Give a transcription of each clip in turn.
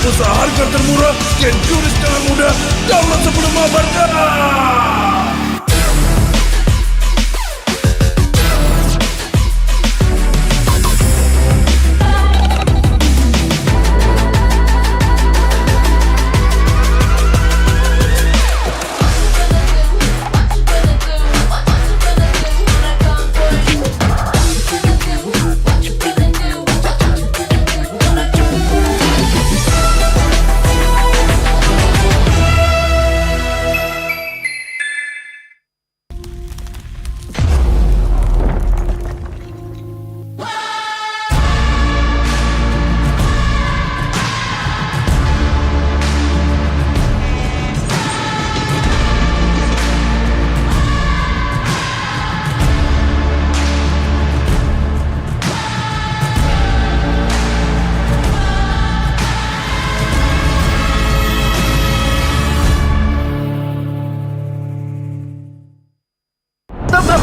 Usaha harga termurah, scan juri secara mudah, download sebelum mabarkan.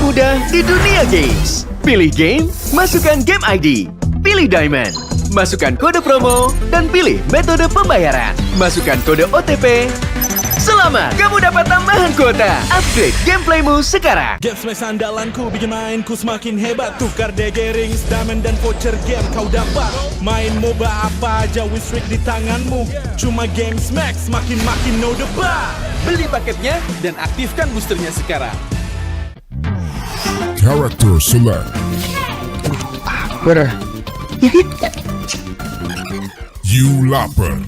Mudah di dunia games. Pilih game, masukkan game ID. Pilih Diamond, masukkan kode promo, dan pilih metode pembayaran. Masukkan kode OTP. Selamat, kamu dapat tambahan kuota. Upgrade gameplaymu sekarang. Game Smash andalanku bikin mainku semakin hebat. Tukar DG rings, diamond dan voucher game kau dapat. Main MOBA apa aja win streak di tanganmu. Cuma Game Smash makin no debat. Beli paketnya dan aktifkan boosternya sekarang. Character select. Where? You lapper.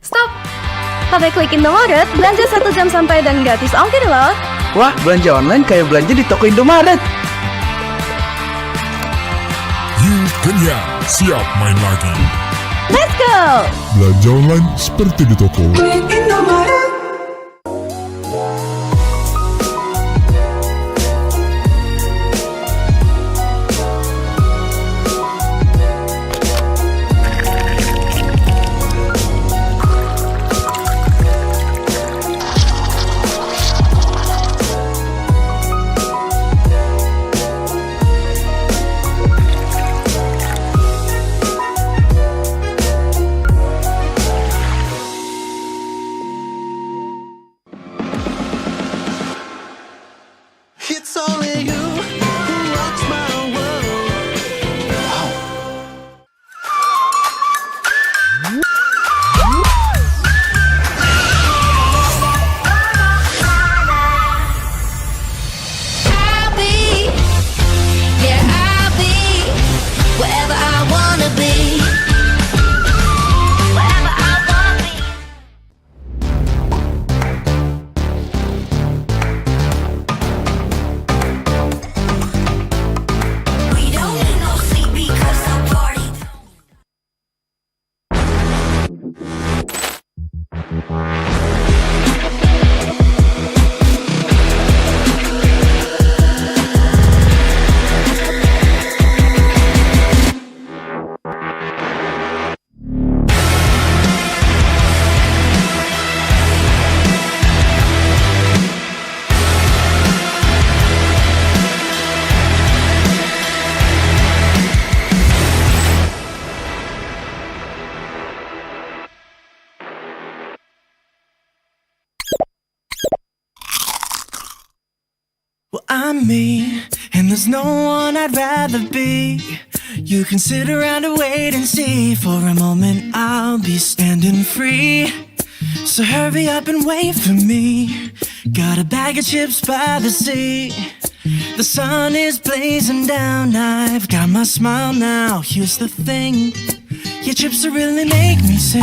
Stop! Pakai klik Indomaret, belanja 1 jam sampai dan gratis ongkir loh. Wah, belanja online kayak belanja di toko Indomaret. You kenyang, siap main lagi. Let's go! Belanja online seperti di toko. It's only you who rocks my world. I'll be, yeah, I'll be wherever I wanna be. Wherever I wanna be. We don't need no sleep because our party. Well, I'm me, and there's no one I'd rather be. You can sit around and wait and see. For a moment I'll be standing free. So hurry up and wait for me. Got a bag of chips by the sea. The sun is blazing down. I've got my smile now. Here's the thing, your chips will really make me sing.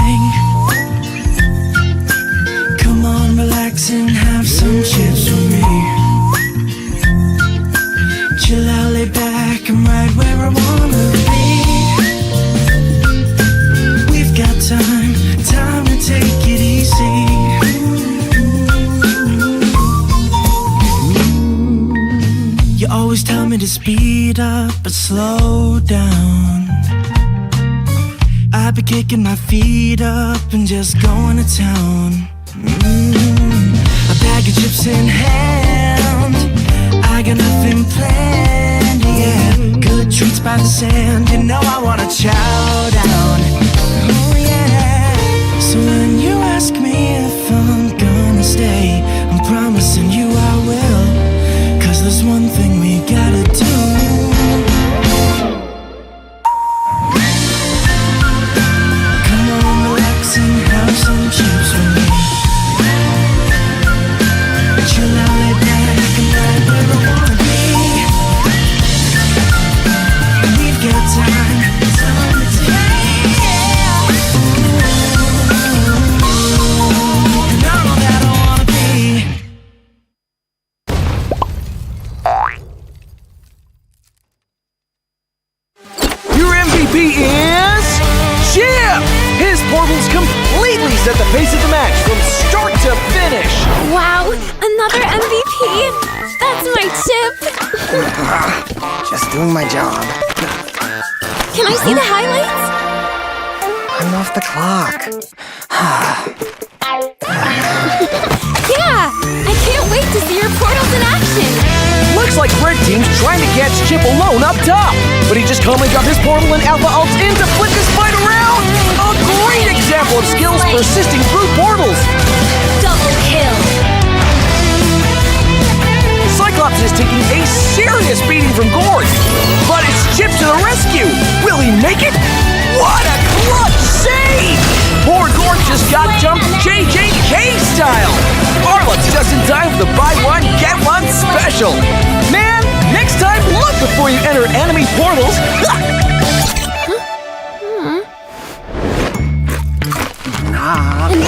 Come on, relax and have some chips with me. Chill out, lay back, I'm right where I wanna be. We've got time to take it easy. You always tell me to speed up, but slow down. I've been kicking my feet up and just going to town. A bag of chips in hand, I got nothing planned, yeah. good treats by the sand. You know I wanna chow down. Oh yeah. So when you ask me if I'm gonna stay, I'm promising you I will. 'Cause there's one thing we gotta do. Come on, relax and have some chips with me. Chill out, lay back and right where I wanna be. We've got time to take. And all that I wanna be. Your MVP is Chip! His portals completely set the pace of the match from start to finish. Wow, another MVP! That's my chip! Just doing my job. Can I see the highlights? I'm off the clock. Yeah! I can't wait to see your portals in action! Looks like Red Team's trying to catch Chip alone up top, but he just calmly got his portal and Alpha Ults in to flip this fight around. A great example of skills persisting through portals. Double kill. Cyclops is taking a serious beating from Gory, but it's Chip to the rescue. Will he make it? What a clutch save! Poor Gorg just got jumped JJK style. Arlux just in time for the buy one, get one special. Man, next time look before you enter enemy portals. And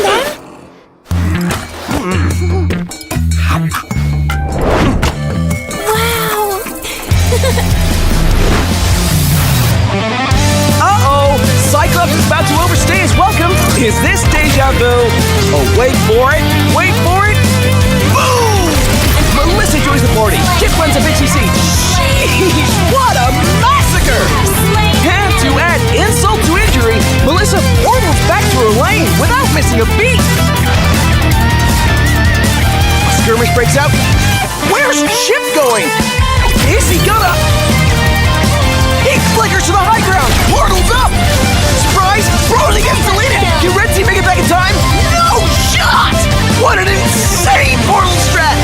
then? Wow! Uh-oh! Cyclops is about to overstay his welcome. Is this deja vu? Oh, wait for it. Wait for it. Boom! Melissa joins the party. Chip runs a BTC. Sheesh! What a massacre! And to add insult to injury, Melissa portals back to her lane without missing a beat. A skirmish breaks out. Where's Chip going? Is he gonna... He flickers to the high ground! Portal's up! Surprise! Brody gets deleted! Can Red Team make it back in time? No shot! What an insane portal strat!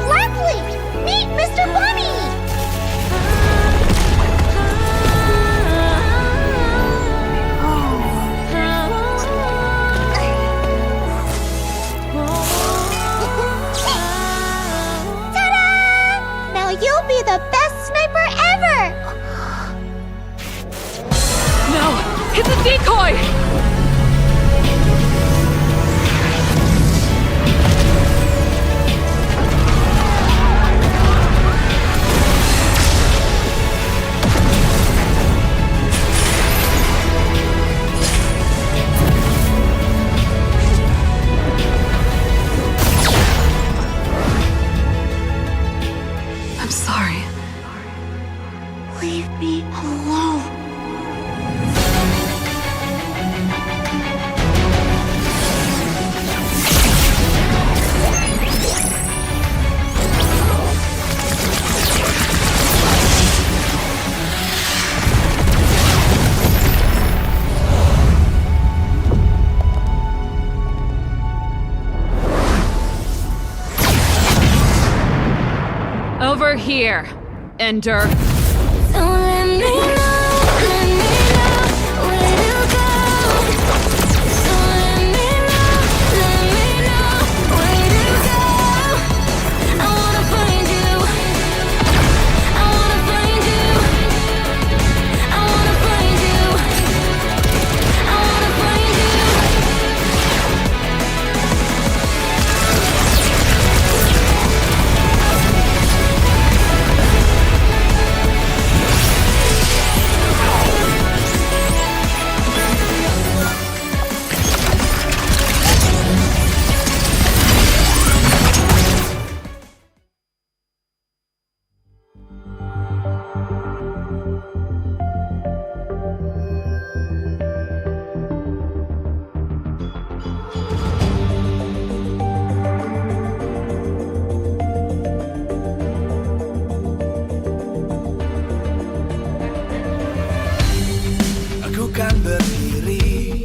Leslie! Meet Mr. Bunny! Ta-da! Now you'll be the best sniper ever! No! It's a decoy! I'm sorry. Leave me alone. Over here, Ender. So let me know where to go. So let me know where to go. I wanna find you. I wanna find you. I wanna find you. I wanna find you. kan berdiri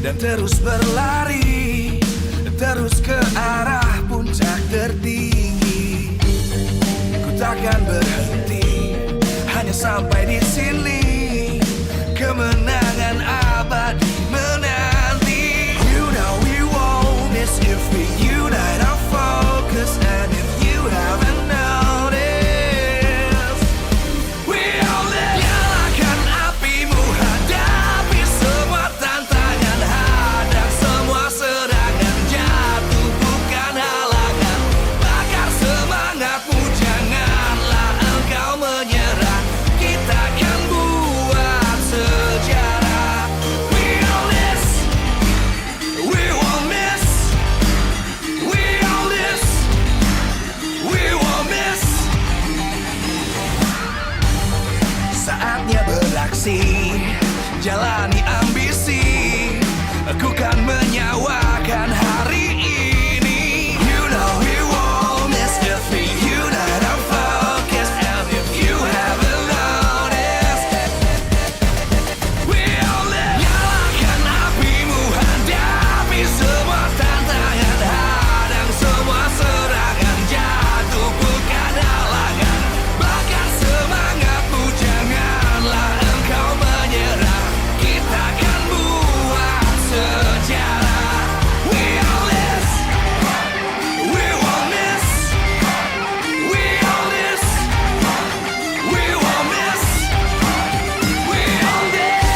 dan terus berlari, terus ke arah puncak tertinggi. Ku takkan berhenti, hanya sampai di sini. Kemenangan abadi menanti. You know we won't miss if we unite our focus. And if you haven't noticed, we all live. Nyalakan apimu, hadapi semua tantangan, hadang semua serangan, jatuh bukan halangan. Bakar semangatmu, janganlah engkau menyerah. Kita akan buat sejarah. We all this, we won't miss. We all this, we won't miss. Saatnya beraksi, jalani ambisi. Aku kan menyawakan hari ini. You know we won't miss if we unite our focus. And if you haven't noticed, we all live. Nyalakan apimu, hadapi semua tantangan, hadang semua serangan, jatuh bukan halangan. Bakar semangatmu, janganlah engkau menyerah. Kita akan buat sejarah. We all this, we won't miss. We all this, we won't miss. We all this.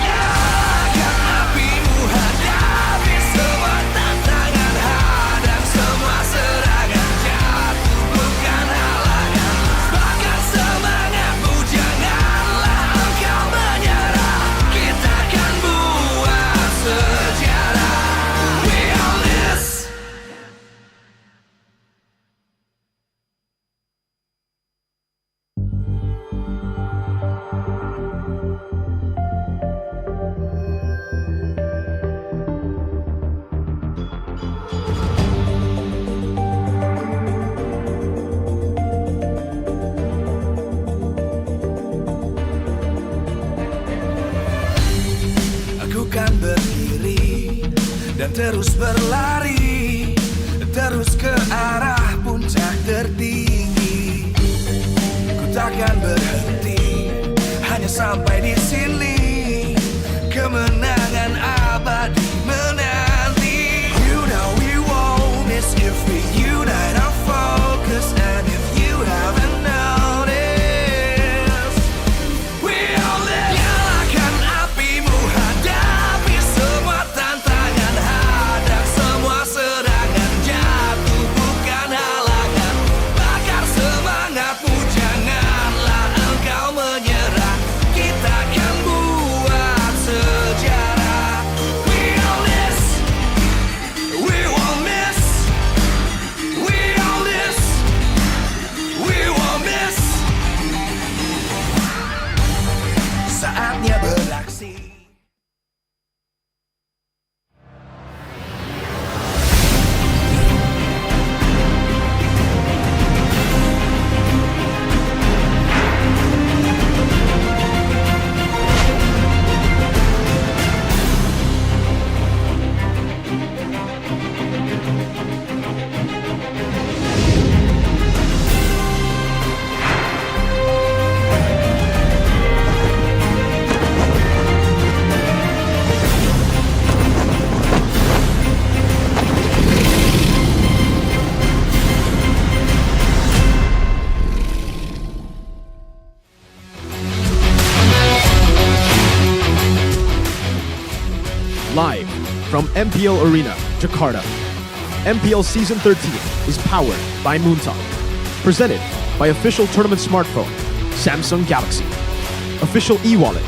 Nyalakan apimu, hadapi semua tantangan, hadang semua serangan, jatuh bukan halangan. Bakar semangatmu, janganlah engkau menyerah. Kita akan buat sejarah. We all this. Aku kan berdiri dan terus berlari, terus ke arah puncak tertinggi. Ku takkan berhenti, hanya sampai di sini. Kemenangan abadi menanti. You know we won't miss if we unite our focus. And if you haven't noticed, we all live. Nyalakan apimu, hadapi semua tantangan, hadang semua serangan, jatuh bukan halangan. Bakar semangatmu, janganlah engkau menyerah. Kita akan buat sejarah. We all this, we won't miss. We all this, we won't miss. Saatnya beraksi. Live from MPL Arena, Jakarta. MPL Season 13 is powered by Moontalk. Presented by official tournament smartphone, Samsung Galaxy. Official e-wallet,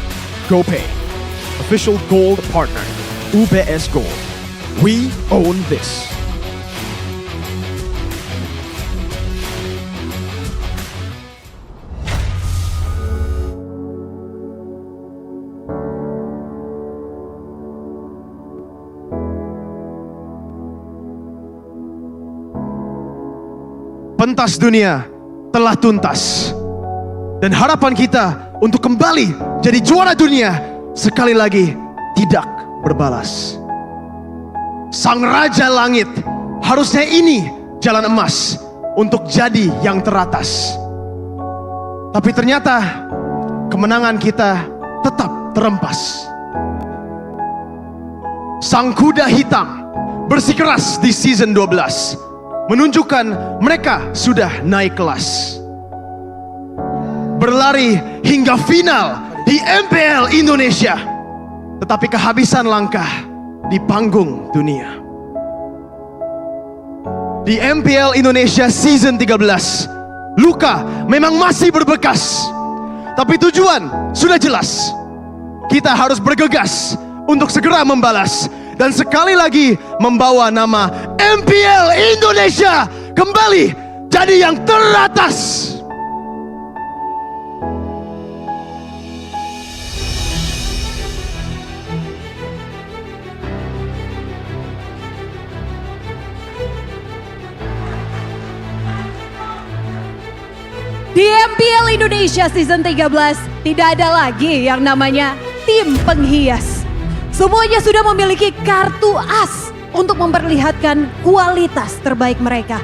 GoPay. Official gold partner, UBS Gold. We own this. pentas dunia telah tuntas. Dan harapan kita untuk kembali jadi juara dunia sekali lagi tidak berbalas. Sang Raja Langit, harusnya ini jalan emas untuk jadi yang teratas. Tapi ternyata kemenangan kita tetap terempas. Sang kuda hitam bersikeras di season 12 menunjukkan mereka sudah naik kelas. Berlari hingga final di MPL Indonesia, tetapi kehabisan langkah di panggung dunia. Di MPL Indonesia season 13, luka memang masih berbekas, tapi tujuan sudah jelas. Kita harus bergegas untuk segera membalas dan sekali lagi membawa nama MPL Indonesia kembali jadi yang teratas. Di MPL Indonesia Season 13 tidak ada lagi yang namanya tim penghias. Semuanya sudah memiliki kartu as untuk memperlihatkan kualitas terbaik mereka.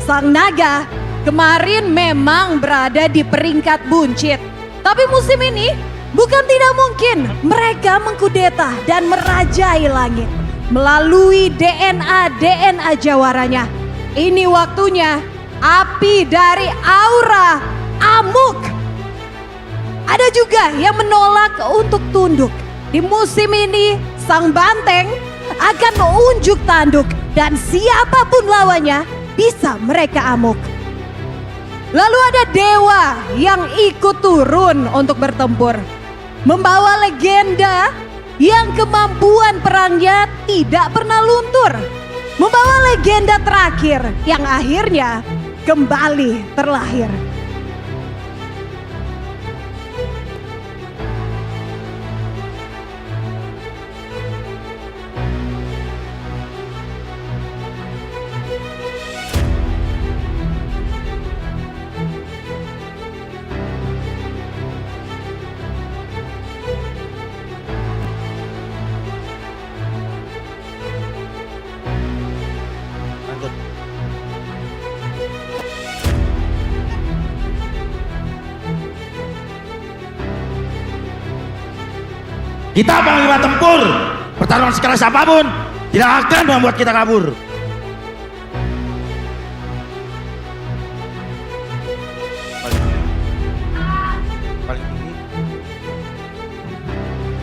Sang Naga kemarin memang berada di peringkat buncit. Tapi musim ini bukan tidak mungkin mereka mengkudeta dan merajai langit. Melalui DNA jawaranya. Ini waktunya api dari aura amuk. Ada juga yang menolak untuk tunduk. Di musim ini sang banteng akan unjuk tanduk dan siapapun lawannya bisa mereka amuk. Lalu ada Dewa yang ikut turun untuk bertempur. Membawa legenda yang kemampuan perangnya tidak pernah luntur. Membawa legenda terakhir yang akhirnya kembali terlahir. Kita panglima tempur, pertarungan sekeras apapun tidak akan membuat kita kabur.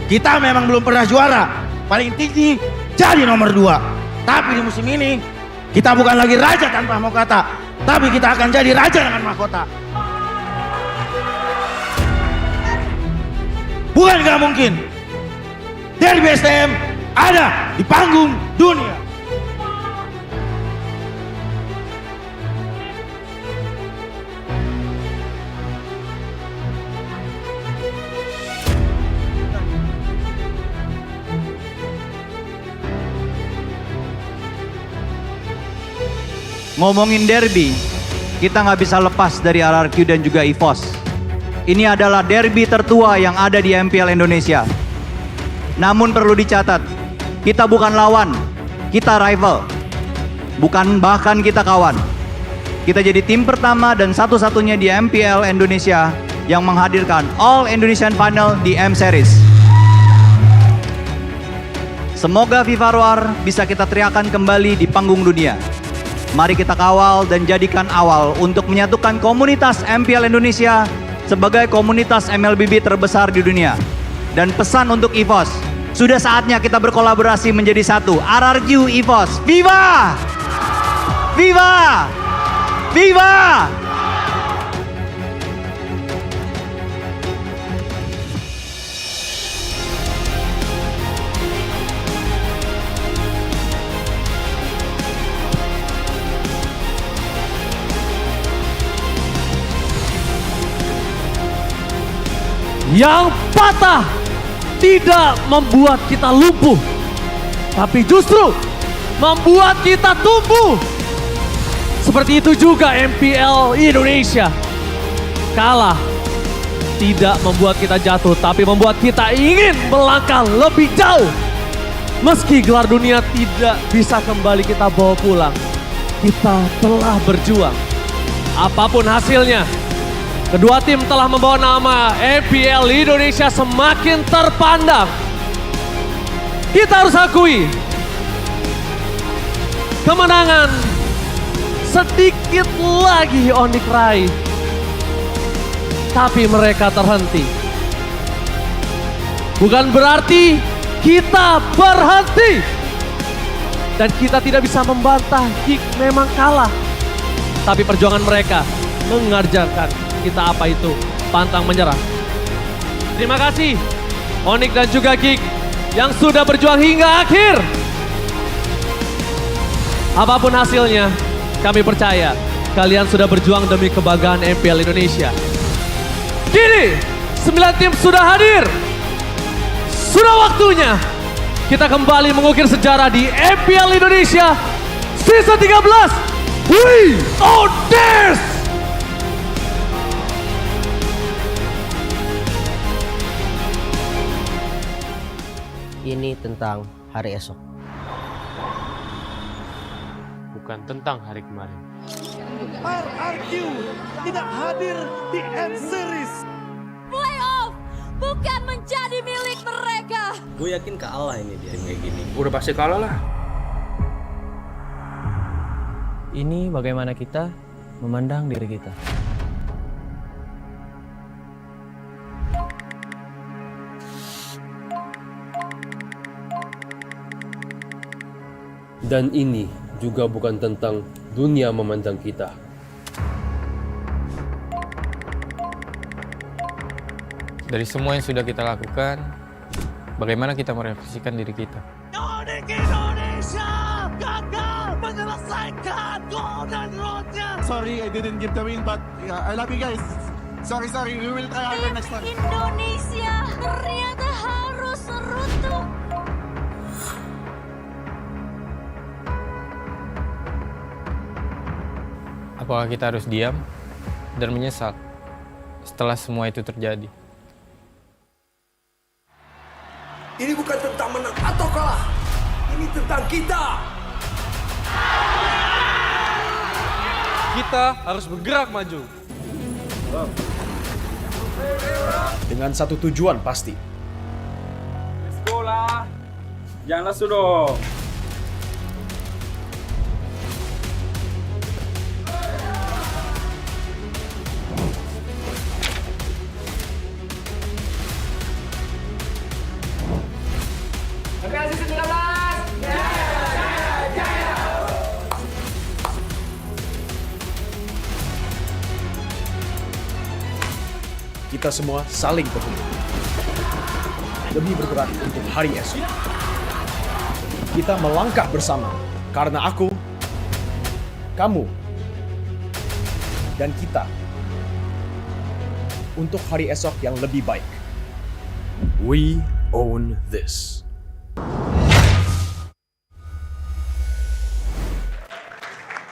Kita memang belum pernah juara, paling tinggi jadi nomor 2. Tapi di musim ini kita bukan lagi raja tanpa mahkota, tapi kita akan jadi raja dengan mahkota. Bukan gak mungkin. Derby STM ada di panggung dunia. Ngomongin derby, kita nggak bisa lepas dari RRQ dan juga EVOS. Ini adalah derby tertua yang ada di MPL Indonesia. Namun perlu dicatat, kita bukan lawan, kita rival. Bukan bahkan kita kawan. Kita jadi tim pertama dan satu-satunya di MPL Indonesia yang menghadirkan All Indonesian Final di M Series. Semoga FIFA Roar bisa kita teriakan kembali di panggung dunia. Mari kita kawal dan jadikan awal untuk menyatukan komunitas MPL Indonesia sebagai komunitas MLBB terbesar di dunia. Dan pesan untuk EVOS, sudah saatnya kita berkolaborasi menjadi satu. RRQ EVOS, Viva! Viva! Viva! Yang patah tidak membuat kita lumpuh, tapi justru membuat kita tumbuh. Seperti itu juga MPL Indonesia. Kalah tidak membuat kita jatuh, tapi membuat kita ingin melangkah lebih jauh. Meski gelar dunia tidak bisa kembali kita bawa pulang, kita telah berjuang. Apapun hasilnya, kedua tim telah membawa nama MPL Indonesia semakin terpandang. Kita harus akui, kemenangan sedikit lagi Onyx raih. Tapi mereka terhenti. Bukan berarti kita berhenti. Dan kita tidak bisa membantah Geek memang kalah. Tapi perjuangan mereka mengajarkan kita apa itu pantang menyerah. Terima kasih Onyx dan juga Geek yang sudah berjuang hingga akhir. Apapun hasilnya, kami percaya kalian sudah berjuang demi kebanggaan MPL Indonesia. Kini 9 tim sudah hadir. Sudah waktunya kita kembali mengukir sejarah di MPL Indonesia Season 13. We are this! Ini tentang hari esok. Bukan tentang hari kemarin. RRQ tidak hadir di M-Series. Playoff bukan menjadi milik mereka. Gue yakin kalah ini dia kayak gini. Udah pasti kalah lah. Ini bagaimana kita memandang diri kita. Dan ini juga bukan tentang dunia memandang kita. Dari semua yang sudah kita lakukan, bagaimana kita merefleksikan diri kita? Onyx Indonesia gagal menyelesaikan golden roadnya. Sorry, I didn't give the win, but yeah, I love you guys. Sorry, we will try harder next time. Indonesia ternyata harus runtuh. Apakah kita harus diam dan menyesal setelah semua itu terjadi? Ini bukan tentang menang atau kalah. Ini tentang kita. Kita harus bergerak maju. Dengan satu tujuan pasti. Let's go lah. Jangan lesu dong. Kita semua saling peduli demi bergerak untuk hari esok. Kita melangkah bersama karena aku, kamu, dan kita untuk hari esok yang lebih baik. We own this.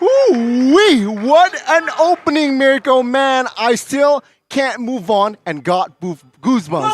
Ooh-wee, what an opening, Mirko, man. I still can't move on and got goosebumps.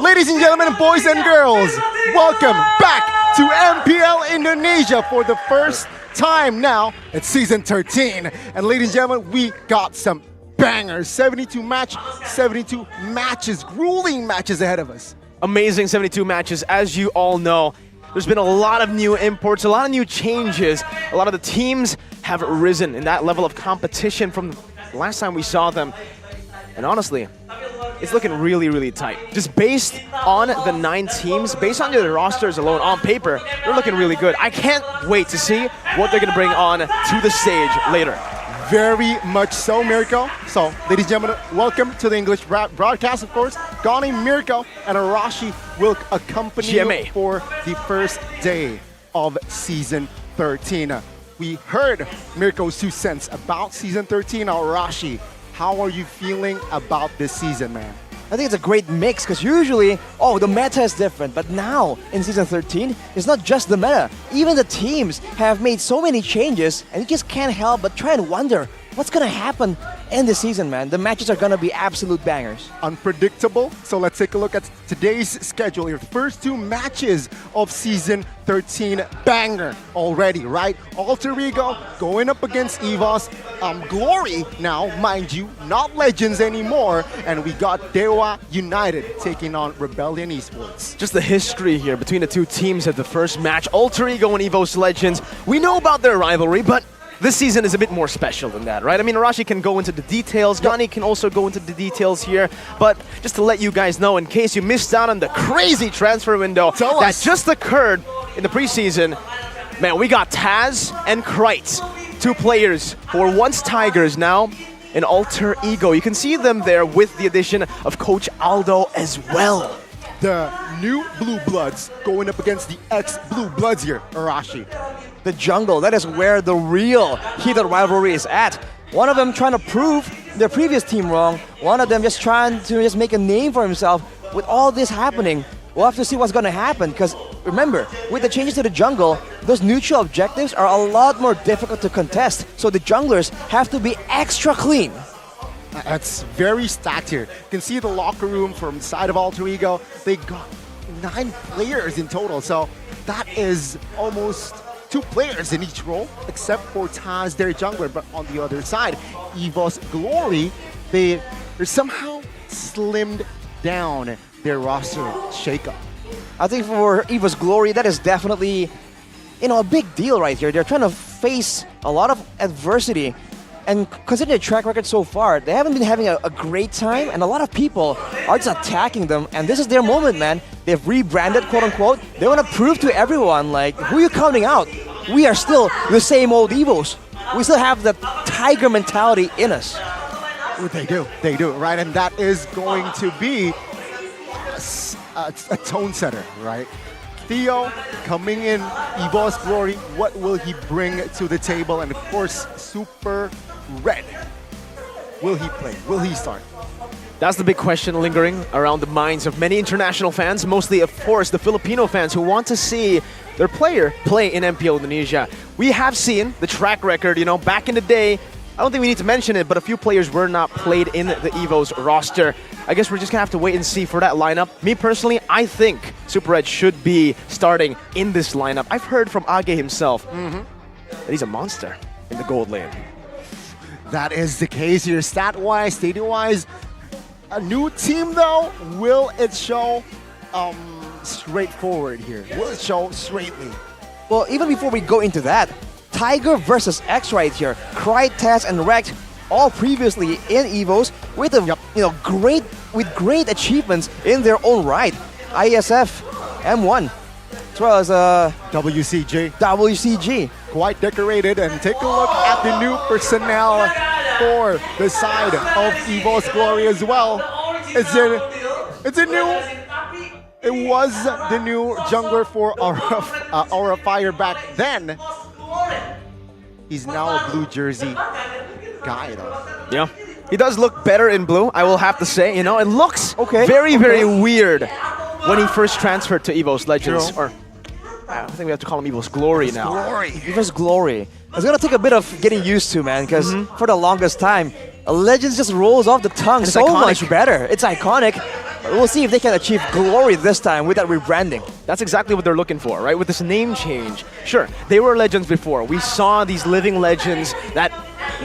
Ladies and gentlemen, boys and girls, welcome back to MPL Indonesia for the first time now. It's season 13. And ladies and gentlemen, we got some bangers. 72 matches, grueling matches ahead of us. Amazing 72 matches, as you all know. There's been a lot of new imports, a lot of new changes. A lot of the teams have risen in that level of competition from the last time we saw them. And honestly, it's looking really, really tight. Just based on the 9 teams, based on their rosters alone, on paper, they're looking really good. I can't wait to see what they're going to bring on to the stage later. Very much so, Mirko. So, ladies and gentlemen, welcome to the English broadcast, of course. Gani, Mirko, and Arashi will accompany you for the first day of Season 13. We heard Mirko's 2 cents about Season 13. Arashi, how are you feeling about this season, man? I think it's a great mix because usually, the meta is different. But now in Season 13, it's not just the meta. Even the teams have made so many changes and you just can't help but try and wonder what's going to happen in this season, man. The matches are going to be absolute bangers. Unpredictable. So let's take a look at today's schedule. Your first 2 matches of Season 13 banger already, right? Alter Ego going up against EVOS Glory now, mind you, not Legends anymore. And we got Dewa United taking on Rebellion Esports. Just the history here between the two teams at the first match. Alter Ego and EVOS Legends. We know about their rivalry, but this season is a bit more special than that, right? I mean, Arashi can go into the details, Gani can also go into the details here, but just to let you guys know, in case you missed out on the crazy transfer window that just occurred in the preseason, man, we got Taz and Krite, 2 players who were once Tigers, now in Alter Ego. You can see them there with the addition of Coach Aldo as well. The new Blue Bloods going up against the ex-Blue Bloods here, Arashi. The jungle, that is where the real heated rivalry is at. One of them trying to prove their previous team wrong. One of them just trying to just make a name for himself. With all this happening, we'll have to see what's going to happen. Because remember, with the changes to the jungle, those neutral objectives are a lot more difficult to contest. So the junglers have to be extra clean. That's very stacked here. You can see the locker room from the side of Alter Ego. They got 9 players in total. So that is almost 2 players in each role, except for Taz, their jungler. But on the other side, EVOS Glory, they're somehow slimmed down their roster shakeup. I think for EVOS Glory, that is definitely, a big deal right here. They're trying to face a lot of adversity. And considering their track record so far, they haven't been having a great time, and a lot of people are just attacking them. And this is their moment, man. They've rebranded, quote unquote. They want to prove to everyone, like, who are you counting out? We are still the same old EVOs. We still have the tiger mentality in us. They do, right? And that is going to be a tone setter, right? Theo coming in, EVOS Glory, what will he bring to the table? And of course, Super Red. Will he play? Will he start? That's the big question lingering around the minds of many international fans, mostly, of course, the Filipino fans who want to see their player play in MPL Indonesia. We have seen the track record, back in the day. I don't think we need to mention it, but a few players were not played in the EVOS roster. I guess we're just going to have to wait and see for that lineup. Me personally, I think Super Red should be starting in this lineup. I've heard from Age himself that he's a monster in the gold lane. That is the case here, stat-wise, stadium-wise. A new team, though, will it show straightforward here? Will it show straightly? Well, even before we go into that, Tiger versus X right here. Krite, Taz, and Rekt, all previously in EVOS with great achievements in their own right. ISF, M1, as well as WCG. Quite decorated, and take a look at the new personnel for the side of EVOS Glory as well. It was the new jungler for Aura Fire back then. He's now a blue jersey guy, though. Yeah, he does look better in blue, I will have to say. It looks very weird when he first transferred to EVOS Legends. Or I think we have to call him EVOS Glory now. EVOS Glory. It's going to take a bit of getting used to, man, because for the longest time, Legends just rolls off the tongue so much better. It's iconic. We'll see if they can achieve glory this time with that rebranding. That's exactly what they're looking for, right? With this name change. Sure, they were Legends before. We saw these living legends, that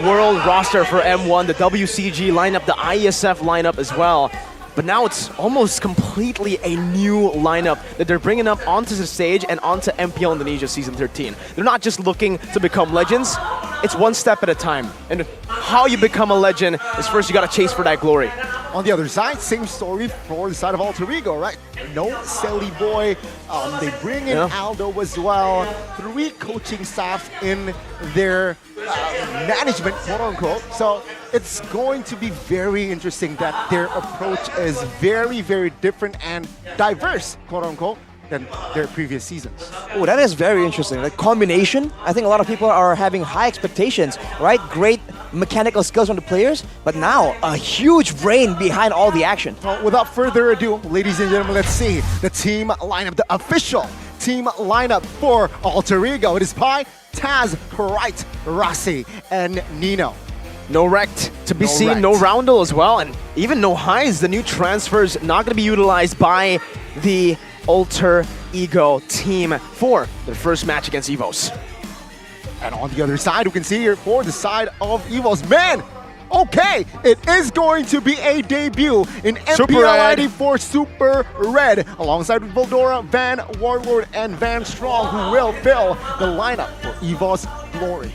world roster for M1, the WCG lineup, the ISF lineup as well. But now it's almost completely a new lineup that they're bringing up onto the stage and onto MPL Indonesia Season 13. They're not just looking to become legends, it's one step at a time. And how you become a legend is first you gotta chase for that glory. On the other side, same story for the side of Alter Ego, right? No Silly Boy. They bring in Aldo as well. 3 coaching staff in their management, quote unquote. So it's going to be very interesting that their approach is very different and diverse, quote unquote, than their previous seasons. Oh, that is very interesting. The combination, I think a lot of people are having high expectations, right? Great mechanical skills from the players, but now a huge brain behind all the action. Well, without further ado, ladies and gentlemen, let's see the team lineup, the official team lineup for Alter Ego. It is Pi, Taz, Wright, Rossi, and Nino. No Rect to be No seen, Rect. no Roundel as well, and even no Highs, the new transfers not going to be utilized by the Alter Ego team for the first match against EVOS. And on the other side, we can see here for the side of EVOS, man, okay, it is going to be a debut in Super MPL Red. ID for Super Red, alongside with Voldora, Van, Warlord, and Van Strong, who will fill the lineup for EVOS Glory.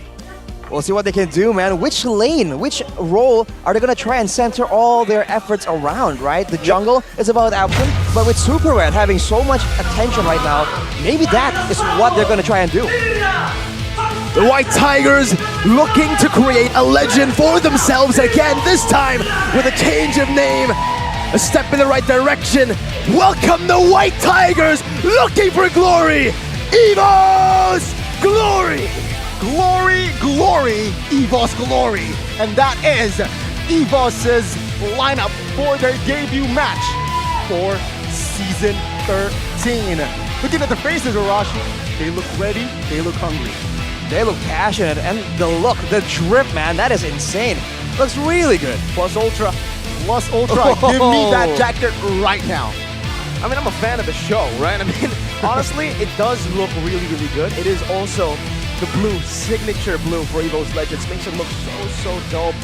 We'll see what they can do, man. Which lane, which role are they going to try and center all their efforts around, right? The jungle is about option, but with Super Red having so much attention right now, maybe that is what they're going to try and do. The White Tigers looking to create a legend for themselves again, this time with a change of name, a step in the right direction. Welcome the White Tigers, looking for glory, EVOS Glory! Glory, glory, EVOS Glory. And that is EVOS's lineup for their debut match for Season 13. Looking at the faces, Arashi, they look ready, they look hungry. They look passionate, and the look, the drip, man, that is insane. Looks really good. Plus Ultra. Plus Ultra, give me that jacket right now. I mean, I'm a fan of the show, right? I mean, honestly, it does look really, really good. It is also the blue, signature blue for EVOS Legends. Makes it look so dope.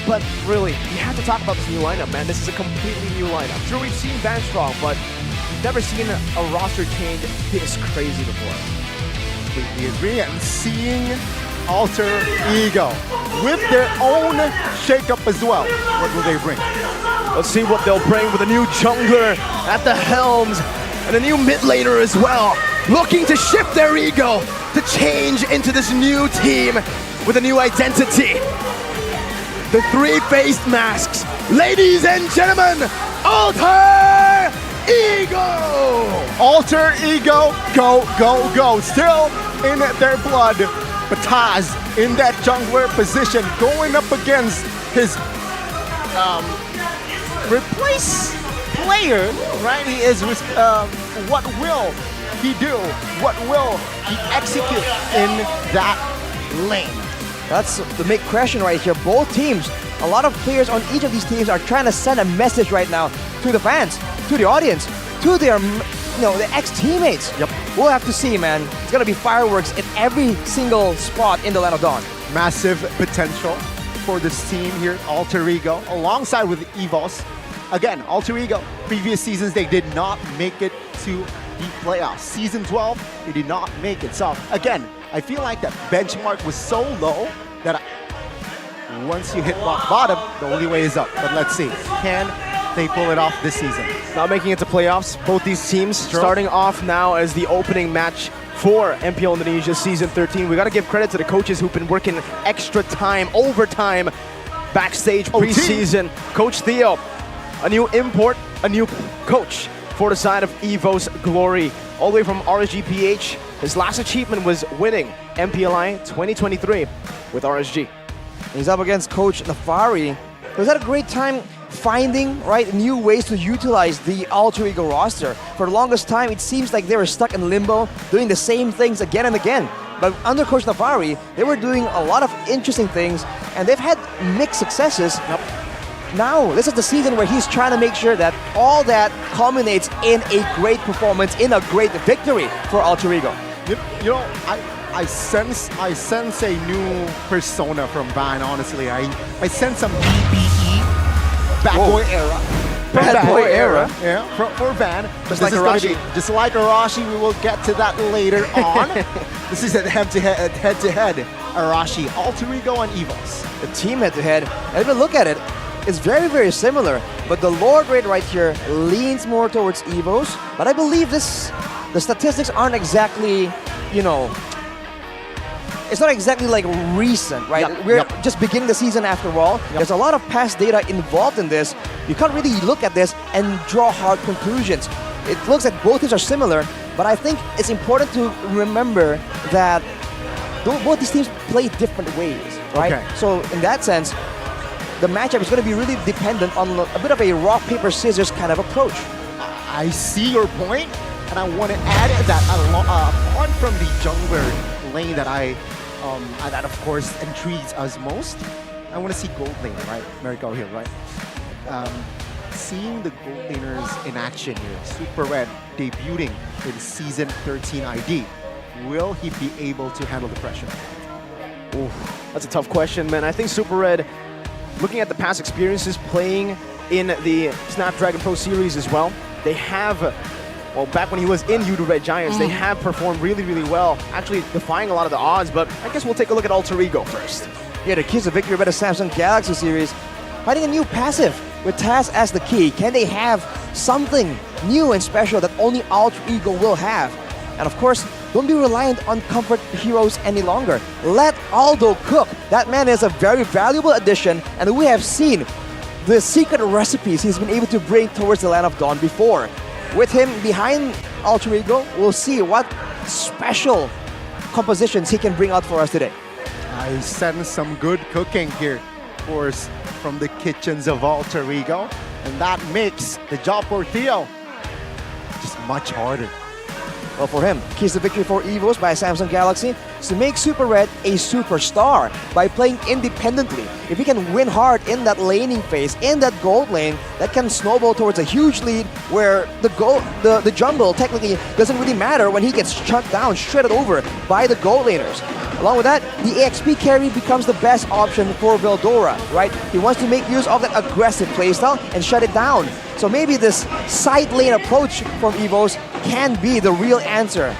But really, you have to talk about this new lineup, man. This is a completely new lineup. Sure, we've seen Van Strong, but we've never seen a roster change this crazy before. Completely agree. And seeing Alter Ego with their own shakeup as well. What will they bring? Let's see what they'll bring with a new jungler at the helms and a new mid laner as well. Looking to shift their ego, to change into this new team with a new identity. The three-faced masks. Ladies and gentlemen, Alter Ego! Alter Ego, go, go, go. Still in their blood. But Taz in that jungler position, going up against his replace player, right? He is, what will he do? What will he execute in that lane? That's the big question right here. Both teams, a lot of players on each of these teams are trying to send a message right now to the fans, to the audience, to their, the ex-teammates. Yep. We'll have to see, man. It's gonna be fireworks in every single spot in the Land of Dawn. Massive potential for this team here, Alter Ego, alongside with EVOS. Again, Alter Ego, previous seasons, they did not make it to the playoffs. Season 12, they did not make it. So, again, I feel like that benchmark was so low that once you hit rock bottom, the only way is up. But let's see, can they pull it off this season? Not making it to playoffs, both these teams starting off now as the opening match for MPL Indonesia Season 13. We got to give credit to the coaches who've been working extra time, overtime, backstage, preseason. Coach Theo, a new import, a new coach for the side of EVOS Glory. All the way from RSGPH. His last achievement was winning MPLI 2023 with RSG. He's up against Coach Nafari. He's had a great time finding new ways to utilize the Alter Ego roster. For the longest time, it seems like they were stuck in limbo, doing the same things again and again. But under Coach Nafari, they were doing a lot of interesting things, and they've had mixed successes. Now, this is the season where he's trying to make sure that all that culminates in a great performance, in a great victory for Alter Ego. You know, I sense a new persona from Van, honestly. I sense some BBE, Bad Boy era. Bad Boy era? Yeah, for Van. Just like Arashi. Just like Arashi, we will get to that later on. This is a head-to-head Arashi, Alter Ego, and EVOS. The team head-to-head, and if you look at it, it's very, very similar. But the Lord rate right here leans more towards EVOS. But I believe the statistics aren't exactly, it's not exactly like recent, right? We're just beginning the season after all. There's a lot of past data involved in this. You can't really look at this and draw hard conclusions. It looks like both teams are similar, but I think it's important to remember that both these teams play different ways. right? Okay. So in that sense, the matchup is going to be really dependent on a bit of a rock, paper, scissors kind of approach. I see your point, and I want to add that apart from the jungler lane that of course intrigues us most, I want to see gold lane, right? Miracle Hill, right? Seeing the gold laners in action here, Super Red debuting in Season 13 ID, will he be able to handle the pressure? Ooh, that's a tough question, man. I think Super Red, looking at the past experiences playing in the Snapdragon Pro Series as well, they have, well, back when he was in Udo Red Giants, they have performed really, really well, actually defying a lot of the odds, but I guess we'll take a look at Alter Ego first. Yeah, the keys of victory by the Samsung Galaxy series, fighting a new passive with Taz as the key. Can they have something new and special that only Alter Ego will have? And of course, don't be reliant on comfort heroes any longer. Let Aldo cook. That man is a very valuable addition, and we have seen the secret recipes he's been able to bring towards the Land of Dawn before. With him behind Alter Ego, we'll see what special compositions he can bring out for us today. I sense some good cooking here, of course, from the kitchens of Alter Ego, and that makes the job for Theo just much harder. Well, for him, keys to victory for EVOS by Samsung Galaxy is to make Super Red a superstar by playing independently. If he can win hard in that laning phase, in that gold lane, that can snowball towards a huge lead where the jungle technically doesn't really matter when he gets shut down, shredded over by the gold laners. Along with that, the EXP carry becomes the best option for Veldora, right? He wants to make use of that aggressive playstyle and shut it down. So maybe this side lane approach from EVOS can be the real answer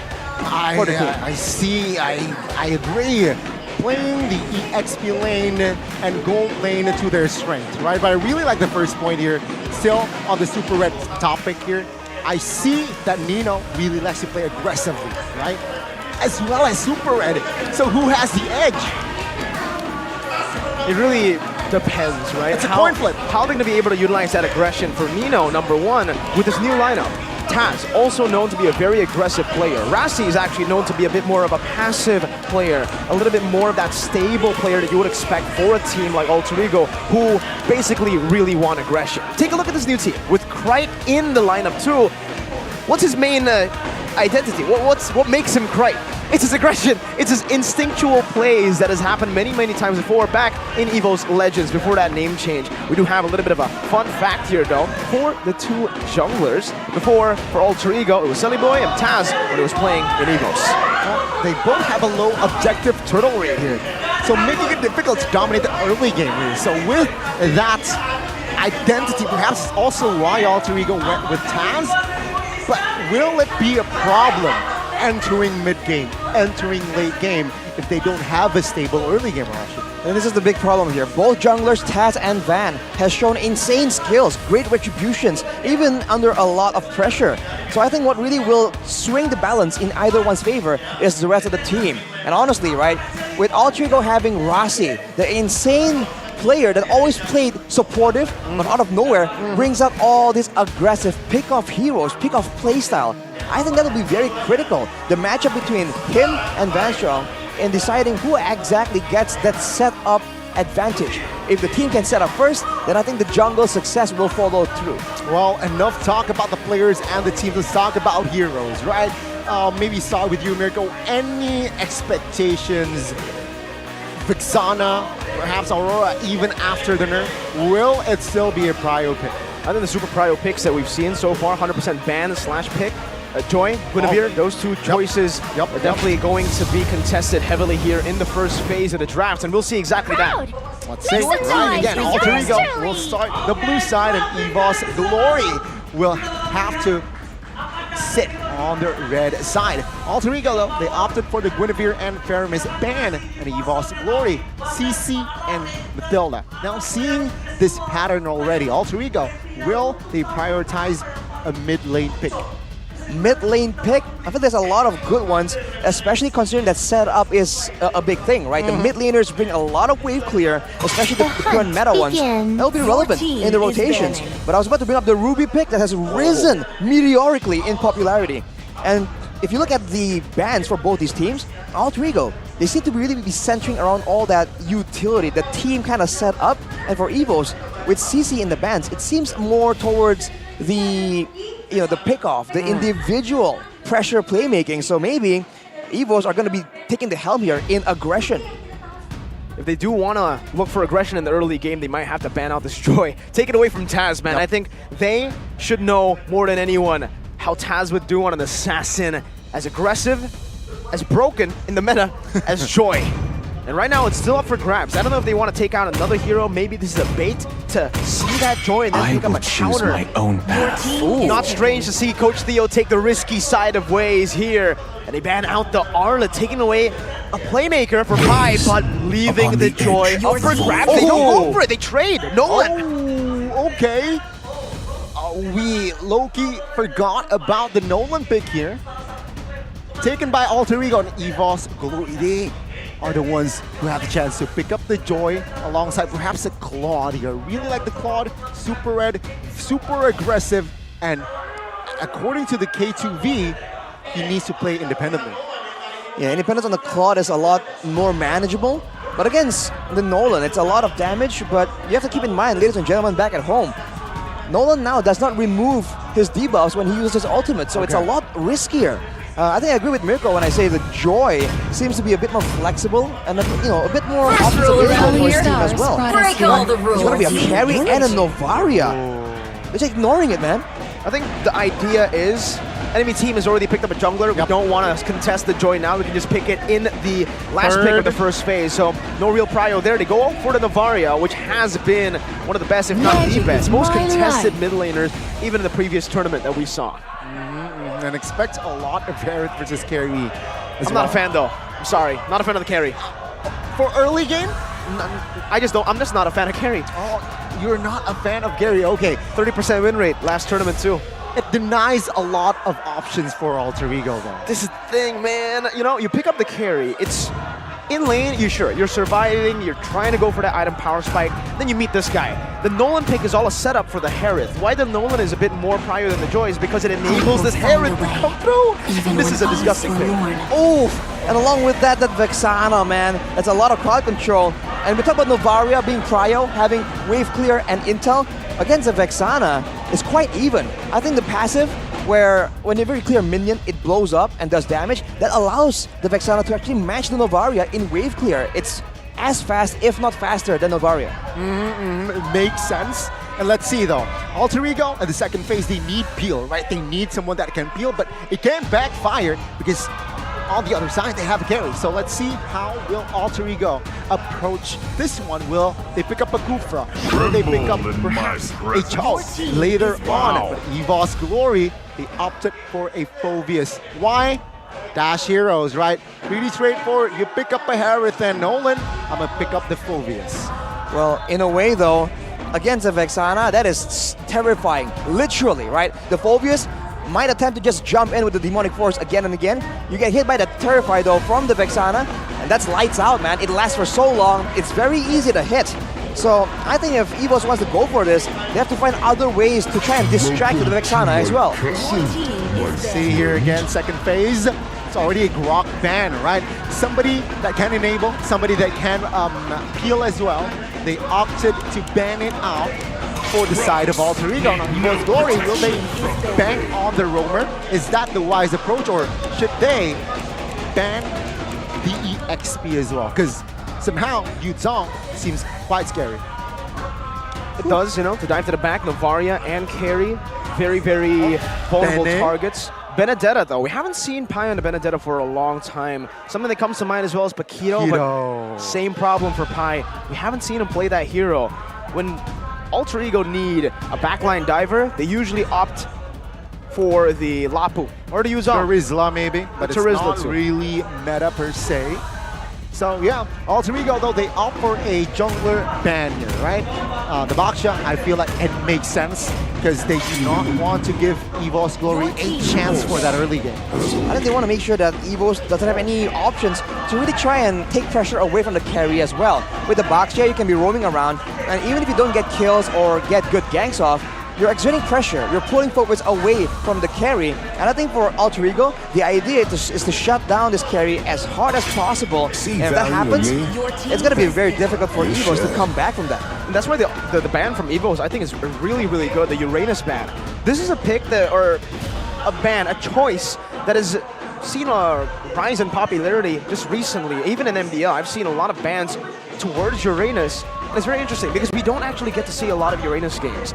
for the team. I see, I agree. Playing the EXP lane and gold lane to their strength, right? But I really like the first point here. Still on the Super Red topic here, I see that Nino really likes to play aggressively, right? As well as Super Red. So who has the edge? It really depends, right? It's a coin flip. How they're going to be able to utilize that aggression for Nino, number one, with this new lineup. Taz, also known to be a very aggressive player. Rassi is actually known to be a bit more of a passive player, a little bit more of that stable player that you would expect for a team like Alter Ego, who basically really want aggression. Take a look at this new team, with Krite in the lineup too. What's his main identity? What makes him Krite? It's his aggression. It's his instinctual plays that has happened many, many times before, back in EVOS Legends, before that name change. We do have a little bit of a fun fact here, though, for the two junglers. Before, for Alter Ego, it was Sully Boy and Taz when he was playing in EVOS. Well, they both have a low objective turtle rate here, so making it difficult to dominate the early game here. So with that identity, perhaps it's also why Alter Ego went with Taz, but will it be a problem entering mid-game, entering late game, if they don't have a stable early game rush? And this is the big problem here. Both junglers, Taz and Van, has shown insane skills, great retributions, even under a lot of pressure. So I think what really will swing the balance in either one's favor is the rest of the team. And honestly, right, with Alter Ego having Rassi, the insane player that always played supportive, but out of nowhere brings out all these aggressive pick-off heroes, pick-off playstyle. I think that will be very critical. The matchup between him and Van Strong in deciding who exactly gets that setup advantage. If the team can set up first, then I think the jungle success will follow through. Well, enough talk about the players and the teams. Let's talk about heroes, right? Maybe start with you, Mirko. Any expectations? Vixana, perhaps Aurora, even after the nerf, will it still be a prio pick? I think the super prio picks that we've seen so far, 100% ban/pick. Joy, Guinevere, those two choices are definitely going to be contested heavily here in the first phase of the draft, and we'll see exactly that. Let's see. Right again, Alter Ego will start the blue side, and EVOS Glory will have to sit on the red side. Alter Ego, though, they opted for the Guinevere and Faramis ban, and EVOS Glory, CC, and Mathilda. Now, seeing this pattern already, Alter Ego, will they prioritize a mid-lane pick? Mid-lane pick, I think there's a lot of good ones, especially considering that setup is a big thing, right? The mid laners bring a lot of wave clear, especially the current meta ones. They'll be relevant in the rotations. But I was about to bring up the Ruby pick that has risen meteorically in popularity. And if you look at the bans for both these teams, Alter Ego, they seem to really be centering around all that utility the team kind of set up. And for EVOS, with CC in the bans, it seems more towards the the pickoff, the individual pressure playmaking. So maybe EVOS are going to be taking the helm here in aggression. If they do want to look for aggression in the early game, they might have to ban out this Joy. Take it away from Taz, man. I think they should know more than anyone how Taz would do on an assassin as aggressive, as broken in the meta as Joy. And right now, it's still up for grabs. I don't know if they want to take out another hero. Maybe this is a bait to see that Joy and then pick up a counter. my own path. Not strange to see Coach Theo take the risky side of ways here. And they ban out the Arla, taking away a playmaker for Pi, but leaving the Joy up for grabs. They don't go for it. They trade. Nolan. Oh, okay. We low-key forgot about the Nolan pick here. Taken by Alter Ego and EVOS Glory. They are the ones who have the chance to pick up the Joy alongside perhaps a Claude here. Really like the Claude, super red, super aggressive, and according to the K2V, he needs to play independently. Yeah, independence on the Claude is a lot more manageable, but against the Nolan, it's a lot of damage, but you have to keep in mind, ladies and gentlemen, back at home, Nolan now does not remove his debuffs when he uses his ultimate, so it's a lot riskier. I think I agree with Mirko when I say the Joy seems to be a bit more flexible and a bit more options available for his team as well. Break all the rules. It's going to be a carry and a Novaria. They're just ignoring it, man. I think the idea is enemy team has already picked up a jungler. We don't want to contest the Joy now. We can just pick it in the last pick of the first phase. So no real prio there. They go for the Novaria, which has been one of the best, if not the best, most contested mid laners, even in the previous tournament that we saw. And expect a lot of Barrett versus carry. I'm not a fan though. I'm sorry. Not a fan of the carry. For early game? I'm just not a fan of carry. Oh, you're not a fan of Gary. Okay. 30% win rate last tournament too. It denies a lot of options for Alter Ego though. This is the thing, man. You know, you pick up the carry. It's in lane, you're surviving, you're trying to go for that item power spike, then you meet this guy. The Nolan pick is all a setup for the Harith. Why the Nolan is a bit more prior than the Joy is because it enables this Harith to come through. This is a disgusting thing. Oh, and along with that Vexana, man, that's a lot of crowd control. And we talk about Novaria being prio, having wave clear and intel. Against the Vexana, it's quite even. I think the passive, where whenever you clear a minion, it blows up and does damage, that allows the Vexana to actually match the Novaria in wave clear. It's as fast, if not faster, than Novaria. It makes sense. And let's see though, Alter Ego at the second phase, they need peel, right? They need someone that can peel, but it can backfire because on the other side, they have a carry. So let's see how will Alter Ego approach this one. Will they pick up a Kufra? Will they pick up perhaps a Charles later on? But EVOS Glory, they opted for a Phoveus. Why? Dash heroes, right? Pretty straightforward. You pick up a Harith and Nolan, I'm gonna pick up the Phoveus. Well, in a way though, against the Vexana, that is terrifying. Literally, right? The Phoveus might attempt to just jump in with the Demonic Force again and again. You get hit by the Terrify though from the Vexana, and that's lights out, man. It lasts for so long, it's very easy to hit. So I think if EVOS wants to go for this, they have to find other ways to try and distract the Vexana as well. See here again, second phase. It's already a Grok ban, right? Somebody that can enable, somebody that can peel as well. They opted to ban it out for the side of Alter Ego. Now, EVOS Glory, will they bank on the roamer? Is that the wise approach, or should they ban the EXP as well? Because somehow Yuzong seems quite scary. It does, you know, to dive to the back, Novaria and carry, very, very vulnerable targets. Benedetta, though, we haven't seen Pi on the Benedetta for a long time. Something that comes to mind as well is Paquito, but same problem for Pi. We haven't seen him play that hero. When Alter Ego need a backline diver, they usually opt for the Lapu or the Yuzong. Terizla maybe, but it's not too. really meta per se. So yeah, Alter Ego though, they opt for a jungler ban here, right? The Baksha, I feel like it makes sense because they do not want to give EVOS Glory a chance for that early game. I think they want to make sure that EVOS doesn't have any options to really try and take pressure away from the carry as well. With the Baksha, you can be roaming around, and even if you don't get kills or get good ganks off, you're exerting pressure, you're pulling forwards away from the carry. And I think for Alter Ego, the idea is to shut down this carry as hard as possible. And if that happens, it's going to be very difficult for EVOS to come back from that. And that's why the ban from EVOS, I think, is really, really good, the Uranus ban. This is a pick that, or a ban, a choice that has seen a rise in popularity just recently. Even in MPL, I've seen a lot of bans towards Uranus. And it's very interesting because we don't actually get to see a lot of Uranus games.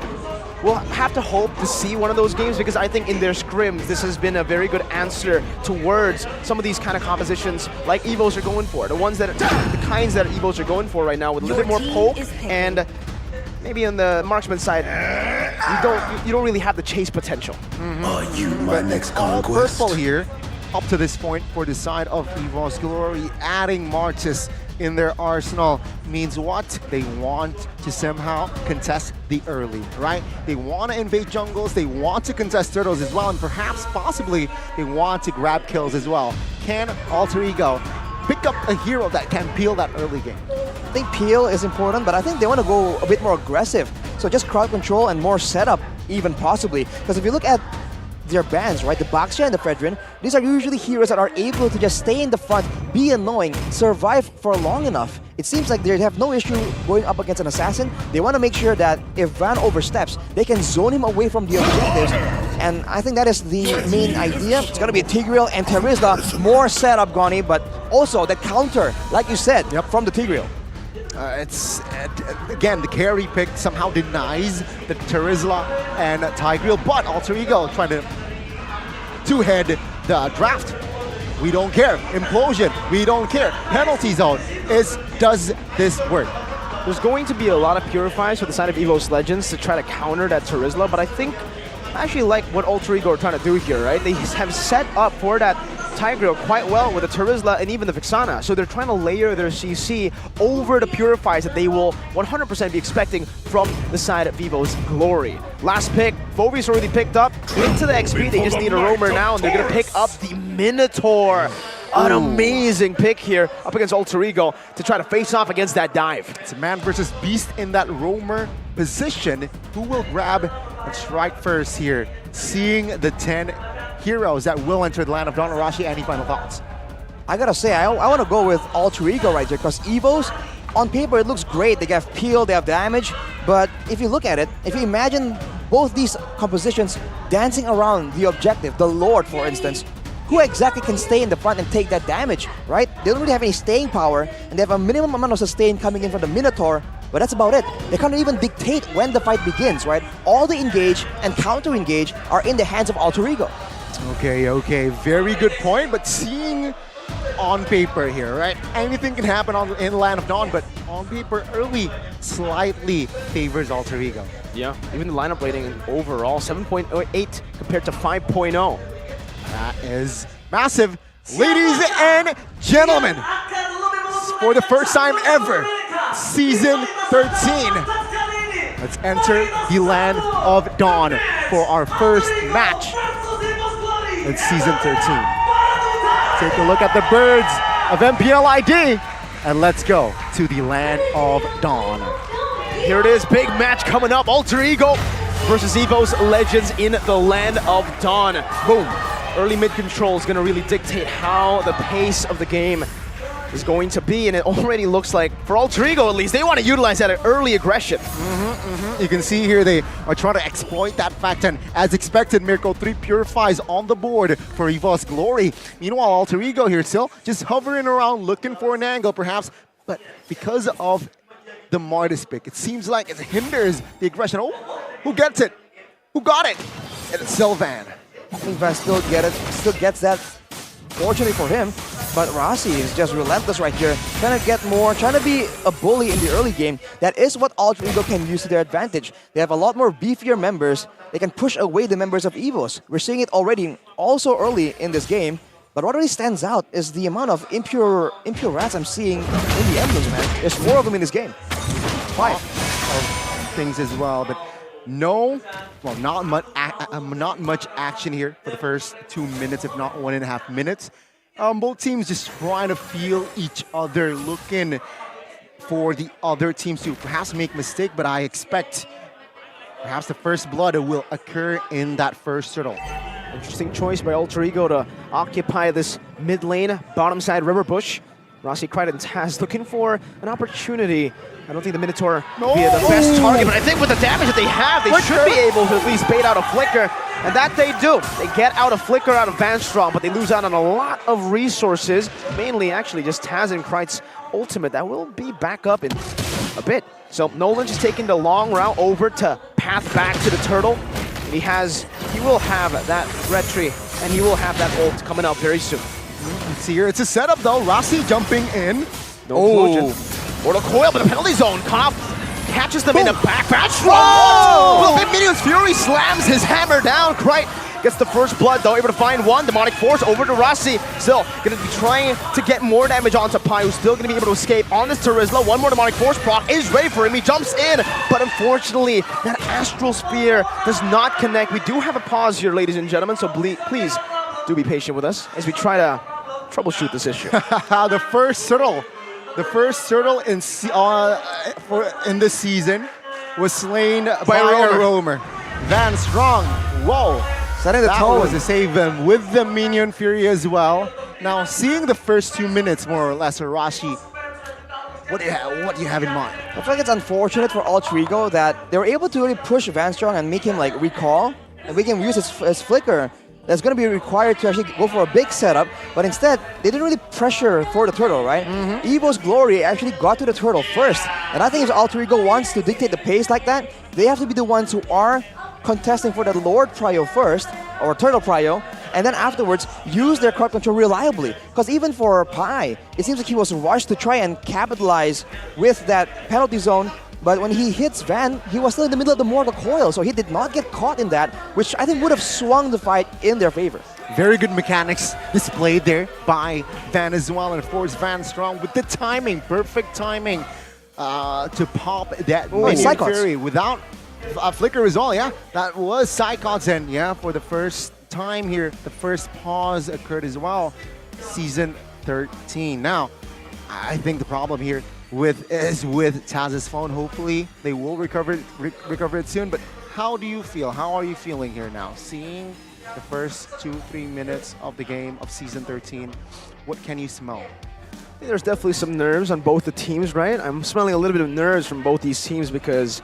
We'll have to hope to see one of those games because I think in their scrims, this has been a very good answer towards some of these kind of compositions like EVOS are going for. The kinds that EVOS are going for right now with a little bit more poke and maybe on the marksman side, you don't really have the chase potential. Are you my next conquest? Purple here, up to this point for the side of EVOS Glory, adding Martis in their arsenal means what? They want to somehow contest the early, right? They want to invade jungles, they want to contest turtles as well, and perhaps, possibly, they want to grab kills as well. Can Alter Ego pick up a hero that can peel that early game? I think peel is important, but I think they want to go a bit more aggressive. So just crowd control and more setup, even possibly. Because if you look at their bans, right, the Baxia and the Fredrin, these are usually heroes that are able to just stay in the front, be annoying, survive for long enough. It seems like they have no issue going up against an assassin. They want to make sure that if Van oversteps, they can zone him away from the objectives. And I think that is the main idea. It's going to be Tigreal and Terizla, more setup, Goni, but also the counter, like you said, from the Tigreal. Again, the carry pick somehow denies the Terizla and Tigreal, but Alter Ego trying to two-head the draft. We don't care. Implosion, we don't care. Penalty zone does this work? There's going to be a lot of purifiers for the side of EVOS Legends to try to counter that Terizla, but I actually like what Alter Ego are trying to do here, right? They have set up for that Tigreal quite well with the Terizla and even the Vixana. So they're trying to layer their CC over the purifiers that they will 100% be expecting from the side of EVOS Glory. Last pick, Fovi's already picked up. Into the XP, they just need a roamer now, and they're going to pick up the Minotaur. An amazing pick here up against Alter Ego to try to face off against that dive. It's a man versus beast in that roamer position. Who will grab and strike first here? Seeing the 10 heroes that will enter the land of Dawn. Arashi, any final thoughts? I gotta say, I want to go with Alter Ego right here because EVOS, on paper, it looks great. They have peel, they have damage, but if you look at it, if you imagine both these compositions dancing around the objective, the Lord, for instance, who exactly can stay in the front and take that damage, right? They don't really have any staying power, and they have a minimum amount of sustain coming in from the Minotaur, but that's about it. They can't even dictate when the fight begins, right? All the engage and counter-engage are in the hands of Alter Ego. Okay, very good point, but seeing on paper here, right? Anything can happen in the Land of Dawn, but on paper, early slightly favors Alter Ego. Yeah, even the lineup rating overall, 7.8 compared to 5.0. That is massive. Ladies and gentlemen, for the first time ever, Season 13. Let's enter the Land of Dawn for our first match. It's Season 13. Take a look at the birds of MPL ID, and let's go to the Land of Dawn. Here it is, big match coming up. Alter Ego versus EVOS Legends in the Land of Dawn. Boom. Early mid control is going to really dictate how the pace of the game is going to be, and it already looks like, for Alter Ego at least, they want to utilize that early aggression. You can see here they are trying to exploit that fact, and as expected, Mirko 3 purifies on the board for EVOS Glory. Meanwhile, Alter Ego here still just hovering around, looking for an angle perhaps, but because of the Martis pick, it seems like it hinders the aggression. Oh, who gets it? Who got it? And it's Sylvan. I think Van still gets that, fortunately for him, but Rossi is just relentless right here, trying to get more, trying to be a bully in the early game. That is what Alter Ego can use to their advantage. They have a lot more beefier members. They can push away the members of EVOS. We're seeing it already also early in this game, but what really stands out is the amount of impure rats I'm seeing in the emblems, man. There's 4 of them in this game. 5 of things as well, but not much action here for the first 2 minutes, if not 1.5 minutes. Both teams just trying to feel each other, looking for the other teams to perhaps make mistake, but I expect Perhaps the first blood will occur in that first turtle. Interesting choice by Alter Ego to occupy this mid lane, bottom side river bush. Rossi Crichton has looking for an opportunity. I don't think the Minotaur will be the best target, but I think with the damage that they have, they should be able to at least bait out a flicker. And that they do. They get out a flicker out of Vanstrong, but they lose out on a lot of resources. Mainly, actually, just Taz and Kright's ultimate. That will be back up in a bit. So Nolan just taking the long route over to path back to the turtle. And he will have that red tree, and he will have that ult coming up very soon. Let's see here. It's a setup though. Rossi jumping in. No explosion. Mortal Coil, but the penalty zone. Konoff catches them in the back. Vanstrong! Well, Minion's Fury slams his hammer down. Kright gets the first blood though, able to find one. Demonic Force over to Rossi. Still going to be trying to get more damage onto Pai, who's still going to be able to escape on this Terizla. One more Demonic Force proc is ready for him. He jumps in, but unfortunately, that Astral Spear does not connect. We do have a pause here, ladies and gentlemen, so please do be patient with us as we try to troubleshoot this issue. The first turtle in this season was slain by a roamer. Vanstrong, whoa. Setting the that tone. was a save with the Minion Fury as well. Now, seeing the first 2 minutes more or less, Arashi, what do you have in mind? I feel like it's unfortunate for Alter Ego that they were able to really push Vanstrong and make him like recall and make him use his flicker. That's going to be required to actually go for a big setup, but instead, they didn't really pressure for the turtle, right? EVOS Glory actually got to the turtle first, and I think if Alter Ego wants to dictate the pace like that, they have to be the ones who are contesting for the Lord Prio first, or Turtle Prio, and then afterwards, use their crowd control reliably. Because even for Pai, it seems like he was rushed to try and capitalize with that penalty zone, but when he hits Van, he was still in the middle of the Mortal Coil, so he did not get caught in that, which I think would have swung the fight in their favor. Very good mechanics displayed there by Van as well, and of course Vanstrong with the timing, perfect timing to pop that Minion Fury without a flicker as well. Yeah, that was Psychots, and yeah, for the first time here, the first pause occurred as well. Season 13. Now, I think the problem here is with Taz's phone. Hopefully, they will recover it soon. But how do you feel? How are you feeling here now? Seeing the first 2-3 minutes of the game of Season 13, what can you smell? I think there's definitely some nerves on both the teams, right? I'm smelling a little bit of nerves from both these teams because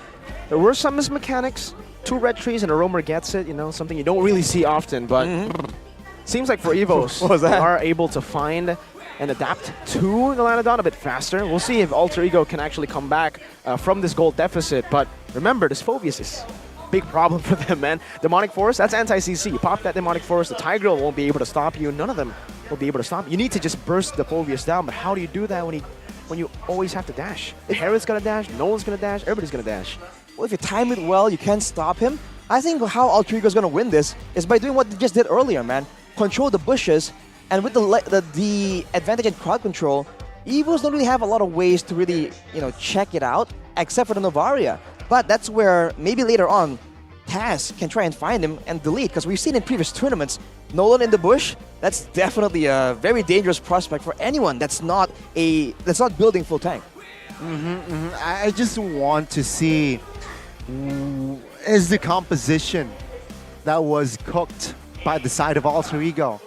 there were some mismechanics. 2 red trees and a roamer gets it, you know, something you don't really see often, but seems like for EVOS, they are able to find and adapt to the Lanodon a bit faster. We'll see if Alter Ego can actually come back from this gold deficit, but remember, this Phobius is a big problem for them, man. Demonic Force, that's anti-CC. You pop that Demonic Force, the Tigreal won't be able to stop you. None of them will be able to stop you. You need to just burst the Phobius down, but how do you do that when you always have to dash? Herald's gonna dash, Nolan's gonna dash, everybody's gonna dash. Well, if you time it well, you can't stop him. I think how Alter Ego is gonna win this is by doing what they just did earlier, man. Control the bushes, and with the advantage in crowd control, EVOS don't really have a lot of ways to really, check it out, except for the Novaria. But that's where maybe later on, Taz can try and find him and delete, because we've seen in previous tournaments, Nolan in the bush, that's definitely a very dangerous prospect for anyone that's not building full tank. I just want to see is the composition that was cooked by the side of Alter Ego.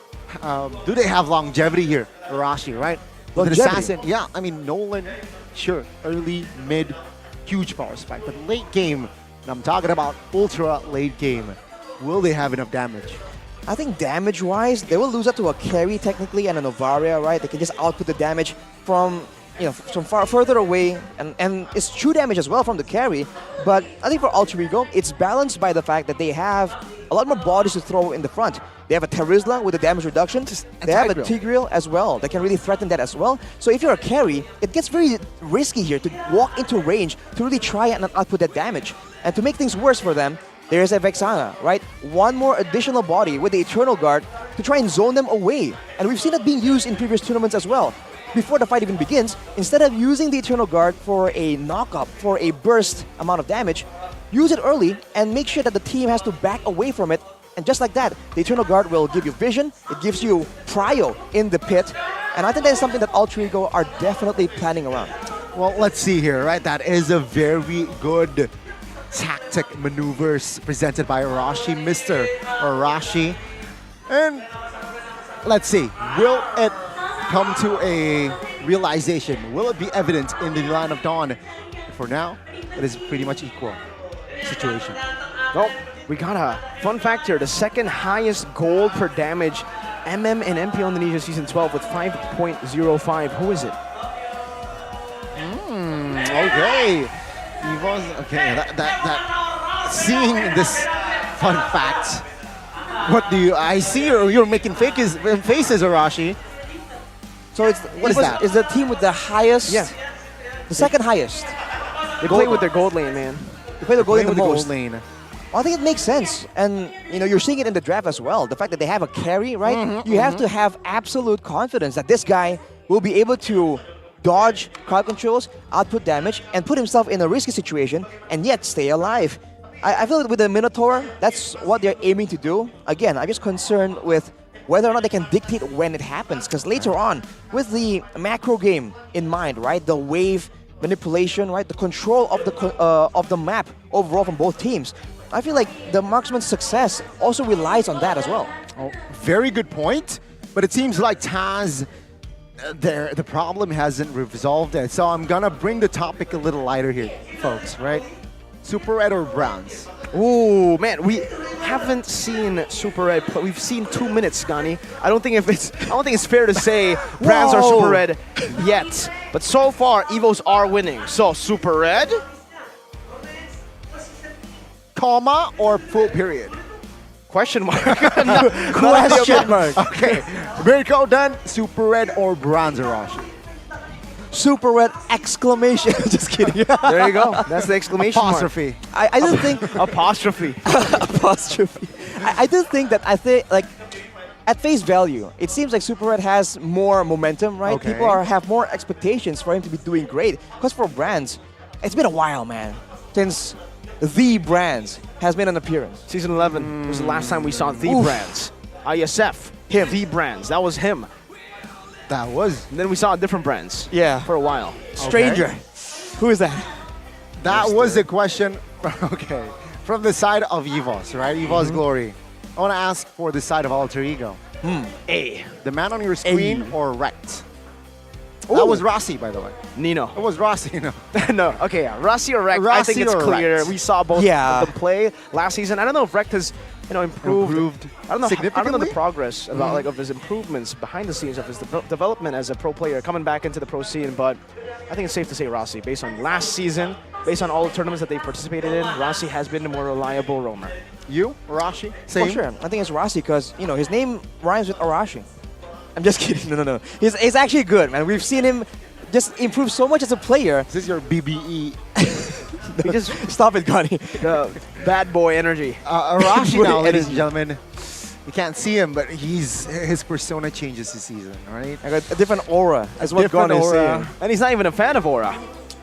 Do they have longevity here, Arashi, right? With an assassin, yeah, I mean, Nolan, sure, early, mid, huge power spike, but late game, and I'm talking about ultra late game, will they have enough damage? I think damage-wise, they will lose out to a carry technically and a Novaria, right? They can just output the damage from far further away, and it's true damage as well from the carry. But I think for Alter Ego, it's balanced by the fact that they have a lot more bodies to throw in the front. They have a Terizla with the damage reduction. They have a Tigreal as well that can really threaten that as well. So if you're a carry, it gets very risky here to walk into range to really try and output that damage. And to make things worse for them, there's a Vexana, right? One more additional body with the Eternal Guard to try and zone them away. And we've seen that being used in previous tournaments as well. Before the fight even begins, instead of using the Eternal Guard for a knock-up, for a burst amount of damage, use it early and make sure that the team has to back away from it. And just like that, the Eternal Guard will give you vision, it gives you prio in the pit, and I think that is something that Alter Ego are definitely planning around. Well, let's see here, right? That is a very good tactic maneuvers presented by Arashi, Mr. Arashi. And let's see, will it come to a realization? Will it be evident in the Line of Dawn? For now, it is pretty much equal situation. Well, we got a fun fact here. The second highest gold per damage MM in MPL Indonesia Season 12 with 5.05. Who is it? Okay. EVOS, okay, that seeing this fun fact, what do you, I see you're making faces, Arashi. So it's What is that? Is the team with the highest, the second highest. They play with their gold lane, man. They play the gold lane the with the most. gold lane. Well, I think it makes sense, and you know you're seeing it in the draft as well. The fact that they have a carry, right? You have to have absolute confidence that this guy will be able to dodge crowd controls, output damage, and put himself in a risky situation, and yet stay alive. I feel that with the Minotaur, that's what they're aiming to do. Again, I'm just concerned with whether or not they can dictate when it happens, because later on, with the macro game in mind, right, the wave manipulation, right, the control of the map overall from both teams, I feel like the marksman's success also relies on that as well. Oh, very good point, but it seems like Taz, the problem hasn't resolved it. So I'm gonna bring the topic a little lighter here, folks, right? Super Red or Browns? Ooh, man, we haven't seen Super Red. We've seen 2 minutes, Gani. I don't think it's fair to say Browns are Super Red yet. But so far, Evos are winning. So Super Red, comma or full period? Question mark. Question mark. Okay, Mirko done. Super Red or Bronze Arashi? Super Red exclamation. Just kidding. There you go. That's the exclamation Apostrophe. mark. I do think apostrophe. apostrophe. I do think that like at face value, it seems like Super Red has more momentum, right? Okay. People have more expectations for him to be doing great. Because for Brands, it's been a while, man, since the Brands has made an appearance. Season 11 was the last time we saw the Oof. Brands. ISF, him. The Brands. That was him. That was. And then we saw different Brands. Yeah. For a while. Stranger. Who is that? That was the question. Okay, from the side of EVOS, right? EVOS Glory. I want to ask for the side of Alter Ego. A. The man on your screen or Rect? That was Rossi, by the way. Nino. It was Rossi, no. No, okay, yeah. Rossi or Rect, I think Rossi it's or clear. Rect? We saw both Yeah. of them play last season. I don't know if Rect has, improved. I don't know significantly? the progress about of his improvements behind the scenes of his development as a pro player coming back into the pro scene, but I think it's safe to say Rossi, based on last season, based on all the tournaments that they participated in, Rossi has been the more reliable roamer. You, Arashi? For Same? sure. I think it's Rossi because, his name rhymes with Arashi. I'm just kidding. No. He's actually good, man. We've seen him just improve so much as a player. This is your BBE. He just stop it, Connie. The bad boy energy. Arashi now, ladies and gentlemen. You can't see him, but his persona changes this season, right? I got a different aura. That's what Different Gon is aura. saying. And he's not even a fan of Aura.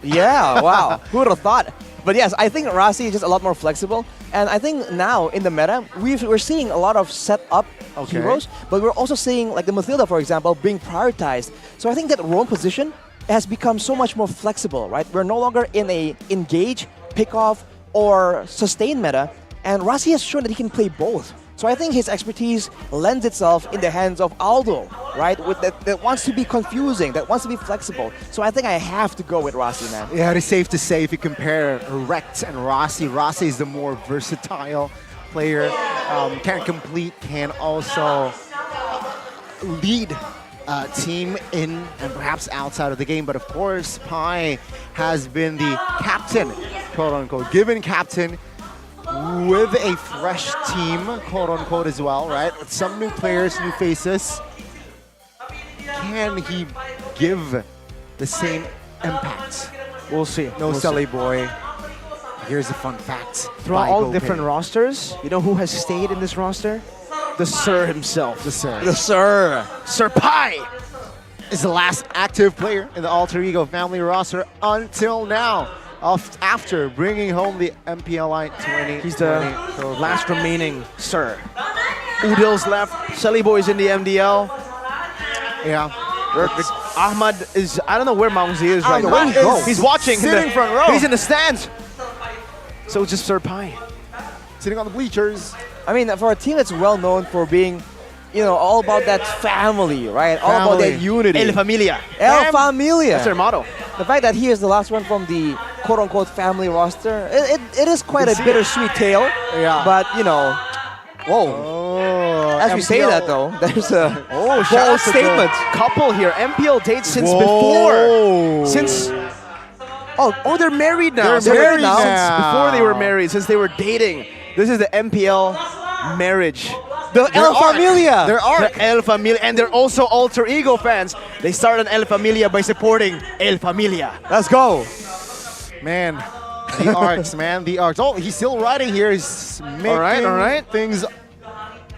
Yeah, wow. Who would have thought? But yes, I think Rossi is just a lot more flexible. And I think now in the meta, we're seeing a lot of set-up heroes, but we're also seeing, like the Mathilda, for example, being prioritized. So I think that roam position has become so much more flexible, right? We're no longer in a engage, pick off, or sustain meta, and Rossi has shown that he can play both. So I think his expertise lends itself in the hands of Aldo, right? That wants to be confusing, that wants to be flexible. So I think I have to go with Rossi, man. Yeah, it is safe to say if you compare Rect and Rossi, Rossi is the more versatile player, can complete, can also lead team in and perhaps outside of the game. But of course, Pai has been the captain, quote unquote, given captain with a fresh team, quote unquote, as well, right? With some new players, new faces. Can he give the same impact? We'll see. No We'll Sully see. boy. Here's a fun fact. Throughout all the different rosters, you know who has stayed in this roster? The Sir himself. The Sir. The Sir. Sir Pai is the last active player in the Alter Ego family roster until now. After bringing home the MPL 20. He's the last remaining Sir. Udil's left. Sully Boy's in the MDL. Yeah. Ahmad is, I don't know where Maungzi is right Ahmad now. is He's watching. sitting front row. He's in the stands. So just Sir Pai. Sitting on the bleachers. I mean, for a team that's well known for being, all about that family, right? All about that unity. El Familia. El Familia. That's their motto. The fact that he is the last one from the quote-unquote family roster, it is quite a bittersweet tale. Yeah. But, whoa. As we say that though, there's a bold bold statement. Couple here. MPL dates since Whoa. before. Since... Oh, they're married now. They're married now. Since before they were married, since they were dating. This is the MPL marriage. The El Familia. They're El Familia, and they're also Alter Ego fans. They started El Familia by supporting El Familia. Let's go. Man, the arcs, man, the arcs. Oh, he's still riding here. He's making all right. things.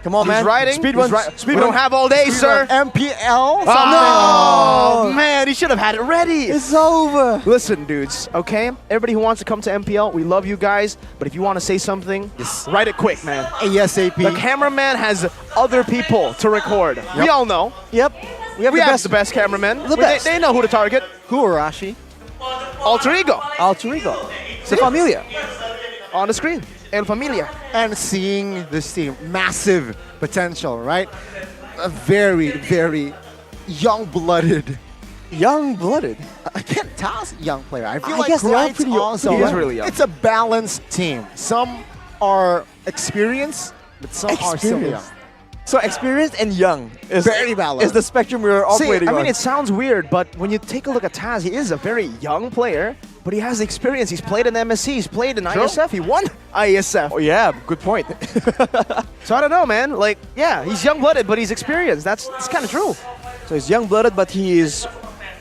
Come on, man. He's riding. Speed He's one. we don't have all day, sir. MPL. Oh, man, he should have had it ready. It's over. Listen, dudes, okay? Everybody who wants to come to MPL, we love you guys. But if you want to say something, write it quick, man. ASAP. The cameraman has other people to record. We all know. Yep. We have the best cameraman. The best. They know who to target. Who, Arashi? Alter Ego. Alter Ego. The Familia. On the screen. El Familia. And seeing this team, massive potential, right? A very, very young-blooded. Young-blooded? I can't tell young player. I feel I like guess they are Wright's pretty young. also. He is really young. It's a balanced team. Some are experienced, but some are still young. So experienced and young is very balanced. Is the spectrum we're operating on. I mean, it sounds weird, but when you take a look at Taz, he is a very young player, but he has the experience. He's played in MSC, he's played in ISF, he won ISF. Oh yeah, good point. So I don't know, man. Like, yeah, he's young-blooded, but he's experienced. That's kind of true. So he's young-blooded, but he is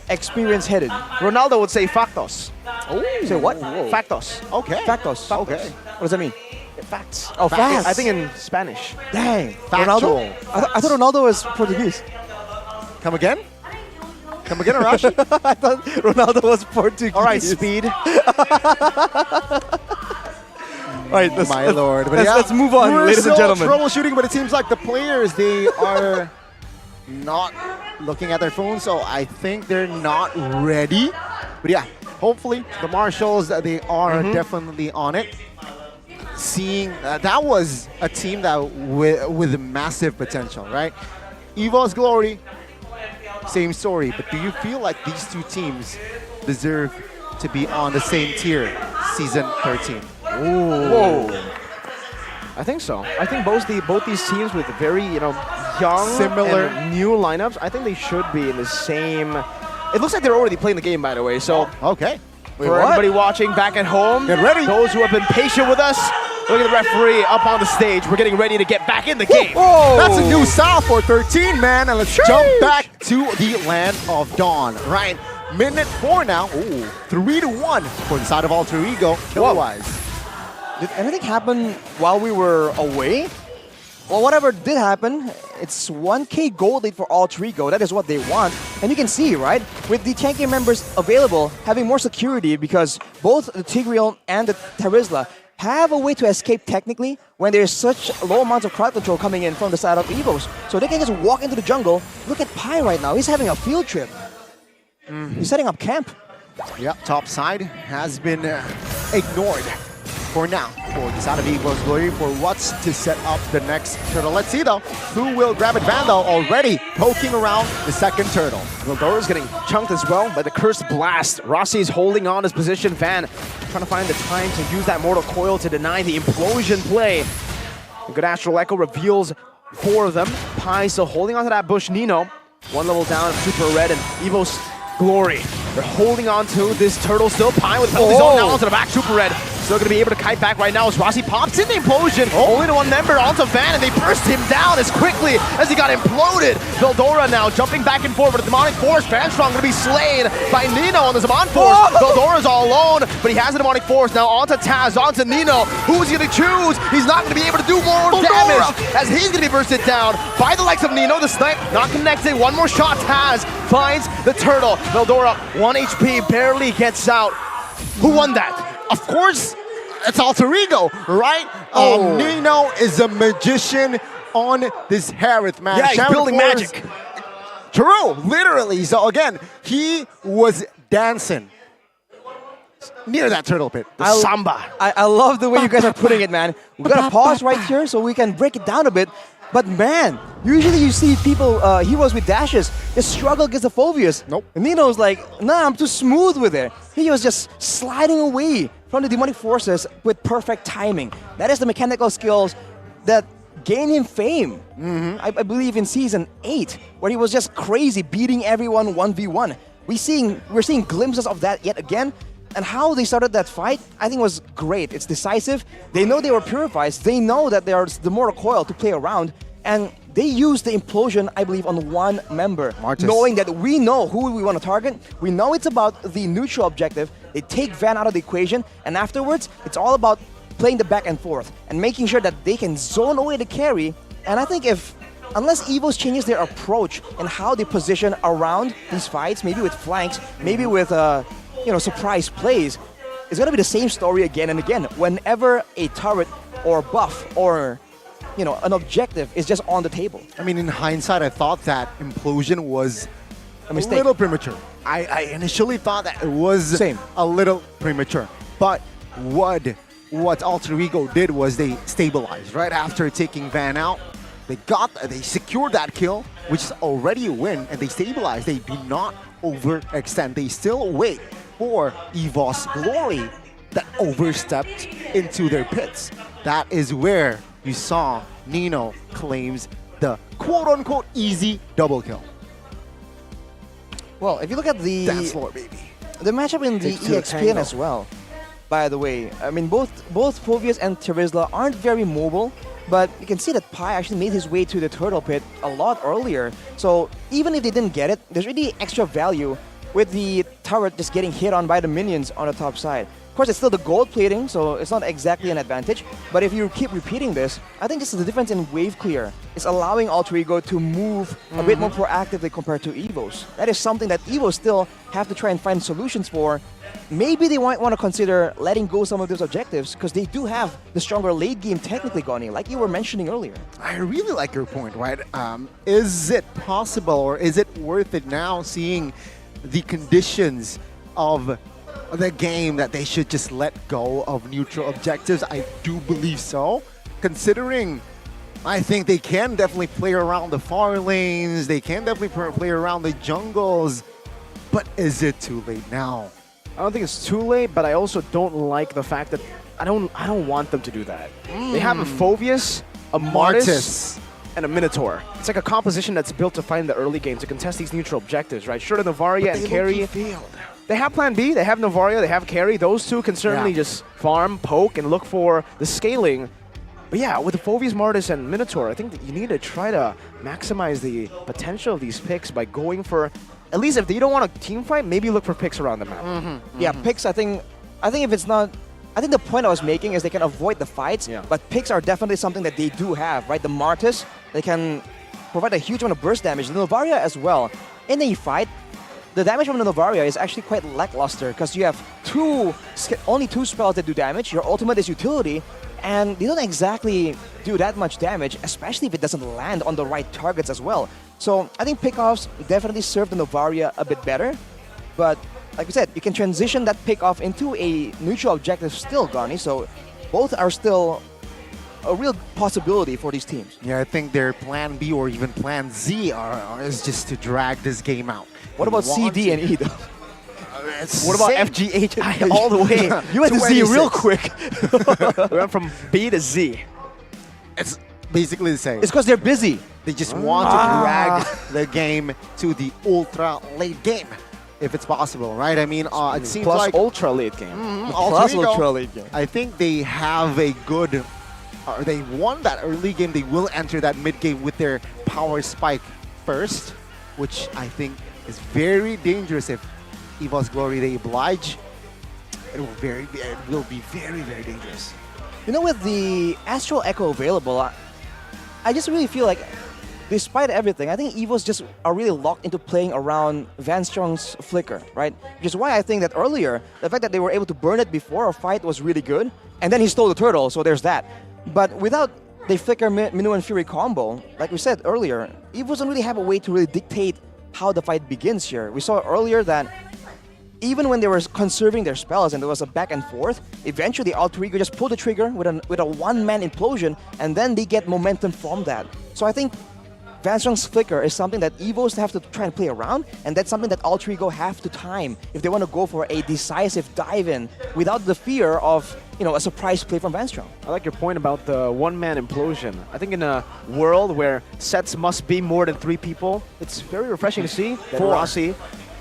experience-headed. Ronaldo would say factos. Oh, say what? Factos. Okay. Factos. Okay. What does that mean? Facts. Oh, facts. I think in Spanish. Dang. Factual. Ronaldo? I thought Ronaldo was Portuguese. Come again? Come again, Arashi? I thought Ronaldo was Portuguese. All right, Speed. All right, my lord. But let's move on, we're ladies and still gentlemen. troubleshooting, but it seems like the players, they are not looking at their phones, so I think they're not ready. But yeah, hopefully the Marshals, they are definitely on it. Seeing that was a team that with massive potential, right? EVOS Glory, same story. But do you feel like these two teams deserve to be on the same tier, season 13? Whoa. I think so. I think both these teams with very young, similar, and new lineups. I think they should be in the same. It looks like they're already playing the game, by the way. So okay. Wait, for everybody watching back at home, get ready. Those who have been patient with us, look at the referee up on the stage. We're getting ready to get back in the game. Whoa. That's a new style for 13, man. And let's jump back to the land of Dawn. Right, minute 4 now. Ooh, 3-1 for the side of Alter Ego, kill-wise. Did anything happen while we were away? Well, whatever did happen, it's 1K gold lead for Alter Ego. That is what they want. And you can see, right, with the tanking members available, having more security because both the Tigreal and the Terizla have a way to escape technically when there's such low amounts of crowd control coming in from the side of EVOS. So they can just walk into the jungle. Look at Pai right now. He's having a field trip. He's setting up camp. Yep, top side has been ignored for now for the side of EVOS Glory for what's to set up the next turtle. Let's see though, who will grab it? Vandal already poking around the second turtle. Veldora's getting chunked as well by the Cursed Blast. Rossi's holding on his position. Van trying to find the time to use that Mortal Coil to deny the implosion play. A good Astral Echo reveals 4 of them. Pai still holding onto that bush. Nino, 1 level down, Super Red, and EVOS Glory. They're holding on to this turtle still. Pai with penalties on now onto the back. Super Red still going to be able to kite back right now as Rossi pops in the implosion. Only to 1 member onto Van, and they burst him down as quickly as he got imploded. Veldora now jumping back and forth with a Demonic Force. Vanstrong going to be slain by Nino on the Zaman Force. Veldora's all alone, but he has a Demonic Force now onto Taz, onto Nino. Who's he going to choose? He's not going to be able to do more damage as he's going to be bursted down by the likes of Nino. The snipe not connected. 1 more shot. Taz finds the turtle. Veldora, 1 HP, barely gets out. Who won that? Of course, it's Alter Ego, right? Nino is a magician on this Harith, man. Yeah, he's building magic. True, literally. So again, he was dancing. near that turtle pit. The I- samba. I love the way you guys are putting it, man. We're gonna pause right here so we can break it down a bit. But man, usually you see people, heroes with dashes, just struggle against the Phobias. Nope. And Nino's like, nah, I'm too smooth with it. He was just sliding away from the demonic forces with perfect timing. That is the mechanical skills that gained him fame. I believe in season 8, where he was just crazy, beating everyone 1v1. We're seeing glimpses of that yet again. And how they started that fight, I think was great. It's decisive. They know they were purifies. They know that there's the more recoil to play around. And they used the implosion, I believe, on one member. Martis. Knowing that we know who we want to target. We know it's about the neutral objective. They take Van out of the equation. And afterwards, it's all about playing the back and forth. And making sure that they can zone away the carry. And I think unless EVOS changes their approach and how they position around these fights, maybe with flanks, maybe with surprise plays, it's gonna be the same story again and again. Whenever a turret or buff or an objective is just on the table. I mean, in hindsight, I thought that implosion was a mistake. Little premature. I initially thought that it was a little premature. But what Alter Ego did was they stabilized right after taking Van out. They secured that kill, which is already a win, and they stabilized. They do not overextend. They still wait for EVOS Glory that overstepped into their pits. That is where you saw Nino claims the quote-unquote easy double kill. Well, if you look at the dance floor, baby. The matchup in the Takes two to EXPN tango. as well, by the way. I mean, both Phobias and Terizla aren't very mobile, but you can see that Pi actually made his way to the turtle pit a lot earlier. So even if they didn't get it, there's really extra value with the turret just getting hit on by the minions on the top side. Of course, it's still the gold plating, so it's not exactly an advantage. But if you keep repeating this, I think this is the difference in wave clear. It's allowing Alter Ego to move a bit more proactively compared to EVOS. That is something that EVOS still have to try and find solutions for. Maybe they might want to consider letting go some of those objectives because they do have the stronger late game technically, Goni, like you were mentioning earlier. I really like your point, right? Is it possible or is it worth it now seeing the conditions of the game that they should just let go of neutral objectives? I do believe so, considering I think they can definitely play around the far lanes, they can definitely play around the jungles, but is it too late now? I don't think it's too late, but I also don't like the fact that I don't want them to do that. They have a Phobias, a Martis, and a Minotaur. It's like a composition that's built to fight in the early game to contest these neutral objectives, right? Sure, the Novaria and Carry. They have plan B, they have Novaria, they have Carry. Those two can certainly just farm, poke, and look for the scaling. But yeah, with the Phobias, Martis, and Minotaur, I think that you need to try to maximize the potential of these picks by going for, at least if you don't want a team fight, maybe look for picks around the map. Yeah, picks, I think if it's not, I think the point I was making is they can avoid the fights, but picks are definitely something that they do have, right? The Martis, they can provide a huge amount of burst damage. The Novaria as well. In a fight, the damage from the Novaria is actually quite lackluster because you have only two spells that do damage. Your ultimate is utility, and they don't exactly do that much damage, especially if it doesn't land on the right targets as well. So I think pickoffs definitely serve the Novaria a bit better, but like we said, you can transition that pickoff into a neutral objective still, Garni, so both are still a real possibility for these teams. Yeah, I think their plan B or even plan Z is just to drag this game out. What about C, D, and E, though? What about F, G, H, I, all the way? You went to Z real quick. We went from B to Z. It's basically the same. It's because they're busy. They just want to drag the game to the ultra late game, if it's possible, right? I mean, it seems plus like ultra late game. Plus ultra late game. I think they have a good. They won that early game. They will enter that mid game with their power spike first, which I think is very dangerous. If EVOS Glory they oblige, it will be very, very dangerous. You know, with the Astral Echo available, I just really feel like, despite everything, I think EVOS just are really locked into playing around Van Strong's Flicker, right? Which is why I think that earlier, the fact that they were able to burn it before a fight was really good, and then he stole the turtle, so there's that. But without the Flicker Minu and Fury combo, like we said earlier, EVOS doesn't really have a way to really dictate how the fight begins here. We saw earlier that even when they were conserving their spells and there was a back and forth, eventually Alter Ego just pulled the trigger with a one-man implosion, and then they get momentum from that. So I think Vanstrong's flicker is something that EVOS have to try and play around, and that's something that Alter Ego have to time if they want to go for a decisive dive-in without the fear of, a surprise play from Vanstrong. I like your point about the one-man implosion. I think in a world where sets must be more than 3 people, it's very refreshing to see that 4. Rossi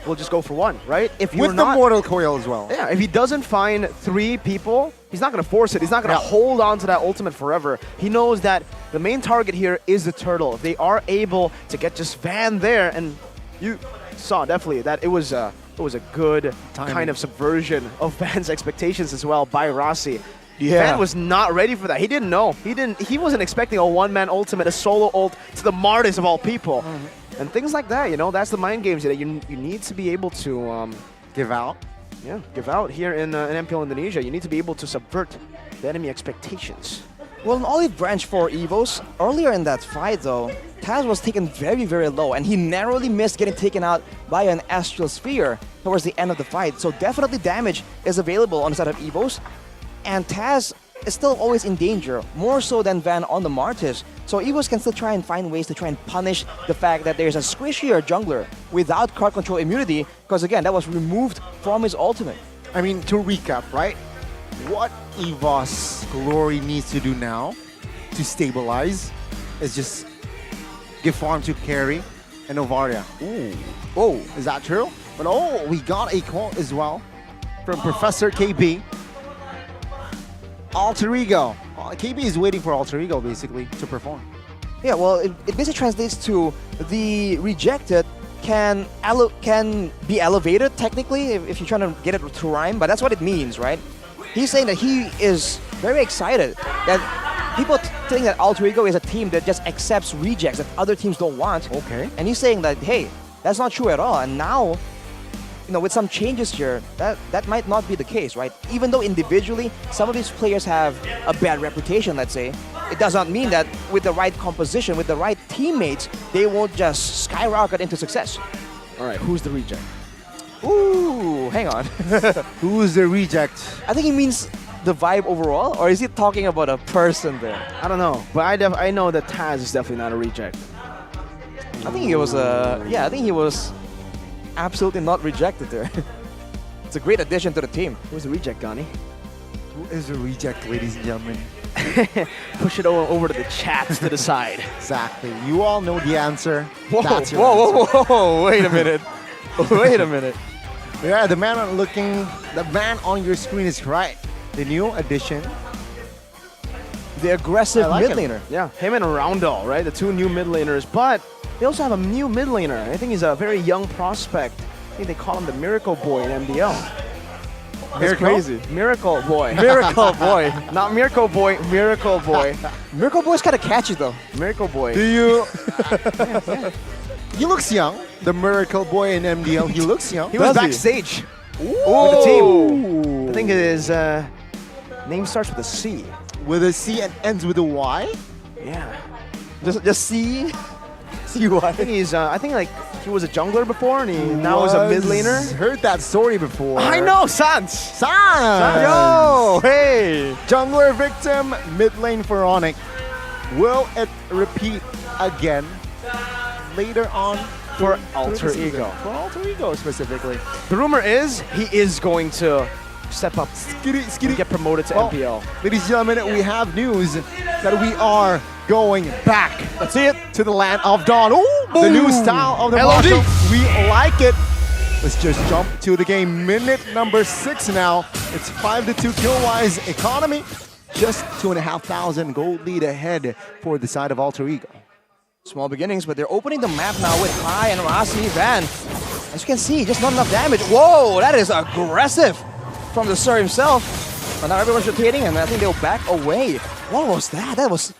will just go for 1, right? If With the Mortal Coil as well. Yeah, if he doesn't find 3 people, he's not going to force it. He's not going to hold on to that ultimate forever. He knows that the main target here is the turtle. If they are able to get just Van there, and you saw definitely that it was a good kind of subversion of Van's expectations as well by Rossi. Yeah. Van was not ready for that. He didn't know. He wasn't expecting a one-man ultimate, a solo ult to the Martis of all people. And things like that, that's the mind games that you need to be able to give out. Yeah, give out here in MPL Indonesia. You need to be able to subvert the enemy expectations. Well, an olive branch for EVOS. Earlier in that fight, though, Taz was taken very, very low, and he narrowly missed getting taken out by an Astral Sphere towards the end of the fight. So definitely damage is available on the side of EVOS, and Taz is still always in danger, more so than Van on the Martis. So EVOS can still try and find ways to try and punish the fact that there's a squishier jungler without card control immunity, because again, that was removed from his ultimate. I mean, to recap, right? What EVOS Glory needs to do now to stabilize is just give farm to Carry and Novaria. Ooh. Oh, is that true? But oh, we got a call as well from Professor KB. Alter Ego. KB is waiting for Alter Ego basically to perform. Yeah, well, it basically translates to the rejected can be elevated technically if you're trying to get it to rhyme, but that's what it means, right? He's saying that he is very excited that people think that Alter Ego is a team that just accepts rejects that other teams don't want. Okay. And he's saying that, hey, that's not true at all. And now, with some changes here, that might not be the case, right? Even though individually, some of these players have a bad reputation, let's say, it does not mean that with the right composition, with the right teammates, they won't just skyrocket into success. All right, who's the reject? Ooh, hang on. Who's the reject? I think he means the vibe overall, or is he talking about a person there? I don't know, but I know that Taz is definitely not a reject. I think he was I think he was absolutely not rejected there. It's a great addition to the team. Who's the reject, Gani? Who is the reject, ladies and gentlemen? Push it over to the chats to decide. Exactly. You all know the answer. Whoa, That's your whoa, wait a minute. Wait a minute. Yeah, the man on your screen is right. The new addition. The aggressive mid laner. Yeah, him and Roundel, right? The 2 new mid laners, but they also have a new mid laner. I think he's a very young prospect. I think they call him the Miracle Boy in MDL. That's crazy. Miracle Boy. Miracle Boy. Not Miracle Boy, Miracle Boy. Miracle Boy's kind of catchy though. Miracle Boy. Do you... He looks young. The Miracle Boy in MDL, he looks young. He was backstage with the team. I think his name starts with a C. With a C and ends with a Y? Yeah. Just C? C-Y. I think he was a jungler before and he now is a mid laner. Heard that story before. I know, Sans! Yo, hey! Jungler victim, mid lane for Onyx. Will it repeat again later on for Alter Ego? For Alter Ego specifically. The rumor is he is going to step up and get promoted to MPL. Ladies and gentlemen, we have news that we are going back. Let's see it. To the land of Dawn. Ooh, the new style of the LOD. Marshall. We like it. Let's just jump to the game. Minute number 6 now. It's 5-2 kill-wise economy. Just 2,500 gold lead ahead for the side of Alter Ego. Small beginnings, but they're opening the map now with Kai and Rossi Van. As you can see, just not enough damage. Whoa, that is aggressive from the Sir himself. But now everyone's rotating, and I think they'll back away. What was that? That was...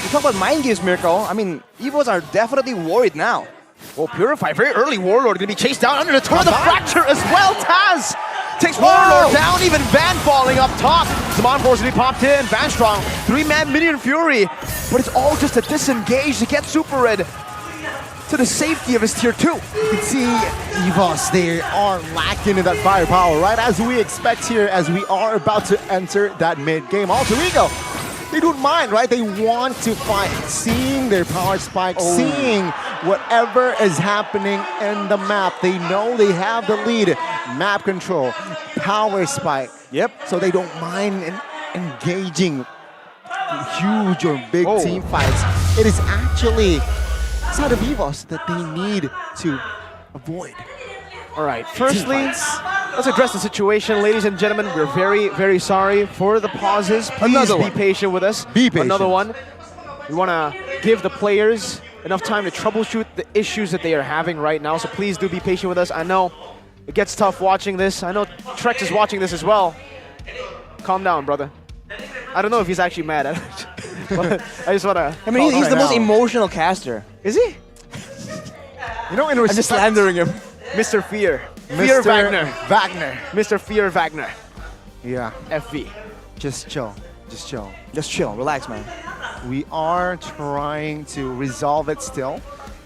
You talk about mind games, Mirko. I mean, EVOS are definitely worried now. Well, Purify, very early Warlord going to be chased down under the Torn of the Fracture as well. Taz takes Warlord down, even Van falling up top. Zaman forces to be popped in. Van Strong, 3-man Minion Fury. But it's all just a disengage to get Super Red. to the safety of his tier 2. You can see EVOS, they are lacking in that firepower, right? As we expect here, as we are about to enter that mid-game. Alter Ego, they don't mind, right? They want to fight, seeing their power spike, seeing whatever is happening in the map. They know they have the lead. Map control, power spike. Yep. So they don't mind engaging huge or big team fights. It is actually side of EVOS that they need to avoid. All right, firstly, let's address the situation, ladies and gentlemen. We're very, very sorry for the pauses. Please be patient with us. Be patient. Another one. We want to give the players enough time to troubleshoot the issues that they are having right now, so please do be patient with us. I know it gets tough watching this. I know Trex is watching this as well. Calm down, brother. I don't know if he's actually mad at it, but I just want to... I mean, he's the most emotional caster. Is he? You know, in I'm just slandering him. Mr. Fear. Fear Wagner. Mr. Fear Wagner. Yeah. FV. Just chill. Just chill. Just chill. Relax, man. We are trying to resolve it still.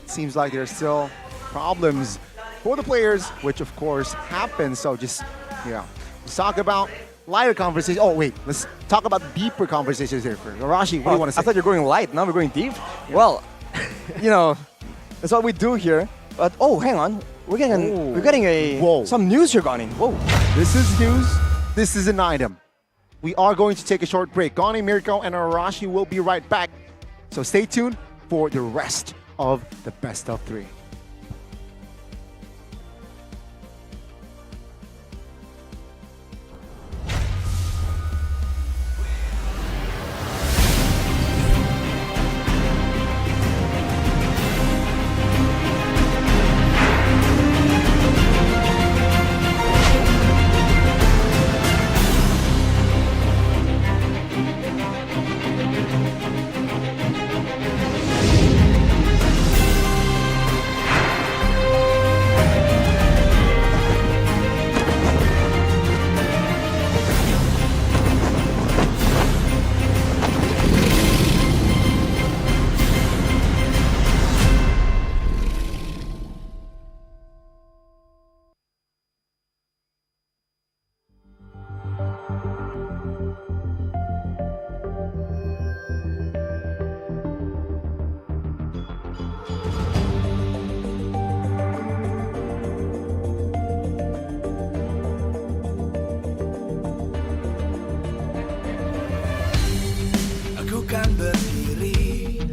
Seems like there's still problems for the players, which of course happens. So just, let's talk about lighter conversation. Oh, wait. Let's talk about deeper conversations here first. Arashi, what do you want to say? I thought you're going light. Now we're going deep. Yeah. Well, you know, that's what we do here. But, oh, hang on. We're getting some news here, Gani. Whoa. This is news. This is an item. We are going to take a short break. Gani, Mirko, and Arashi will be right back. So stay tuned for the rest of the best of 3. Kan berdiri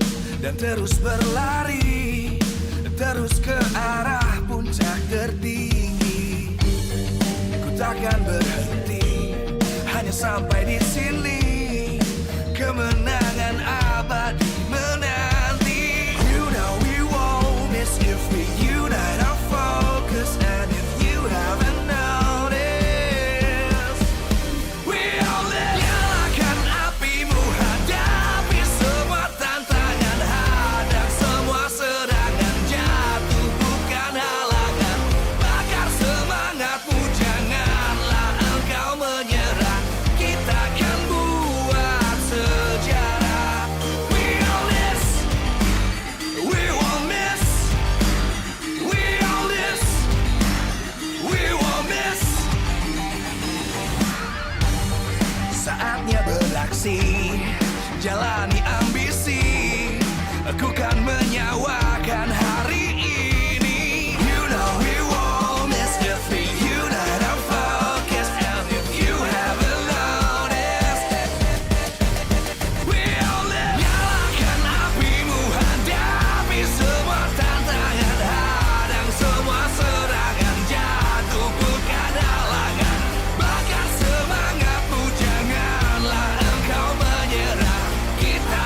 dan terus berlari, terus ke arah puncak tertinggi. Ku takkan berhenti, hanya sampai di sini. Kemenangan abadi menanti. You know we won't miss if we unite our focus. And if you haven't noticed, we all live. Nyalakan apimu, hadapi semua tantangan, hadang semua serangan, jatuh bukan halangan. Bakar semangatmu, janganlah engkau menyerah. Kita akan buat sejarah. We all this, we won't miss. We all this, we won't miss. Saatnya beraksi, jalani ambisi. Aku kan menyawakan hari ini. You know we won't miss if we unite our focus. And if you haven't noticed, we all live. Nyalakan apimu, hadapi semua tantangan, hadang semua serangan, jatuh bukan halangan. Bakar semangatmu, janganlah engkau menyerah. Kita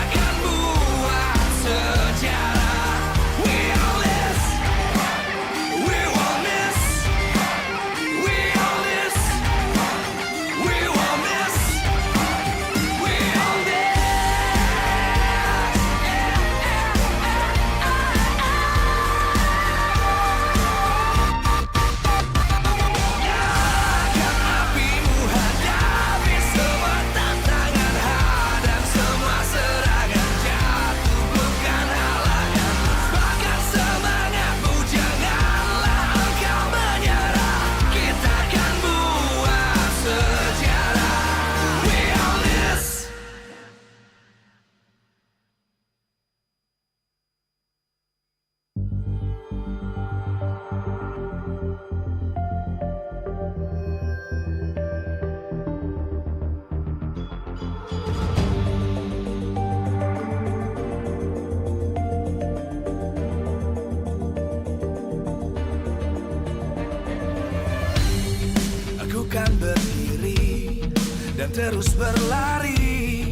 terus berlari,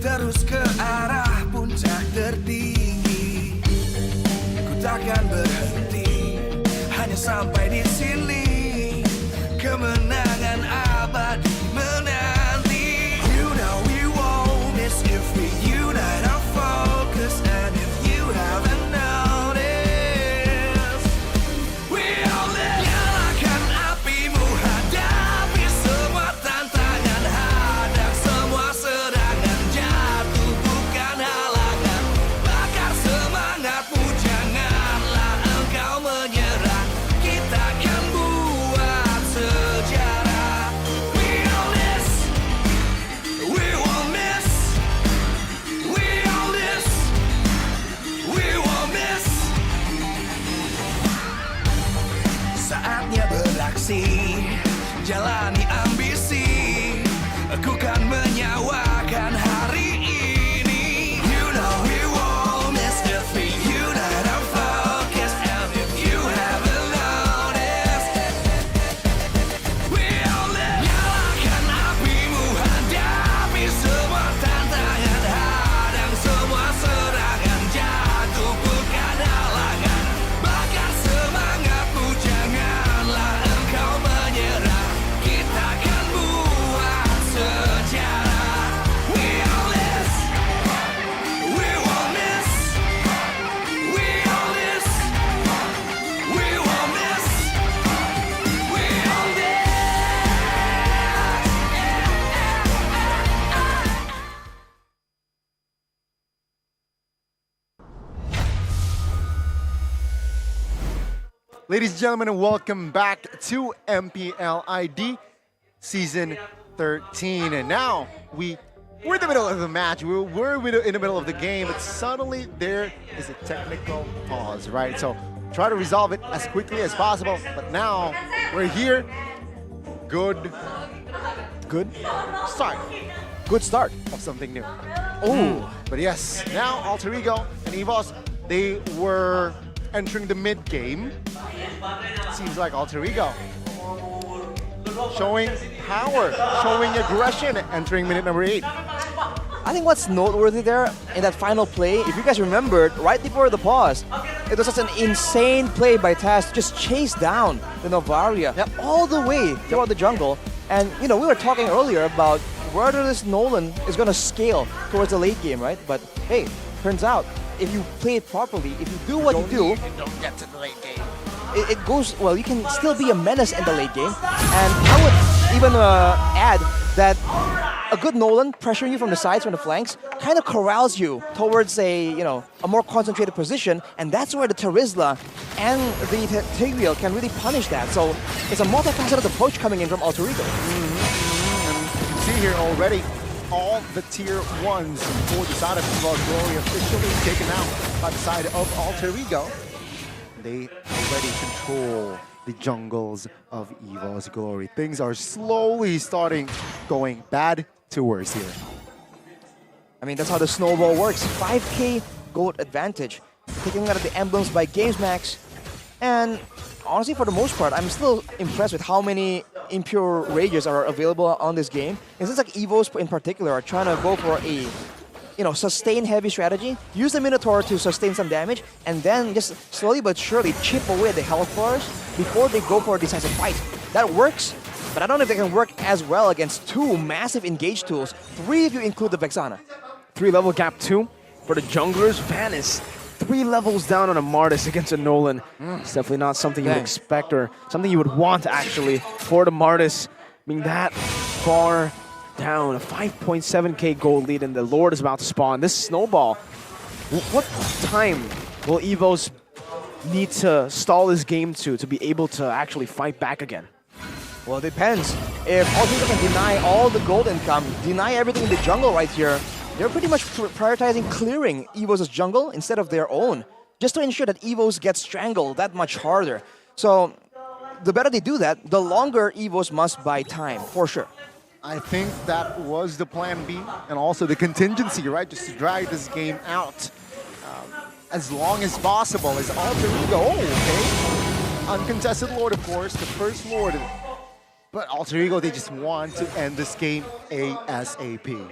terus ke arah puncak tertinggi. Ku takkan berhenti, hanya sampai di sini. Kemenangan abadi menanti. You know we won't miss if we unite our focus. And if you haven't noticed, we all live. Nyalakan apimu, hadapi semua tantangan, hadang semua serangan, jatuh bukan halangan. Bakar semangatmu, janganlah engkau menyerah. Kita akan buat sejarah. We all this, we won't miss. We all this, we won't miss. Saatnya beraksi, jalani ambisi. Aku kan menyawakan hari ini. You know we won't miss if we unite our focus. And if you haven't noticed, we all live. Nyalakan apimu, hadapi semua tantangan, hadang semua serangan, jatuh bukan halangan. Bakar semangatmu, janganlah engkau menyerah. Kita akan buat sejarah. We all this, we won't miss. We all this, we won't miss. We all this. Ladies and gentlemen, welcome back to MPL ID Season 13. And now we're in the middle of the match. We're in the middle of the game, but suddenly there is a technical pause, right? So try to resolve it as quickly as possible. But now we're here. Good start. Good start of something new. Oh. But yes, now Alter Ego and EVOS, they were entering the mid game. Seems like Alter Ego showing power, showing aggression, entering minute number 8. I think what's noteworthy there in that final play, if you guys remembered, right before the pause, it was such an insane play by Taz to just chase down the Novaria all the way throughout the jungle. And, you know, we were talking earlier about whether this Nolan is going to scale towards the late game, right? But, hey, turns out, if you play it properly, if you do what you do, don't get to the late game. it goes, well, you can still be a menace in the late game. And I would even add that a good Nolan pressuring you from the sides, from the flanks, kind of corrals you towards a more concentrated position, and that's where the Terizla and the Tigreal can really punish that. So it's a multifaceted approach coming in from Alter Ego. And you can see here already, all the tier 1s for the side of EVOS Glory officially taken out by the side of Alter Ego. They already control the jungles of EVOS Glory. Things are slowly starting going bad to worse here. I mean, that's how the snowball works. 5k gold advantage. Taking out of the emblems by Games Max. And honestly, for the most part, I'm still impressed with how many Impure Rages are available on this game. It seems like EVOS in particular are trying to go for a sustain heavy strategy, use the Minotaur to sustain some damage, and then just slowly but surely chip away the health bars before they go for a decisive fight. That works, but I don't know if they can work as well against 2 massive engage tools, 3 if you include the Vexana. 3 level gap 2 for the junglers. Vanis 3 levels down on a Martis against a Nolan. It's definitely not something you would expect or something you would want actually for the Martis being that far down. A 5.7k gold lead and the Lord is about to spawn. This snowball, what time will EVOS need to stall this game to be able to actually fight back again? Well, it depends. If Alter can deny all the gold income, deny everything in the jungle right here, they're pretty much prioritizing clearing EVOS' jungle instead of their own, just to ensure that EVOS gets strangled that much harder. So the better they do that, the longer EVOS must buy time, for sure. I think that was the plan B and also the contingency, right? Just to drag this game out as long as possible as Alter Ego. Oh, okay. Uncontested Lord, of course, the first Lord But Alter Ego, they just want to end this game ASAP.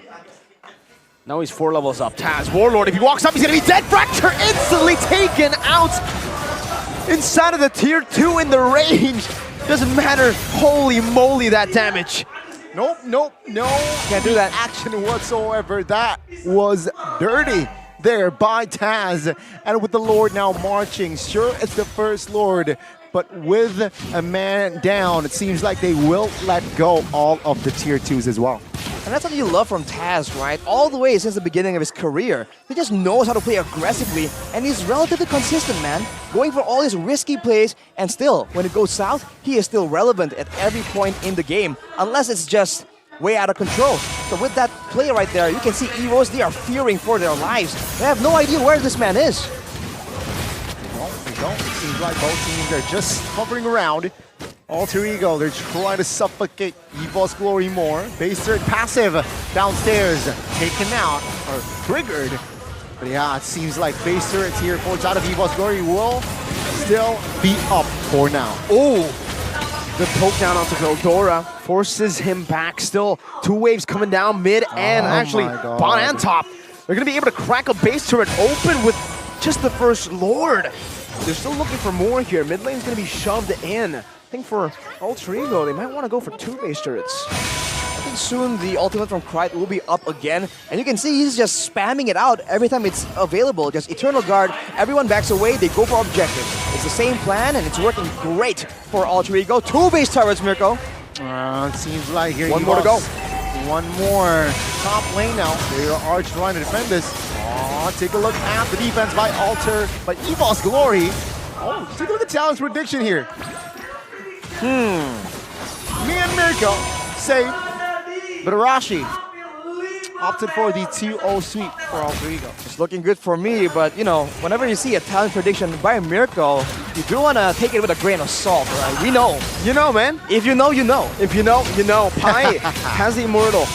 Now he's 4 levels up. Taz, Warlord, if he walks up, he's gonna be dead. Fracture instantly taken out inside of the tier 2 in the range. Doesn't matter. Holy moly, that damage. Nope, no. Can't do that. Action whatsoever. That was dirty there by Taz. And with the Lord now marching, sure, it's the first Lord, but with a man down, it seems like they will let go all of the tier 2s as well. And that's what you love from Taz, right? All the way since the beginning of his career. He just knows how to play aggressively, and he's relatively consistent, man. Going for all his risky plays, and still, when it goes south, he is still relevant at every point in the game, unless it's just way out of control. So with that play right there, you can see EVOS, they are fearing for their lives. They have no idea where this man is. No, they don't. It seems like both teams are just hovering around. Alter Ego, they're trying to suffocate EVOS Glory more. Base third passive downstairs, taken out, or triggered. But yeah, it seems like base third here for out of EVOS Glory will still be up for now. Oh, the poke down onto Veldora forces him back. Still 2 waves coming down mid and actually bottom and top. They're going to be able to crack a base turret open with just the first Lord. They're still looking for more here. Mid lane's going to be shoved in. I think for Alter Ego, they might want to go for 2 base turrets. I think soon the ultimate from Krite will be up again. And you can see he's just spamming it out every time it's available. Just Eternal Guard, everyone backs away, they go for objective. It's the same plan and it's working great for Alter Ego. 2 base turrets, Mirko. It seems like here One more to go. One more. Top lane now. They are trying to defend this. Take a look at the defense by Alter, but EVOS Glory. Take a look at Talon's prediction here. Me and Mirko say, but Arashi opted for the 2-0 sweep for Alter Ego. It's looking good for me, but you know, whenever you see a talent prediction by Mirko, you do want to take it with a grain of salt, right? We know. You know, man. If you know, you know. If you know, you know. Pai has the Immortal.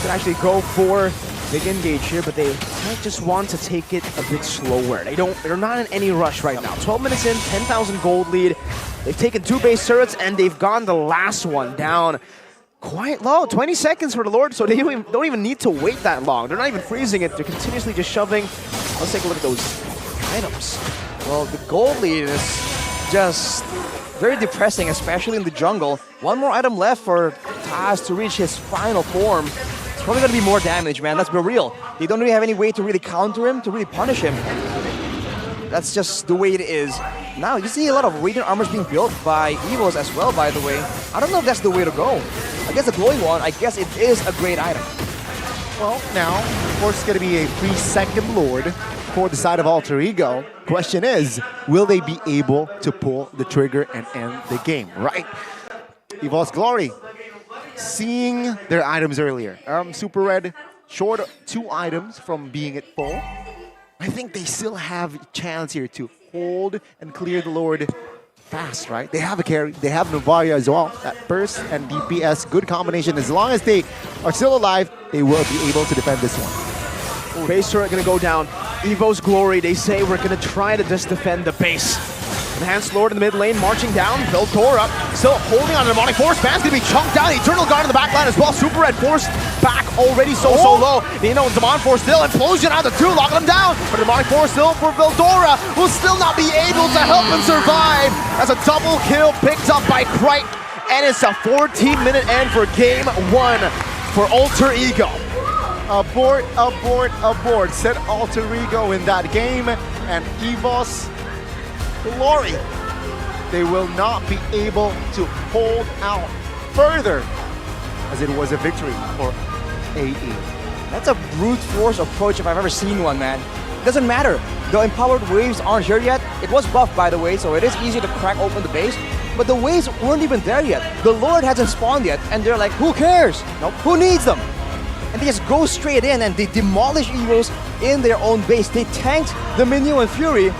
Could actually go for big engage here, but they might just want to take it a bit slower. They're not in any rush right now. 12 minutes in, 10,000 gold lead. They've taken 2 base turrets and they've gone the last one down quite low. 20 seconds for the Lord, so they don't even need to wait that long. They're not even freezing it. They're continuously just shoving. Let's take a look at those items. Well, the gold lead is just very depressing, especially in the jungle. One more item left for Taz to reach his final form. It's probably going to be more damage, man. Let's be real. They don't really have any way to really counter him, to really punish him. That's just the way it is. Now, you see a lot of Radiant armors being built by EVOS as well, by the way. I don't know if that's the way to go. I guess the glowing one, I guess it is a great item. Well, now, of course, it's going to be a free second Lord for the side of Alter Ego. Question is, will they be able to pull the trigger and end the game, right? EVOS Glory, seeing their items earlier. Super Red, short 2 items from being at full. I think they still have a chance here to hold and clear the Lord fast, right? They have a carry, they have Novaria as well. That burst and DPS, good combination. As long as they are still alive, they will be able to defend this one. Base turret gonna go down. EVOS Glory, they say we're gonna try to just defend the base. Enhanced Lord in the mid lane, marching down. Veldora still holding on to the Demonic Force. Man's gonna be chunked down. Eternal Guard in the back line as well. Super Red Force back already so low. You know, Demonic Force still. Implosion out of the 2, locking him down. But Demonic Force still for Veldora will still not be able to help him survive. As a double kill picked up by Krite. And it's a 14-minute end for game 1 for Alter Ego. Abort, abort, abort, said Alter Ego in that game. And EVOS Glory, they will not be able to hold out further, as it was a victory for AE. That's a brute force approach if I've ever seen one, man. It doesn't matter. The empowered waves aren't here yet. It was buffed, by the way, so it is easy to crack open the base. But the waves weren't even there yet. The Lord hasn't spawned yet, and they're like, who cares? Nope. Who needs them? And they just go straight in and they demolish EVOS in their own base. They tanked the Minion and Fury,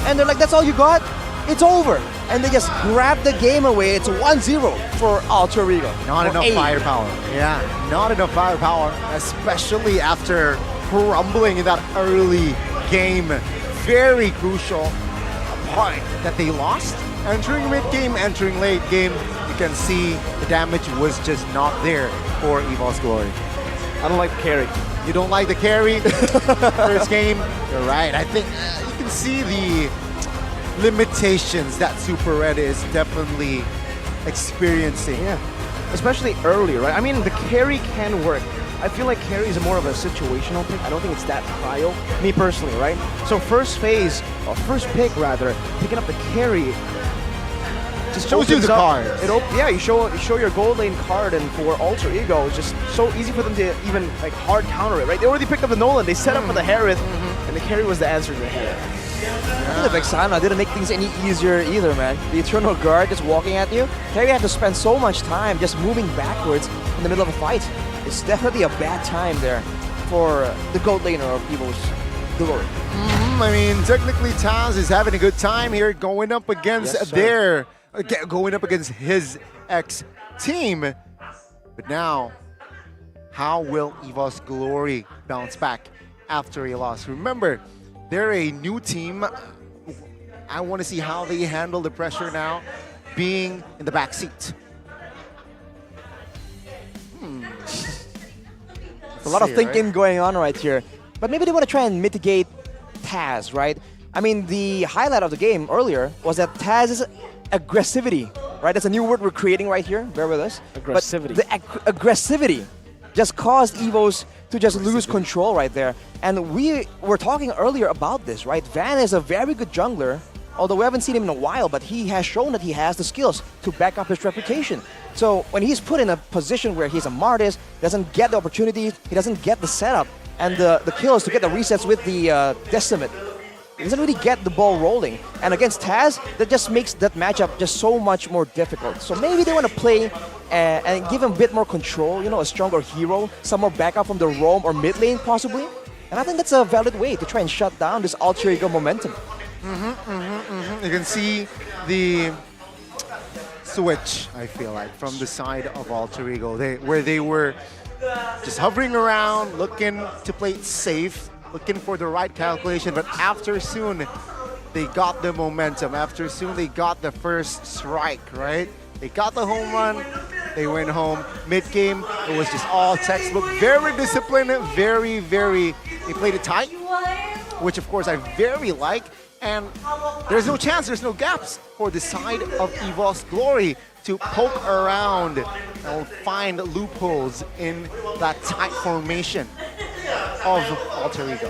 and they're like, that's all you got? It's over. And they just grab the game away. It's 1-0 for Alter Ego. Not enough firepower. Yeah, not enough firepower, especially after crumbling in that early game. Very crucial part that they lost. Entering mid-game, entering late game, you can see the damage was just not there for EVOS Glory. I don't like the carry. You don't like the carry? First game? You're right. I think you can see the limitations that Super Red is definitely experiencing. Yeah, especially early, right? I mean, the carry can work. I feel like carry is more of a situational pick. I don't think it's that prio, me personally, right? So first phase, or first pick rather, picking up the carry just shows you the cards. Yeah, you show your gold lane card, and for Alter Ego, it's just so easy for them to even like hard counter it, right? They already picked up the Nolan, they set up for the Harith, and the carry was the answer to the Harith. I think the Vexana didn't make things any easier either, man. The Eternal Guard just walking at you. Carry had to spend so much time just moving backwards in the middle of a fight. It's definitely a bad time there for the gold laner of EVOS Glory. I mean, technically Taz is having a good time here going up against going up against his ex-team. But now, how will EVOS Glory bounce back after a loss? Remember, they're a new team. I want to see how they handle the pressure now, being in the back seat. A lot of thinking going on right here. But maybe they want to try and mitigate Taz, right? I mean, the highlight of the game earlier was that Taz's aggressivity, right? That's a new word we're creating right here. Bear with us. Aggressivity. But the aggressivity just caused EVOS to just lose control right there. And we were talking earlier about this, right? Van is a very good jungler, although we haven't seen him in a while, but he has shown that he has the skills to back up his reputation. So when he's put in a position where he's a Martis, doesn't get the opportunity, he doesn't get the setup, and the kills to get the resets with the Decimate, he doesn't really get the ball rolling. And against Taz, that just makes that matchup just so much more difficult. So maybe they want to play and give him a bit more control, you know, a stronger hero, some more backup from the roam or mid lane possibly. And I think that's a valid way to try and shut down this Alter Ego momentum. You can see the switch, I feel like, from the side of Alter Ego, where they were just hovering around, looking to play it safe, looking for the right calculation, but after soon, they got the momentum. After soon, they got the first strike, right? They got the home run, they went home. Mid-game, it was just all textbook. Very disciplined, they played it tight, which of course I very like. And there's no chance, there's no gaps for the side of EVOS Glory to poke around and find loopholes in that tight formation of Alter Ego.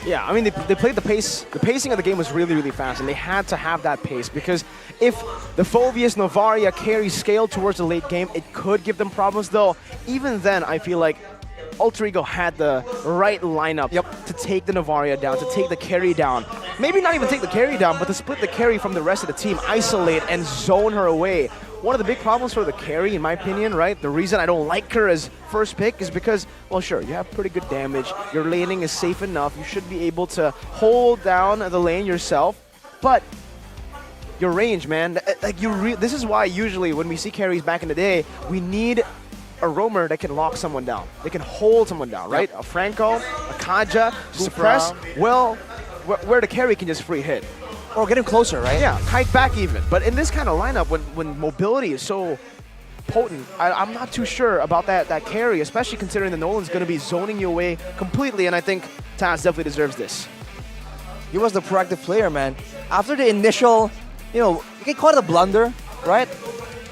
Yeah, I mean, they played the pace. The pacing of the game was really, really fast, and they had to have that pace because if the Phoveus Novaria carry scaled towards the late game, it could give them problems, though. Even then, I feel like Alter Ego had the right lineup to take the Novaria down, to take the carry down. Maybe not even take the carry down, but to split the carry from the rest of the team, isolate and zone her away. One of the big problems for the carry, in my opinion, right? The reason I don't like her as first pick is because, well, sure, you have pretty good damage. Your laning is safe enough. You should be able to hold down the lane yourself. But your range, man, like this is why usually when we see carries back in the day, we need a roamer that can lock someone down. They can hold someone down, right? A Franco, a Kaja, suppress, well, where the carry can just free hit. Or get him closer, right? Yeah, kite back even. But in this kind of lineup, when mobility is so potent, I'm not too sure about that carry, especially considering the Nolan's going to be zoning you away completely, and I think Taz definitely deserves this. He was the proactive player, man. After the initial, you can call it a blunder, right?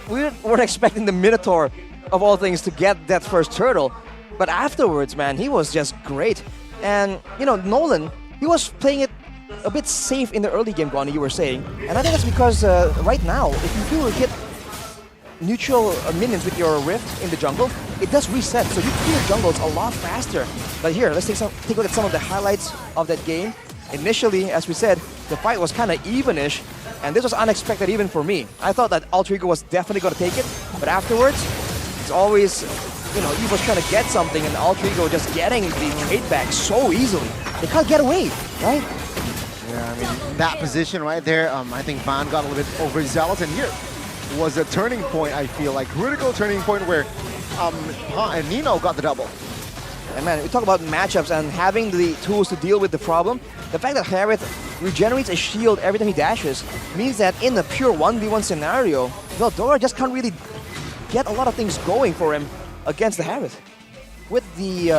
We weren't expecting the Minotaur, of all things, to get that first turtle. But afterwards, man, he was just great. And, Nolan, he was playing it a bit safe in the early game, Guani, you were saying. And I think that's because right now, if you do hit neutral minions with your Rift in the jungle, it does reset, so you clear jungles a lot faster. But here, let's take a look at some of the highlights of that game. Initially, as we said, the fight was kind of evenish, and this was unexpected even for me. I thought that Alter Ego was definitely going to take it, but afterwards, it's always, EVO's trying to get something, and Alter Ego just getting the trade back so easily. They can't get away, right? Yeah, I mean, that position right there, I think Van got a little bit overzealous, and here was a turning point, I feel like, critical turning point where Nino got the double. And man, we talk about matchups and having the tools to deal with the problem. The fact that Harith regenerates a shield every time he dashes means that in the pure 1v1 scenario, Veldora just can't really get a lot of things going for him against the Harith with the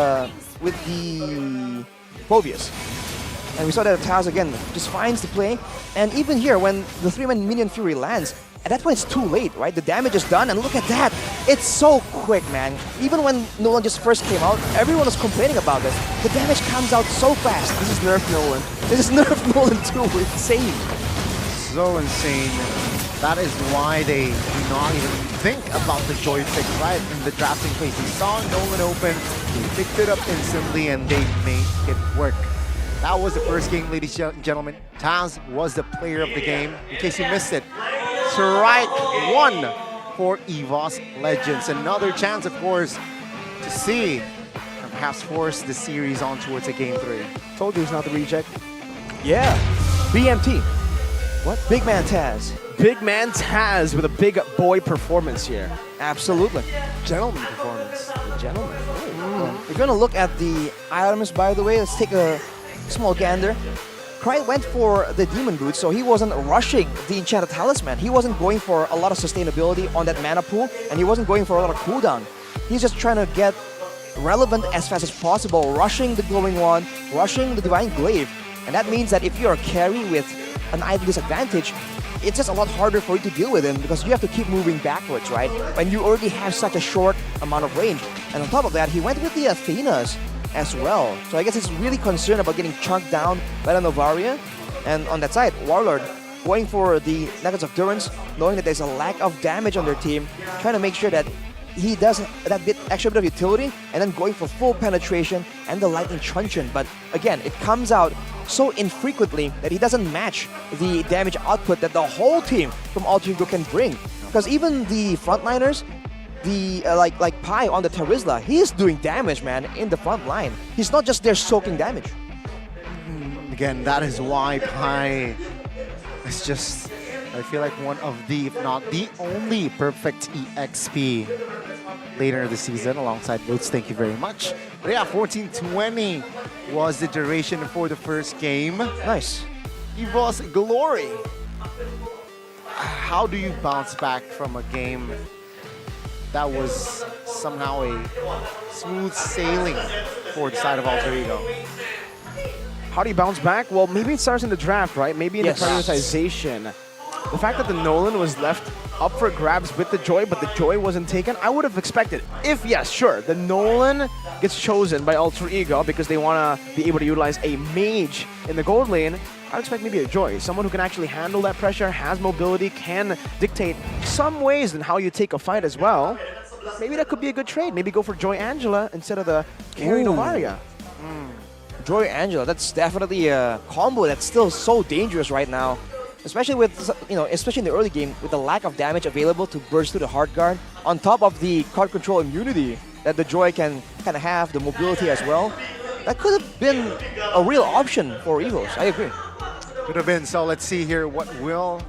Phobias. And we saw that Taz again just finds the play. And even here, when the 3-man Minion Fury lands, at that point it's too late, right? The damage is done, and look at that. It's so quick, man. Even when Nolan just first came out, everyone was complaining about this. The damage comes out so fast. This is nerf Nolan. This is nerf Nolan too. Insane. So insane. That is why they do not even think about the joystick right in the drafting phase. They saw Nolan open, they picked it up instantly, and they made it work. That was the first game, ladies and gentlemen. Taz was the player of the game, in case you missed it. Strike 1 for EVOS Legends. Another chance, of course, to see and perhaps force the series on towards a Game 3. Told you he's not the reject. Yeah. BMT. What? Big Man Taz. Big Man Taz with a big boy performance here. Absolutely. Gentleman performance. Gentleman. If you're going to look at the items, by the way, let's take a small gander. Cry went for the Demon Boots, so he wasn't rushing the Enchanted Talisman. He wasn't going for a lot of sustainability on that mana pool, and he wasn't going for a lot of cooldown. He's just trying to get relevant as fast as possible, rushing the Glowing Wand, rushing the Divine Glaive. And that means that if you're a carry with an item disadvantage, it's just a lot harder for you to deal with him because you have to keep moving backwards, right? When you already have such a short amount of range. And on top of that, he went with the Athenas as well. So I guess he's really concerned about getting chunked down by the Novaria. And on that side, Warlord going for the Nuggets of Durance, knowing that there's a lack of damage on their team, trying to make sure that he does that extra bit of utility, and then going for full penetration and the Lightning Truncheon. But again, it comes out so infrequently that he doesn't match the damage output that the whole team from Alter Ego can bring. Because even the frontliners, the like Pi on the Terizla, he is doing damage, man, in the front line. He's not just there soaking damage. Again, that is why Pi is just, I feel like one of the, if not the only perfect EXP later in the season alongside Boots. Thank you very much. But yeah, 14-20 was the duration for the first game. Nice. EVOS Glory. How do you bounce back from a game that was somehow a smooth sailing for the side of Alter Ego? How do you bounce back? Well, maybe it starts in the draft, right? Maybe in the prioritization. The fact that the Nolan was left up for grabs with the Joy, but the Joy wasn't taken, I would have expected. If, yes, sure, the Nolan gets chosen by Alter Ego because they want to be able to utilize a mage in the gold lane, I would expect maybe a Joy. Someone who can actually handle that pressure, has mobility, can dictate some ways in how you take a fight as well. Maybe that could be a good trade. Maybe go for Joy Angela instead of the carry Novaria. Joy Angela, that's definitely a combo that's still so dangerous right now. Especially with, especially in the early game, with the lack of damage available to burst through the hard guard, on top of the card control immunity that the Joy can kind of have, the mobility as well. That could have been a real option for EVOS, I agree. Could have been. So let's see here, what will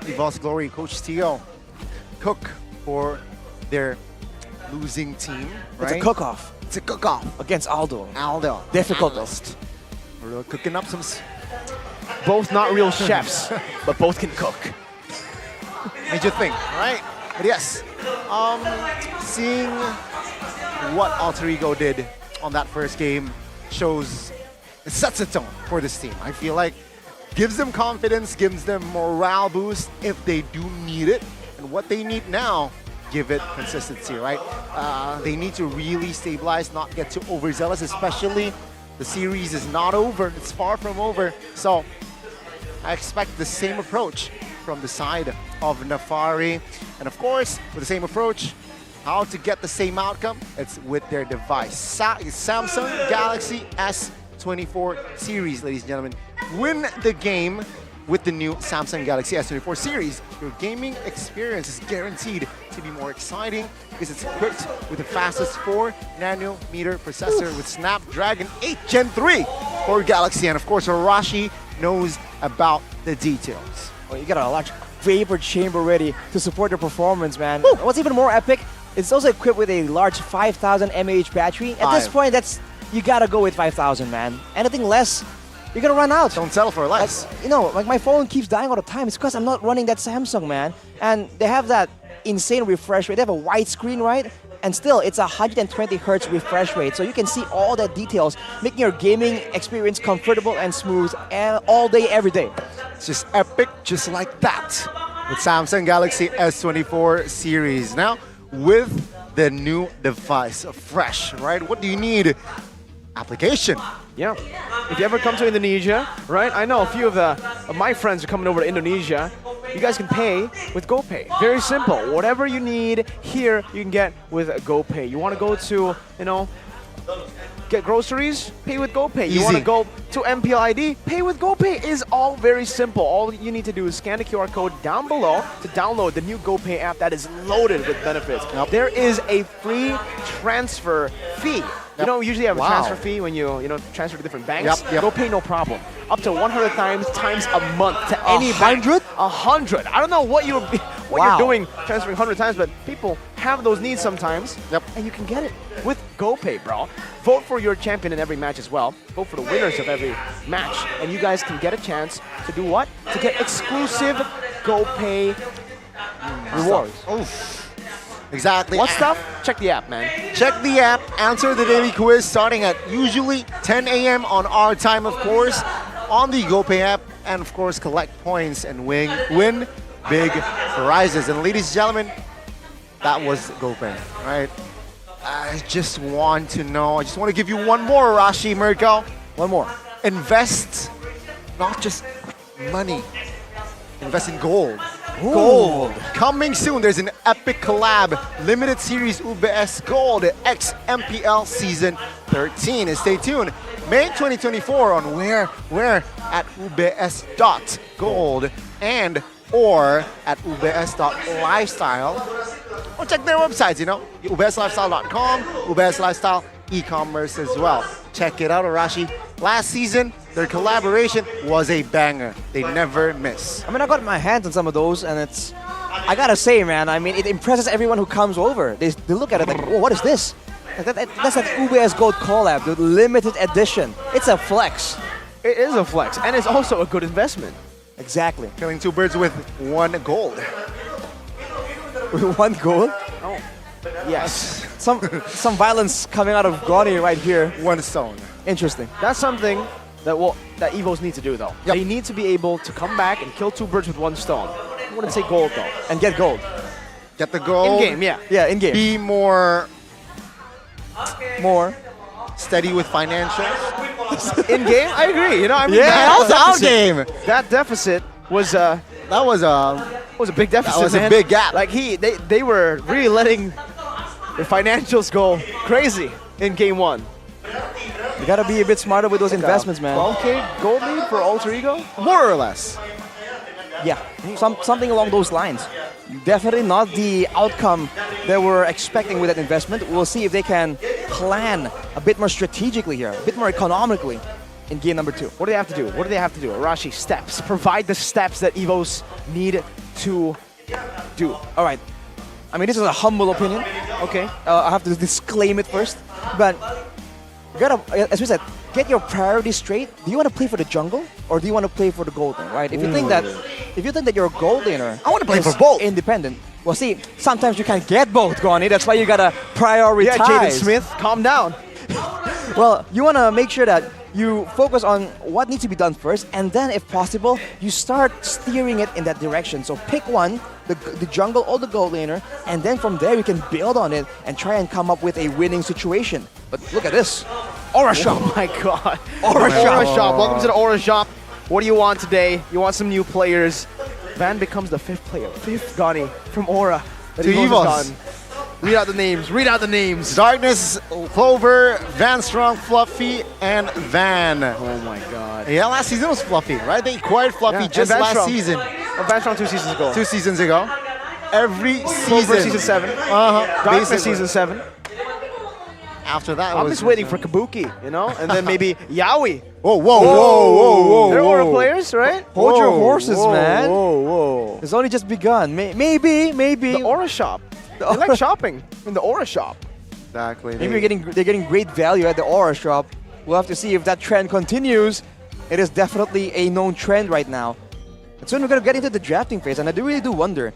EVOS Glory, Coach Tio, cook for their losing team, right? It's a cook-off. It's a cook-off. Against Aldo. Difficult. We're cooking up some... Both not real chefs, but both can cook. Made you think, right? But yes, seeing what Alter Ego did on that first game shows, it sets a tone for this team. I feel like gives them confidence, gives them morale boost if they do need it. And what they need now, give it consistency, right? They need to really stabilize, not get too overzealous, especially the series is not over. It's far from over. So I expect the same approach from the side of Nafari. And of course, with the same approach, how to get the same outcome? It's with their device. Samsung Galaxy S24 series, ladies and gentlemen. Win the game with the new Samsung Galaxy S24 series. Your gaming experience is guaranteed to be more exciting because it's equipped with the fastest 4nm processor with Snapdragon 8 Gen 3 for Galaxy. And of course, Arashi knows about the details. Well, you got a large vapor chamber ready to support the performance, man. What's even more epic, it's also equipped with a large 5,000 mAh battery. At this point, you gotta go with 5,000, man. Anything less, you're gonna run out. Don't settle for less. Like my phone keeps dying all the time. It's because I'm not running that Samsung, man. And they have that insane refresh rate. They have a wide screen, right? And still, it's 120 hertz refresh rate. So you can see all the details, making your gaming experience comfortable and smooth and all day, every day. It's just epic, just like that. With Samsung Galaxy S24 series. Now, with the new device, fresh, right? What do you need? Application. Yeah. If you ever come to Indonesia, right? I know a few of my friends are coming over to Indonesia. You guys can pay with GoPay. Very simple. Whatever you need here, you can get with GoPay. You want to go to, get groceries? Pay with GoPay. You want to go to MPL ID? Pay with GoPay. Is all very simple. All you need to do is scan the QR code down below to download the new GoPay app that is loaded with benefits. There is a free transfer fee. You know, we usually have a transfer fee when you transfer to different banks. GoPay, no problem. Up to 100 times a month to any bank. 100? I don't know what you're doing transferring 100 times, but people have those needs sometimes. And you can get it with GoPay, bro. Vote for your champion in every match as well. Vote for the winners of every match. And you guys can get a chance to do what? To get exclusive GoPay rewards. Exactly. What stuff? Check the app, man. Check the app, answer the daily quiz starting at usually 10 a.m. on our time, of course, on the GoPay app, and of course, collect points and win big prizes. And ladies and gentlemen, that was GoPay, right? I just want to give you one more, Rashi Mirko. One more. Invest, not just money, invest in gold. Ooh. Gold. Coming soon, there's an epic collab, limited series UBS Gold X MPL Season 13. And stay tuned, May 2024 on where at ubs.gold and or at ubs.lifestyle. Or check their websites, ubslifestyle.com, ubs lifestyle e-commerce as well. Check it out, Arashi. Last season, their collaboration was a banger. They never miss. I mean, I got my hands on some of those, and I gotta say, man, I mean, it impresses everyone who comes over. They look at it like, whoa, what is this? That's an UBS Gold collab, the limited edition. It's a flex. It is a flex, and it's also a good investment. Exactly. Killing two birds with one gold. With one gold? Oh, yes. Some violence coming out of Goni right here. One stone. Interesting. That's something that EVOS need to do, though. They need to be able to come back and kill two birds with one stone. I wouldn't say gold, though. And get gold. Get the gold. In-game, yeah. Yeah, in-game. Be more steady with financials. In-game, I agree. that was out game. That deficit was that was a big deficit. That was man. a big gap. Like they were really letting the financials go crazy in game one. You gotta be a bit smarter with those investments, man. 12K gold lead for Alter Ego? More or less. Yeah, something along those lines. Definitely not the outcome they were expecting with that investment. We'll see if they can plan a bit more strategically here, a bit more economically in game number 2. What do they have to do? Arashi, steps. Provide the steps that EVOS need to do. All right. I mean, this is a humble opinion. Okay. I have to disclaim it first. But you gotta, as we said, get your priorities straight. Do you want to play for the jungle or do you want to play for the gold lane, right? If you think that you're a gold laner, I want to play for both. Independent. Well, see, sometimes you can't get both, Goni. That's why you gotta prioritize. Yeah, Jaden Smith, calm down. Well, you want to make sure that you focus on what needs to be done first, and then, if possible, you start steering it in that direction. So pick one, the jungle or the gold laner, and then from there you can build on it and try and come up with a winning situation. But look at this. Aura Shop. Oh my god. Aura Shop. Welcome to the Aura Shop. What do you want today? You want some new players. Van becomes the 5th player. 5th Goni from Aura. To EVOS. Read out the names. Darkness, Clover, Van Strong, Fluffy, and Van. Oh my god. Yeah, last season was Fluffy, right? They acquired Fluffy just last season. Oh, Van Strong 2 seasons ago. 2 seasons ago. Every Clover season. season 7. Darkness Basically. Season 7. After that, I'm just waiting for Kabuki, and then maybe Yaoi. Whoa. They're Aura players, right? Hold your horses, man. Whoa. It's only just begun. Maybe. The Aura Shop. They like shopping in the Aura Shop. Exactly. Maybe they're getting great value at the Aura Shop. We'll have to see if that trend continues. It is definitely a known trend right now. And soon we're going to get into the drafting phase, and I really do wonder,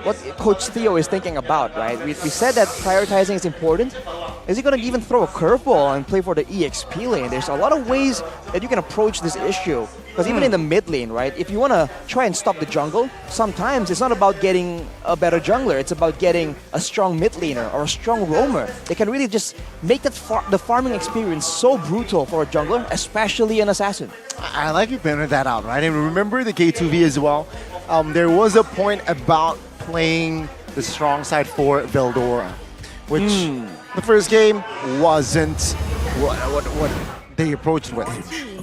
what Coach Theo is thinking about, right? We said that prioritizing is important. Is he going to even throw a curveball and play for the EXP lane? There's a lot of ways that you can approach this issue. Because even in the mid lane, right, if you want to try and stop the jungle, sometimes it's not about getting a better jungler. It's about getting a strong mid laner or a strong roamer. They can really just make that the farming experience so brutal for a jungler, especially an assassin. I like you pointed that out, right? And remember the K2V as well. There was a point about playing the strong side for Veldora, which the first game wasn't what they approached with.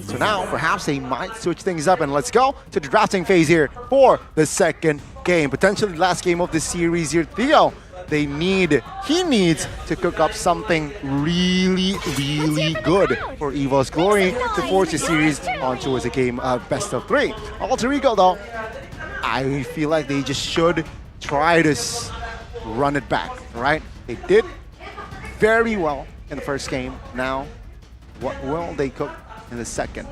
So now perhaps they might switch things up, and let's go to the drafting phase here for the second game, potentially last game of the series here. Theo, he needs to cook up something really good for EVOS Glory to force the series onto as a game of best of 3. Alter Ego though, I feel like they just should try to run it back, right? They did very well in the first game. Now, what will they cook in the second?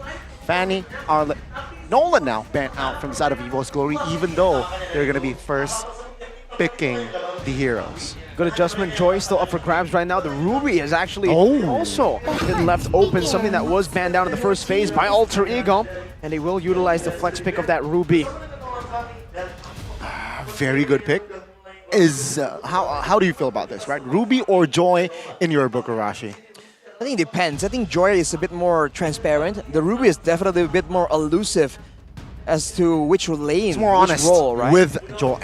Fanny, Arlet, Nolan now banned out from the side of EVOS Glory, even though they're going to be first picking the heroes. Good adjustment. Joy still up for grabs right now. The Ruby is actually also been left open, something that was banned down in the first phase by Alter Ego, and they will utilize the flex pick of that Ruby. Very good pick. How do you feel about this, right? Ruby or Joy in your book, Arashi? I think it depends. I think Joy is a bit more transparent. The Ruby is definitely a bit more elusive as to which lane, It's more which honest role, right? with Joy.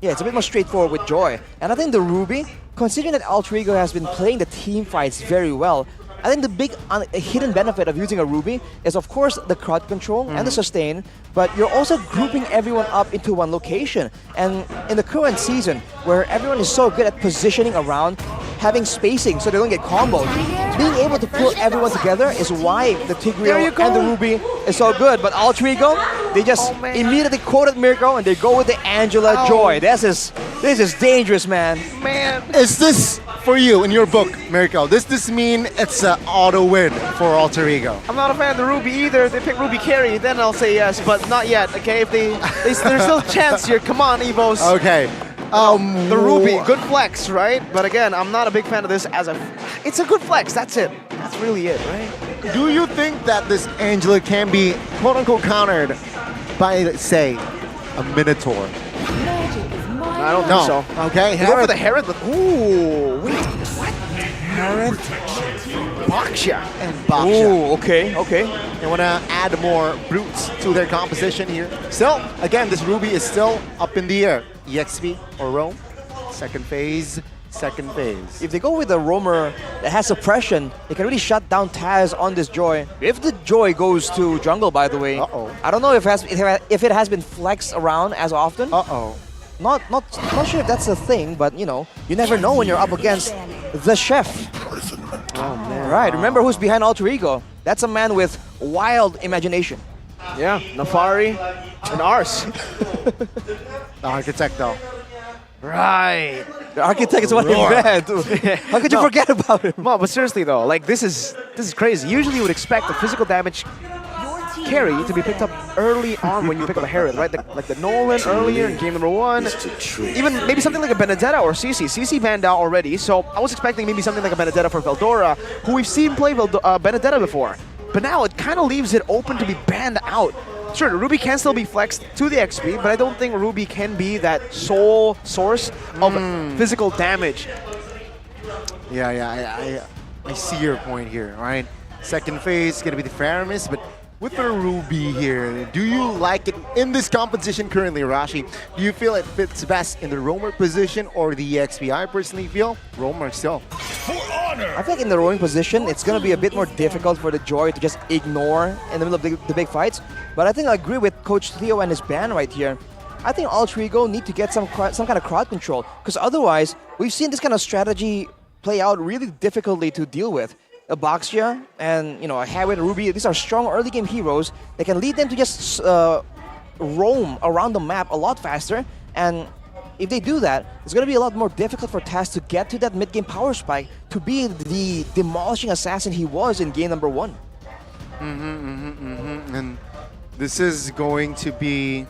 Yeah, it's a bit more straightforward with Joy. And I think the Ruby, considering that Alter Ego has been playing the team fights very well, I think the big hidden benefit of using a Ruby is, of course, the crowd control and the sustain, but you're also grouping everyone up into one location. And in the current season, where everyone is so good at positioning around, having spacing so they don't get comboed, being able to pull everyone together is why the Tigreal and the Ruby is so good. But Alter Ego, they just immediately quoted Mirko and they go with the Angela Joy. This is dangerous, man. Is this for you in your book, Mirko? Does this mean it's an auto win for Alter Ego? I'm not a fan of the Ruby either. If they pick Ruby carry, then I'll say yes, but not yet, okay? If there's still a chance here. Come on, EVOS. Okay. The Ruby, good flex, right? But again, I'm not a big fan of this as it's a good flex, that's it. That's really it, right? Do you think that this Angela can be quote-unquote countered by, let's say, a Minotaur? I don't think so. Okay, Go for the Herod. Ooh, wait, what? Herod, Baksha. And Baksha. Ooh, okay. They want to add more brutes to their composition here. Still, again, this Ruby is still up in the air. EXP or Roam, second phase. If they go with a roamer that has suppression, they can really shut down Taz on this Joy. If the Joy goes to jungle, by the way, I don't know if it has been flexed around as often. Not sure if that's a thing, but you know, you never know when you're up against the chef. Oh man. Right, remember who's behind Alter Ego. That's a man with wild imagination. Yeah, Nafari and Ars. The Architect though. Right. The Architect is what he meant. How could you forget about him? No, but seriously though, like this is crazy. Usually you would expect the physical damage carry to be picked up early on when you pick up a Herod, right? Like the Nolan earlier in game number 1. Even maybe something like a Benedetta or CC. CC banned out already, so I was expecting maybe something like a Benedetta for Veldora, who we've seen play Benedetta before. But now it kind of leaves it open to be banned out. Sure, Ruby can still be flexed to the XP, but I don't think Ruby can be that sole source of physical damage. Yeah, I see your point here, right? Second phase is going to be the Faramis, but with the Ruby here, do you like it in this competition currently, Rashi? Do you feel it fits best in the roamer position or the EXP? I personally feel roamer still. I think in the roaming position, it's going to be a bit more difficult for the Joy to just ignore in the middle of the big fights. But I think I agree with Coach Theo and his ban right here. I think Alter Ego need to get some kind of crowd control, because otherwise, we've seen this kind of strategy play out really difficultly to deal with. A Baksha and a Herod, Ruby, these are strong early game heroes that can lead them to just roam around the map a lot faster. And if they do that, it's going to be a lot more difficult for Taz to get to that mid-game power spike to be the demolishing assassin he was in game number 1. And this is going to be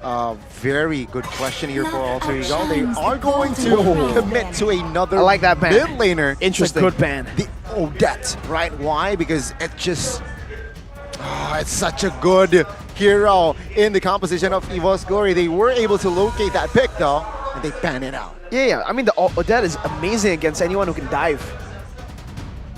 Very good question here for Alter Ego. They are going to commit to another I like that ban. mid laner. Interesting. Good ban. The Odette, right? Why? Because it just... it's such a good hero in the composition of EVOS Glory. They were able to locate that pick though, and they ban it out. Yeah. I mean, the Odette is amazing against anyone who can dive.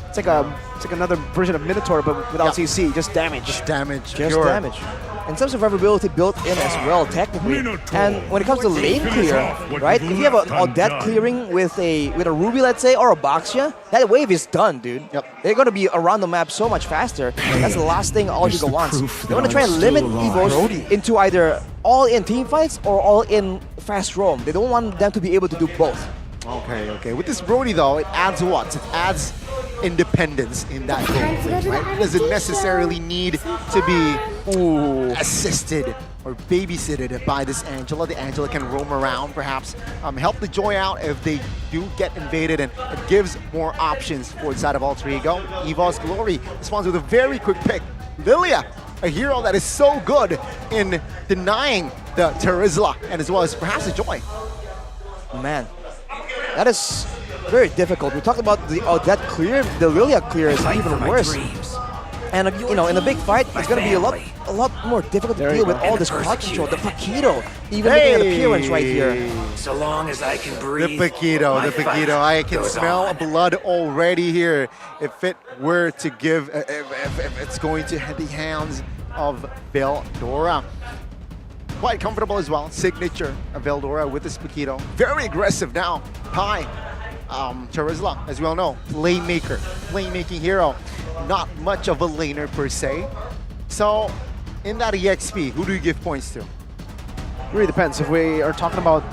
It's like another version of Minotaur, but without CC, just damage. Just damage. Just pure. damage. And some survivability built in as well, technically. And when it comes to lane clear, right? If you have an Odette clearing with a Ruby, let's say, or a Baxia, that wave is done, dude. Yep. They're gonna be around the map so much faster. That's the last thing Alter Ego wants. They want to try and limit EVOS into either all-in team fights or all-in fast roam. They don't want them to be able to do both. Okay. With this Brody though, it adds what? It adds independence in that game, right? It doesn't necessarily need to be assisted or babysitted by this Angela. The Angela can roam around, perhaps help the Joy out if they do get invaded, and it gives more options for the side of Alter Ego. EVOS Glory responds with a very quick pick. Lilia, a hero that is so good in denying the Terizla and as well as perhaps the Joy. Man, that is very difficult. We talked about the Odette clear, the Lilia clear is even worse. And you know, in a big fight, it's going to be a lot more difficult to deal with all this crowd control. The Paquito even making an appearance right here. So long as I can breathe. The Paquito. I can smell blood already here. If it were to give, if it's going to hit the hands of Veldora. Quite comfortable as well. Signature of Veldora with this Paquito. Very aggressive now. Pi. Charizla, as we all know, playmaking hero. Not much of a laner per se. So, in that EXP, who do you give points to? It really depends. If we are talking about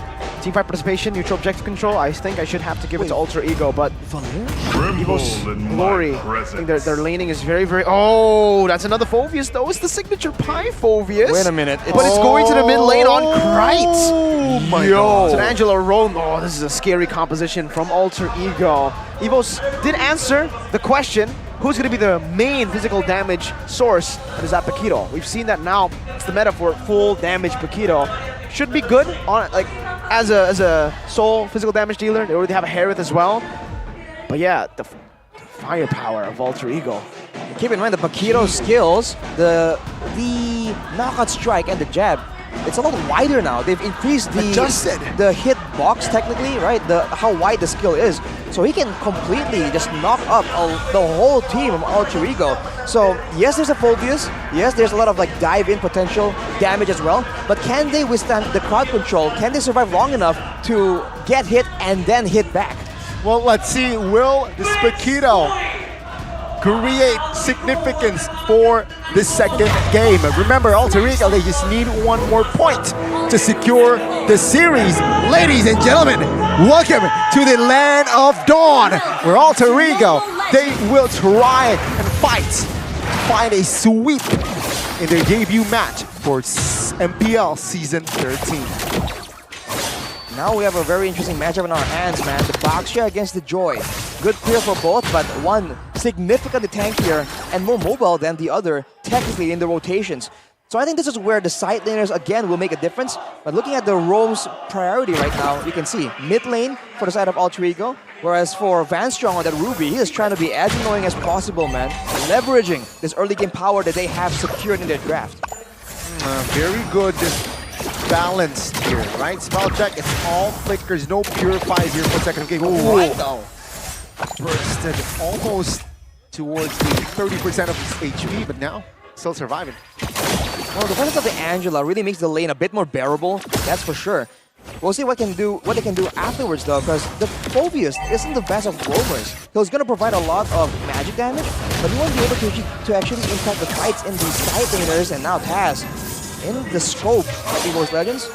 teamfight participation, neutral objective control, I think I should have to give it to Alter Ego, but EVOS Glory, I think their laning is very, very... Oh, that's another Phoveus though. It's the signature Pi Phoveus. Wait a minute. But it's going to the mid lane on Krite. Oh my god. It's an Angela roam. Oh, this is a scary composition from Alter Ego. EVOS did answer the question, who's going to be the main physical damage source? That is that Paquito. We've seen that now. It's the meta for full damage Paquito. Should be good on like as a sole physical damage dealer. They already have a Harith as well. But yeah, the firepower of Alter Ego. Keep in mind the Paquito skills, the knockout strike and the jab. It's a lot wider now. They've increased the hit box technically, right? How wide the skill is. So he can completely just knock up the whole team of Alter Ego. So yes, there's a Phoveus. Yes, there's a lot of like dive-in potential damage as well. But can they withstand the crowd control? Can they survive long enough to get hit and then hit back? Well, let's see. Will this Paquito create significance for the second game? Remember, Alter Ego, they just need one more point to secure the series. Ladies and gentlemen, welcome to the land of Dawn, where Alter Ego, they will try and fight to find a sweep in their debut match for MPL Season 13. Now we have a very interesting matchup in our hands, man. The Baxia against the Joy. Good clear for both, but one significantly tankier and more mobile than the other, technically in the rotations. So I think this is where the side laners again will make a difference. But looking at the roam's priority right now, you can see mid lane for the side of Alter Ego, whereas for Van Strong on that Ruby, he is trying to be as annoying as possible, man. Leveraging this early game power that they have secured in their draft. Very good balanced here, right? Spell check, it's all flickers, no purifies here for second game. Right though. Bursted almost towards the 30% of his HP, but now still surviving. Well, the presence of the Angela really makes the lane a bit more bearable, that's for sure. We'll see what they can do afterwards though, because the Phoveus isn't the best of roamers. He's going to provide a lot of magic damage, but he won't be able to actually impact the fights in the side laners, and now Taz in the scope of EVOS Legends.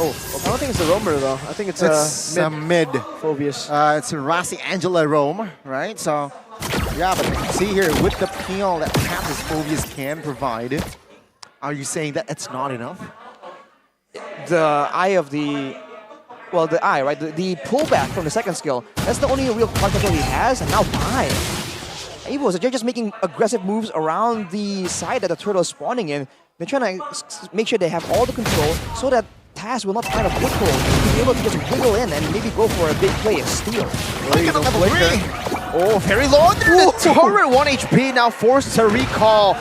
Oh, I don't think it's a roamer though. I think it's a mid Phoveus. It's a Rasi Angela roam, right? So yeah, but see here with the peel that perhaps this Phoveus can provide. Are you saying that it's not enough? The eye of the... Well, the eye, right? The pullback from the second skill. That's the only real contact that he has, and now Pi. EVOS, they're just making aggressive moves around the side that the turtle is spawning in. they're trying to make sure they have all the control so that Taz will not find a big hole to be able to just wiggle in and maybe go for a big play and steal. Look at the level 3. Oh, very low under the turret. 1 HP now forced to recall.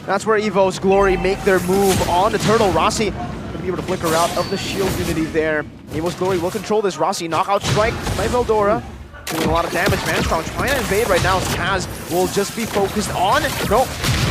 That's where EVOS Glory make their move on the turtle. Rossi gonna be able to flicker out of the shield unity there. EVOS Glory will control this. Rossi knockout strike by Veldora. Doing a lot of damage. Manstrong trying to invade right now. Taz will just be focused on. No.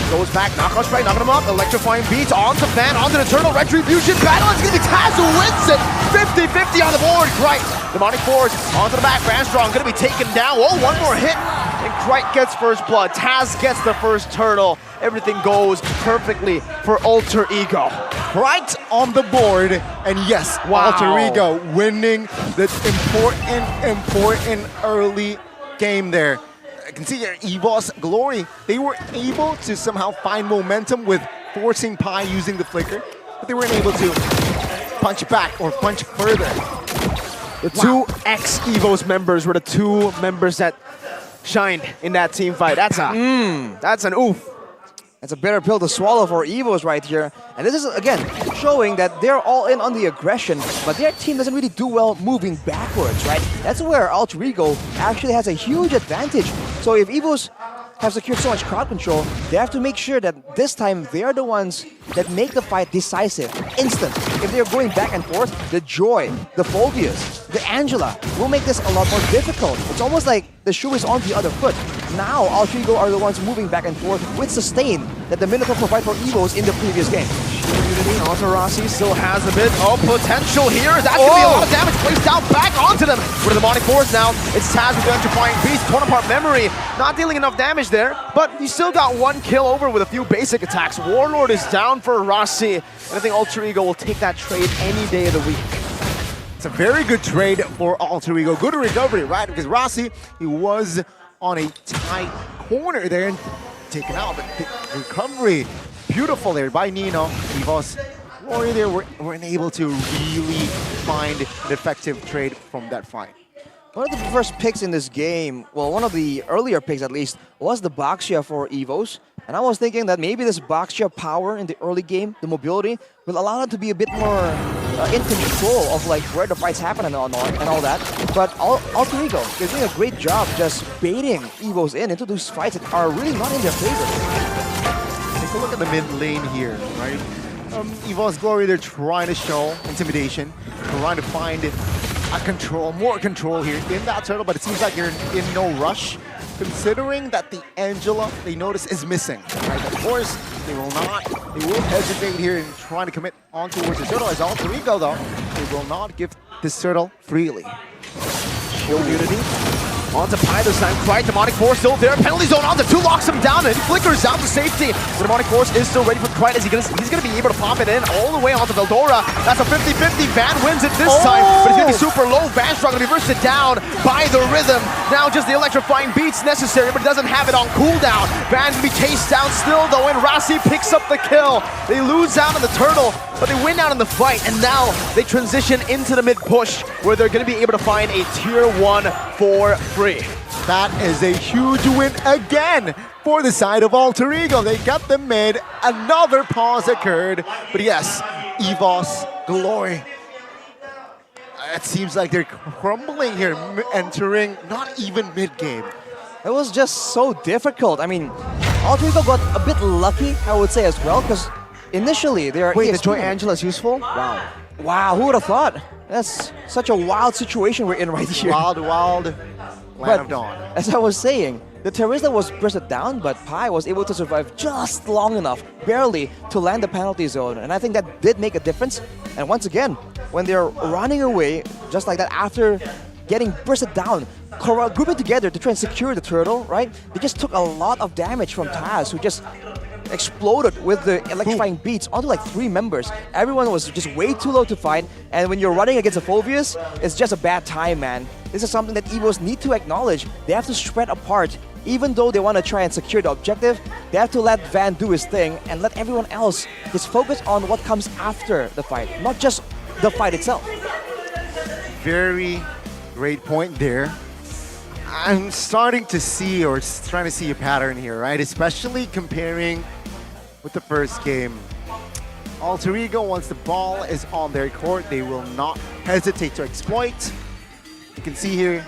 Goes back, knockout strike, knocking him up. Electrifying beats onto Fan, onto the turtle. Retribution battle. It's gonna be Taz who wins it. 50-50 on the board. Right. Demonic Force onto the back. Manstrong gonna be taken down. Oh, one more hit. And Krite gets first blood. Taz gets the first turtle. Everything goes perfectly for Alter Ego. Right on the board, and yes, Wow. Alter Ego winning this important early game there. I can see here, EVOS Glory, they were able to somehow find momentum with forcing Pi using the flicker, but they weren't able to punch back or punch further. The two ex-EVOS members were the two members that shined in that team fight. That's an oof. It's a bitter pill to swallow for EVOS right here. And this is, again, showing that they're all in on the aggression, but their team doesn't really do well moving backwards, right? That's where Alter Ego actually has a huge advantage. So if EVOS have secured so much crowd control, they have to make sure that this time they're the ones that make the fight decisive, instant. If they're going back and forth, the Joy, the Phobias, the Angela will make this a lot more difficult. It's almost like the shoe is on the other foot. Now, Alter Ego are the ones moving back and forth with sustain that the Minotaur provide for EVOS in the previous game. Unity onto Rossi still has a bit of potential here. That's going to be a lot of damage placed out back onto them. With the Demonic Force now, it's Taz with the Electrifying Beast, torn apart memory. Not dealing enough damage there, but he still got one kill over with a few basic attacks. Warlord is down for Rossi, and I think Alter Ego will take that trade any day of the week. It's a very good trade for Alter Ego. Good recovery, right? Because Rossi, he was on a tight corner there and taken out, but the recovery, beautiful there by Nino. EVOS Glory there weren't able to really find an effective trade from that fight. One of the first picks in this game, well, one of the earlier picks at least, was the Baxia for EVOS. And I was thinking that maybe this Baxia power in the early game, the mobility, will allow them to be a bit more in control of like where the fights happen and all that. But Alter Ego is doing a great job just baiting EVOS into those fights that are really not in their favor. Take a look at the mid lane here, right? EVOS Glory, they're trying to show intimidation, trying to find more control here in that turtle, but it seems like you're in no rush, considering that the Angela, they notice, is missing. Right? Of course, they will hesitate here in trying to commit on towards the turtle. As Alter Ego, though, they will not give this turtle freely. Shield Unity onto Pi this time. Krite, Demonic Force still there. Penalty zone onto 2, locks him down, and he flickers out to safety. The Demonic Force is still ready for Krite as he's gonna be able to pop it in all the way onto Veldora. That's a 50-50. Van wins it this time, but he's gonna be super low. Van's gonna be bursted down by the rhythm. Now just the electrifying beats necessary, but he doesn't have it on cooldown. Van gonna be chased down still though, and Rossi picks up the kill. They lose out on the turtle, but they win out in the fight, and now they transition into the mid push, where they're gonna be able to find a tier 1 for free. That is a huge win again for the side of Alter Ego. They got the mid, another pause occurred, but yes, EVOS Glory. It seems like they're crumbling here, entering not even mid-game. It was just so difficult. I mean, Alter Ego got a bit lucky, I would say as well, because initially they are Wait, the Joy Angela is useful? Wow. Wow, who would have thought? That's such a wild situation we're in right here. Wild Land of Dawn. As I was saying, the Teresa was bursted down, but Pi was able to survive just long enough, barely, to land the penalty zone. And I think that did make a difference. And once again, when they're running away, just like that, after getting bursted down, grouping together to try and secure the turtle, right? They just took a lot of damage from Taz, who just exploded with the electrifying beats onto like 3 members. Everyone was just way too low to fight, and when you're running against a Phobius, it's just a bad time, man. This is something that EVOS need to acknowledge. They have to spread apart. Even though they want to try and secure the objective, they have to let Van do his thing and let everyone else just focus on what comes after the fight, not just the fight itself. Very great point there. I'm starting to see, or trying to see a pattern here, right? Especially comparing with the first game. Alter Ego, once the ball is on their court, they will not hesitate to exploit. You can see here,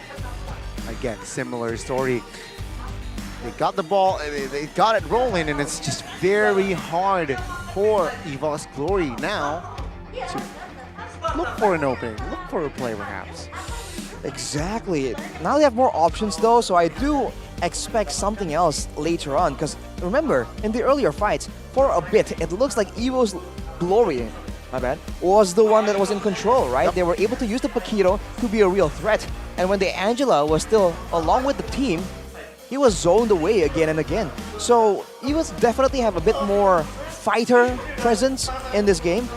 again, similar story. They got the ball, they got it rolling, and it's just very hard for EVOS Glory now to look for an opening, look for a play perhaps. Exactly. Now they have more options though, so I do expect something else later on. Because remember, in the earlier fights, for a bit, it looks like EVOS Glory, my bad, was the one that was in control, right? Yep. They were able to use the Paquito to be a real threat. And when the Angela was still along with the team, he was zoned away again and again. So EVOS definitely have a bit more fighter presence in this game.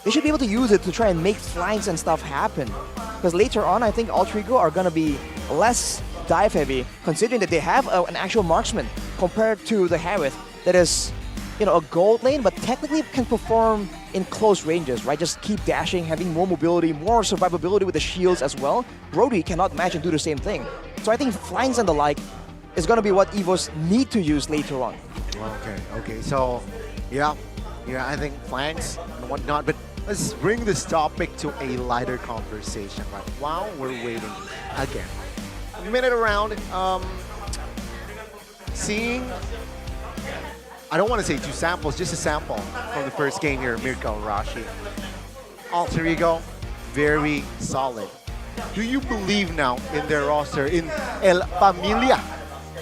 They should be able to use it to try and make flanks and stuff happen. Because later on, I think Alter Ego are going to be less dive heavy, considering that they have an actual marksman compared to the Harith that is, you know, a gold lane, but technically can perform in close ranges, right? Just keep dashing, having more mobility, more survivability with the shields as well. Brody cannot match and do the same thing. So I think flanks and the like is going to be what EVOS need to use later on. Okay. So, yeah, I think flanks and whatnot, but let's bring this topic to a lighter conversation, right? While we're waiting again. A minute around, seeing, I don't want to say 2 samples, just a sample from the first game here, Mirko, Rashi. Alter Ego, very solid. Do you believe now in their roster, in El Familia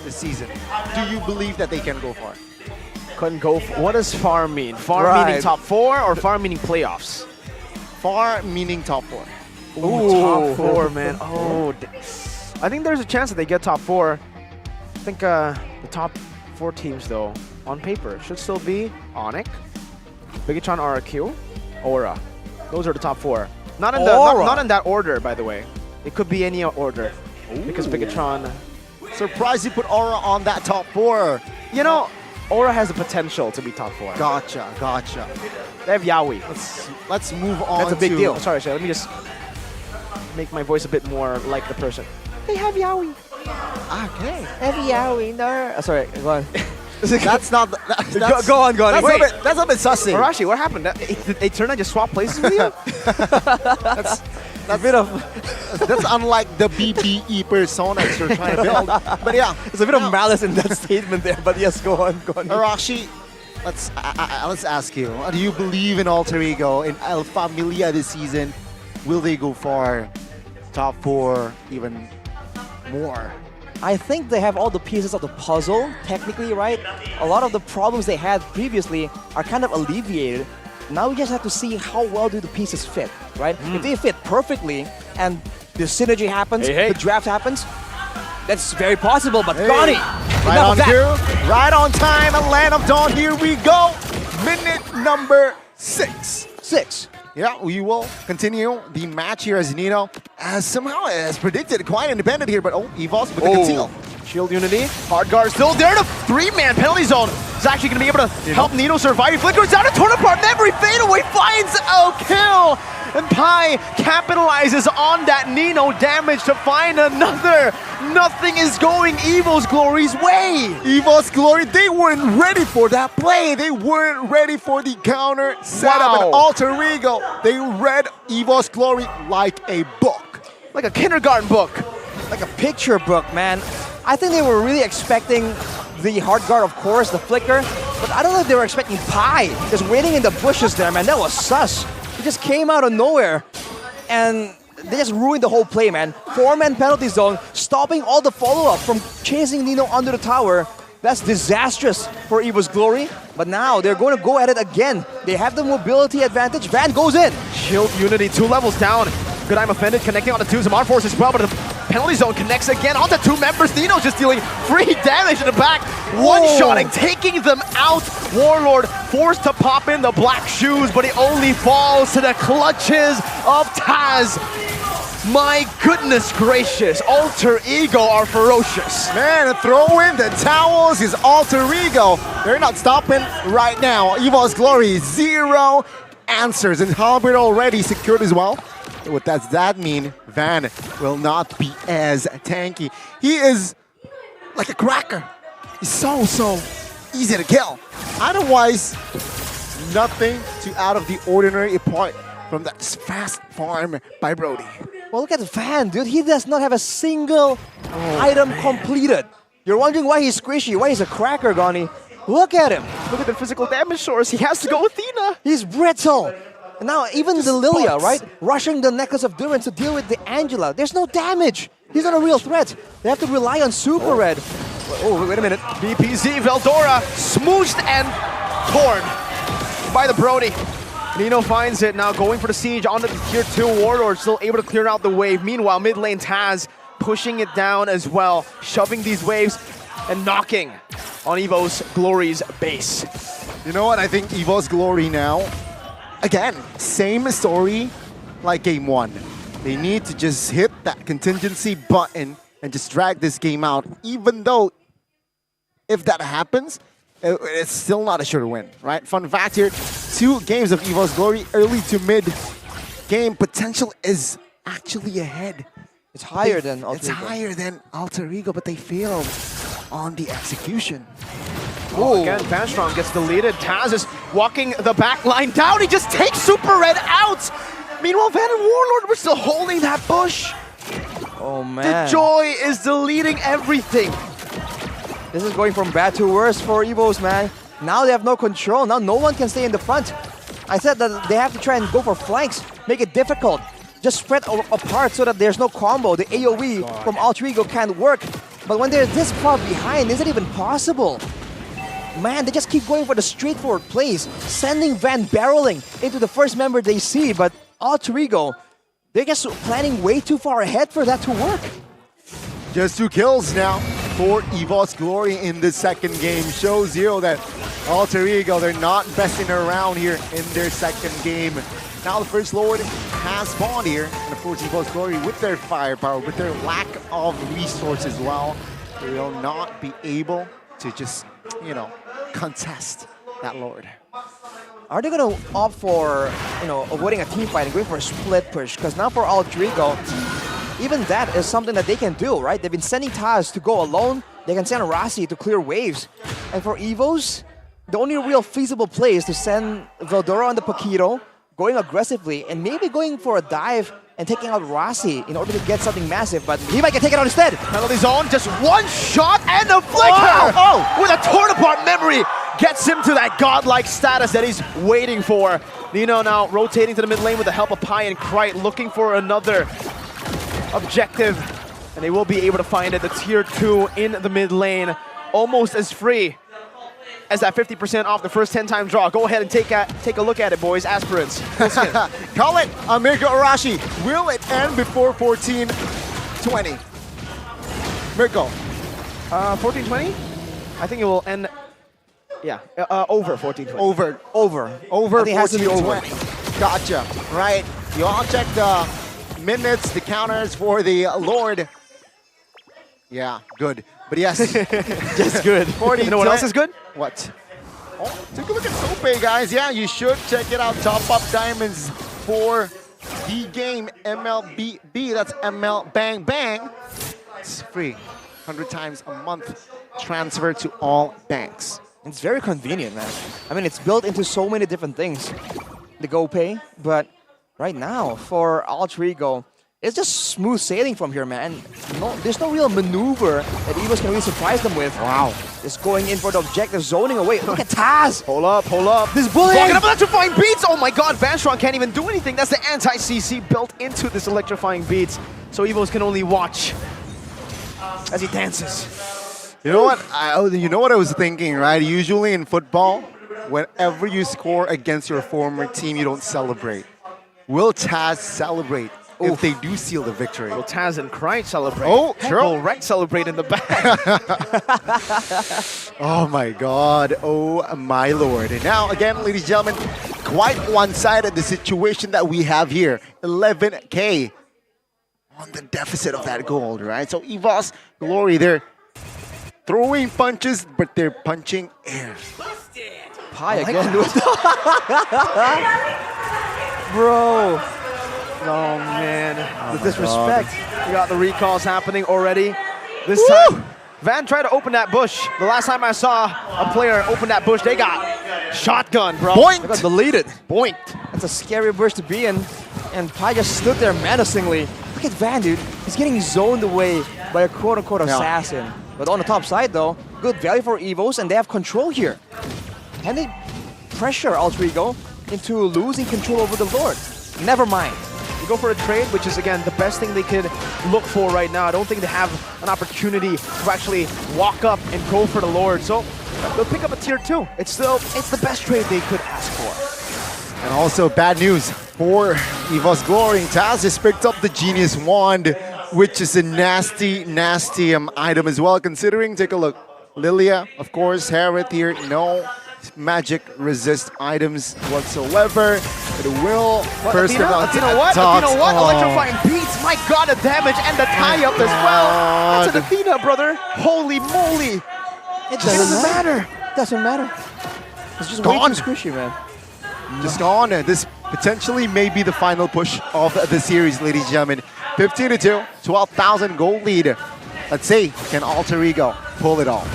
this season? Do you believe that they can go far? Couldn't go for, what does far mean? Far meaning top 4 or far meaning playoffs? Far meaning top 4. Ooh, top 4, man. Oh, I think there's a chance that they get top 4. I think the top 4 teams, though, on paper, should still be Onyx, Bigatron, RRQ, Aura. Those are the top 4. Not in not in that order, by the way. It could be any order. Ooh. Because Bigatron. Surprised you put Aura on that top 4. You know, Aura has the potential to be top 4. Gotcha. They have Yaoi. Let's move on. That's a big deal. Sorry, let me just make my voice a bit more like the person. They have Yaoi. Okay. Have Yaoi. No. Sorry, go on. That's not. Go on. Wait, that's a bit sussy. Arashi, what happened? Did Eterna just swap places with you? That's a bit of. That's unlike the BBE personas you're trying to build. But yeah, there's a bit of malice in that statement there. But yes, go on. Arashi, let's ask you. Do you believe in Alter Ego, in El Familia this season? Will they go far? Top 4, even more? I think they have all the pieces of the puzzle, technically, right? A lot of the problems they had previously are kind of alleviated. Now we just have to see how well do the pieces fit, right? If they fit perfectly and the synergy happens, the draft happens, that's very possible, but Gani! Right on cue, right on time, a Land of Dawn, here we go! Minute number 6. Yeah, we will continue the match here as Nino, as somehow as predicted, quite independent here, but EVOS with the conceal. Shield Unity, hard guard still there, the 3-man penalty zone. Is actually going to be able to help Nino survive. He flickers down, a torn apart, and every fadeaway finds a kill. And Pai capitalizes on that Nino damage to find another. Nothing is going EVOS Glory's way. EVOS Glory, they weren't ready for that play. They weren't ready for the counter setup. And Alter Ego, they read EVOS Glory like a book. Like a kindergarten book. Like a picture book, man. I think they were really expecting the hard guard, of course, the flicker, but I don't know if they were expecting Pai just waiting in the bushes there, man. That was sus. He just came out of nowhere, and they just ruined the whole play, man. 4-man penalty zone, stopping all the follow-up from chasing Nino under the tower. That's disastrous for EVOS Glory, but now they're going to go at it again. They have the mobility advantage. Van goes in. Shield Unity, 2 levels down. Good, I'm offended, connecting on the 2s. Zamar Force as well, but the penalty zone connects again onto 2 members. Nino's just dealing free damage in the back. One-shotting, taking them out. Warlord forced to pop in the black shoes, but he only falls to the clutches of Taz. My goodness gracious, Alter Ego are ferocious. Man, throw in the towels is Alter Ego. They're not stopping right now. EVOS Glory, 0 answers, and Halbert already secured as well. What does that mean? Van will not be as tanky. He is like a cracker. He's so easy to kill. Otherwise, Nothing too out of the ordinary apart from that fast farm by Brody. Well, look at the fan, dude. He does not have a single item completed. You're wondering why he's squishy, why he's a cracker, Goni. Look at him. Look at the physical damage source. He has to go with Athena. He's brittle. And now even the Lilia, right? Rushing the Necklace of Durance to deal with the Angela. There's no damage. He's not a real threat. They have to rely on Super Red. Oh, wait a minute. BPZ, Veldora, smooshed and torn by the Brody. Nino finds it now, going for the siege onto the tier 2 Warlord, still able to clear out the wave. Meanwhile, mid lane Taz pushing it down as well, shoving these waves and knocking on EVOS Glory's base. You know what? I think EVOS Glory now, again, same story like game 1. They need to just hit that contingency button and just drag this game out, even though if that happens, it's still not a sure win, right? Fun fact here, 2 games of EVOS Glory, early to mid game potential is actually ahead. It's higher than Alter It's Ego. higher than Alter Ego, but they failed on the execution. Oh, again, Vanstrom gets deleted. Taz is walking the back line down. He just takes Super Red out. Meanwhile, Van and Warlord were still holding that bush. Oh, man. The Joy is deleting everything. This is going from bad to worse for EVOS, man. Now they have no control. Now no one can stay in the front. I said that they have to try and go for flanks, make it difficult. Just spread apart so that there's no combo. The AoE from Alter Ego can't work. But when they're this far behind, is it even possible? Man, they just keep going for the straightforward plays, sending Van barreling into the first member they see. But Alter Ego, they're just planning way too far ahead for that to work. Just 2 kills now for EVOS Glory in the second game. Shows you that Alter Ego, they're not messing around here in their second game. Now the First Lord has spawned here. And of course EVOS Glory, with their firepower, with their lack of resources as well, they will not be able to just, you know, contest that Lord. Are they going to opt for, you know, avoiding a team fight and going for a split push? Because now for Alter Ego, even that is something that they can do, right? They've been sending Taz to go alone. They can send Rasi to clear waves. And for EVOS, the only real feasible play is to send Veldora on the Paquito, going aggressively, and maybe going for a dive and taking out Rasi in order to get something massive, but he might get taken out instead. Penalty zone, just 1 shot and a flicker! Oh! With a torn apart memory, gets him to that godlike status that he's waiting for. Nino now rotating to the mid lane with the help of Pai and Krite, looking for another objective, and they will be able to find it. The tier 2 in the mid lane, almost as free as that 50% off the first 10-time draw. Go ahead and take a look at it, boys. Aspirants. Call it, Mirko Arashi. Will it end before 14-20? Mirko. 14-20? I think it will end, yeah, over 14-20. Over. I think it has to be over. 14-20. Gotcha. Right. You all check the minutes, the counters for the Lord. Yeah, good. But yes, just good. You know what else is good? What? Oh, take a look at Sope, guys. Yeah, you should check it out. Top up diamonds for the game MLBB. That's ML Bang Bang. It's free. 100 times a month. Transfer to all banks. It's very convenient, man. I mean, it's built into so many different things. The GoPay, but right now, for Alter Ego, it's just smooth sailing from here, man. No, there's no real maneuver that EVOS can really surprise them with. Wow. Just going in for the objective, zoning away. Look at Taz! Hold up. This bullying! Walking up electrifying beats! Oh my god, Vanstrom can't even do anything. That's the anti-CC built into this electrifying beats. So EVOS can only watch as he dances. You know what? I was thinking, right? Usually in football, whenever you score against your former team, you don't celebrate. Will Taz celebrate if they do seal the victory? Will Taz and Krite celebrate? Oh, sure. Will Rec celebrate in the back? Oh my god. Oh my lord. And now, again, ladies and gentlemen, quite one-sided the situation that we have here. 11K on the deficit of that gold, right? So EVOS Glory, they're throwing punches, but they're punching air. Pai again. Bro. Oh man, the disrespect. We got the recalls happening already. This time, Van tried to open that bush. The last time I saw a player open that bush, they got Shotgun, bro. Point! They got deleted. Point. That's a scary burst to be in. And Pi just stood there menacingly. Look at Van, dude. He's getting zoned away by a quote-unquote assassin. But on the top side, though, good value for EVOS, and they have control here. Can they pressure Altrigo into losing control over the Lord? Never mind. You go for a trade, which is, again, the best thing they could look for right now. I don't think they have an opportunity to actually walk up and go for the Lord. So they'll pick up a tier 2. It's the best trade they could ask for. And also bad news for EVOS Glory. Taz just picked up the Genius Wand, which is a nasty, nasty item as well, considering, take a look. Lilia, of course, Harriet here, no magic resist items whatsoever. It will first Athena, what? Electrifying beats. My god, the damage and the tie-up as well. That's an Athena, brother. Holy moly. It doesn't matter. Doesn't matter. It's just way Gone. too squishy, man. Just gone. This potentially may be the final push of the series, ladies and gentlemen. 15-2, 12,000 gold lead. Let's see, can Alter Ego pull it off?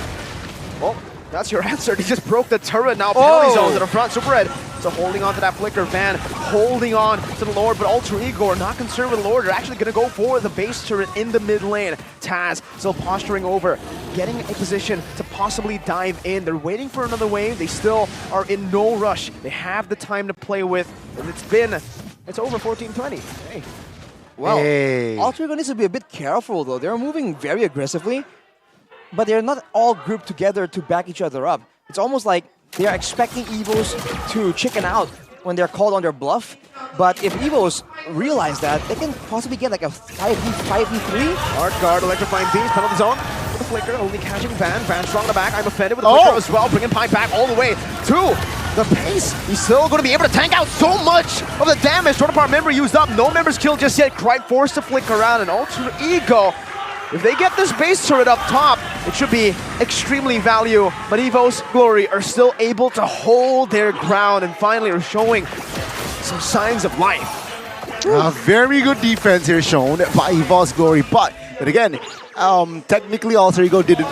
Well, that's your answer. He just broke the turret now. Penalty zones in the front. Super Red. So holding on to that flicker. Van holding on to the Lord, but Alter Ego are not concerned with the Lord. They're actually going to go for the base turret in the mid lane. Taz still posturing over, getting a position to possibly dive in. They're waiting for another wave. They still are in no rush. They have the time to play with, and it's over 14-20. Hey. Well, Alter Ego needs to be a bit careful, though. They're moving very aggressively, but they're not all grouped together to back each other up. It's almost like they're expecting EVOS to chicken out when they're called on their bluff. But if EVOS realize that, they can possibly get like a 5v3. Hard guard, electrifying beams, penalty zone with the flicker, only catching Van. Van strong in the back. I'm offended with the flicker as well, bringing Pi back all the way to the pace. He's still going to be able to tank out so much of the damage. Total Power member used up, no members killed just yet. Krite forced to flick around, and Alter Ego, if they get this base turret up top, it should be extremely value. But EVOS Glory are still able to hold their ground and finally are showing some signs of life. A very good defense here shown by EVOS Glory, but again, technically Alter Ego didn't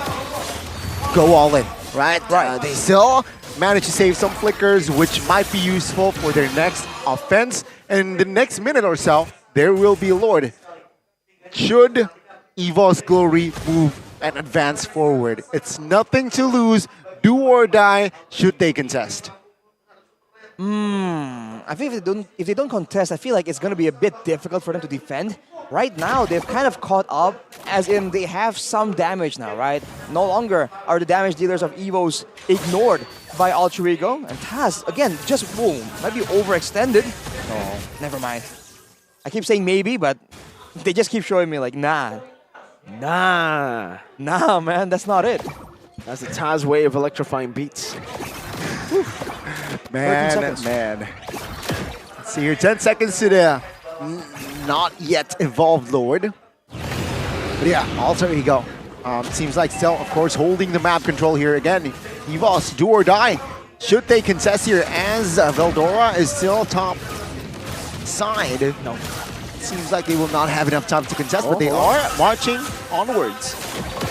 go all in, right? They still managed to save some flickers, which might be useful for their next offense. And in the next minute or so, there will be a Lord. Should EVOS Glory move and advance forward, it's nothing to lose, do or die, should they contest. I think if they don't contest, I feel like it's going to be a bit difficult for them to defend. Right now, they've kind of caught up, as in they have some damage now, right? No longer are the damage dealers of EVOS ignored by Alter Ego. And Taz, again, just boom, might be overextended. Oh, never mind. I keep saying maybe, but they just keep showing me like, nah, man, that's not it. That's the Taz way of electrifying beats. Man. Let's see here, 10 seconds to the not yet evolved Lord. But yeah, Alter Ego seems like still, of course, holding the map control here again. EVOS, do or die. Should they contest here as Veldora is still top side? No. Seems like they will not have enough time to contest, but they are marching onwards.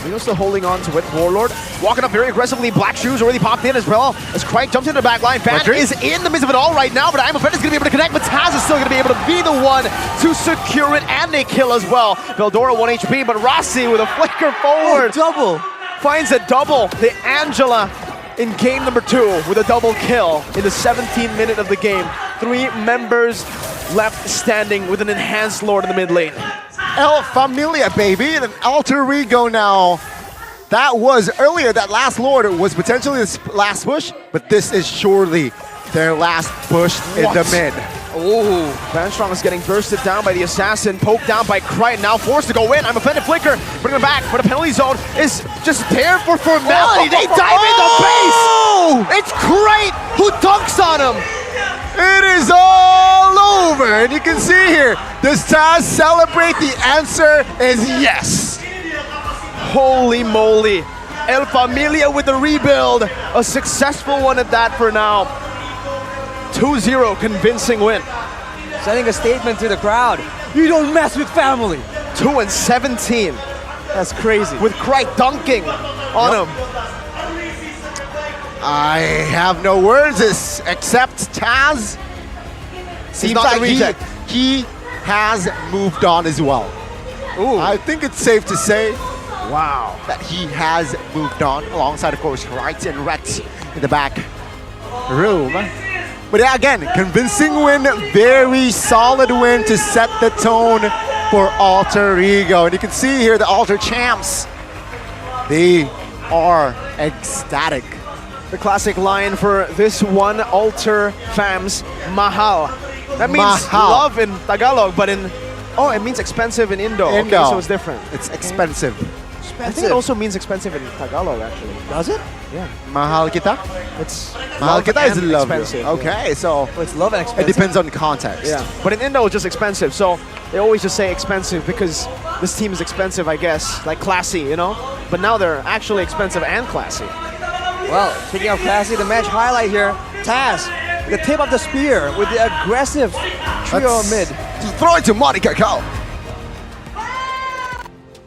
Reno's still holding on to it. Warlord walking up very aggressively. Black shoes already popped in as well as Krite jumps into the back line. Van is in the midst of it all right now, but I'm offended is going to be able to connect, but Taz is still going to be able to be the one to secure it, and they kill as well. Veldora 1 HP, but Rossi with a flicker forward. Double. Finds a double. The Angela in game number 2 with a double kill in the 17th minute of the game. 3 members left standing with an enhanced Lord in the mid lane. El Familia, baby, and an Alter Ego now. That was earlier, that last Lord was potentially this last push, but this is surely their last push in the mid. Oh, Van Strong is getting bursted down by the assassin, poked down by Krite, now forced to go in. I'm offended flicker, bring him back, but the penalty zone is just there for formality. They dive in the base! It's Krite who dunks on him! It is all over, and you can see here, does Taz celebrate? The answer is yes. Holy moly. El Familia with the rebuild. A successful one at that for now. 2-0 convincing win. Sending a statement to the crowd. You don't mess with family. 2-17. That's crazy. With Krite dunking on him. I have no words except Taz. Seems not the like reject. he has moved on as well. I think it's safe to say, wow, that he has moved on alongside, of course, Right and Rex in the back room. But yeah, again, convincing win, very solid win to set the tone for Alter Ego. And you can see here the Alter champs, they are ecstatic. The classic line for this one Alter fams, mahal. That means Mahal. love in Tagalog, but in, oh, it means expensive in Indo. Indo. Okay, so it's different. It's expensive. I think it also means expensive in Tagalog, actually. Does it? Yeah. Mahal kita? It's Mahal love kita is and love. expensive. Okay, so it's love and it expensive. depends on context. Yeah, but in Indo it's just expensive. So they always just say expensive because this team is expensive, I guess, like classy, you know. But now they're actually expensive and classy. Well, speaking of classy, the match highlight here, Taz, the tip of the spear with the aggressive trio mid. Throw it to Monty Cacao.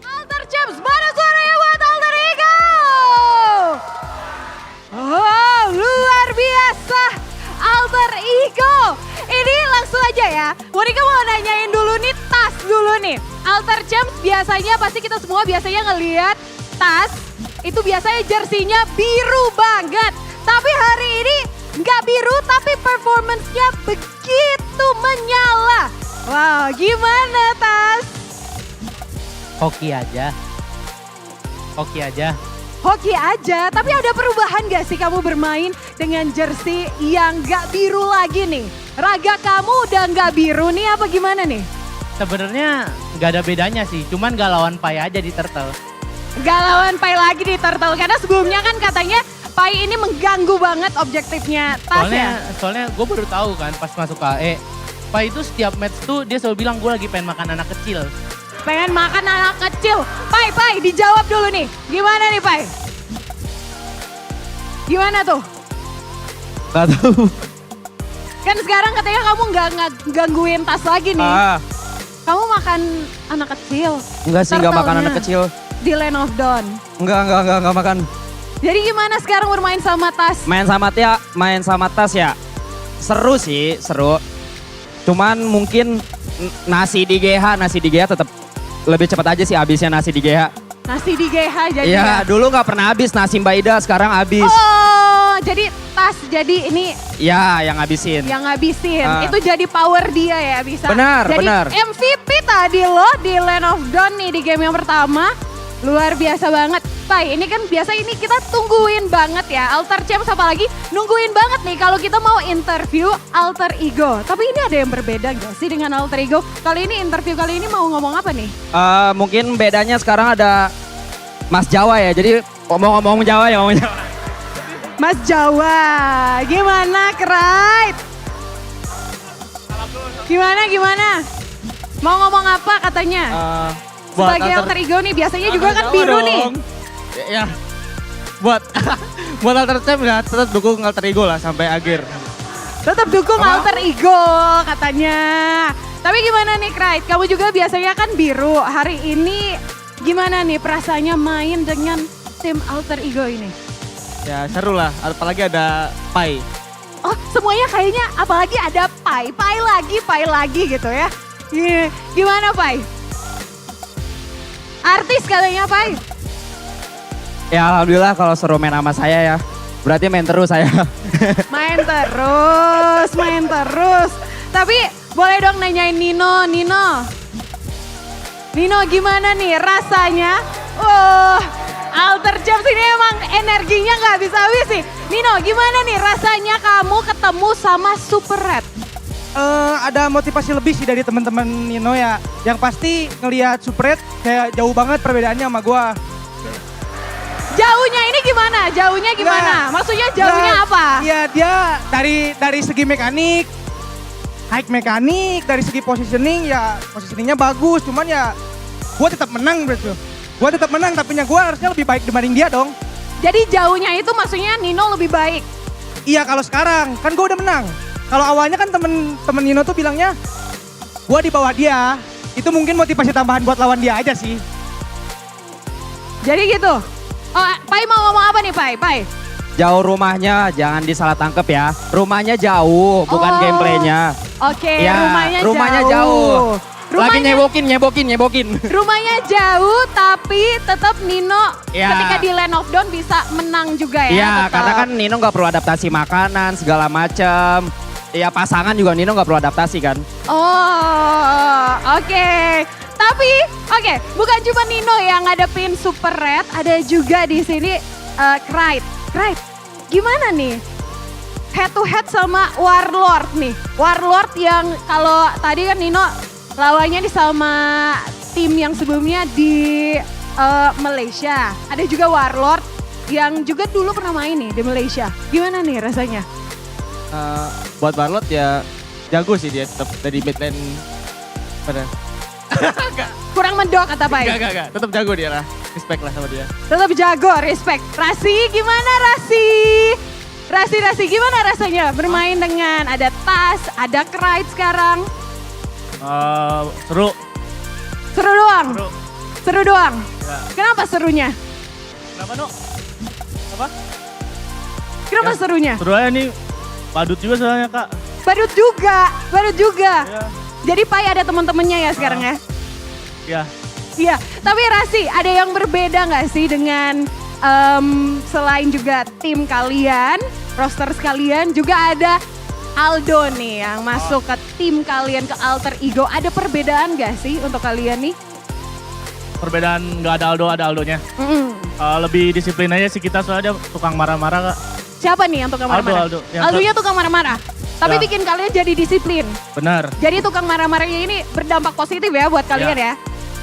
Alter Champs, mana suaranya buat Alter Ego? Oh, luar biasa. Alter Ego. Ini langsung aja ya. Monika mau nanyain dulu nih tas dulu nih. Alter Champs biasanya pasti kita semua biasanya ngelihat tas itu biasanya jersinya biru banget. Tapi hari ini nggak biru tapi performance-nya begitu menyala. Wow, gimana tas? Hoki aja. Hoki aja. Hoki aja, tapi ada perubahan gak sih kamu bermain dengan jersey yang gak biru lagi nih? Raga kamu udah gak biru nih apa gimana nih? Sebenarnya nggak ada bedanya sih, cuman gak lawan Pai aja di Turtle. Gak lawan Pai lagi di Turtle, karena sebelumnya kan katanya Pai ini mengganggu banget objektifnya tas ya? Soalnya gue baru tahu kan pas masuk KE, Pai itu setiap match tuh dia selalu bilang gue lagi pengen makan anak kecil. Pengen makan anak kecil. Pai, dijawab dulu nih. Gimana nih Pai? Gimana tuh? Gak tahu. Kan sekarang katanya kamu nggak gangguin tas lagi nih. Kamu makan anak kecil. Enggak sih, enggak makan Turtle-nya anak kecil. Di Land of Dawn. Enggak makan. Jadi gimana sekarang bermain sama tas? Main sama tas ya. Seru sih, seru. Cuman mungkin nasi di GH tetap lebih cepat aja sih habisnya nasi di GH. Nasi di GH jadi Iya, dulu nggak pernah habis nasi Mbak Ida, sekarang habis. Oh, jadi tas jadi ini Ya, yang habisin. yang ngabisin. Itu jadi power dia ya bisa. Benar, jadi benar. MVP tadi lo di Land of Dawn nih di game yang pertama. Luar biasa banget. Pai, ini kan biasa ini kita tungguin banget ya. Alter Champs apalagi nungguin banget nih kalau kita mau interview Alter Ego. Tapi ini ada yang berbeda gak sih dengan Alter Ego? Kali ini interview kali ini mau ngomong apa nih? Mungkin bedanya sekarang ada Mas Jawa ya, jadi ngomong Jawa ya ngomong Jawa. Mas Jawa, gimana Krait? Gimana? Mau ngomong apa katanya? Sebagai Alter Ego nih biasanya juga kan biru nih. Ya, buat Alter Champs ya tetap dukung Alter Ego lah sampai akhir. Tetap dukung Alter Ego katanya. Tapi gimana nih Krait? Kamu juga biasanya kan biru. Hari ini gimana nih perasaannya main dengan tim Alter Ego ini? Ya seru lah, apalagi ada Pai. Oh semuanya kayaknya apalagi ada Pai lagi gitu ya. Gimana Pai? Artis katanya Pai. Ya alhamdulillah kalau seru main sama saya ya. Berarti main terus saya. Main terus. Tapi boleh dong nanyain Nino gimana nih rasanya? Alter Champs ini emang energinya nggak bisa habis nih. Nino gimana nih rasanya kamu ketemu sama Super Red? Ada motivasi lebih sih dari teman-teman Nino ya. Yang pasti ngelihat Super Red kayak jauh banget perbedaannya sama gua. Jauhnya ini gimana? Maksudnya jauhnya apa? Iya dia dari segi mekanik, high mekanik, dari segi positioning ya positioningnya bagus. Cuman ya gue tetap menang bro. Gue tetap menang tapi gue harusnya lebih baik dibanding dia dong. Jadi jauhnya itu maksudnya Nino lebih baik? Iya kalau sekarang kan gue udah menang. Kalau awalnya kan temen Nino tuh bilangnya gue di bawah dia. Itu mungkin motivasi tambahan buat lawan dia aja sih. Jadi gitu? Oh, Pai mau ngomong apa nih Pai? Jauh rumahnya, jangan disalah tangkep ya. Rumahnya jauh, bukan gameplaynya. Oke, Ya, rumahnya jauh. Lagi nyebokin. Rumahnya jauh tapi tetap Nino Ya. ketika di Land of Dawn bisa menang juga ya. Iya, tetap. karena kan Nino nggak perlu adaptasi makanan segala macem. Iya, pasangan juga Nino nggak perlu adaptasi kan. Oh, oke. Tapi, oke, bukan cuma Nino yang ngadepin Super Red, ada juga di sini Krite. Gimana nih? Head to head sama Warlord nih. Warlord yang kalau tadi kan Nino lawannya di sama tim yang sebelumnya di Malaysia. Ada juga Warlord yang juga dulu pernah main nih di Malaysia. Gimana nih rasanya? Buat Warlord ya jago sih dia tetap dari mid lane. Kurang mendok kata Pai? Enggak. Tetap jago dia lah. Respect lah sama dia. Tetap jago, respect. Rasi, gimana Rasi? Rasi, gimana rasanya bermain dengan ada Tas, ada Krite sekarang? Seru. Seru doang? Seru doang? Ya. Kenapa serunya? Kenapa, Nuk? Apa? Kenapa serunya? Seru aja nih. Badut juga soalnya, Kak. Badut juga. Ya. Jadi Pai ada teman-temannya ya sekarang ya? Ya. Iya, tapi Rasi ada yang berbeda nggak sih dengan selain juga tim kalian, roster sekalian, juga ada Aldo nih yang masuk ke tim kalian, ke Alter Ego. Ada perbedaan nggak sih untuk kalian nih? Perbedaan nggak ada Aldo, ada Aldonya. Lebih disiplin aja sih kita soalnya tukang marah-marah, Kak. Siapa nih yang tukang marah-marah? Aldo. Aldonya tukang marah-marah. Tapi Ya. bikin kalian jadi disiplin. Benar. Jadi tukang marah-marahnya ini berdampak positif ya buat kalian ya?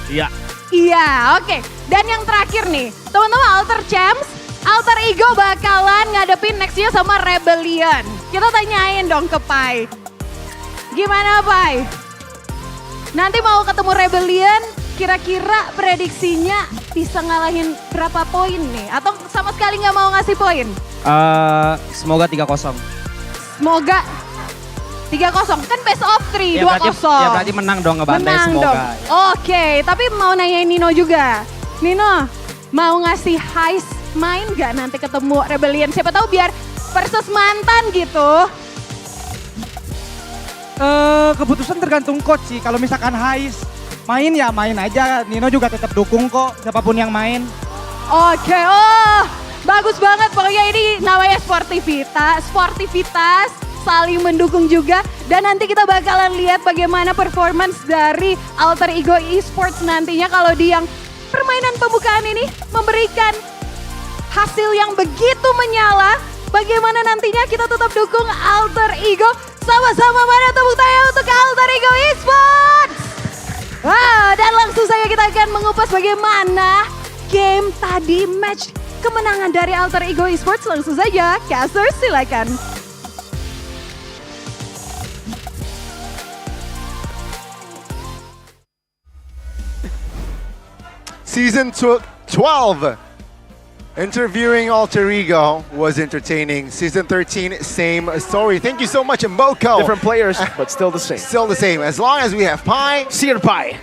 Iya. Iya, oke. Dan yang terakhir nih, teman-teman Alter Champs, Alter Ego bakalan ngadepin nextnya sama Rebellion. Kita tanyain dong ke Pai. Gimana Pai? Nanti mau ketemu Rebellion, kira-kira prediksinya bisa ngalahin berapa poin nih? Atau sama sekali nggak mau ngasih poin? Semoga 3-0. Semoga 3-0, kan best of 3, 2-0. Ya berarti menang dong ngebantai Menang semoga. dong. Oke, tapi mau nanyain Nino juga. Nino, mau ngasih heist main gak nanti ketemu Rebellion? Siapa tahu biar versus mantan gitu. Keputusan tergantung coach sih. Kalau misalkan heist main ya main aja. Nino juga tetap dukung kok siapapun yang main. Oke, bagus banget. Pokoknya ini namanya sportivitas, saling mendukung juga. Dan nanti kita bakalan lihat bagaimana performance dari Alter Ego Esports nantinya kalau di yang permainan pembukaan ini memberikan hasil yang begitu menyala. Bagaimana nantinya kita tetap dukung Alter Ego. Sama-sama mana tepuk tangan untuk Alter Ego Esports. Dan langsung saja kita akan mengupas bagaimana game tadi, match kemenangan dari Alter Ego Esports. Langsung saja, caster silakan. Season 12. Interviewing Alter Ego was entertaining. Season 13, same story. Thank you so much, Mboko. Different players, but still the same. Still the same. As long as we have Pi, Seer Pi,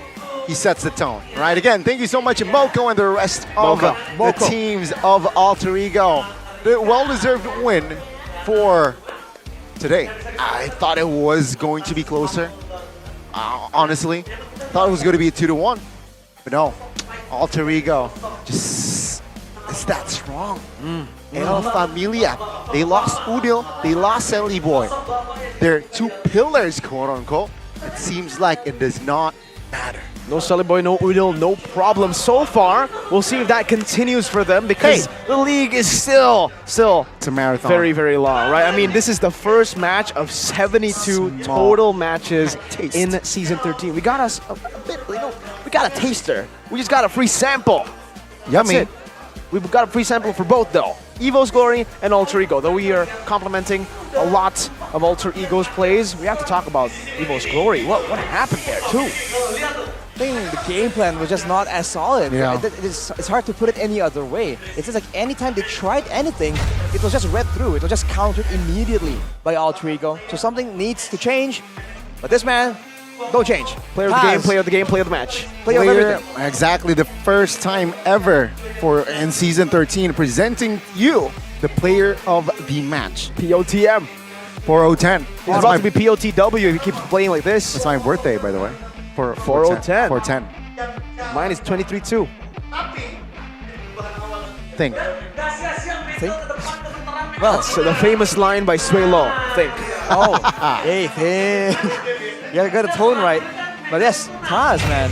he sets the tone. Right, again, thank you so much, Mboko, and the rest of the teams of Alter Ego. The well-deserved win for today. I thought it was going to be closer. Honestly, thought it was going to be a 2-1, but no. Alter Ego just is that strong. El Familia, they lost Udil, they lost Selly Boy. They're two pillars, quote unquote. It seems like it does not matter. No Sully Boy, no Udil, no problem so far. We'll see if that continues for them because the league is still it's a marathon. Very, very long, right? I mean, this is the first match of 72 total matches in Season 13. We got us a bit, we got a taster. We just got a free sample. Yummy. That's it. We've got a free sample for both though. EVOS Glory and Alter Ego. Though we are complimenting a lot of Alter Ego's plays, we have to talk about EVOS Glory. What happened there too? I think the game plan was just not as solid. Yeah. It's hard to put it any other way. It's just like anytime they tried anything, it was just read through. It was just countered immediately by Alter Ego. So something needs to change. But this man, don't change. Player of the game, player of the game, player of the match. Player of everything. Exactly, the first time ever in Season 13 presenting you the the player of the match. POTM. 4010. It's about to be POTW if he keeps playing like this. That's my birthday, by the way. 4010. 410. Mine is 23-2. Think. Well, so the famous line by Sway Lo. Think. Oh, hey, think. You got the tone right. But yes, Taz, man.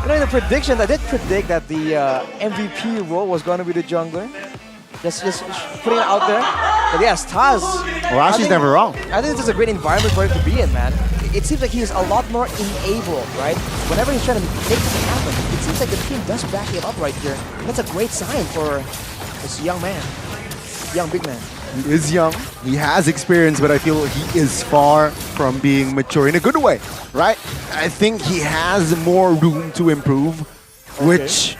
You know, in the predictions, I did predict that the MVP role was going to be the jungler. Just putting it out there. But yes, Taz. Well, Rashi's never wrong. I think this is a great environment for him to be in, man. It seems like he's a lot more enabled, right? Whenever he's trying to make something happen, it seems like the team does back him up right here. That's a great sign for this young man. Young big man. He is young. He has experience, but I feel he is far from being mature in a good way, right? I think he has more room to improve, which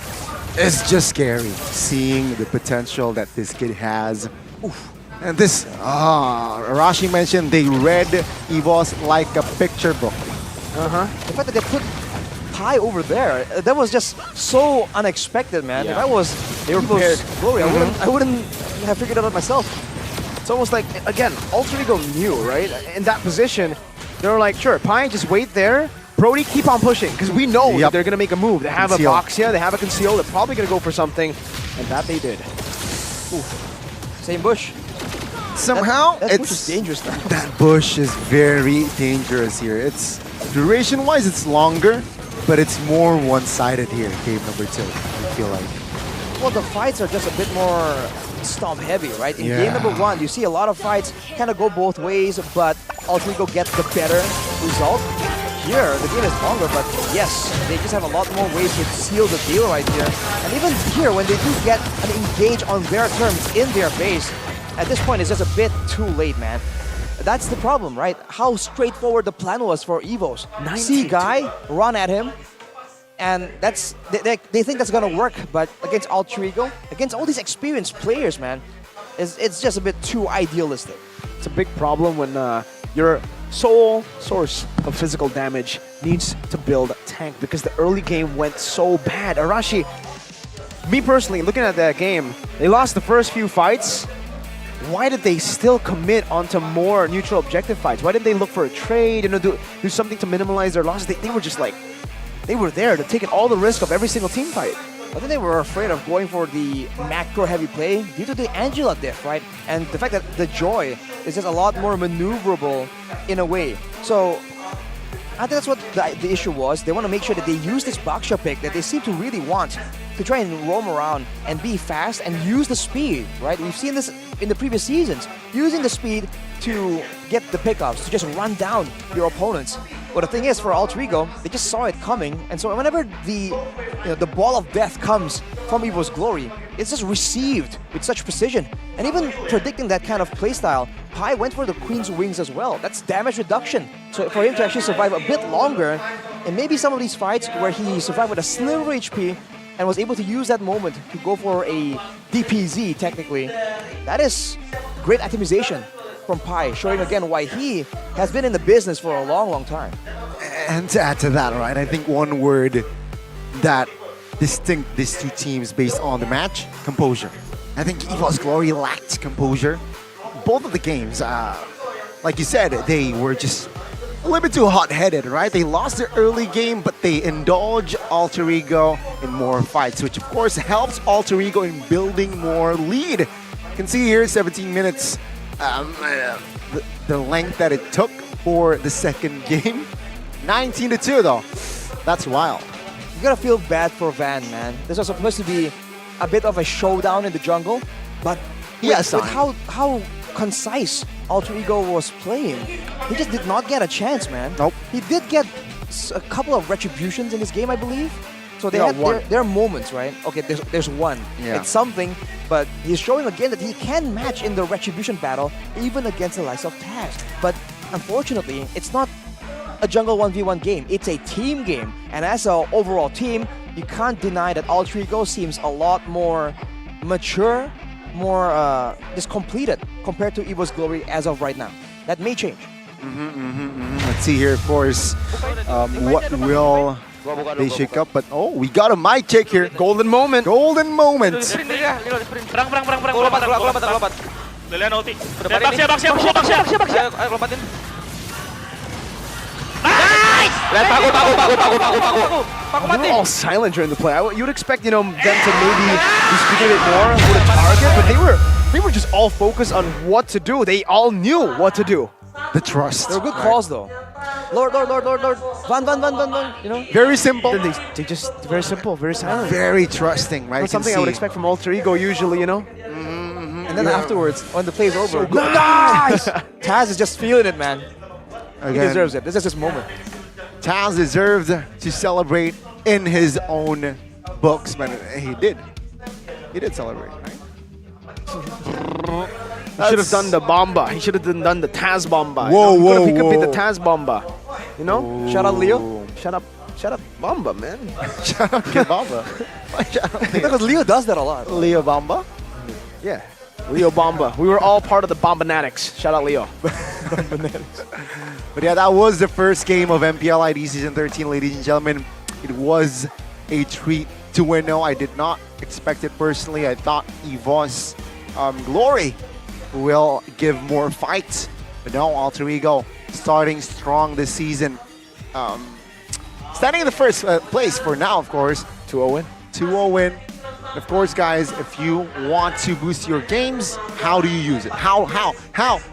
is just scary, seeing the potential that this kid has. Oof. And this, Arashi mentioned they read EVOS like a picture book. The fact that they put Pi over there, that was just so unexpected, man. If I was EVOS Glory, I wouldn't have figured it out myself. It's almost like, again, Alter Ego knew, right? In that position, they were like, sure, Pi, just wait there. Brody, keep on pushing, because we know that they're going to make a move. They have a box here, they have a conceal, they're probably going to go for something, and that they did. Same bush. Somehow, that bush is dangerous now. That bush is very dangerous here. It's duration-wise, it's longer, but it's more one-sided here. Game number 2, I feel like. Well, the fights are just a bit more stomp heavy, right? In game number 1, you see a lot of fights kind of go both ways, but Alter Ego gets the better result. Here, the game is longer, but yes, they just have a lot more ways to seal the deal right here. And even here, when they do get an engage on their terms in their base, at this point, it's just a bit too late, man. That's the problem, right? How straightforward the plan was for EVOS. See guy, run at him, and that's they think that's gonna work, but against Alter Ego, against all these experienced players, man, it's just a bit too idealistic. It's a big problem when your sole source of physical damage needs to build a tank because the early game went so bad. Arashi, me personally, looking at that game, they lost the first few fights. Why did they still commit onto more neutral objective fights? Why didn't they look for a trade, do something to minimize their losses? They were just like, they were there to take all the risk of every single team fight. I think they were afraid of going for the macro heavy play due to the Angela diff, right? And the fact that the Joy is just a lot more maneuverable in a way. So I think that's what the issue was. They want to make sure that they use this Baksha pick that they seem to really want to try and roam around and be fast and use the speed, right? We've seen this in the previous seasons, using the speed to get the pickups, to just run down your opponents. But the thing is, for Alter Ego, they just saw it coming, and so whenever the ball of death comes from EVOS Glory, it's just received with such precision. And even predicting that kind of playstyle, Pi went for the Queen's Wings as well. That's damage reduction. So for him to actually survive a bit longer, and maybe some of these fights where he survived with a sliver HP and was able to use that moment to go for a DPZ, technically, that is great optimization from Pi, showing again why he has been in the business for a long, long time. And to add to that, right, I think one word that distinct these two teams based on the match, composure. I think EVOS Glory lacked composure. Both of the games, like you said, they were just a little bit too hot-headed, right? They lost their early game, but they indulge Alter Ego in more fights, which of course helps Alter Ego in building more lead. You can see here, 17 minutes, the length that it took for the second game. 19-2 though. That's wild. You gotta feel bad for Van, man. This was supposed to be a bit of a showdown in the jungle, but with how concise Alter Ego was playing, he just did not get a chance, man. Nope. He did get a couple of retributions in this game, I believe. So they had their moments, right? Okay, there's one. Yeah. It's something, but he's showing again that he can match in the retribution battle, even against the likes of Taz. But unfortunately, it's not a jungle 1v1 game. It's a team game. And as an overall team, you can't deny that Alter Ego seems a lot more mature, more just completed compared to EVOS Glory as of right now. That may change. Let's see here, of course, what will They shake up, but oh, we got a mic check here. Golden moment. Golden moment. They were all silent during the play. You'd expect, them to maybe be speaking a bit more with a target, but they were just all focused on what to do. They all knew what to do. The trust. They were good calls though. Lord. Van. Very simple. They just very simple, very silent. Very trusting, right? Not something I would expect from Alter Ego usually, And then afterwards, when the play's over, nice! Taz is just feeling it, man. He deserves it. This is his moment. Taz deserved to celebrate in his own books, man. He did. He did celebrate, right? He should have done the bomba. He should have done the Taz bomba. Whoa. He could be the Taz bomba. Shout out Leo. Shut up, Bomba, man. Shout out Bomba. Because Leo does that a lot. Leo Bomba? Yeah. Leo Bomba. We were all part of the Bombanatics. Shout out Leo. But yeah, that was the first game of MPL ID Season 13, ladies and gentlemen. It was a treat to win. No, I did not expect it personally. I thought EVOS Glory will give more fight. But no, Alter Ego starting strong this season. Standing in the first place for now, of course. 2-0 win. 2-0 win. And of course, guys, if you want to boost your games, how do you use it? How?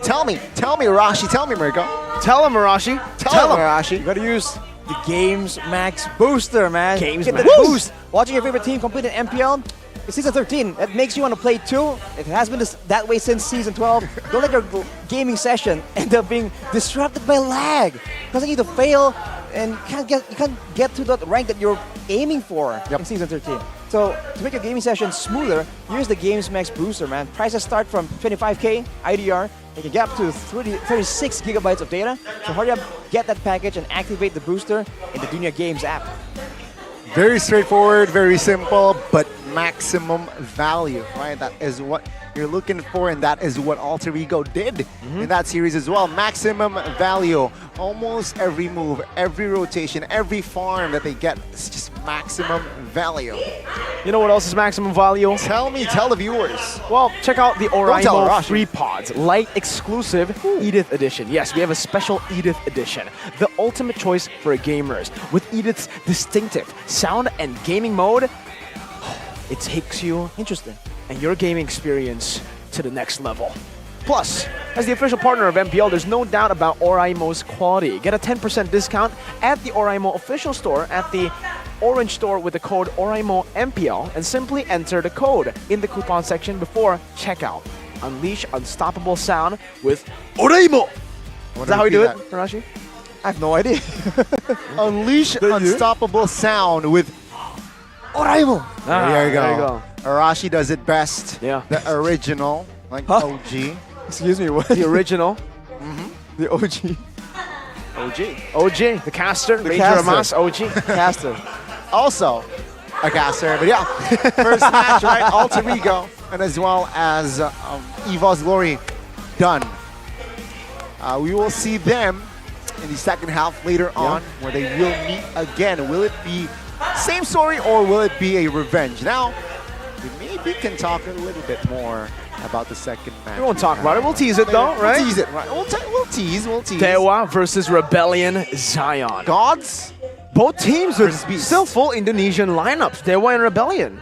Tell me, Arashi. Tell me, Mirko. Tell him, Arashi. Tell him, Arashi. You gotta use the Games Max Booster, man. Games Get Max. the boost. Watching your favorite team compete in MPL. It's Season 13. It makes you want to play too. It has been that way since Season 12. Don't let your gaming session end up being disrupted by lag. Causing you to fail and you can't get to the rank that you're aiming for in Season 13. So to make your gaming session smoother, use the Games Max Booster, man. Prices start from 25K IDR. You can get up to 36 gigabytes of data. So hurry up, get that package and activate the booster in the Dunia Games app. Very straightforward, very simple, but maximum value, right? That is what you're looking for, and that is what Alter Ego did in that series as well. Maximum value. Almost every move, every rotation, every farm that they get is just maximum value. You know what else is maximum value? Tell the viewers. Well, check out the tell Oraimo Arashi. Free Pods, light exclusive Edith Edition. Yes, we have a special Edith Edition, the ultimate choice for gamers. With Edith's distinctive sound and gaming mode, it takes you and your gaming experience to the next level. Plus, as the official partner of MPL, there's no doubt about Oraimo's quality. Get a 10% discount at the Oraimo official store at the Orange store with the code OraimoMPL and simply enter the code in the coupon section before checkout. Unleash unstoppable sound with Oraimo. Is that how you do it, Arashi? I have no idea. Unleash unstoppable sound with Oraimo. There you go. Arashi does it best. Yeah. The original, like OG. Excuse me, what? The original. The OG. OG. The caster. The Major caster. Amas, OG. Caster. Also a caster, but yeah. First match, right? Alter Ego, and as well as EVOS Glory done. We will see them in the second half later on, where they will meet again. Will it be same story or will it be a revenge? Now, we maybe can talk a little bit more about the second match. We won't talk about it. We'll tease it though, right? We'll tease it, right? We'll tease. Dewa versus Rebellion Zion. Gods? Both teams with still full Indonesian lineups. Dewa and Rebellion.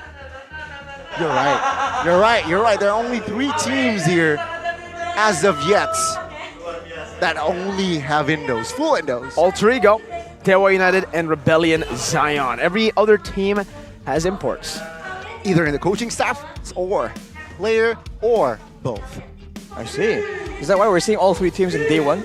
You're right. There are only 3 teams here as of yet that only have Indos, full Indos. Alter Ego, Dewa United, and Rebellion Zion. Every other team has imports. Either in the coaching staff or player or both. I see. Is that why we're seeing all 3 teams in day 1?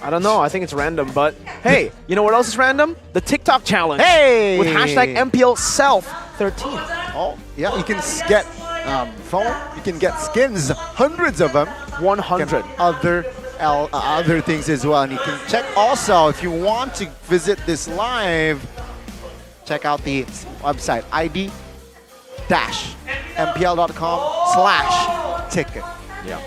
I don't know. I think it's random, but hey, you know what else is random? The TikTok challenge. Hey! With hashtag MPL Self13. Oh, yeah. You can get phone. You can get skins, hundreds of them. 100. Other things as well. And you can check also if you want to visit this live. Check out the website id-mpl.com/ticket. Yeah.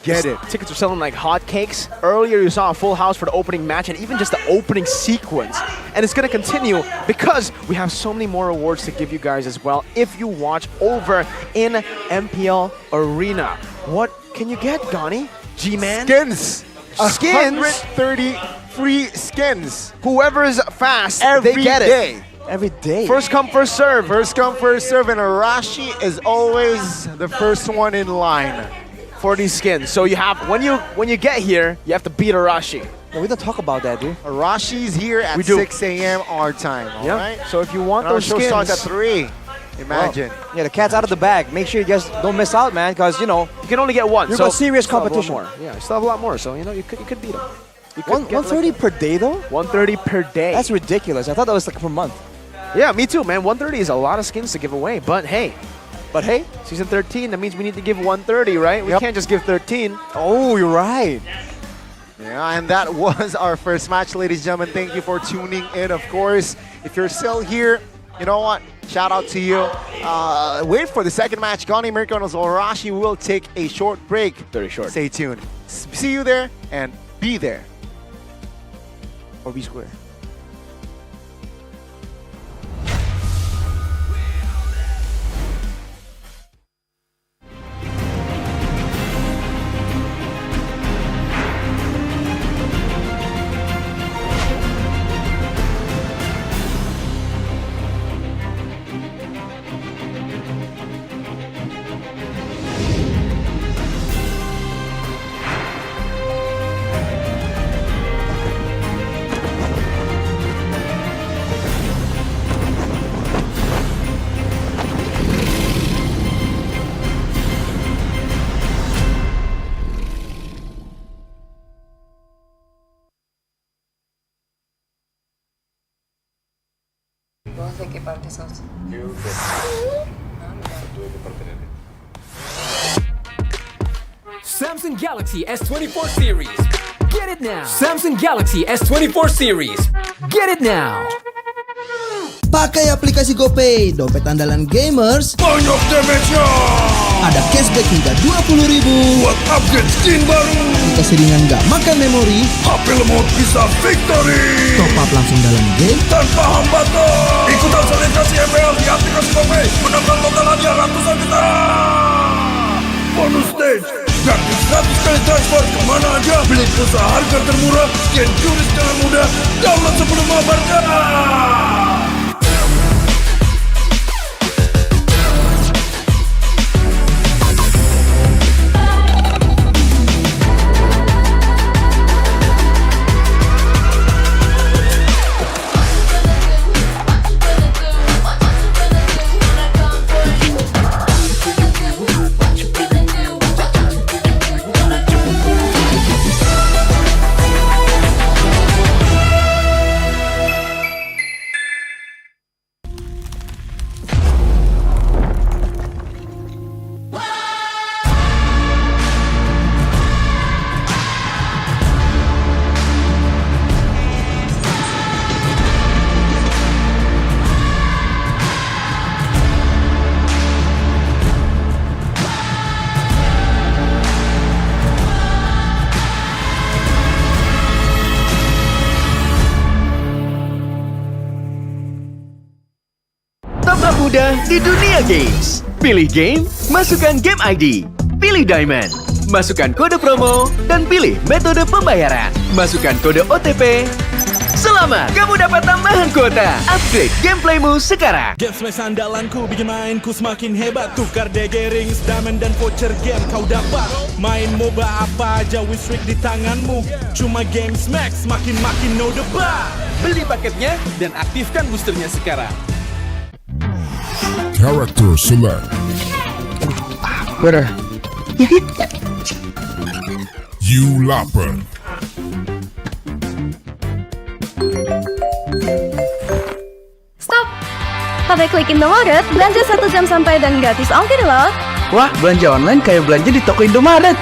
get it. Tickets are selling like hotcakes. Earlier you saw a full house for the opening match and even just the opening sequence. And it's going to continue because we have so many more awards to give you guys as well if you watch over in MPL Arena. What can you get, Gani? G-Man? Skins! Skins? 130 free skins. Whoever is fast, Every they get day. it. Every day. First come, first serve. First come, first serve, and Arashi is always the first one in line for these skins. So you have when you get here, you have to beat Arashi. No, we don't talk about that, dude. Arashi's here at We do. 6 a.m. our time. All right. So if you want And our those show skins, starts at 3. Imagine. Well, yeah, the cat's out of the bag. Make sure you guys don't miss out, man, because you know you can only get one. You've So got serious you still have a lot competition. more. Yeah, you still have a lot more. So you know you could beat them. 130 per day though. 130 per day. That's ridiculous. I thought that was like per month. Yeah, me too, man. 130 is a lot of skins to give away. But hey, season 13, that means we need to give 130, right? We can't just give 13. Oh, you're right. Yeah, and that was our first match, ladies and gentlemen. Thank you for tuning in, of course. If you're still here, you know what? Shout out to you. Wait for the second match. Gani Mirkonos Arashi will take a short break. Very short. Stay tuned. See you there and be there. Or be square. ¿Qué parte sos? Samsung Galaxy S24 series. Get it now. Samsung Galaxy S24 series. Get it now. Pakai aplikasi GoPay, dompet andalan gamers. Banyak damage-nya. Ada cashback hingga 20.000 buat upgrade skin baru. Aplikasi ringan gak makan memori. HP lemot bisa victory. Top up langsung dalam game tanpa hambatan. Ikutan selebrasi MPL di aplikasi GoPay. Menangkan total hadiah ratusan juta. Bonus stage. Gratis 100 kali transfer kemana aja. Beli pulsa harga termurah. Scan juri secara mudah. Download sebelum mabarkan. Tabrak mudah di dunia games. Pilih game, masukkan game ID. Pilih Diamond, masukkan kode promo, dan pilih metode pembayaran. Masukkan kode OTP. Selamat, kamu dapat tambahan kuota. Upgrade gameplaymu sekarang. Game smash andalanku bikin mainku semakin hebat. Tukar DG rings, diamond dan voucher game kau dapat. Main MOBA apa aja Wisrik di tanganmu. Cuma game smash makin no debat. Beli paketnya dan aktifkan boosternya sekarang. Character select. Better. You lapper. Stop! Pakai klik Indomaret, belanja 1 jam sampai dan gratis ongkir loh. Wah, belanja online kayak belanja di toko Indomaret.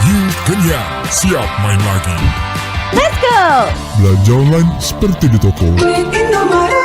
You kenyang, siap main lagi. Let's go! Belanja online seperti di toko. Indomaret.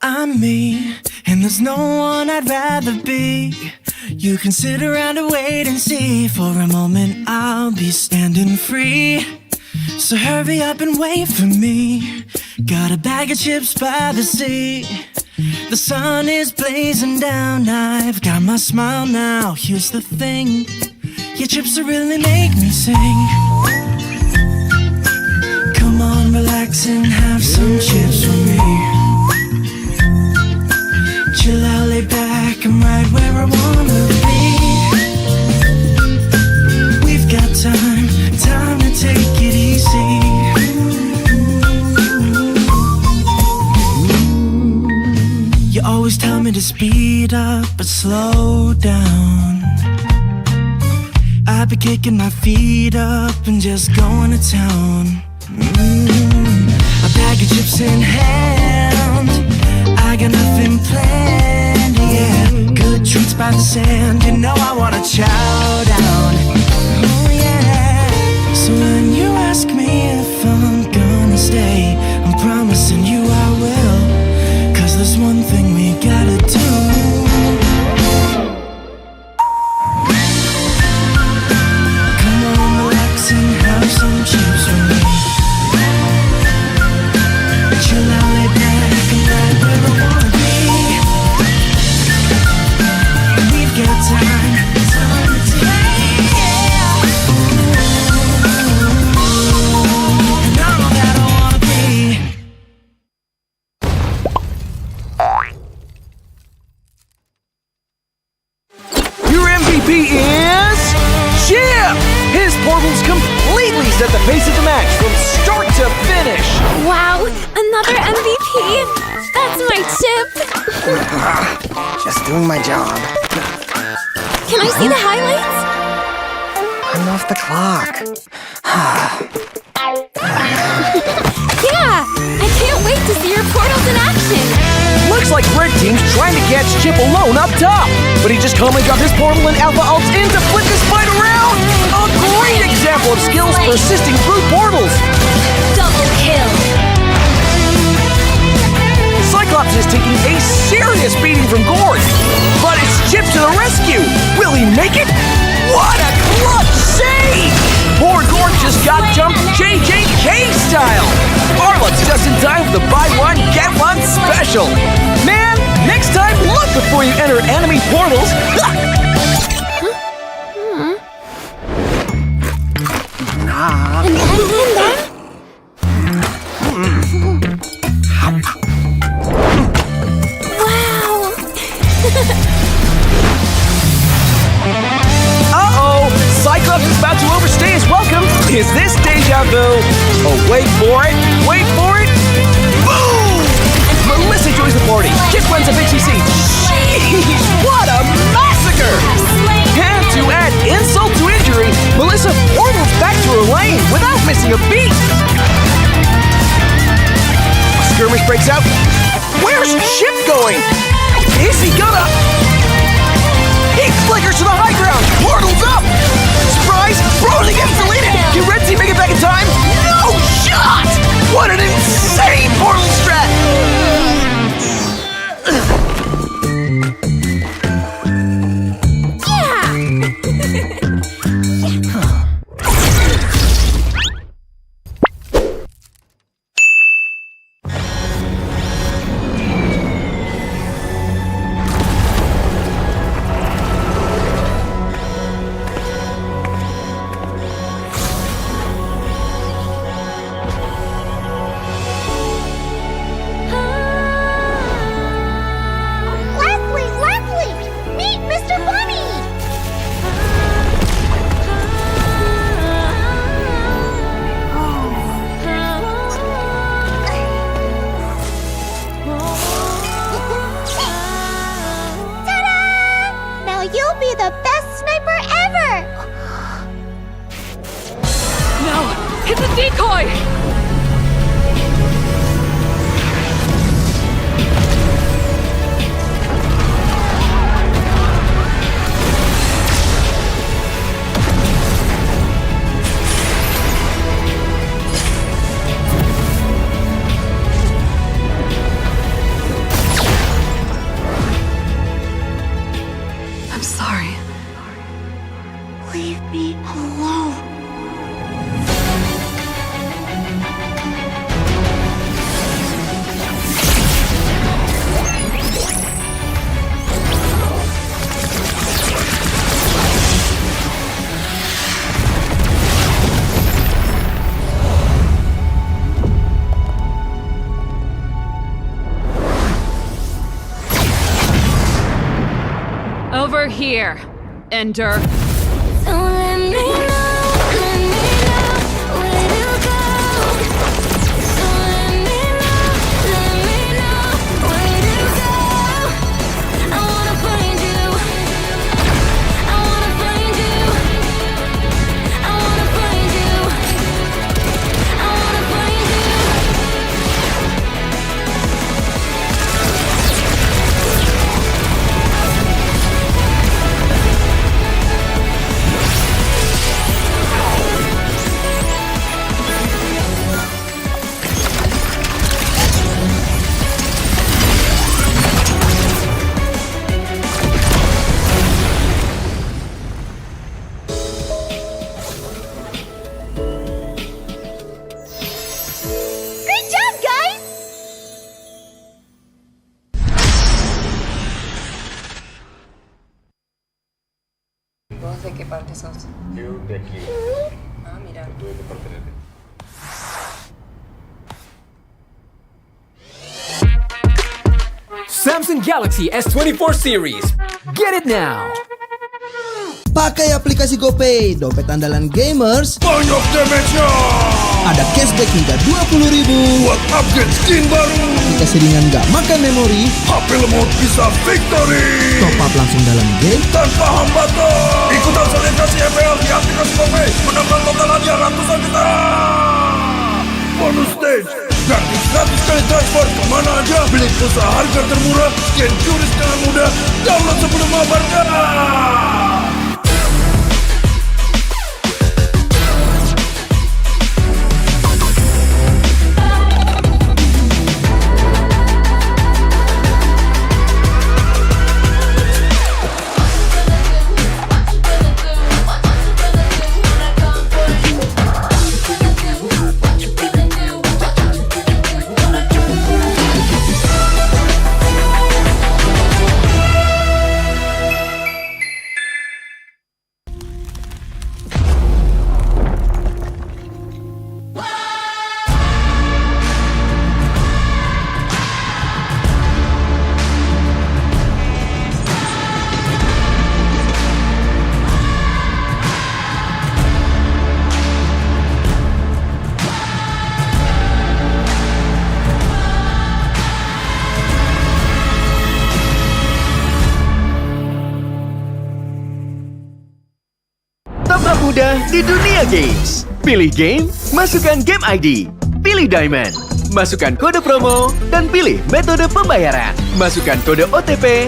I'm me, and there's no one I'd rather be. You can sit around and wait and see. For a moment I'll be standing free. So hurry up and wait for me. Got a bag of chips by the sea. The sun is blazing down. I've got my smile now. Here's the thing, your chips will really make me sing. Come on, relax and have some chips with me. Chill out, lay back, I'm right where I wanna be. We've got time to take it easy. You always tell me to speed up, but slow down. I've been kicking my feet up and just going to town. A bag of chips in hand, I got nothing planned, yeah. Good treats by the sand, you know I wanna chow down. Oh yeah. So when you ask me if I'm gonna stay, I'm promising you I will. 'Cause there's one thing we gotta do. Come on, relax and have some chips with me. Chill out, lay back, and right where I wanna be. We've got time to take. And I'm all that I wanna be. Your MVP is Chip! His portals completely set the pace of the match from start to finish. Wow, another MVP. That's my chip. Just doing my job. Can I see the highlights? I'm off the clock. Yeah, I can't wait to see your portals in action. Looks like Red Team's trying to catch Chip alone up top, but he just calmly got his portal and Alpha Alt in to flip this fight around. A great example of skills persisting through portals. Double kill. Cyclops is taking a serious beating from Gord, but it's Chip to the rescue. Will he make it? What a clutch save! Poor Gord just got jumped JJK style. Arlot's just in time for the buy one, get one special. Man, next time look before you enter enemy portals. Wow. Uh-oh! Cyclops is about to overstay his welcome. Is this deja vu? Oh, wait for it. Wait for it. Boom! Melissa joins the party. Chip runs a BTC. Jeez, what a massacre! And to add insult to injury, Melissa portals back to her lane without missing a beat. A skirmish breaks out. Where's Chip going? Is he gonna... He flickers to the high ground. Portal's up. Surprise! Brody gets deleted. Can Red Team make it back in time? No shot! What an insane portal strat! Over here, Ender. Don't let me know where to go. Don't let me know where to go. I wanna find you. I wanna find you. I wanna find you. I wanna find you. Great job, guys! No sé qué parte sos. Yo de aquí. Ah, mira. Tú de qué parte eres. Samsung Galaxy S24 series. Get it now. Pakai aplikasi GoPay, dompet andalan gamers. Banyak damage-nya. Ada cashback hingga 20.000 buat upgrade skin baru. Jika seringan nggak makan memori, HP lemot bisa victory. top up langsung dalam game Tanpa hambatan. Ikutan selebrasi MPL di aplikasi GoPay. Menambah total hadiah ratusan juta. Bonus stage. Gratis kali transfer kemana aja. Beli pulsa harga termurah. Scan QRIS dengan mudah. Download sebelum mabarkan. mudah di dunia games. Pilih game, masukkan game ID. Pilih Diamond, masukkan kode promo, dan pilih metode pembayaran. Masukkan kode OTP.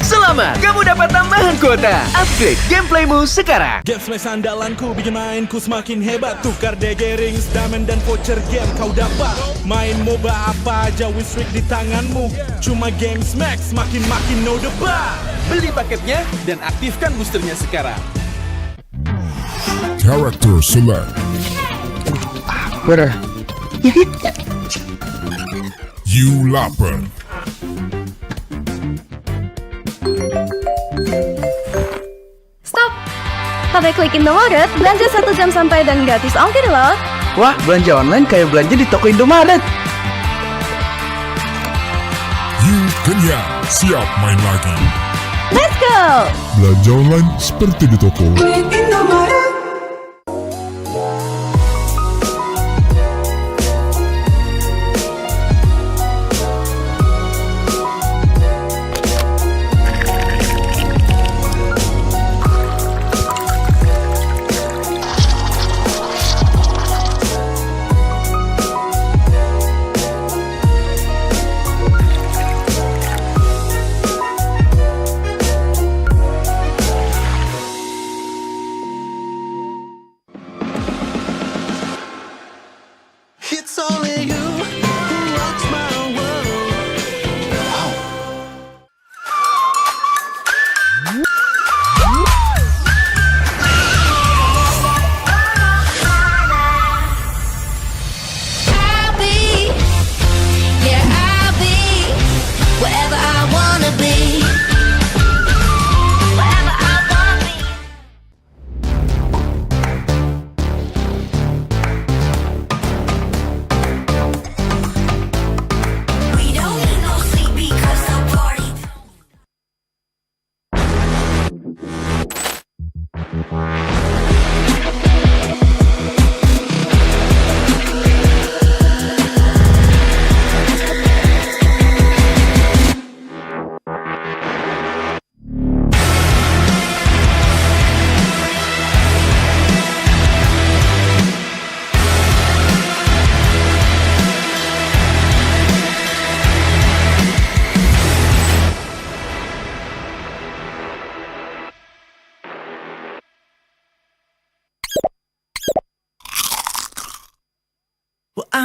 Selamat, kamu dapat tambahan kuota. Upgrade gameplaymu sekarang. Game Smash andalanku bikin mainku semakin hebat. Tukar DG rings, diamond dan voucher game kau dapat. Main MOBA apa aja with streak di tanganmu. Cuma Game Smash makin no debat. Beli paketnya dan aktifkan boosternya sekarang. Character select. Bener. You lapar. Stop! Pakai klik Indomaret, belanja 1 jam sampai dan gratis ongkir loh. Wah, belanja online kayak belanja di toko Indomaret. You kenyang, siap main lagi. Let's go! Belanja online seperti di toko. Klik Indomaret.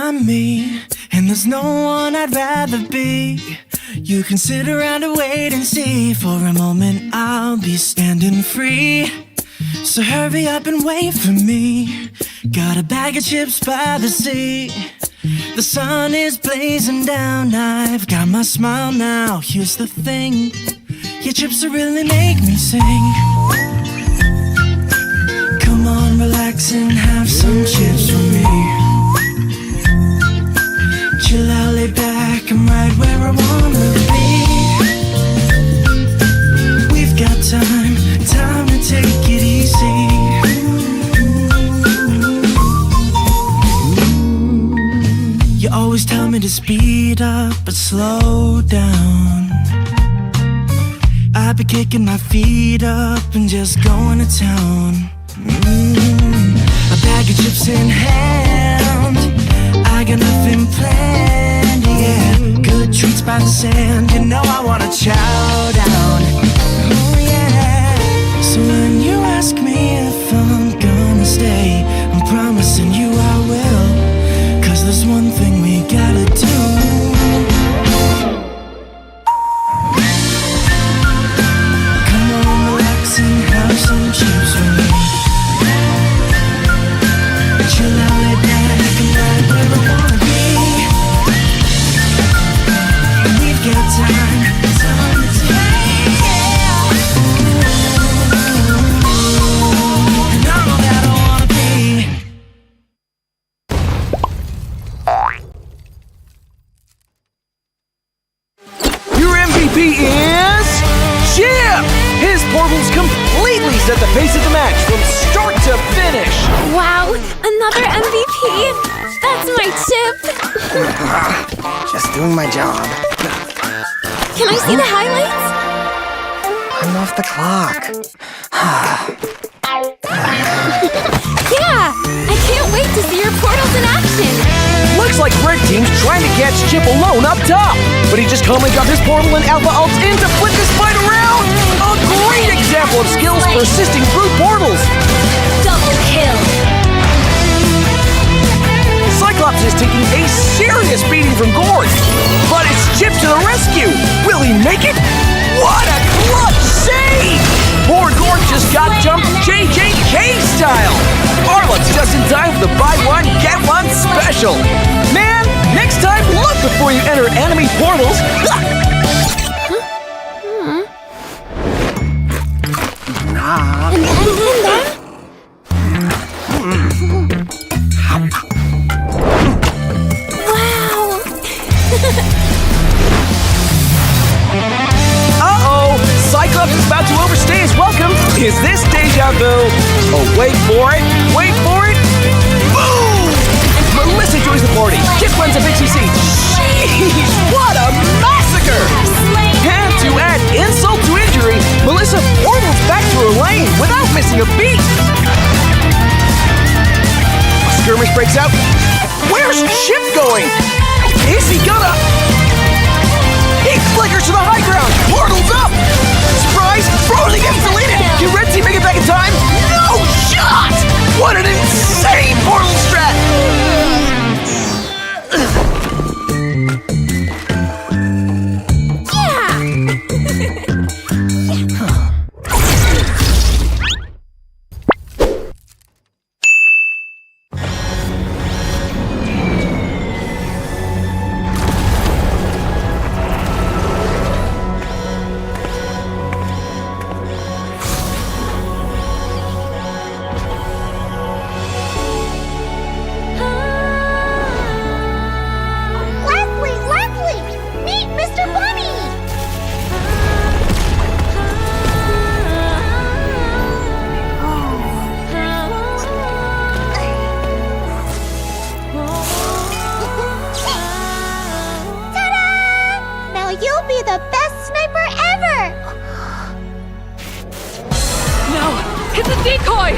I'm me, and there's no one I'd rather be. You can sit around and wait and see. For a moment I'll be standing free. So hurry up and wait for me. Got a bag of chips by the sea. The sun is blazing down. I've got my smile now. Here's the thing, your chips will really make me sing. Come on, relax and have some chips for me. Chill out, lay back, I'm right where I wanna be. We've got time to take it easy. You always tell me to speed up, but slow down. I've been kicking my feet up and just going to town. A bag of chips in hand, I got nothing planned, yeah. Good treats by the sand, you know I wanna chow down. Oh yeah. So when you ask me if I'm gonna stay, I'm promising you I will. 'Cause there's one thing we gotta do. Come on, relax and have some chips with me. Chill out, lay back, and right where I wanna be. We've got time to take, yeah. And I'm all that I wanna be. Your MVP is Chip! His portals completely set the pace of the match from start to finish. Wow, another MVP! That's my chip! Just doing my job. Can I see the highlights? I'm off the clock. Yeah! I can't wait to see your portals in action! Looks like Red Team's trying to catch Chip alone up top, but he just calmly got his portal and Alpha ult in to flip this fight around. A great example of skills persisting through portals. Double kill! Cyclops is taking a serious beating from Gord, but it's Chip to the rescue. Will he make it? What a clutch save! Poor Gord just got jumped JJK style. Arlot's just in time for the buy one, get one special. Man, next time look before you enter enemy portals. Wow! Uh-oh! Cyclops is about to overstay his welcome. Is this deja vu? Oh, wait for it. Wait for it. Boom! Melissa joins the party. Chip runs a BTC. Jeez, what a massacre! And to add insult to injury, Melissa portals back to her lane without missing a beat. A skirmish breaks out. Where's Chip going? Is he gonna... He flickers to the high ground. Portal's up. Surprise! Frozen gets deleted. Can Red Team make it back in time? No shot! What an insane portal strat! It's a decoy!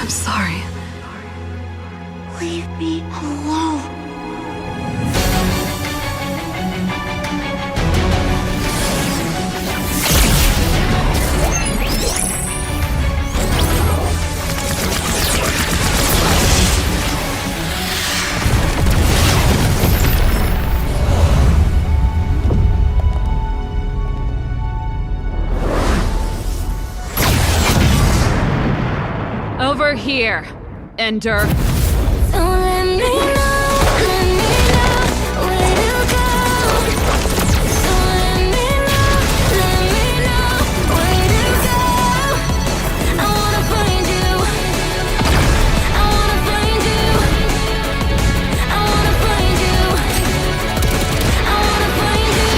I'm sorry. Leave me alone. Over here, Ender. Don't let me know where to go. Don't let me know where to go. I wanna find you. I wanna find you. I wanna find you. I wanna find you.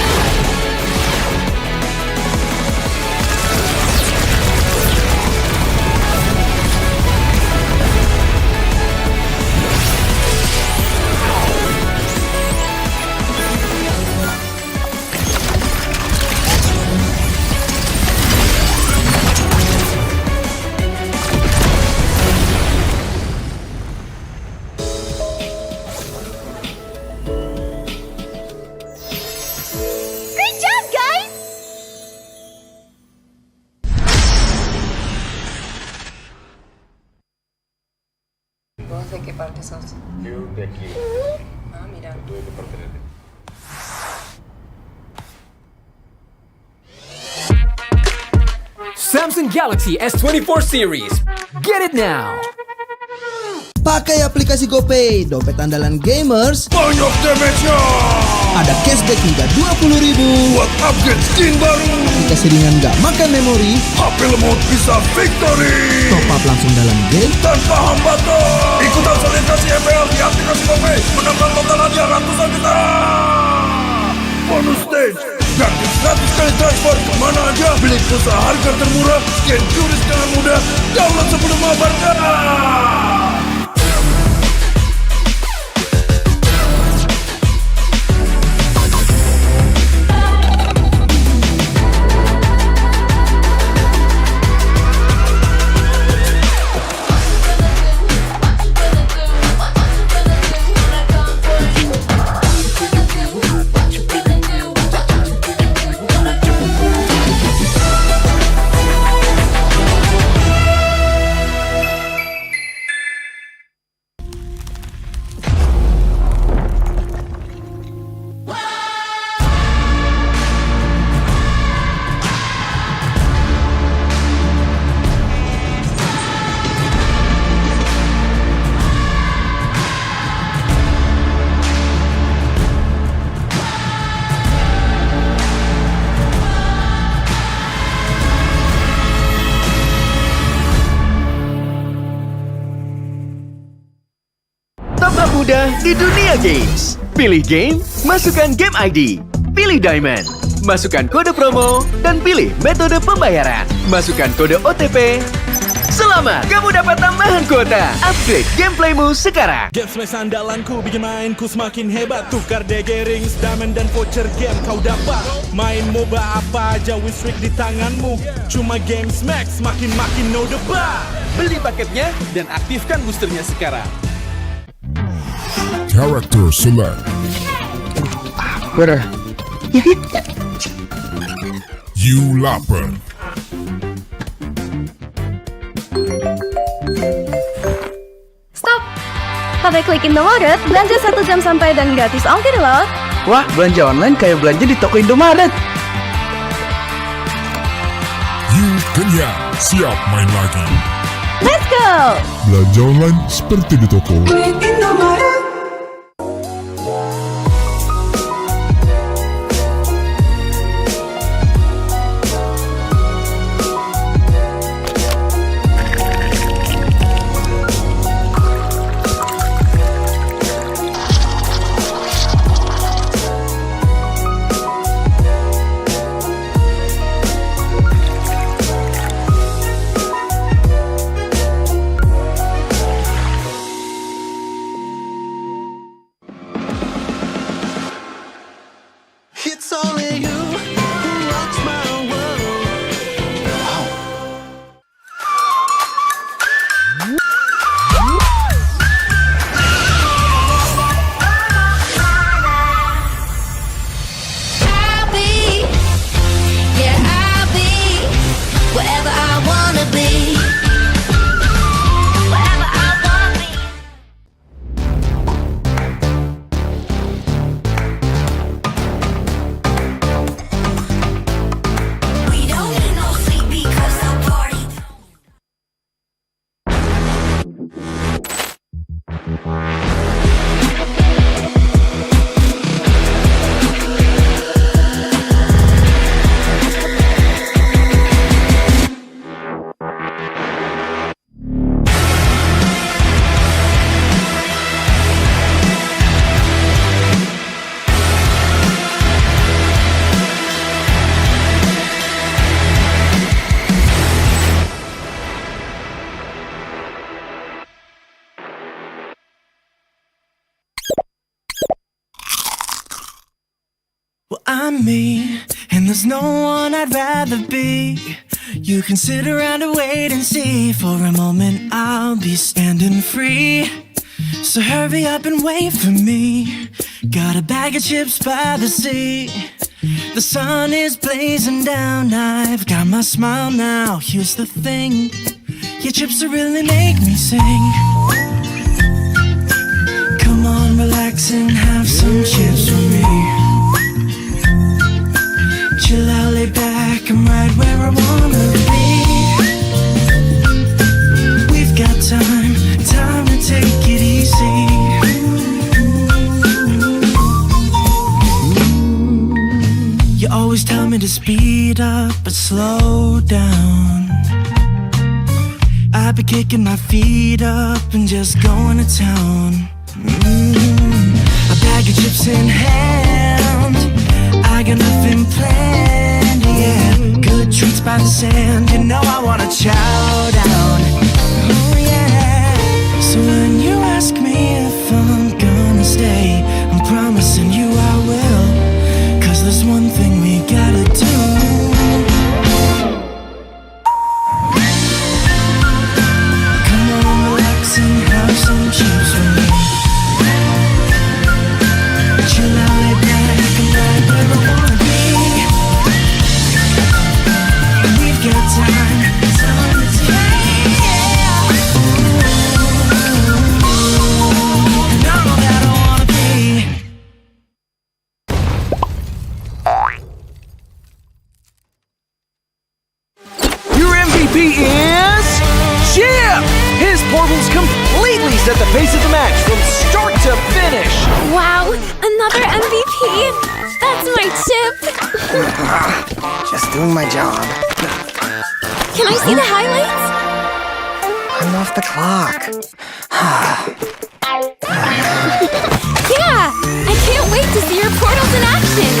Great job, guys! ¿Vos de qué parte sos? Yo de aquí. Ah, mira. ¿Tú de qué parte eres? Samsung Galaxy S24 series. Get it now. Pakai aplikasi GoPay, dompet andalan gamers. Banyak damage-nya. Ada cashback hingga 20.000 buat upgrade skin baru. Aplikasi ringan gak makan memori. HP lemot bisa victory. Top up langsung dalam game tanpa hambatan. Ikutan selebrasi MPL di aplikasi GoPay. Menangkan total hadiah ratusan juta. Bonus stage. Gratis 100 kali transfer kemana aja. Beli pulsa harga termurah. Scan QRIS dengan mudah. Download sebelum mabarkan. mudah di dunia games. Pilih game, masukkan game ID. Pilih Diamond, masukkan kode promo, dan pilih metode pembayaran. Masukkan kode OTP. Selamat, kamu dapat tambahan kuota. Upgrade gameplaymu sekarang. Game Smash andalanku bikin mainku semakin hebat. Tukar DG rings, diamond dan voucher game kau dapat. Main MOBA apa aja win streak di tanganmu. Cuma Game Smash makin no debat. Beli paketnya dan aktifkan boosternya sekarang. Character select. Where? You lapper. Stop! Pakai klik Indomaret, belanja 1 jam sampai dan gratis ongkir loh. Wah, belanja online kayak belanja di toko Indomaret. You kenyang, siap main lagi. Let's go! Belanja online seperti di toko. Indomaret. Well, I'm me, and there's no one I'd rather be. You can sit around and wait and see. For a moment I'll be standing free. So hurry up and wait for me. Got a bag of chips by the sea. The sun is blazing down. I've got my smile now. Here's the thing, your chips will really make me sing. Come on, relax and have some chips with me. Chill out, lay back, I'm right where I wanna be. We've got time to take it easy. You always tell me to speed up, but slow down. I've been kicking my feet up and just going to town. A bag of chips in hand, I got nothing planned, yeah. Good treats by the sand, you know I wanna chow down. Oh yeah. So when you ask me if I'm gonna stay, I'm promising you I will. 'Cause there's one thing we gotta do. Come on, relax and have some chips with me. Chill out, lay back, I'm right where I wanna be. We've got time to take. And I'm all that I wanna be. Your MVP is Chip! His portals completely set the pace of the match from start to finish. Wow, another MVP! That's my chip! Just doing my job. Can I see the highlights? I'm off the clock. Yeah! I can't wait to see your portals in action!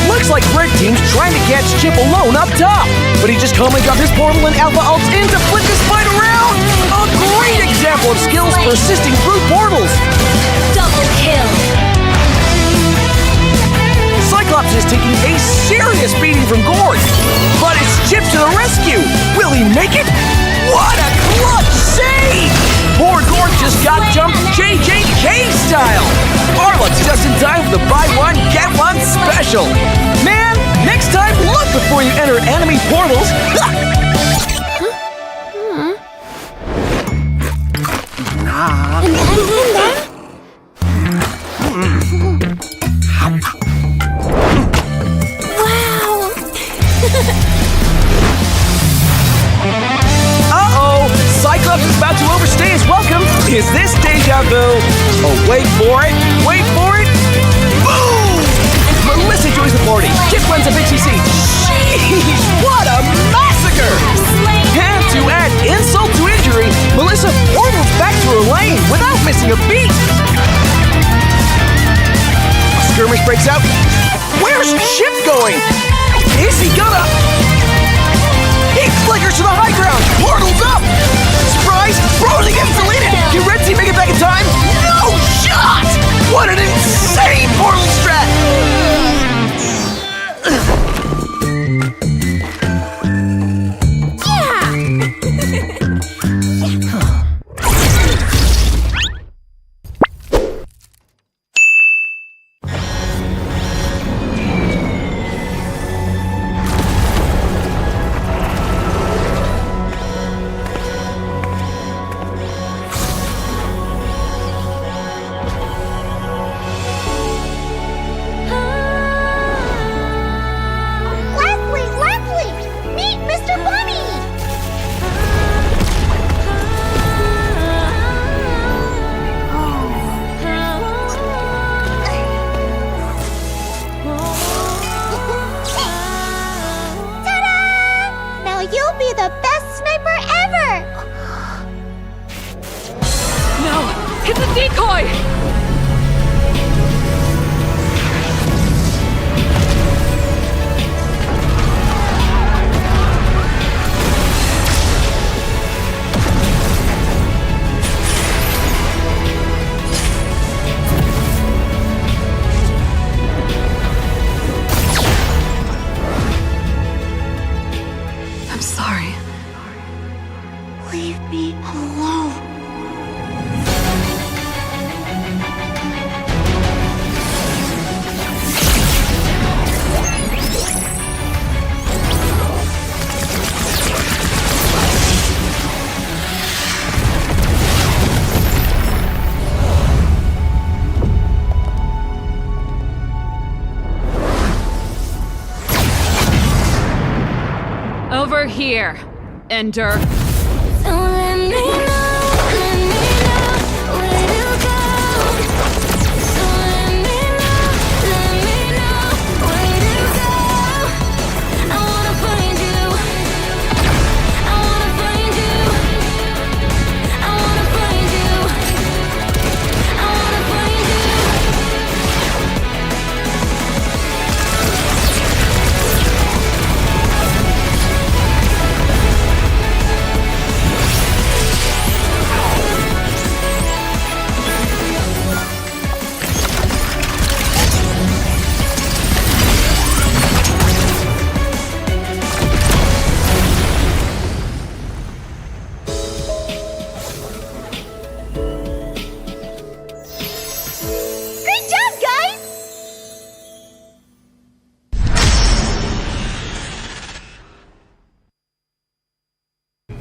Looks like Red Team's trying to catch Chip alone up top, but he just calmly got his portal and Alpha ults in to flip this fight around! A great example of skills persisting through portals! Double kill! Cyclops is taking a serious beating from Gord, but it's Chip to the rescue! Will he make it? What a clutch save! Poor Gord just got jumped JJK style! Arlot's just in time for the buy one, get one special! Man, next time look before you enter enemy portals! Wow! Uh-oh! Cyclops is about to overstay his welcome! Is this deja vu? Oh, wait for it! Wait for it! Boom! Melissa joins the party. Chip runs a Pixie C. Sheesh! What a massacre! And to add insult to injury, Melissa portals back to her lane without missing a beat! A skirmish breaks out. Where's Chip going? Is he gonna... He flickers to the high ground! Portal's up! Surprise! Frozen gets deleted! Can Red Team make it back in time? No shot! What an insane portal strat! It's a decoy! We're here. Ender.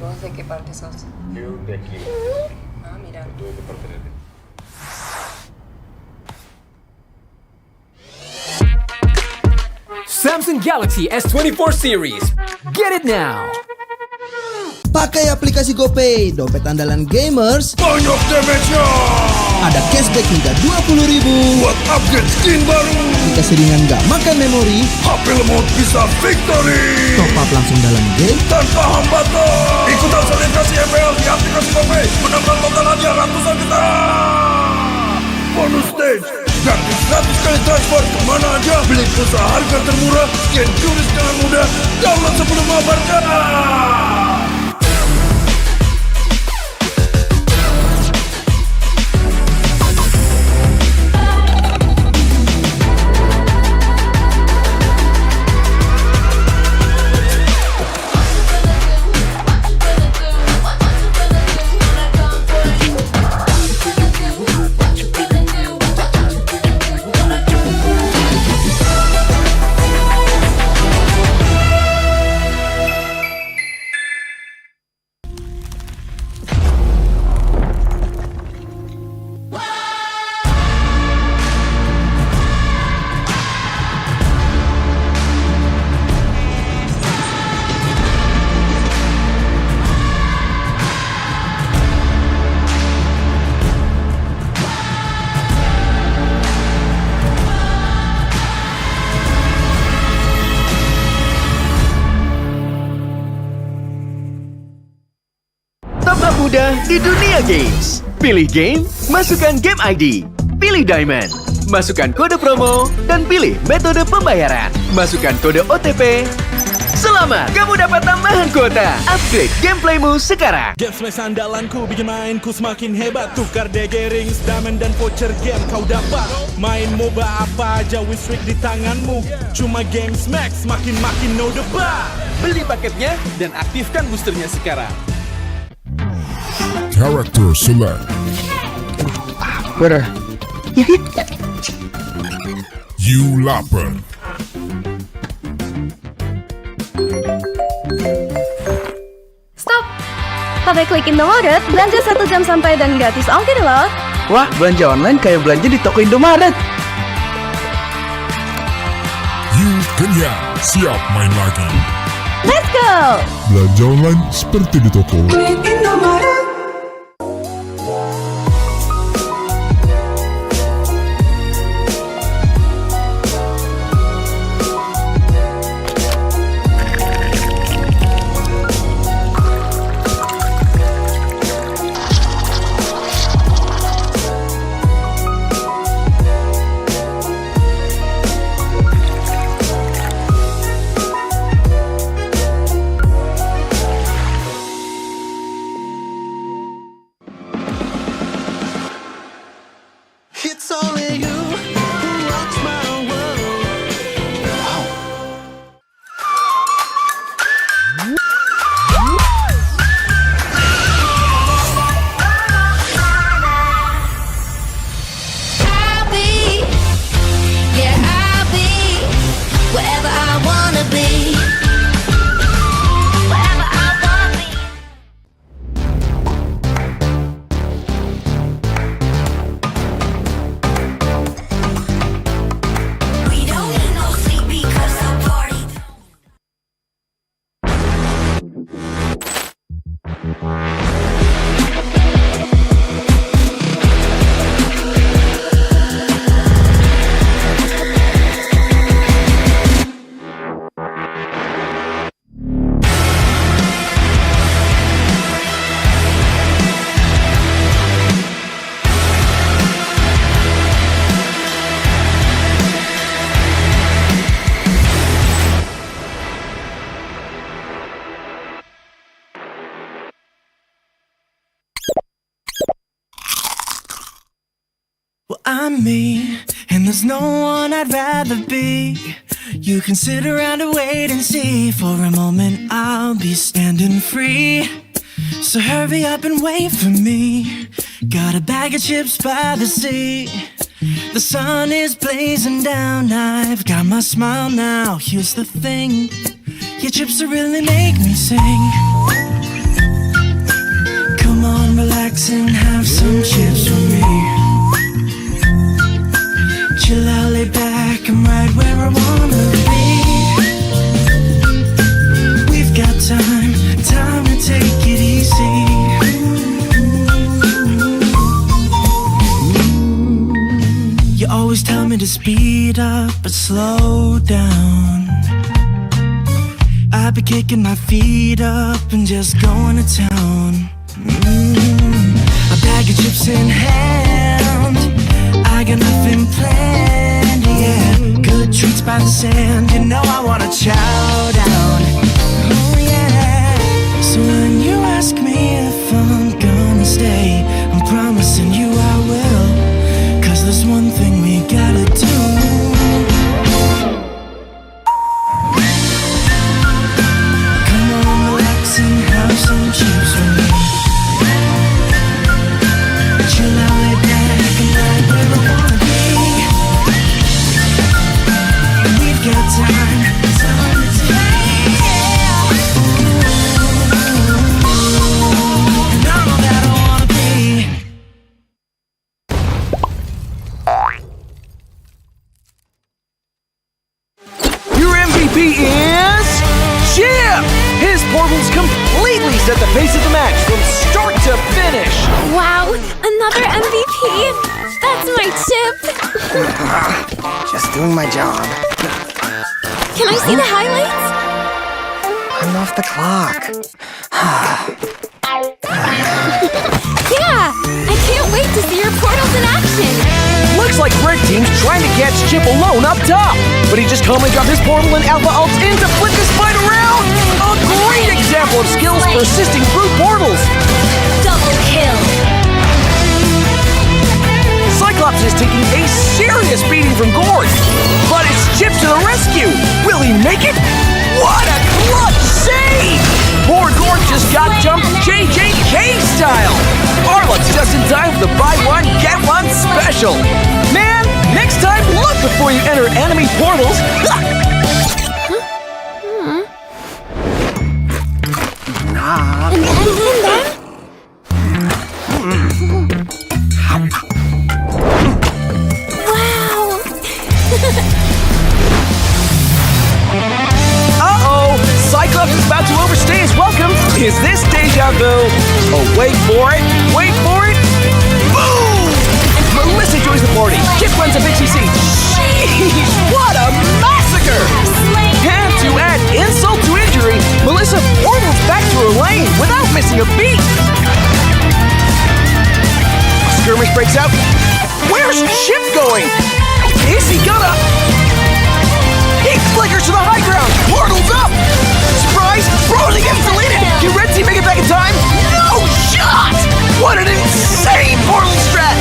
¿Vos de qué parte sos? Yo de aquí. Ah, mira. Tú de qué parte eres. Samsung Galaxy S24 series. Get it now. Pakai aplikasi GoPay, dompet andalan gamers. Banyak damage-nya. Ada cashback hingga 20.000 buat upgrade skin baru. Jika seringan gak makan memori, HP lemot bisa victory. top up langsung dalam game tanpa hambatan. Ikutan selebrasi MPL di aplikasi GoPay. Menambah total hadiah ratusan juta. Bonus stage. Gratis 100 kali transfer kemana aja. Beli pulsa harga termurah. Scan QRIS dengan mudah. Download sebelum mabarkan. mudah di dunia games. Pilih game, masukkan game ID. Pilih Diamond, masukkan kode promo, dan pilih metode pembayaran. Masukkan kode OTP. Selamat, kamu dapat tambahan kuota. Upgrade gameplaymu sekarang. Game Smash andalanku bikin mainku semakin hebat. Tukar DG rings, diamond dan voucher game kau dapat. Main MOBA apa aja win streak di tanganmu. Cuma Game Smash makin no debat. Beli paketnya dan aktifkan boosternya sekarang. Character select. Where? You lapper. Stop! Pakai klik Indomaret, belanja 1 jam sampai dan gratis ongkir loh. Wah, belanja online kayak belanja di toko Indomaret. You kenyang, siap main lagi. Let's go! Belanja online seperti di toko. It's only you who rocks my world. I'll be, yeah, I'll be wherever I wanna be. Wherever I wanna be. I'm me, and there's no one I'd rather be. You can sit around and wait and see. For a moment I'll be standing free. So hurry up and wait for me. Got a bag of chips by the sea. The sun is blazing down. I've got my smile now. Here's the thing, your chips will really make me sing. Come on, relax and have some chips with me. Chill out, lay back, I'm right where I wanna be. We've got time to take it easy. You always tell me to speed up, but slow down. I've been kicking my feet up and just going to town. A bag of chips in hand, I got nothing planned, yeah. Good treats by the sand, you know I wanna chow down. Oh yeah. So when you ask me if I'm gonna stay, I'm promising you I will. 'Cause there's one thing we gotta do. Come on, relax and have some chips with me. Chill out, lay back, and right where I wanna be. We've got time to take. And I'm all that I wanna be. Your MVP is Chip! His portals completely set the pace of the match from start to finish. Wow, another MVP? That's my chip! Just doing my job. Can I see the highlights? I'm off the clock. Yeah! I can't wait to see your portals in action! Looks like Red Team's trying to catch Chip alone up top, but he just calmly dropped his portal and Alpha ults in to flip his fight around! A great example of skills persisting through portals! Double kill! Cyclops is taking a serious beating from Gord, but it's Chip to the rescue! Will he make it? What a clutch save! Poor Gord just got jumped JJK style! Arlot's just in time for the buy one, get one special! Man, next time look before you enter enemy portals! Wow! Uh-oh! Cyclops is about to overstay his welcome! Is this deja vu? Oh, wait for it! Wait for it! Boom! Melissa joins the party. Chip runs a big CC. Sheesh! What a massacre! And to add insult to injury, Melissa portals back to her lane without missing a beat. A skirmish breaks out. Where's Chip going? Is he gonna... He flickers to the high ground! Portal's up! Surprise! Frozen gets deleted! Can Red Team make it back in time? No shot! What an insane portal strat!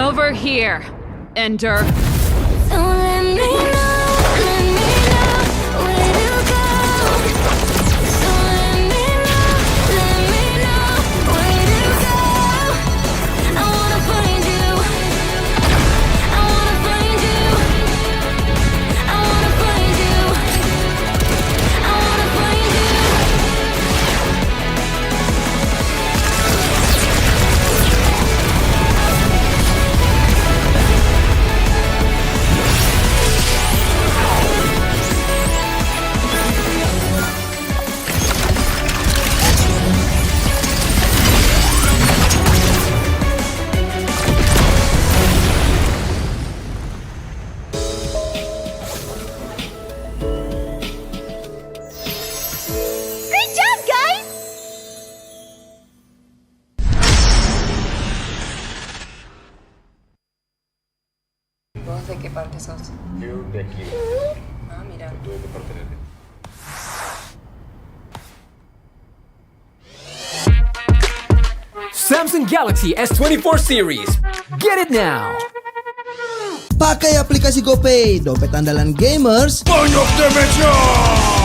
Over here, Ender. So let me know where to go. So let me know where to go. I wanna find you. I wanna find you. I wanna find you. I wanna find you. Great job, guys! ¿Vos de qué parte sos? Yo de aquí. Ah, mira. Tú de qué parte eres. Samsung Galaxy S24 series. Get it now. Pakai aplikasi GoPay, dompet andalan gamers. Banyak damage-nya.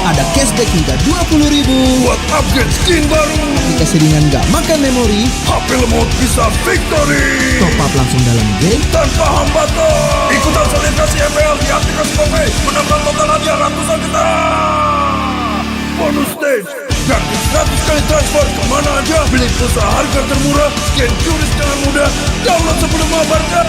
Ada cashback hingga 20.000 buat upgrade skin baru. Aplikasi ringan gak makan memori. HP lemot bisa victory. Top up langsung dalam game tanpa hambatan. Ikutan selebrasi MPL di aplikasi GoPay. Menambah total hadiah ratusan juta. Bonus stage. Gratis 100 kali transfer kemana aja. Beli pulsa harga termurah. Scan QRIS dengan mudah. Download sebelum mabarkan.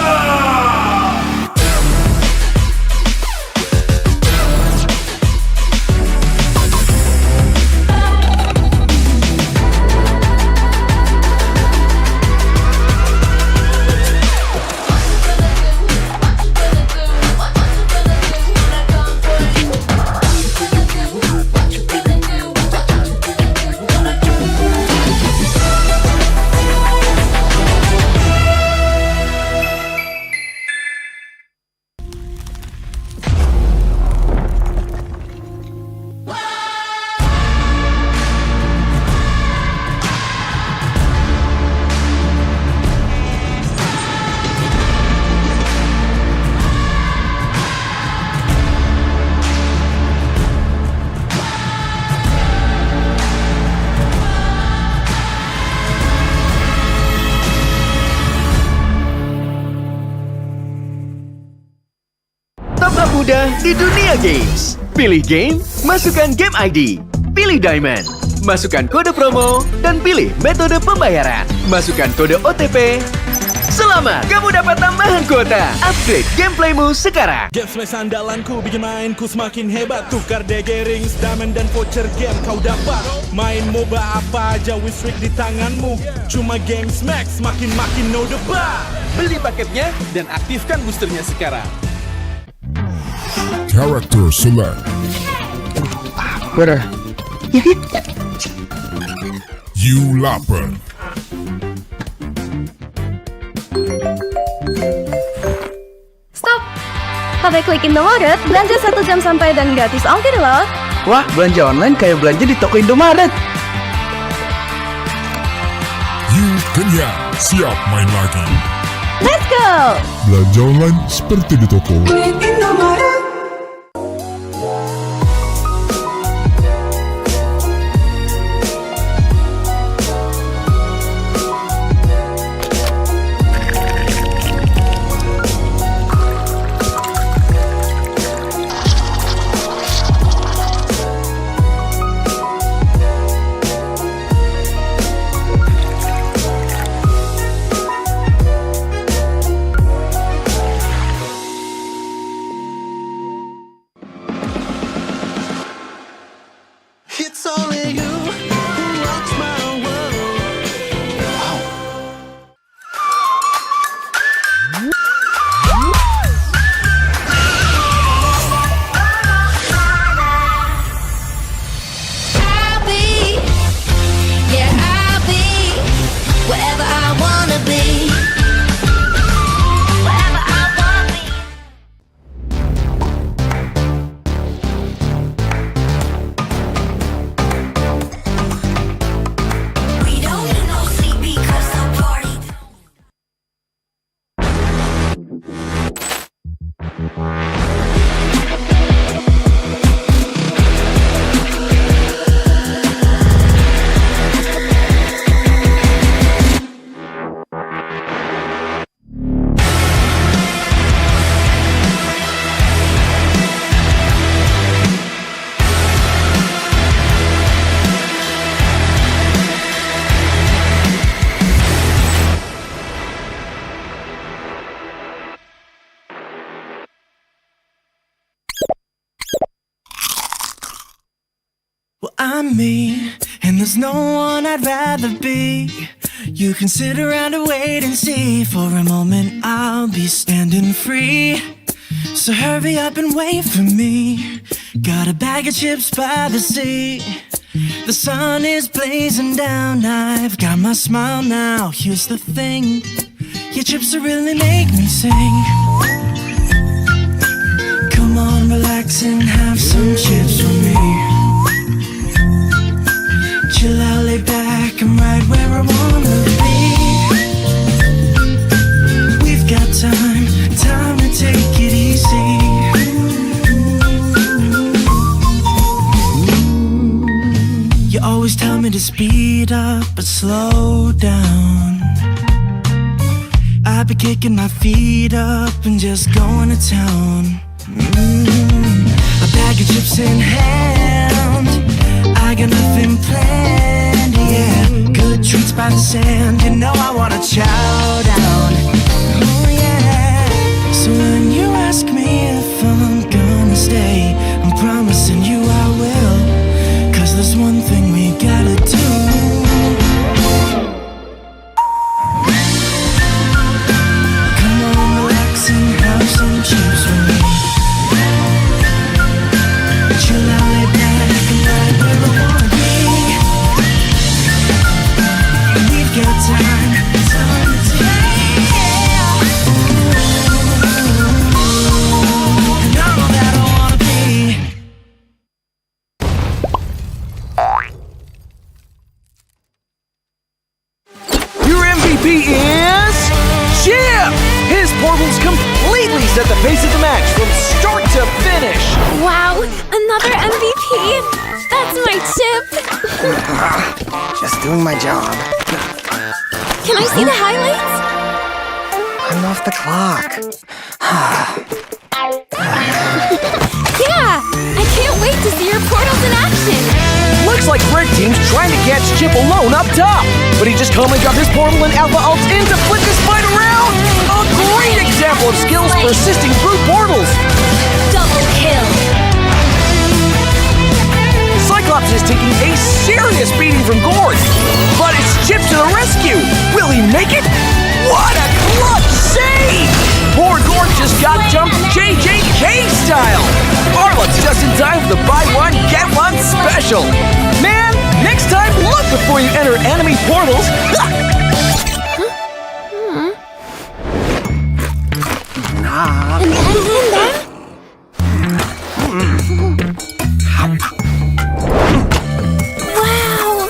mudah di dunia games. Pilih game, masukkan game ID. Pilih Diamond, masukkan kode promo, dan pilih metode pembayaran. Masukkan kode OTP. Selamat, kamu dapat tambahan kuota. Upgrade gameplaymu sekarang. Game Smash andalanku bikin mainku semakin hebat. Tukar DG rings, diamond dan voucher game kau dapat. Main MOBA apa aja with streak di tanganmu. Cuma Game Smash makin no debat. Beli paketnya dan aktifkan boosternya sekarang. Character select. Where? You lapper. Stop! Pakai klik Indomaret, belanja 1 jam sampai dan gratis ongkir loh. Wah, belanja online kayak belanja di toko Indomaret. You kenyang, siap main lagi. Let's go! Belanja online seperti di toko. I'm me, and there's no one I'd rather be. You can sit around and wait and see. For a moment I'll be standing free. So hurry up and wait for me. Got a bag of chips by the sea. The sun is blazing down. I've got my smile now. Here's the thing, your chips will really make me sing. Come on, relax and have some chips with me. Chill out, lay back, I'm right where I wanna be. We've got time to take it easy. You always tell me to speed up, but slow down. I've been kicking my feet up and just going to town. A bag of chips in hand, I got nothing planned, yeah. Good treats by the sand, you know I wanna chow down. Oh yeah. So when you ask me if I'm gonna stay, I'm promising you I will. 'Cause there's one thing we gotta do. Come on, relax and have some chips with me. Chill out, lay back, and right where I wanna be. We've got time to take. And I'm all that I wanna be. Your MVP is Chip! His portals completely set the pace of the match from start to finish. Wow, another MVP! That's my Chip! Just doing my job. Can I see the highlights? I'm off the clock. Yeah! I can't wait to see your portals in action! Looks like Red Team's trying to catch Chip alone up top, but he just calmly dropped his portal and Alpha ult in to flip this fight around! A great example of skills persisting through portals! Double kill! Cyclops is taking a serious beating from Gord, but it's Chip to the rescue! Will he make it? What a clutch save! Poor Gord just got jumped JJK style! Arlot's just in time for the buy one, get one special! Man, next time look before you enter enemy portals! Wow!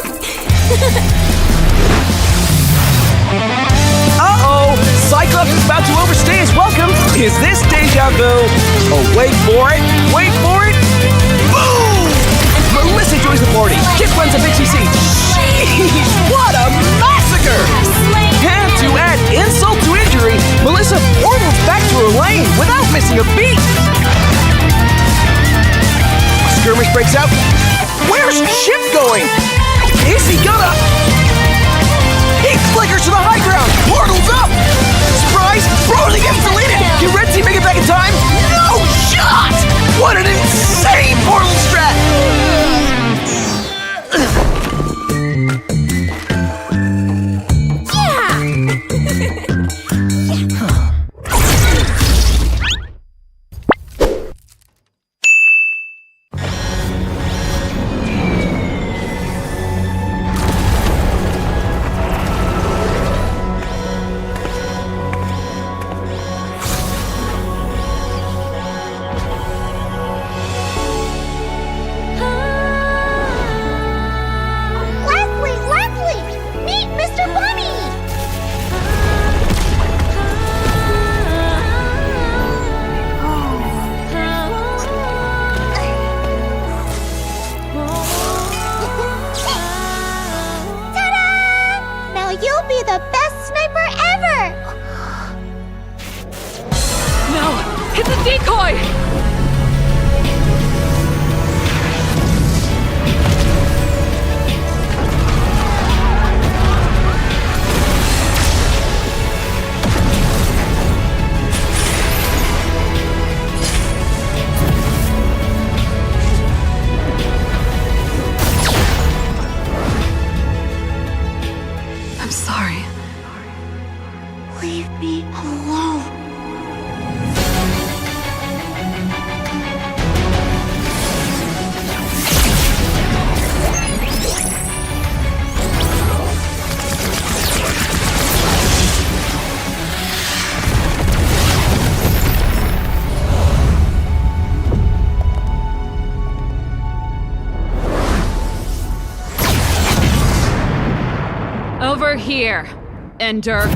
Uh-oh! Cyclops is about to overstay his welcome! Is this deja vu? Oh, wait for it! Wait for it! Boom! Melissa joins the party! Chip runs a Pixie Siege! Sheesh! What a massacre! And to add insult to injury, Melissa portals back to her lane without missing a beat! A skirmish breaks out. Where's Chip going? Is he gonna... He flickers to the high ground! Portal's up! Surprise! Brody gets deleted! Can Red Team make it back in time? No shot! What an insane portal strat! me alone. Over here, Ender.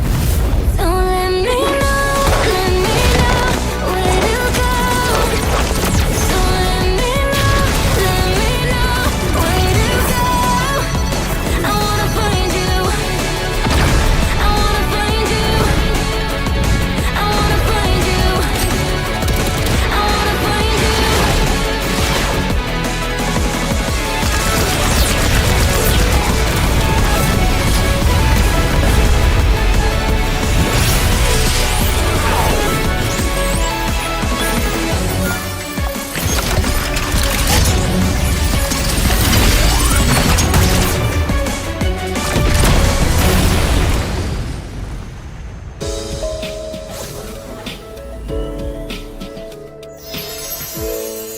Don't let me know where to go. Don't let me know where to go. I wanna find you. I wanna find you. I wanna find you. I wanna find you.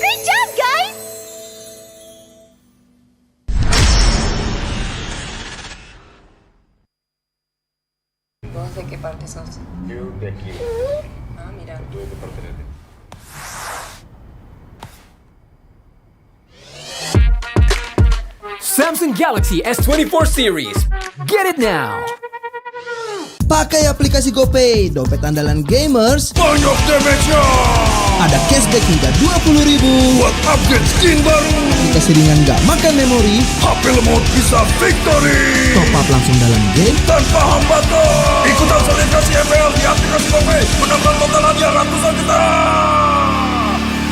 Great job, guys! ¿Vos de qué parte sos? Yo de aquí. Ah, mira. ¿Tú de qué parte eres? Samsung Galaxy S24 series. Get it now. Pakai aplikasi GoPay, dompet andalan gamers. Banyak damage-nya. Ada cashback hingga 20.000 buat upgrade skin baru. Jika seringan nggak makan memori, HP lemot bisa victory. top up langsung dalam game tanpa hambatan. Ikutan selebrasi MPL di aplikasi GoPay, menambah total hadiah ratusan juta.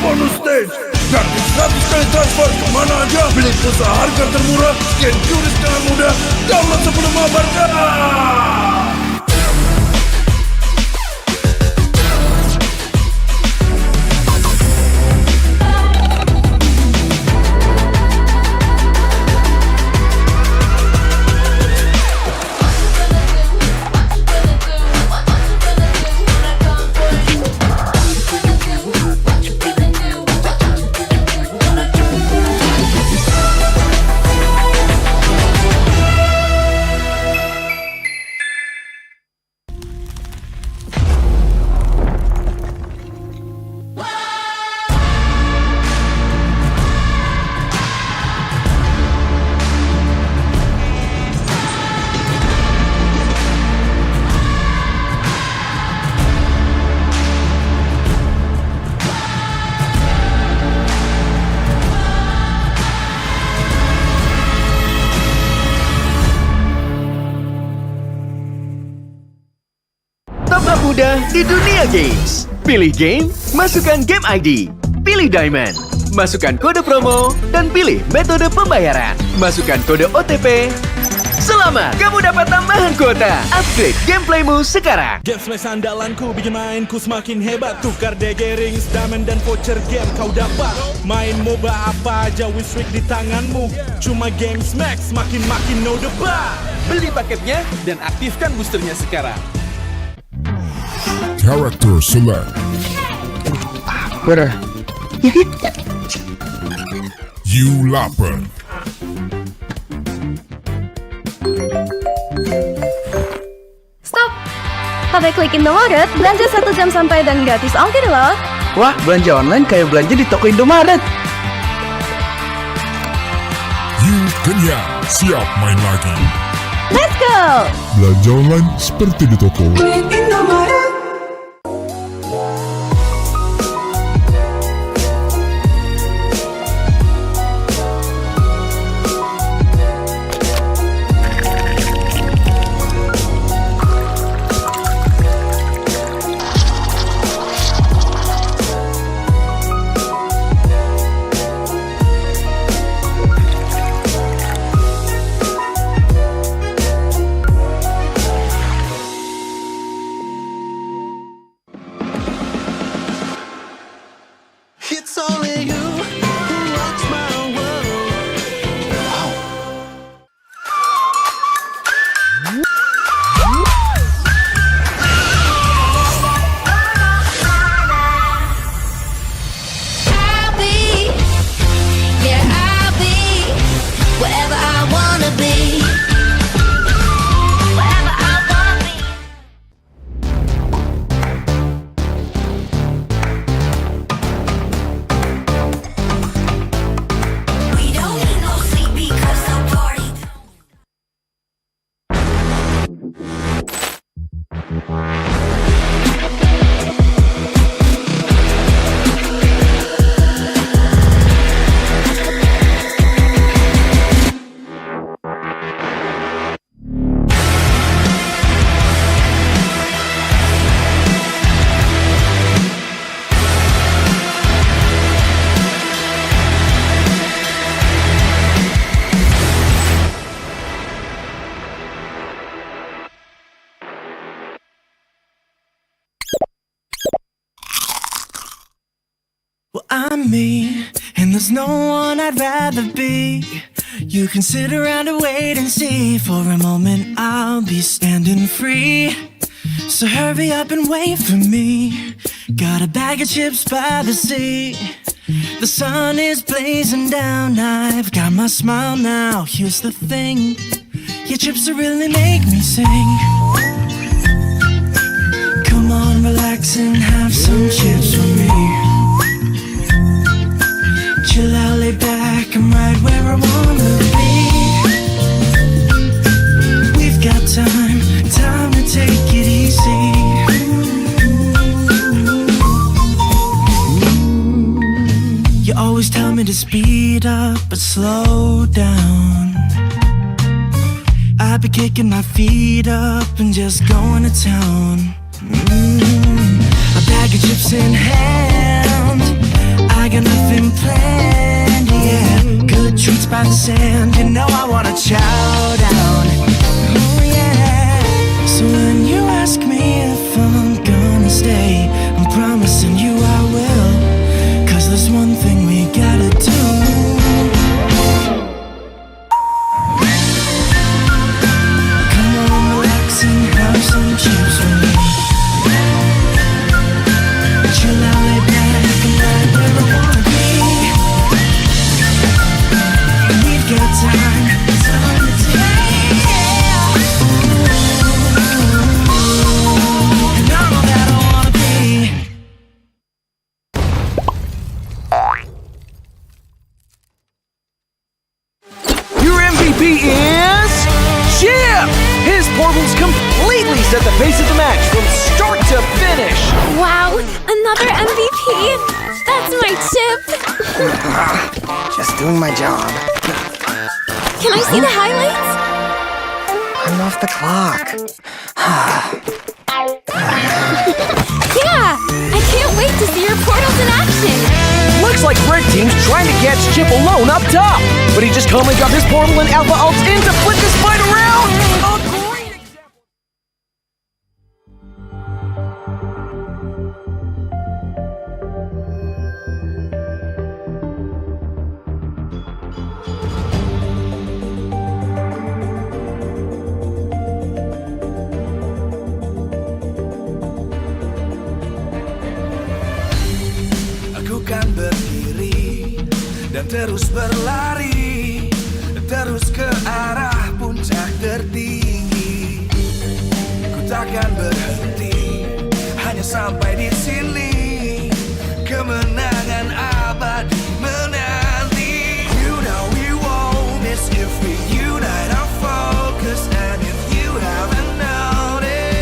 Bonus stage, gratis 100 kali transfer kemana aja. Beli pulsa harga termurah, scan QRIS dengan mudah. Download sebelum mabarkan. mudah di dunia games. Pilih game, masukkan game ID. Pilih Diamond, masukkan kode promo, dan pilih metode pembayaran. Masukkan kode OTP. Selamat, kamu dapat tambahan kuota. Upgrade gameplaymu sekarang. Game Smash andalanku bikin mainku semakin hebat. Tukar DG rings, diamond dan voucher game kau dapat. Main MOBA apa aja with streak di tanganmu. Cuma Game Smash makin no debat. Beli paketnya dan aktifkan boosternya sekarang. Character select. Where? You lapper. Stop! Pakai klik Indomaret, belanja 1 jam sampai dan gratis ongkir loh. Wah, belanja online kayak belanja di toko Indomaret. You kenyang, siap main lagi. Let's go! Belanja online seperti di toko. I'm me, and there's no one I'd rather be. You can sit around and wait and see. For a moment I'll be standing free. So hurry up and wait for me. Got a bag of chips by the sea. The sun is blazing down. I've got my smile now. Here's the thing, your chips will really make me sing. Come on, relax and have some chips with me. Chill out, lay back, I'm right where I wanna be. We've got time to take it easy. You always tell me to speed up, but slow down. I've been kicking my feet up and just going to town. A bag of chips in hand, I got nothing planned, yeah. Good treats by the sand, you know I wanna chow down. Oh yeah. So when you ask me if I'm gonna stay, I'm promising you I will. 'Cause there's one thing we gotta do. Come on, relax and have some chips with me. Chill out, lay back, and right where I wanna be. We've got time to take. And I'm all that I wanna be. Your MVP is Chip! His portals completely set the pace of the match from start to finish. Wow, another MVP? That's my Chip. Just doing my job. Can I see the highlights? I'm off the clock. Yeah, I can't wait to see your portals in action. Looks like Red Team's trying to catch Chip alone up top, but he just calmly got his portal and Alpha Ult in to flip this fight around. A great example. Aku kan berdiri dan terus berlari, terus ke arah puncak tertinggi. Ku takkan berhenti, hanya sampai di sini. Kemenangan abadi menanti. You know we won't miss if we unite our focus. And if you haven't noticed,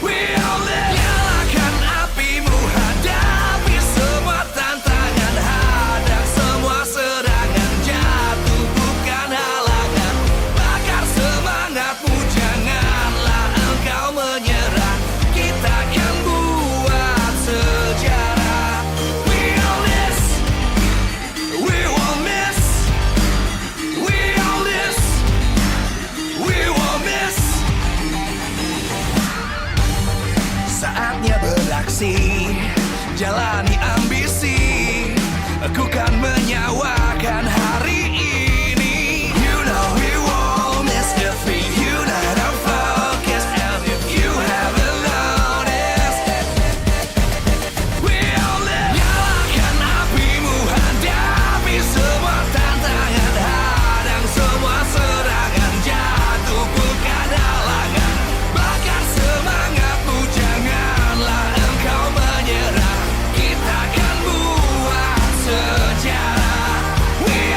we'll nyalakan apimu, hadapi semua tantangan, hadang semua serangan, jatuh bukan halangan, bakar semangatmu, janganlah engkau menyerah, kita akan buat sejarah. We all this, we won't miss, we all this, we won't miss. Saatnya beraksi, jalani ambisi. Aku kan menyawakan hari ini. You know we won't miss if we unite our focus. And if you haven't noticed, we'll nyalakan apimu, hadapi semua tantangan, hadang semua serangan, jatuh bukan halangan, bakar semangatmu, janganlah engkau menyerah, kita akan buat sejarah. We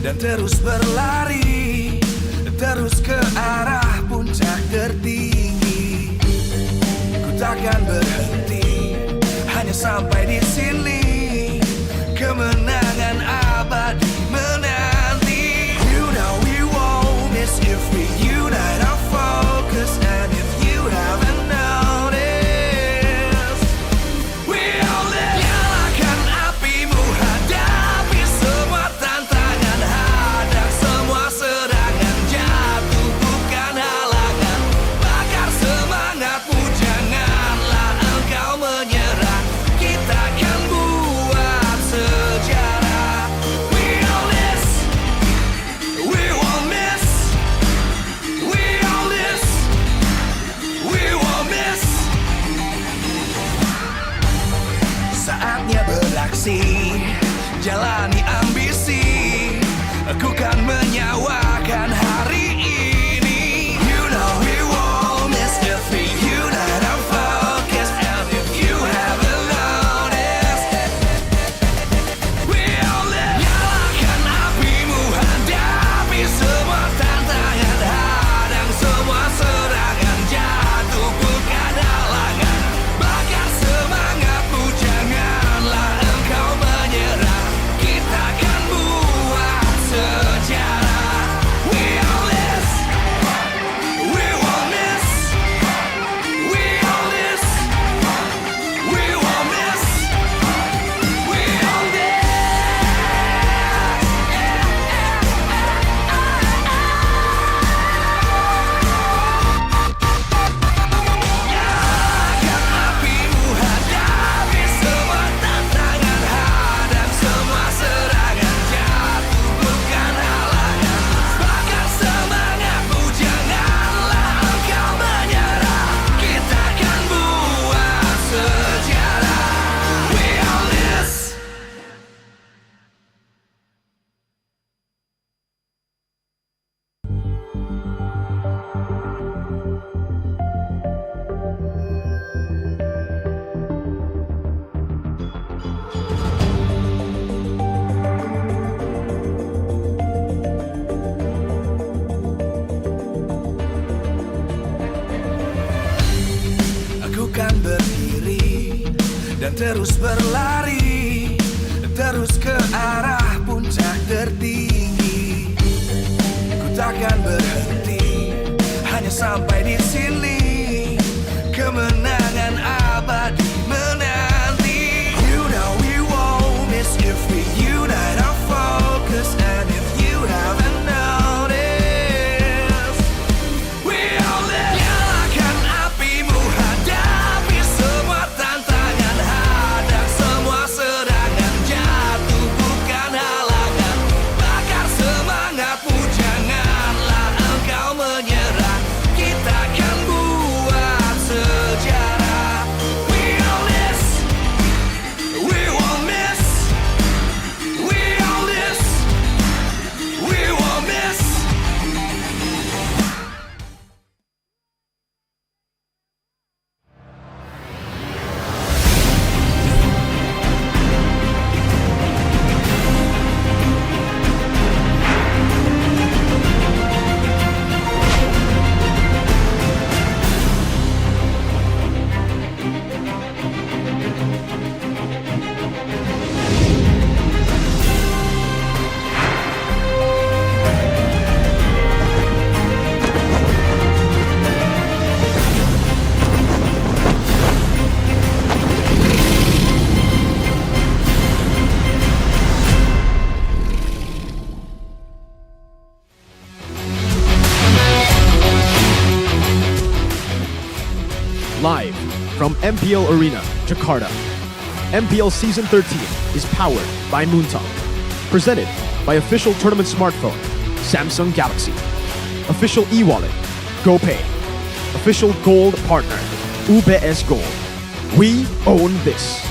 dan terus berlari, terus ke arah puncak tertinggi. Ku takkan berhenti, hanya sampai di sini. Kemenangan abadi menanti. You know we won't miss if we unite our focus. And if you haven't noticed, we all live. Nyalakan apimu, hadapi semua tantangan, hadang semua serangan, jatuh bukan halangan. Bakar semangatmu, janganlah engkau menyerah. Kita akan buat sejarah. We all this, we won't miss. We all this, we won't miss. Saatnya beraksi, jalani ambisi. Aku kan menyawakan hari ini. You know we won't miss if we unite our focus. And if you haven't noticed, we all live. Nyalakan apimu, hadapi semua tantangan, hadang semua serangan, jatuh bukan halangan. Bakar semangatmu, janganlah engkau menyerah. Kita akan buat sejarah. We all this, we won't miss. We all this, we won't miss. We all this. Nyalakan apimu, hadapi semua tantangan, hadang semua serangan, jatuh bukan halangan. Bakar semangatmu, janganlah engkau menyerah. Kita akan buat sejarah. We all this. Aku kan berdiri dan terus berlari, terus ke arah puncak tertinggi. Ku takkan berhenti, hanya sampai di sini. Kemenangan abadi menanti. You know we won't miss if we unite our focus. And if you haven't noticed, we all live. Nyalakan apimu, hadapi semua tantangan, hadang semua serangan, jatuh bukan halangan. Bakar semangatmu, janganlah engkau menyerah. Kita akan buat sejarah. We all this, we won't miss. We all this, we won't miss. Live from MPL Arena, Jakarta. MPL Season 13 is powered by Moontalk. Presented by official tournament smartphone, Samsung Galaxy. Official e-wallet, GoPay. Official gold partner, UBS Gold. We own this.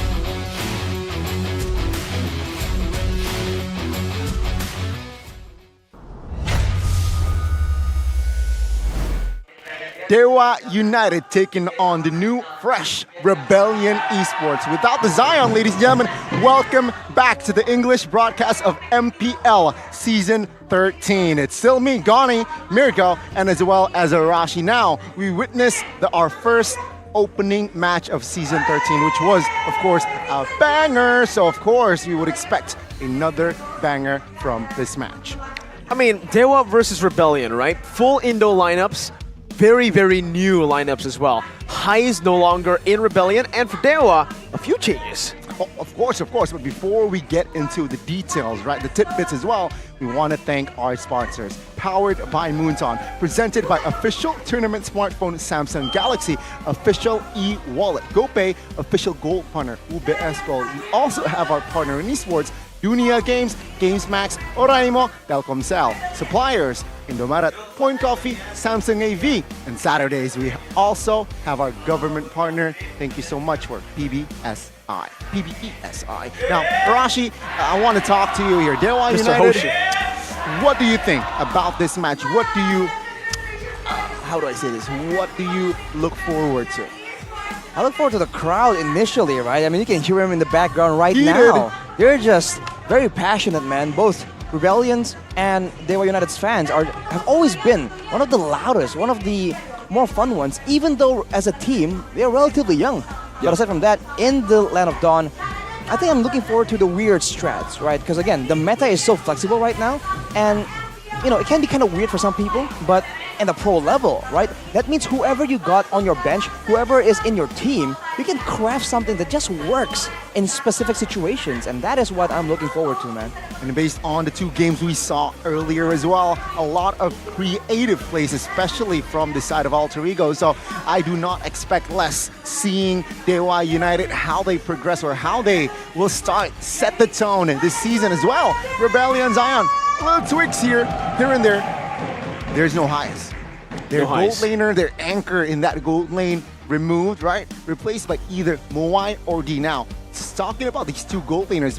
Dewa United taking on the new, fresh Rebellion Esports. Without the Zion, ladies and gentlemen, welcome back to the English broadcast of MPL Season 13. It's still me, Gani, Mirko, and as well as Arashi. Now, we witnessed our first opening match of Season 13, which was, of course, a banger. So, of course, we would expect another banger from this match. I mean, Dewa versus Rebellion, right? Full Indo lineups. Very, very new lineups as well. Highs no longer in Rebellion, and for Dewa, a few changes. Oh, of course, but before we get into the details, right, the tidbits as well, we want to thank our sponsors. Powered by Moonton, presented by official tournament smartphone Samsung Galaxy, official e-wallet GoPay, official gold partner UBS Gold. We also have our partner in esports, Dunia Games, GamesMax, Oraimo, Telkomsel. Suppliers, Indomaret, Point Coffee, Samsung AV. And Saturdays, we also have our government partner. Thank you so much for PBSI. Now, Arashi, I want to talk to you here. Dewa Mr. United, Hoshi. what do you think about this match? What do you, how do I say this? What do you look forward to? I look forward to the crowd initially, right? I mean, you can hear them in the background right now. They're just very passionate, man. Both Rebellions and Dewa United's fans have always been one of the loudest, one of the more fun ones, even though as a team, they're relatively young. But aside from that, in the Land of Dawn, I think I'm looking forward to the weird strats, right? Because again, the meta is so flexible right now, and you know, it can be kind of weird for some people, but in the pro level, right? That means whoever you got on your bench, whoever is in your team, you can craft something that just works in specific situations, and that is what I'm looking forward to, man. And based on the two games we saw earlier as well, a lot of creative plays, especially from the side of Alter Ego. So I do not expect less seeing Dewa United, how they progress or how they will set the tone this season as well. Rebellion, Zion, little tweaks here and there. There's no highs. Their gold laner, their anchor in that gold lane removed, right? Replaced by either Moai or D. Now, talking about these two gold laners,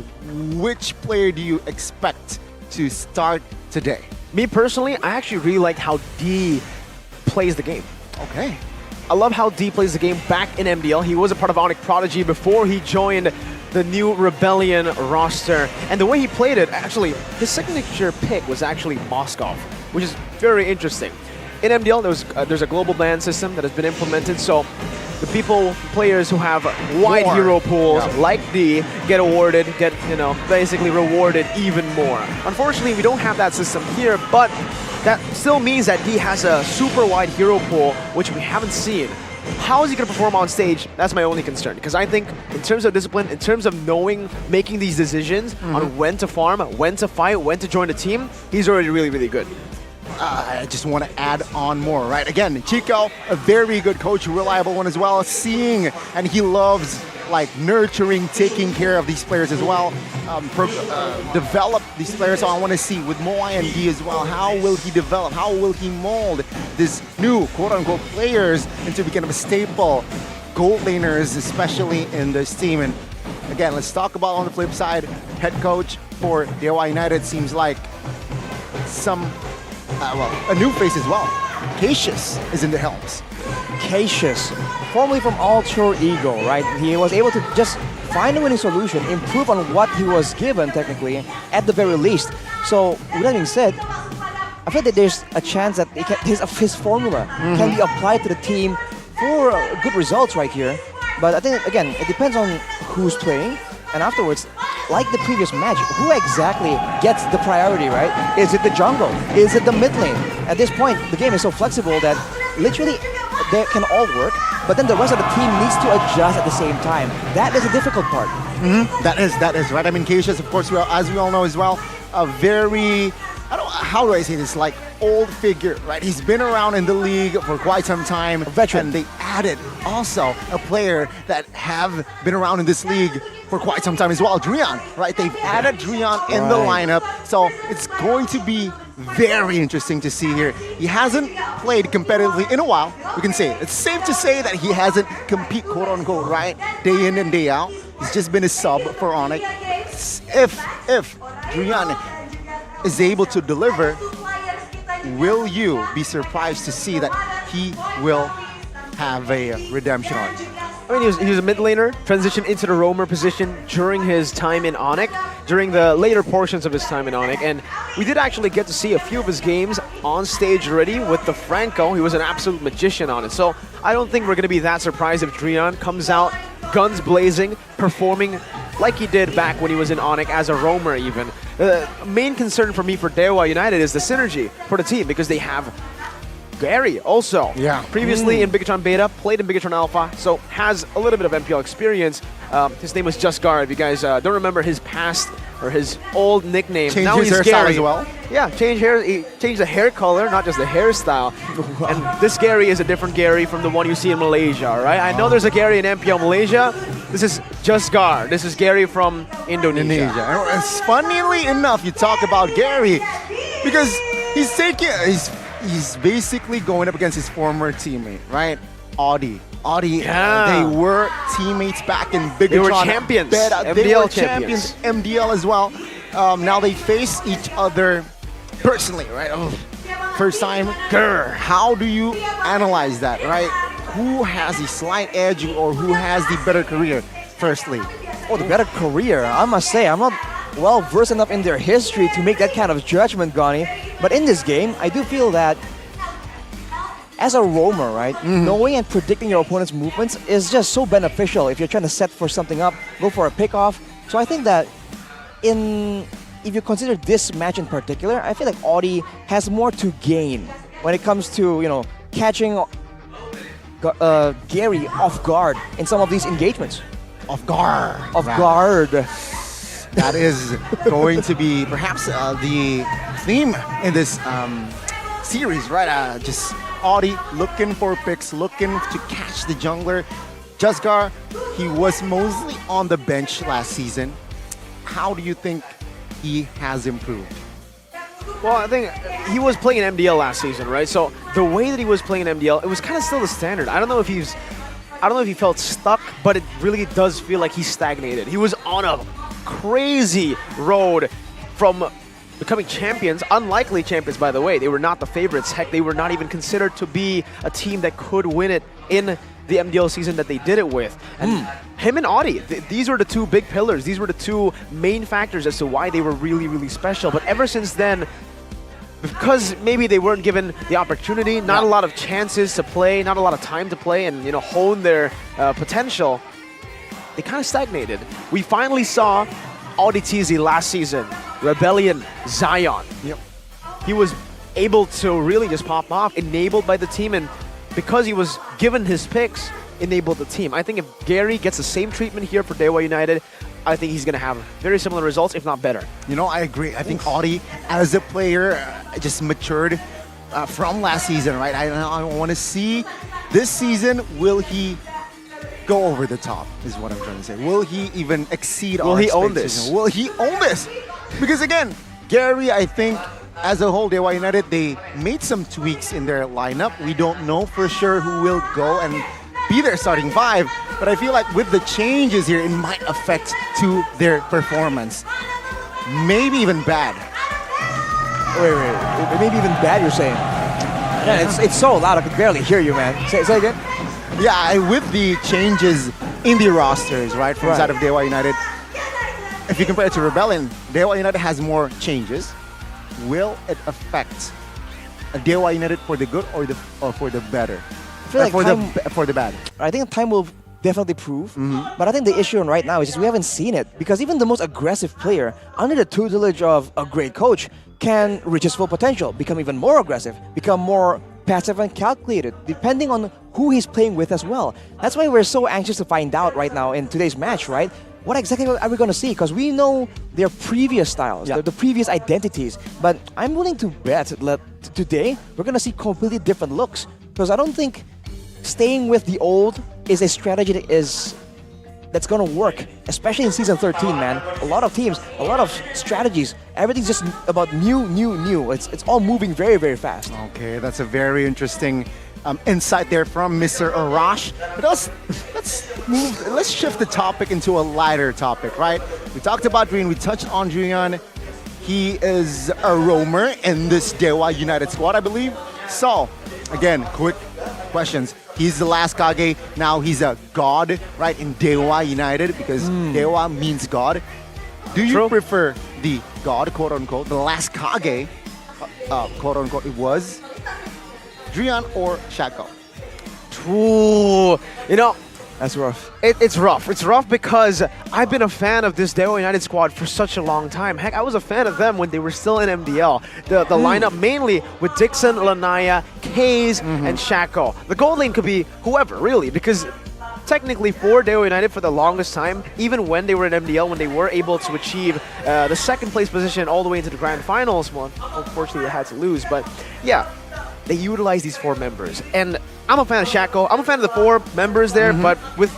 which player do you expect to start today? Me personally, I actually really like how D plays the game. Okay. I love how D plays the game back in MDL. He was a part of Onyx Prodigy before he joined the new Rebellion roster. And the way he played it, actually, his signature pick was actually Moskov, which is very interesting. In MDL, there's a global ban system that has been implemented, so the players who have wide hero pools like D get basically rewarded even more. Unfortunately, we don't have that system here, but that still means that D has a super wide hero pool, which we haven't seen. How is he going to perform on stage? That's my only concern, because I think in terms of discipline, in terms of making these decisions on when to farm, when to fight, when to join a team, he's already really, really good. I just want to add on more, right? Again, Chico, a very good coach, a reliable one as well. Seeing, and he loves like nurturing, taking care of these players as well. Develop these players. So I want to see with Moai and D as well, how will he develop? How will he mold this new quote-unquote players into becoming a staple gold laners, especially in this team? And again, let's talk about on the flip side, head coach for Dewa United seems like a new face as well. Cassius is in the helms. Cassius, formerly from Alter Ego, right? He was able to just find a winning solution, improve on what he was given technically, at the very least. So, with that being said, I feel that there's a chance that his formula can be applied to the team for good results right here. But I think, again, it depends on who's playing, and afterwards, like the previous match, who exactly gets the priority, right? Is it the jungle? Is it the mid lane? At this point, the game is so flexible that literally they can all work, but then the rest of the team needs to adjust at the same time. That is the difficult part. That is right. I mean, Cassius, of course, as we all know as well, a very, how do I say this, like old figure, right? He's been around in the league for quite some time. A veteran. And they added also a player that have been around in this league for quite some time as well, Drian, right? They've added Drian in the lineup, so it's going to be very interesting to see here. He hasn't played competitively in a while, we can say. It's safe to say that he hasn't compete, quote-unquote, right? Day in and day out. He's just been a sub for Onyx. If Drian is able to deliver, will you be surprised to see that he will have a redemption arc? I mean, he was a mid laner, transitioned into the roamer position during his time in Onyx, during the later portions of his time in Onyx, and we did actually get to see a few of his games on stage already with the Franco. He was an absolute magician on it, so I don't think we're going to be that surprised if Drian comes out guns blazing, performing like he did back when he was in Onyx as a roamer even. The main concern for me for Dewa United is the synergy for the team, because they have Gary also. Yeah. Previously in Bigatron Beta, played in Bigatron Alpha, so has a little bit of MPL experience. His name was Just Gar. If you guys don't remember his past or his old nickname, Changed now his he's hairstyle Gary as well? Yeah, he changed the hair color, not just the hairstyle. And this Gary is a different Gary from the one you see in Malaysia, right? I know there's a Gary in MPL Malaysia. This is Just Gar. This is Gary from Indonesia. And it's funnily enough, you talk about Gary because he's basically going up against his former teammate, right? Audi. Yeah. They were teammates back in Bigatron. They were champions. Beta. They were champions. MDL as well. Now they face each other personally, right? Oh, first time. Grr. How do you analyze that, right? Who has the slight edge or who has the better career, firstly? Oh, the better career. I must say, I'm not well versed enough in their history to make that kind of judgment, Gani. But in this game, I do feel that as a roamer, right, knowing and predicting your opponent's movements is just so beneficial if you're trying to set for something up, go for a pick-off. So I think that if you consider this match in particular, I feel like Audi has more to gain when it comes to, catching Gary off guard in some of these engagements. Off guard. Off guard. That is going to be perhaps the theme in this series, right? Just Audi looking for picks, looking to catch the jungler. Jusgar, he was mostly on the bench last season. How do you think he has improved? Well, I think he was playing MDL last season, right? So the way that he was playing MDL, it was kind of still the standard. I don't know if he felt stuck, but it really does feel like he stagnated. He was on a crazy road from becoming champions, unlikely champions, by the way. They were not the favorites. Heck, they were not even considered to be a team that could win it in the MDL season that they did it with. And him and Audi, these were the two big pillars. These were the two main factors as to why they were really, really special. But ever since then, because maybe they weren't given the opportunity, not a lot of chances to play, not a lot of time to play and hone their potential, they kind of stagnated. We finally saw Audi TZ last season, Rebellion, Zion. Yep. He was able to really just pop off, enabled by the team, and because he was given his picks, enabled the team. I think if Gary gets the same treatment here for Dewa United, I think he's going to have very similar results, if not better. I agree. I think Audi, as a player, just matured from last season, right? I want to see this season, will he go over the top, is what I'm trying to say. Will he even exceed our expectations? Will he own this? Will he own this? Because again, Gary, I think, as a whole, Dewa United, they made some tweaks in their lineup. We don't know for sure who will go and be their starting five, but I feel like with the changes here, it might affect to their performance. Maybe even bad. Wait. Maybe even bad, you're saying? Yeah, it's so loud, I could barely hear you, man. Say again? Yeah, with the changes in the rosters, right, from side of Dewa United, if you compare it to Rebellion, Dewa United has more changes. Will it affect Dewa United for the good or for the better? I feel like for the bad. I think time will definitely prove. But I think the issue right now is just we haven't seen it, because even the most aggressive player under the tutelage of a great coach can reach his full potential, become even more aggressive, become more passive and calculated, depending on who he's playing with as well. That's why we're so anxious to find out right now in today's match, right? What exactly are we going to see? Because we know their previous styles, the previous identities. But I'm willing to bet that today we're going to see completely different looks. Because I don't think staying with the old is a strategy that's going to work, especially in Season 13, man. A lot of teams, a lot of strategies, everything's just about new. It's all moving very, very fast. Okay, that's a very interesting insight there from Mr. Arash. But let's shift the topic into a lighter topic, right? We talked about Green, we touched on Julian. He is a roamer in this Dewa United squad, I believe. So, again, quick questions. He's the last Kage. Now he's a god, right, in Dewa United because Dewa means god. Do you prefer the god, quote unquote, the last Kage, quote unquote, it was Drian or Shaco? Ooh, you know, that's rough. It's rough. It's rough because I've been a fan of this Dewa United squad for such a long time. Heck, I was a fan of them when they were still in MDL. The lineup mainly with Dixon, Lanaya, Kaze, and Shaco. The gold lane could be whoever, really, because technically for Dewa United for the longest time, even when they were in MDL, when they were able to achieve the second place position all the way into the grand finals, well, unfortunately they had to lose, but yeah, they utilize these 4 members. And I'm a fan of Shaco. I'm a fan of the 4 members there, but with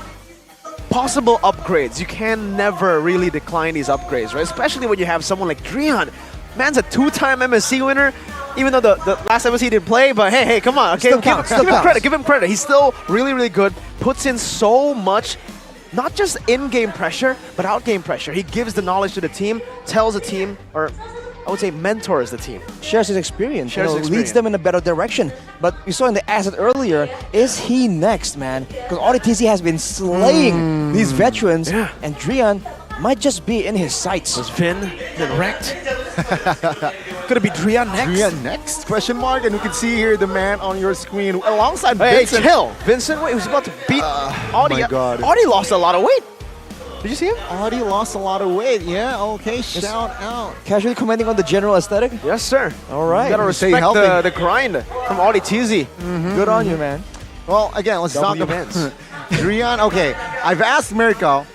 possible upgrades, you can never really decline these upgrades, right? Especially when you have someone like Drian. Man's a 2-time MSC winner, even though the last MSC didn't play, but hey, come on, okay? Give him credit. He's still really, really good. Puts in so much, not just in-game pressure, but out-game pressure. He gives the knowledge to the team, tells the team, or I would say mentors the team. Shares his experience, leads them in a better direction. But we saw in the asset earlier, is he next, man? Because RTZ has been slaying these veterans, and Drian might just be in his sights. Was Vin then wrecked? Could it be Drian next? Drian next? Question mark. And you can see here the man on your screen alongside Vincent. Hey, chill. Vincent, wait, he was about to beat Audi. My God. Audi lost a lot of weight. Did you see him? Audi lost a lot of weight. Yeah, okay, shout out. Casually commenting on the general aesthetic? Yes, sir. All right. You gotta respect the grind from Audi TZ. Good on you, man. Well, again, let's talk about Drian. Okay, I've asked Mirko.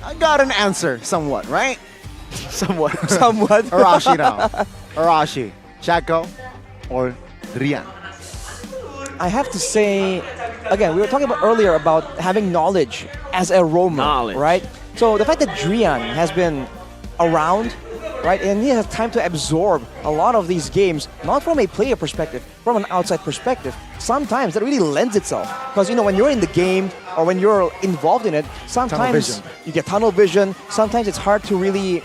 I got an answer, somewhat, right? Somewhat. Arashi now. Arashi, Shaco, or Drian? I have to say, again, we were talking about earlier about having knowledge as a roamer, right? So the fact that Drian has been around, right, and he has time to absorb a lot of these games, not from a player perspective, from an outside perspective, sometimes that really lends itself. Because, you know, when you're in the game or when you're involved in it, sometimes you get tunnel vision, sometimes it's hard to really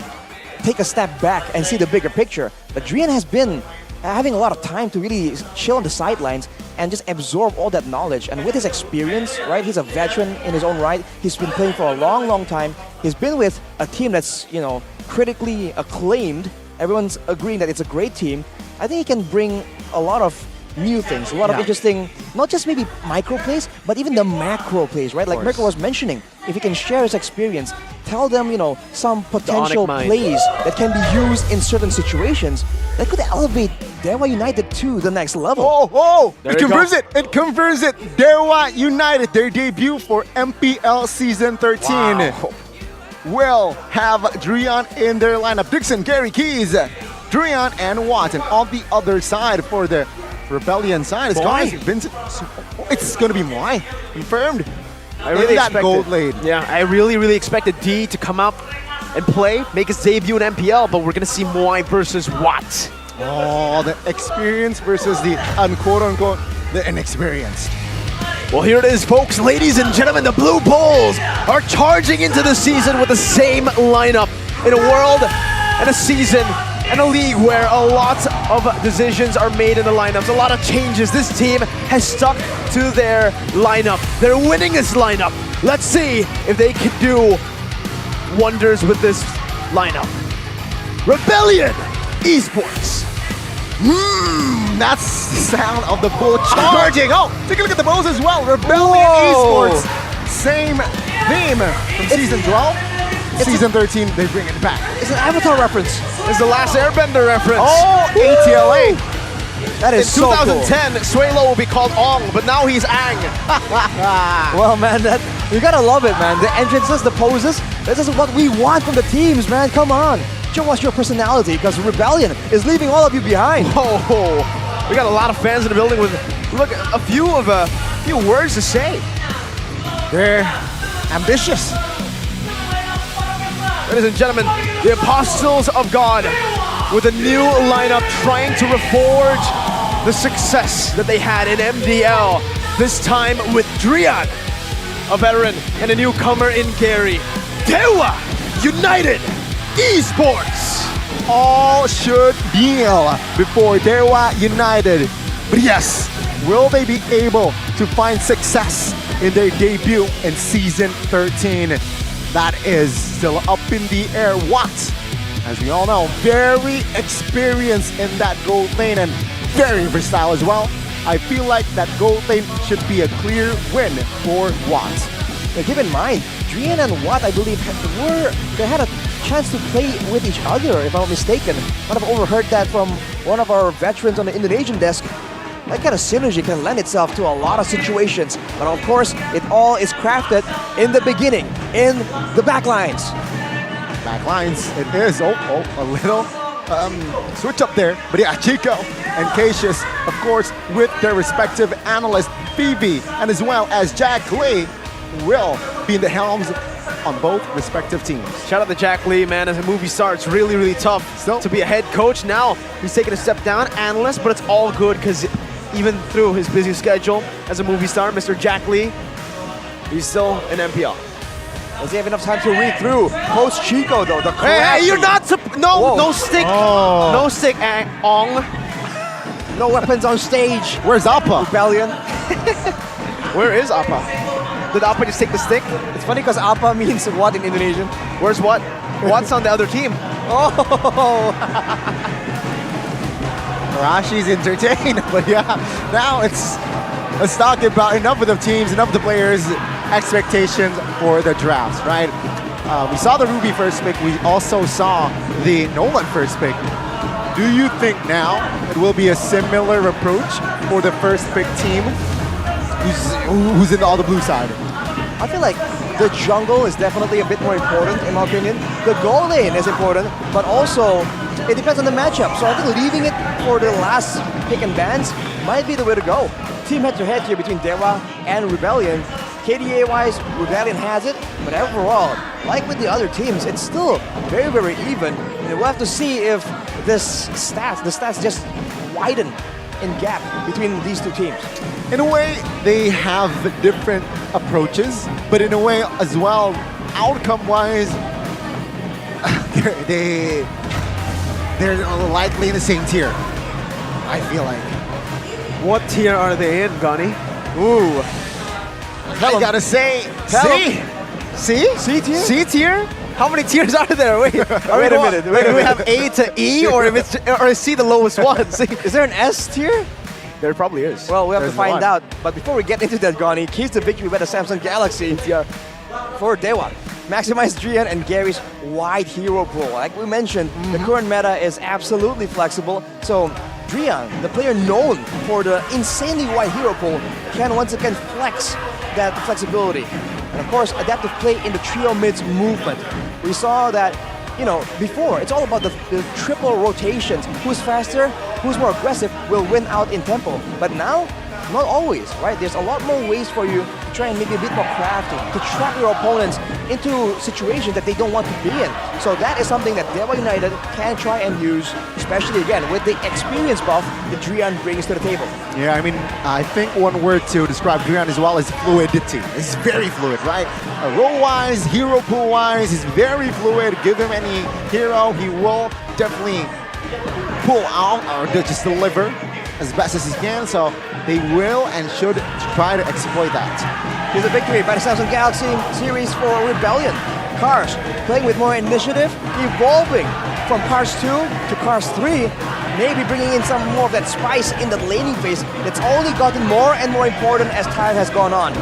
take a step back and see the bigger picture. But Drian has been having a lot of time to really chill on the sidelines and just absorb all that knowledge. And with his experience, right, he's a veteran in his own right. He's been playing for a long, long time. He's been with a team that's, you know, critically acclaimed. Everyone's agreeing that it's a great team. I think he can bring a lot of new things, a lot of interesting, not just maybe micro plays, but even the macro plays, right? Like Mirko was mentioning, if he can share his experience, tell them, you know, some potential plays that can be used in certain situations that could elevate Dewa United to the next level. It confirms it! It confirms it! Dewa United, their debut for MPL Season 13. Will have Drian in their lineup. Dixon, Gary, Keys, Drian, and Watson. On the other side for the Rebellion side, it's going to be Vincent. It's going to be Moai. Confirmed. I really expected gold lane. Yeah, I really expected D to come up and play, make his debut in MPL, but we're going to see Moai versus Watt. Oh, the experience versus the unquote-unquote the inexperienced. Well, here it is, folks. Ladies and gentlemen, the Blue Bulls are charging into the season with the same lineup in a world and a season and a league where a lot of decisions are made in the lineups, a lot of changes. This team has stuck to their lineup. They're winning this lineup. Let's see if they can do wonders with this lineup. Rebellion Esports. That's the sound of the bull charging. Oh, take a look at the bulls as well. Rebellion Esports. Same theme from Season 12. Season 13, they bring it back. It's an Avatar reference. It's the Last Airbender reference. Oh, ATLA. That is in 2010, Suelo will be called Ong, but now he's Ang. Well, man, you gotta love it, man. The entrances, the poses, this is what we want from the teams, man. Come on. Show us your personality, because Rebellion is leaving all of you behind. Oh, we got a lot of fans in the building with, look, a few words to say. They're ambitious. Ladies and gentlemen, the Apostles of God with a new lineup trying to reforge the success that they had in MDL. This time with Drian, a veteran, and a newcomer in Gary. Dewa United Esports. All should kneel before Dewa United. But yes, will they be able to find success in their debut in Season 13. That is still up in the air. What? As we all know, very experienced in that gold lane and very versatile as well. I feel like that gold lane should be a clear win for Watt. Now, keep in mind, Drian and Watt, I believe, they had a chance to play with each other, if I'm not mistaken. Might have overheard that from one of our veterans on the Indonesian desk. That kind of synergy can lend itself to a lot of situations. But of course, it all is crafted in the beginning, in the backlines. Backlines, it is. Oh, a little switch up there. But yeah, Chico and Cassius, of course, with their respective analysts, Phoebe, and as well as Jack Lee, will be in the helms on both respective teams. Shout out to Jack Lee, man. As a movie star, it's really, really tough to be a head coach. Now he's taking a step down, analyst, but it's all good because even through his busy schedule as a movie star, Mr. Jack Lee, he's still in MPL. Does he have enough time to read through? Post Chico though, the Hey, you're not no stick, no stick, Ong. No weapons on stage. Where's Appa? Rebellion. Where is Appa? Did Appa just take the stick? It's funny because Appa means what in Indonesian? Where's what? What's on the other team? Oh! Rashi's entertained, but yeah, now let's talk about enough of the teams, enough of the players, expectations for the drafts, right? We saw the Ruby first pick, we also saw the Nolan first pick. Do you think now it will be a similar approach for the first pick team who's in all the blue side? I feel like the jungle is definitely a bit more important in my opinion. The goal lane is important, but also it depends on the matchup. So I think leaving it for the last pick and bans might be the way to go. Team head-to-head here between Dewa and Rebellion. KDA-wise, Rebellion has it, but overall, like with the other teams, it's still very, very even. And we'll have to see if the stats just widen in gap between these two teams. In a way, they have different approaches, but in a way as well, outcome-wise, they're likely in the same tier, I feel like. What tier are they in, Gani? Ooh. I gotta say, C tier? C tier? How many tiers are there? Wait a minute. Do we have A to E, or is C the lowest one? Is there an S tier? There probably is. Well, we have to find out. But before we get into that, Gani, keys to victory by the Samsung Galaxy for Dewa. Maximize Drian and Gary's wide hero pool. Like we mentioned, the current meta is absolutely flexible. So Drian, the player known for the insanely wide hero pool, can once again flex that flexibility. And of course, adaptive play in the trio mids movement. We saw that, before, it's all about the triple rotations. Who's faster, who's more aggressive will win out in tempo. But now, not always, right? There's a lot more ways for you to try and make it a bit more crafty, to trap your opponents into situations that they don't want to be in. So that is something that Dewa United can try and use, especially again with the experience buff that Drian brings to the table. Yeah, I mean, I think one word to describe Drian as well is fluidity. It's very fluid, right? Role-wise, hero pool-wise, he's very fluid. Give him any hero, he will definitely pull out or just deliver as best as he can. So they will and should try to exploit that. Here's a victory by the Samsung Galaxy series for Rebellion. Cars playing with more initiative, evolving from Cars 2 to Cars 3, maybe bringing in some more of that spice in the laning phase that's only gotten more and more important as time has gone on.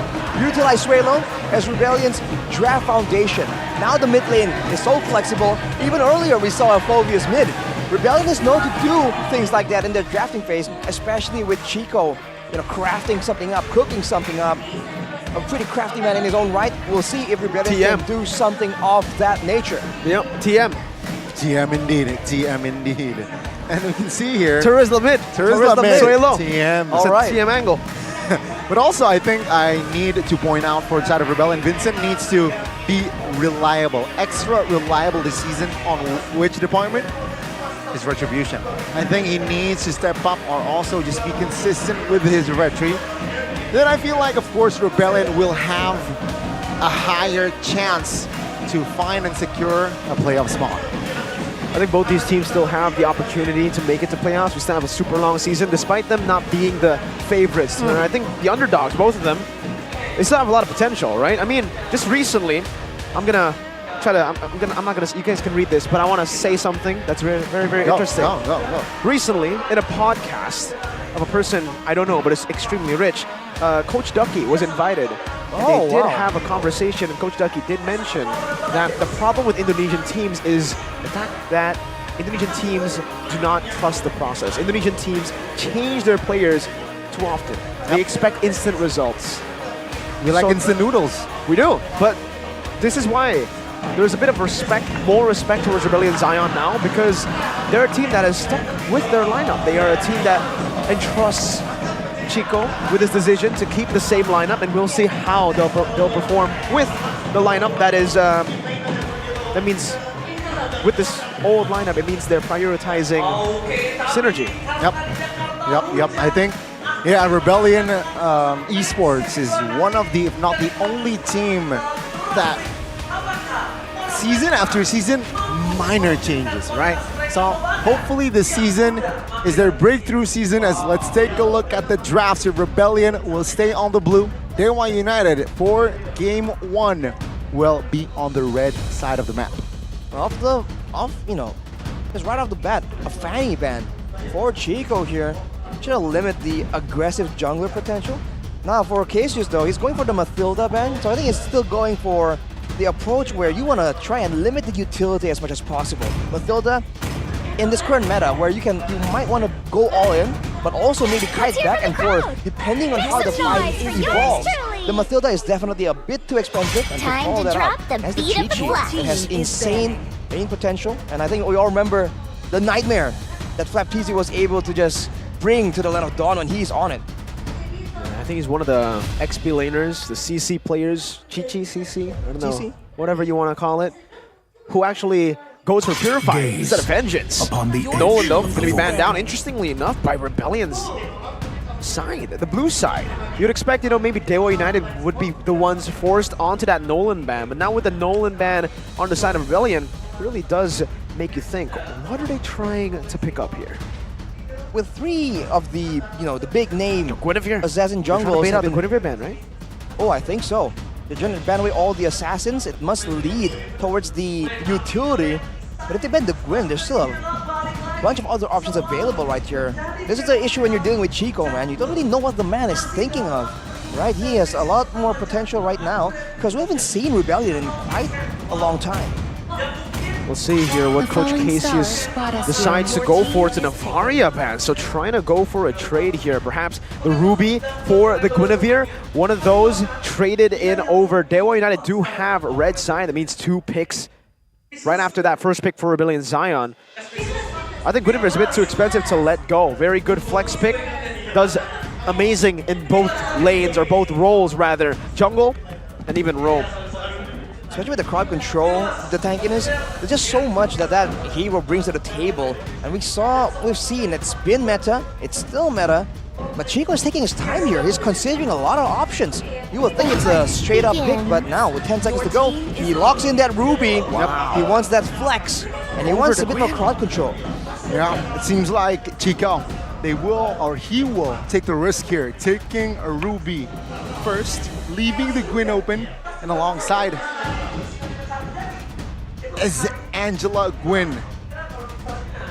Utilize Suelo as Rebellion's draft foundation. Now the mid lane is so flexible. Even earlier we saw a Phobius mid. Rebellion is known to do things like that in their drafting phase, especially with Chico, crafting something up, cooking something up. A pretty crafty man in his own right. We'll see if Rebellion can do something of that nature. Yep, TM. TM indeed, TM indeed. And we can see here... Tourism mid. Tourism mid. Suelo. TM. All right. TM angle. But also, I think I need to point out for the side of Rebellion, Vincent needs to be reliable, extra reliable this season on which department? His retribution. I think he needs to step up or also just be consistent with his retry. Then I feel like, of course, Rebellion will have a higher chance to find and secure a playoff spot. I think both these teams still have the opportunity to make it to playoffs. We still have a super long season, despite them not being the favorites. And I think the underdogs, both of them, they still have a lot of potential, right? I mean, just recently, I'm not gonna, you guys can read this, but I want to say something that's very, very, very interesting. Go. Recently, in a podcast of a person I don't know, but it's extremely rich, Coach Ducky was invited. And they did have a conversation, and Coach Ducky did mention that the problem with Indonesian teams is the fact that Indonesian teams do not trust the process. Indonesian teams change their players too often. They expect instant results. We like instant noodles. We do, but this is why there's a bit of respect, more respect towards Rebellion Zion now, because they're a team that has stuck with their lineup. They are a team that entrusts Chico with his decision to keep the same lineup, and we'll see how they'll perform with the lineup that is, that means with this old lineup, it means they're prioritizing synergy. Yep. I think, Rebellion Esports is one of the, if not the only team that season after season, minor changes, right? So hopefully this season is their breakthrough season, as let's take a look at the drafts. Rebellion will stay on the blue. Dewa United for game 1 will be on the red side of the map. Just right off the bat, a fanny ban for Chico here. Should limit the aggressive jungler potential. Now for Cassius though, he's going for the Mathilda ban, so I think he's still going for the approach where you want to try and limit the utility as much as possible. Mathilda, in this current meta, where you might want to go all in, but also maybe kite back and forth, depending on how the fight evolves. The Mathilda is definitely a bit too expensive, and to follow that up, has the Chi-Chi. It has insane main potential, and I think we all remember the nightmare that Flapteasy was able to just bring to the Land of Dawn when he's on it. I think he's one of the XP laners, the CC players, Chi-Chi CC, I don't know, whatever you want to call it, who actually goes for Purify instead of Vengeance. Nolan though, going to be banned down, interestingly enough, by Rebellion's side, the blue side. You'd expect, maybe Dewa United would be the ones forced onto that Nolan ban, but now with the Nolan ban on the side of Rebellion, it really does make you think, what are they trying to pick up here? With 3 of the, the big name Guinevere assassin jungles. Bait out the Guinevere ban, right? Oh, I think so. They're trying to ban away all the assassins. It must lead towards the utility. But if they ban the Gwyn, there's still a bunch of other options available right here. This is the issue when you're dealing with Chico, man. You don't really know what the man is thinking of, right? He has a lot more potential right now, because we haven't seen Rebellion in quite a long time. We'll see here what Coach Cassius decides to go for. It's an Avaria ban, so trying to go for a trade here. Perhaps the Ruby for the Guinevere. One of those traded in over. Dewa United do have red side. That means 2 picks right after that first pick for Rebellion Zion. I think Guinevere is a bit too expensive to let go. Very good flex pick. Does amazing in both lanes, or both roles rather. Jungle and even roam. Especially with the crowd control, the tankiness, there's just so much that hero brings to the table. And we've seen it's been meta, it's still meta, but Chico is taking his time here. He's considering a lot of options. You would think it's a straight up pick, but now with 10 seconds to go, he locks in that Ruby. Yep. He wants that flex, and he wants a bit more crowd control. Yeah, it seems like Chico, he will take the risk here, taking a Ruby first, leaving the Gwyn open, and alongside is Angela Gwyn.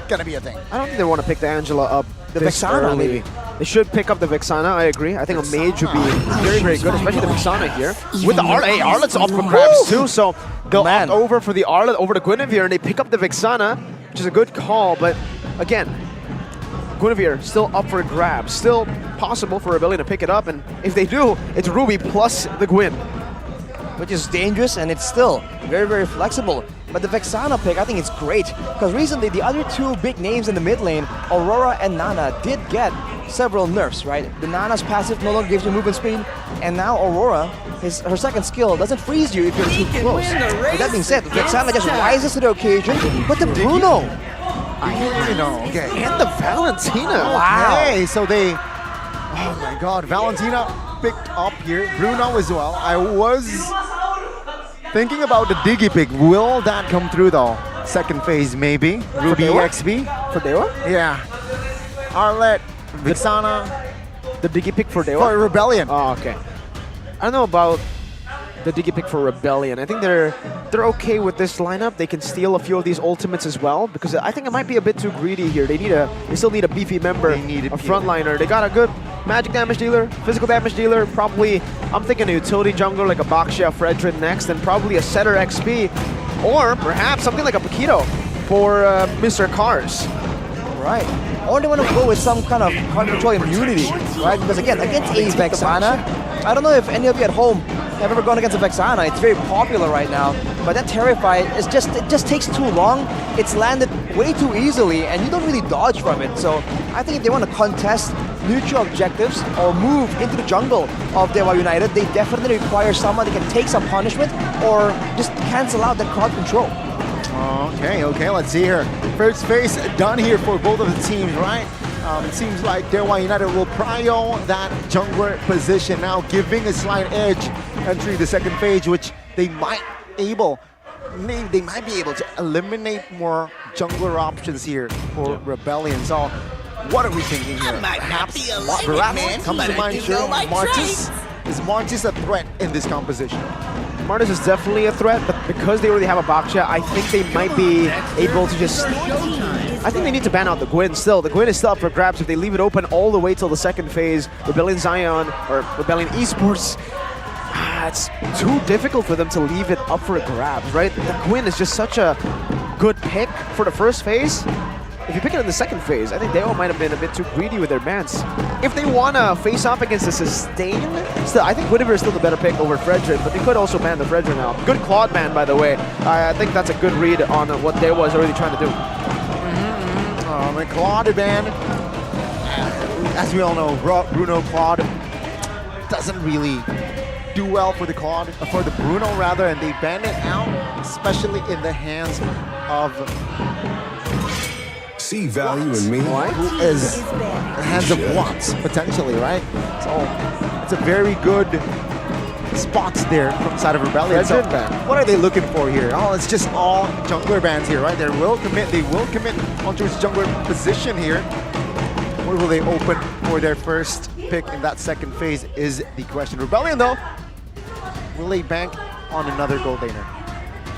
Gonna be a thing. I don't think they want to pick the Angela up. The Vexana, maybe. They should pick up the Vexana, I agree. I think a mage would be very, very good, especially the Vexana here. With the Arlet, hey, Arlet's up for grabs too, so they'll opt over for the Arlet over to Guinevere, and they pick up the Vexana, which is a good call, but again, Guinevere still up for grabs. Still possible for Rebellion to pick it up, and if they do, it's Ruby plus the Gwyn. Which is dangerous, and it's still very, very flexible. But the Vexana pick, I think it's great, because recently the other 2 big names in the mid lane, Aurora and Nana, did get several nerfs, right? The Nana's passive no longer gives you movement speed, and now Aurora, her second skill doesn't freeze you if you're too close. With that being said, Vexana just rises to the occasion, but the Bruno! Okay. And the Valentina! Wow! Okay, so they... Oh my god, Valentina picked up here, Bruno as well. I was thinking about the Diggy pick. Will that come through though? second phase maybe. Ruby Dewa? XB. For Dewa? Yeah. Arlet, Vixana. The Diggy pick for Dewa? For Rebellion. Oh, okay. I don't know about the Diggy pick for Rebellion. I think they're okay with this lineup. They can steal a few of these ultimates as well, because I think it might be a bit too greedy here. They still need a beefy member, a frontliner. They got a good magic damage dealer, physical damage dealer, probably, I'm thinking a utility jungler like a Baxia Fredrin next, and probably a setter XP, or perhaps something like a Paquito for Mr. Cars. Right. Or they want to go with some kind of card control immunity, right? Because again, against a Vexana, I don't know if any of you at home have ever gone against a Vexana. It's very popular right now, but that Terrify is it just takes too long. It's landed way too easily, and you don't really dodge from it. So I think if they want to contest neutral objectives or move into the jungle of Dewa United, they definitely require someone that can take some punishment or just cancel out that crowd control. Okay, let's see here. First phase done here for both of the teams, right? It seems like Dewa United will prio that jungler position now, giving a slight edge entering the second phase, which they might be able to eliminate more jungler options here for Rebellion. So, what are we thinking here? Perhaps Barats comes to mind. Sure, Martis. Is Martis a threat in this composition? Martis is definitely a threat, but because they already have a Baxia, I think they might be able to just... I think they need to ban out the Gwyn still. The Gwyn is still up for grabs. If they leave it open all the way till the second phase, Rebellion Zion, or Rebellion Esports, it's too difficult for them to leave it up for grabs, right? The Gwyn is just such a good pick for the first phase. If you pick it in the second phase, I think Dewa might have been a bit too greedy with their bans. If they want to face off against the Sustain, still, I think Guinevere is still the better pick over Fredrin, but they could also ban the Fredrin now. Good Claude ban, by the way. I think that's a good read on what Dewa is already trying to do. The Claude ban, as we all know, Bruno Claude doesn't really do well for the Claude, for the Bruno rather, and they banned it out, especially in the hands of see value in me. Who is in the hands of Watts, potentially, right? So it's a very good spots there from the side of Rebellion. So what are they looking for here? Oh, it's just all jungler bans here, right? They will commit onto its jungler position here. Where will they open for their first pick in that second phase is the question. Rebellion, though, will they bank on another gold laner?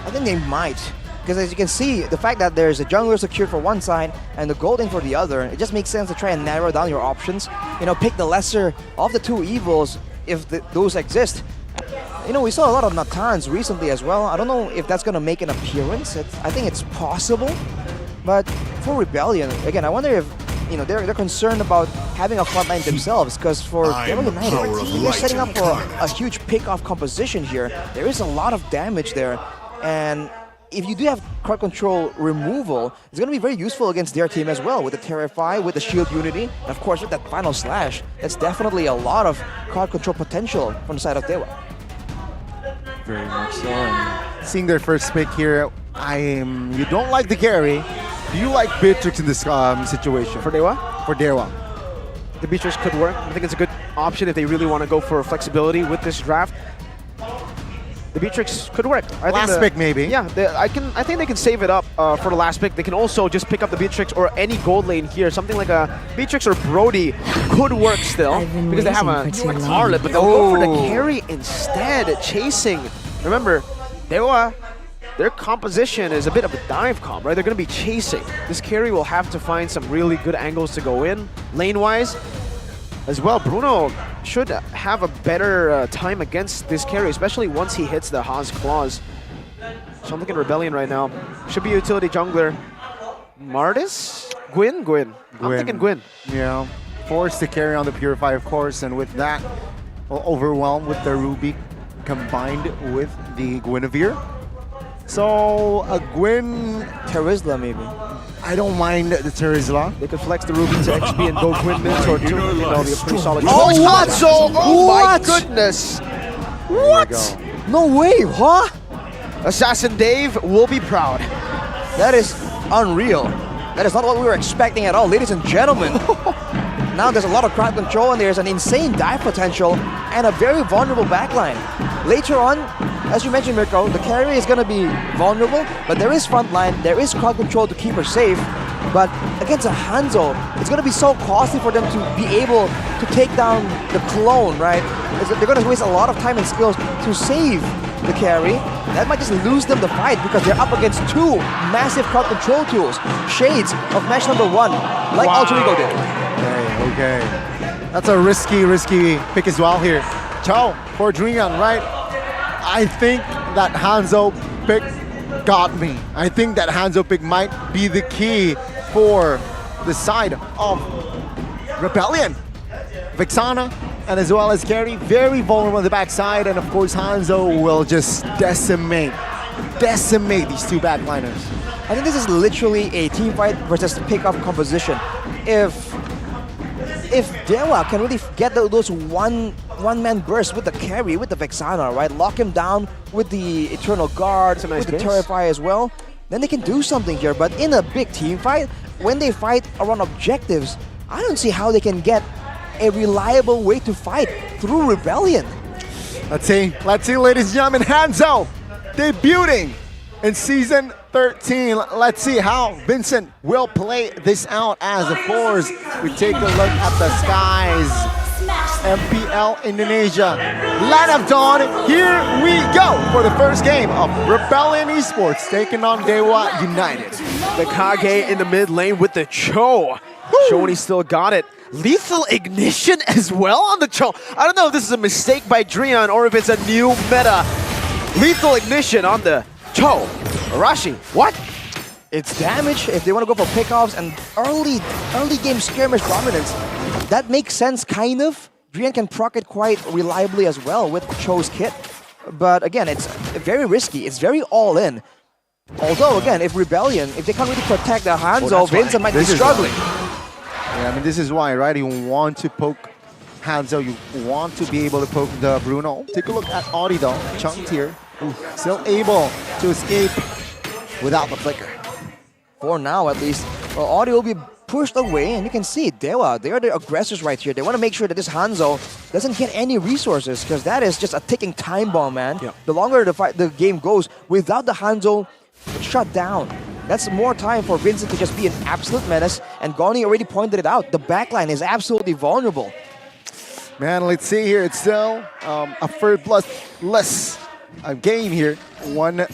I think they might. Because as you can see, the fact that there's a jungler secured for one side and the golden for the other, it just makes sense to try and narrow down your options. You know, pick the lesser of the two evils if those exist. You know, we saw a lot of Natans recently as well. I don't know if that's going to make an appearance. I think it's possible. But for Rebellion, again, I wonder if, you know, they're concerned about having a frontline themselves, because for Dewa United, they're setting up for a huge pick-off composition here. There is a lot of damage there. And if you do have card control removal, it's going to be very useful against their team as well, with the Terrify, with the Shield Unity, and of course with that final slash. That's definitely a lot of card control potential from the side of Dewa. Very much so. And seeing their first pick here, you don't like the carry. Do you like Beatrix in this situation? For Dewa? For Dewa. The Beatrix could work. I think it's a good option if they really want to go for flexibility with this draft. The Beatrix could work. Last pick, maybe. Yeah, I think they can save it up for the last pick. They can also just pick up the Beatrix or any gold lane here. Something like a Beatrix or Brody could work still because they have a Arlet, but they'll go for the carry instead, chasing. Remember, Dewa, their composition is a bit of a dive comp, right? They're going to be chasing. This carry will have to find some really good angles to go in, lane-wise. As well, Bruno should have a better time against this carry, especially once he hits the Haas Claws. So I'm looking at Rebellion right now. Should be utility jungler. Martis? Gwyn? I'm thinking Gwyn. Yeah, forced to carry on the Purify, of course, and with that, well, overwhelmed with the Ruby combined with the Guinevere. So a Gwyn... Terizla, maybe. I don't mind the Terizla. They could flex the Ruby to XP and go Gwyn mids or do the pretty solid. Oh, what? Oh my goodness! What? No way, huh? Assassin Dave will be proud. That is unreal. That is not what we were expecting at all, ladies and gentlemen. Now there's a lot of crowd control and there's an insane dive potential and a very vulnerable backline. Later on, as you mentioned, Mirko, the carry is going to be vulnerable, but there is front line, there is crowd control to keep her safe. But against a Hanzo, it's going to be so costly for them to be able to take down the clone, right? They're going to waste a lot of time and skills to save the carry. That might just lose them the fight because they're up against two massive crowd control tools. Shades of match number 1, like Ultra Ego did. Okay. That's a risky pick as well here. Cho for Drian, right? I think that Hanzo pick got me. I think that Hanzo pick might be the key for the side of Rebellion. Vexana and as well as Carry, very vulnerable on the backside, and of course Hanzo will just decimate these two backliners. I think this is literally a team fight versus pick-off composition. If Dewa can really get those one-man bursts with the carry, with the Vexana, right? Lock him down with the Eternal Guard, with the Terrify as well, then they can do something here. But in a big team fight, when they fight around objectives, I don't see how they can get a reliable way to fight through Rebellion. Let's see, ladies and gentlemen, Hanzo debuting in Season 13. Let's see how Vincent will play this out as, of course, we take a look at the skies. MPL Indonesia, Land of Dawn, here we go for the first game of Rebellion Esports taking on Dewa United. The Kage in the mid lane with the Cho. Shoni still got it. Lethal Ignition as well on the Cho. I don't know if this is a mistake by Drian or if it's a new meta. Lethal Ignition on the Cho. Arashi, what? It's damage if they want to go for pickoffs and early game skirmish dominance. That makes sense, kind of. Drian can proc it quite reliably as well with Cho's kit. But again, it's very risky. It's very all-in. Although, again, if Rebellion, if they can't really protect their Hanzo, Vincent might be struggling. Yeah, I mean, this is why, right? You want to poke Hanzo, you want to be able to poke the Bruno. Take a look at Audi though, chunked here. Still able to escape without the flicker. For now, at least. Well, Audi will be pushed away, and you can see Dewa, they are the aggressors right here. They want to make sure that this Hanzo doesn't get any resources, because that is just a ticking time bomb, man. Yeah. The longer the game goes, without the Hanzo shut down, that's more time for Vincent to just be an absolute menace, and Goni already pointed it out. The backline is absolutely Man, let's see here. It's still a third less game here. 1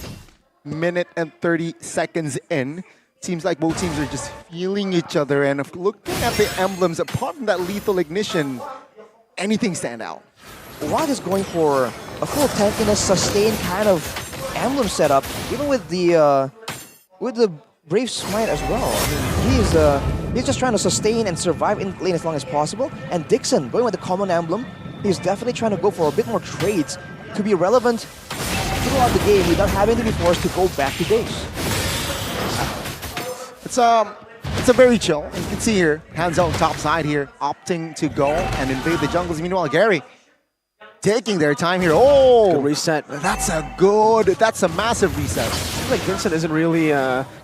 minute and 30 seconds in. Seems like both teams are just feeling each other, and looking at the emblems, apart from that Lethal Ignition, anything stand out? Watt is going for a full tankiness, sustained kind of emblem setup, even with the Brave Smite as well. I mean, he's just trying to sustain and survive in lane as long as possible. And Dixon, going with the common emblem, he's definitely trying to go for a bit more trades to be relevant throughout the game without having to be forced to go back to base. It's a very chill. You can see here, Hanzo top side here, opting to go and invade the jungles. Meanwhile, Gary taking their time here. Oh, good reset. That's a massive reset. Seems like Vincent isn't really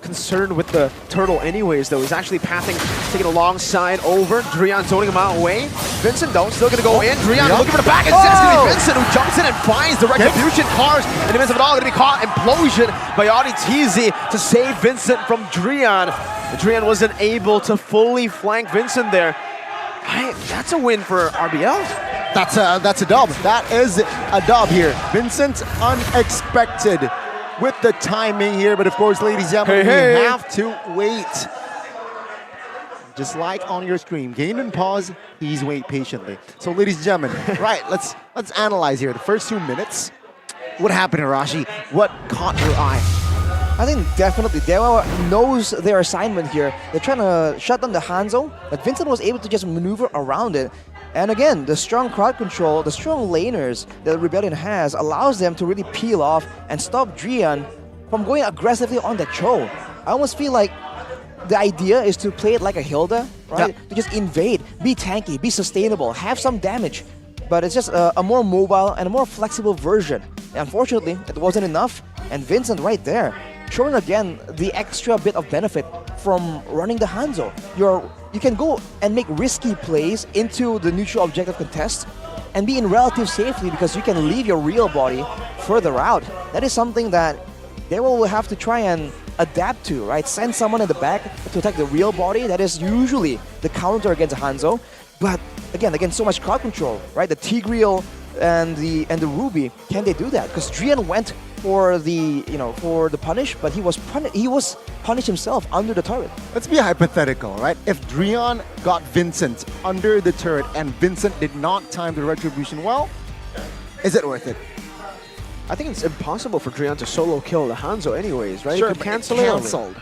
concerned with the turtle anyways, though. He's actually pathing, taking alongside over. Drian zoning him out away. Vincent, though, still gonna go in. Drian looking for the back. Instead, it's gonna be Vincent who jumps in and finds the retribution cars. In the midst of it all, gonna be caught. Implosion by Audi TZ to save Vincent from Drian. Drian wasn't able to fully flank Vincent there. That's a win for RBL. That's a dub. That is a dub here. Vincent unexpected with the timing here, but of course, ladies and gentlemen, we have to wait. Just like on your screen, gain and pause, please wait patiently. So ladies and gentlemen, right, let's analyze here. The first 2 minutes, what happened, Arashi? What caught your eye? I think definitely Dewa knows their assignment here. They're trying to shut down the Hanzo, but Vincent was able to just maneuver around it. And again, the strong crowd control, the strong laners that Rebellion has allows them to really peel off and stop Drian from going aggressively on the Cho. I almost feel like the idea is to play it like a Hilda, right? To just invade, be tanky, be sustainable, have some damage. But it's just a more mobile and a more flexible version. And unfortunately, it wasn't enough. And Vincent right there, showing again the extra bit of benefit from running the Hanzo. You can go and make risky plays into the neutral objective contest and be in relative safety because you can leave your real body further out. That is something that Dewa will have to try and adapt to, right? Send someone in the back to attack the real body. That is usually the counter against a Hanzo. But again, so much crowd control, right? The Tigreal and the Ruby, can they do that? Because Drian went for the punish, but he was punished himself under the turret. Let's be hypothetical, right? If Drian got Vincent under the turret and Vincent did not time the retribution well, is it worth it? I think it's impossible for Drian to solo kill the Hanzo anyways, right? Sure, he could but cancel it it. canceled.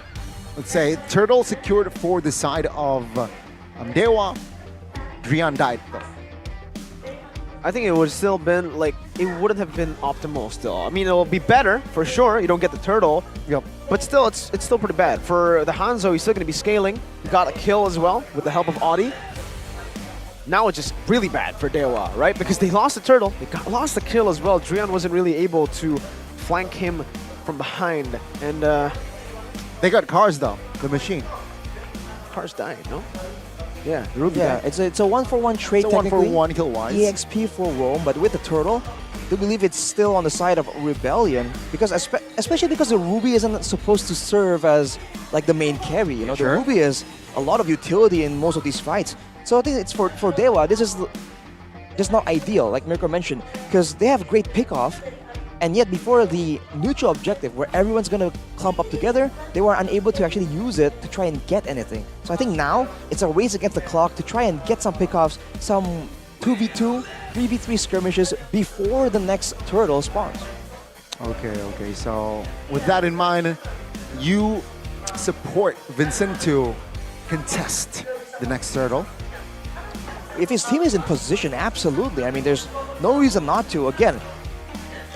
Let's say Turtle secured for the side of Dewa. Drian died though. I think it would still been like, it wouldn't have been optimal still. I mean, it will be better for sure. You don't get the turtle. Yep. But still, it's still pretty bad. For the Hanzo, he's still going to be scaling. He got a kill as well with the help of Audi. Now it's just really bad for Dewa, right? Because they lost the turtle. They lost the kill as well. Drian wasn't really able to flank him from behind. And they got cars though, the machine. Cars died, no? Yeah, Ruby yeah, died. it's a 1-for-1 trade it's a technically. 1-for-1 kill-wise. EXP for Rome, but with the turtle, I believe it's still on the side of Rebellion because especially because the Ruby isn't supposed to serve as like the main carry. You know, Sure. the Ruby is a lot of utility in most of these fights. So I think it's for Dewa. This is just not ideal, like Mirko mentioned, because they have great pickoff. And yet before the neutral objective, where everyone's going to clump up together, they were unable to actually use it to try and get anything. So I think now it's a race against the clock to try and get some pickoffs, some 2v2, 3v3 skirmishes before the next turtle spawns. Okay. So with that in mind, you support Vincent to contest the next turtle? If his team is in position, absolutely. I mean, there's no reason not to. Again,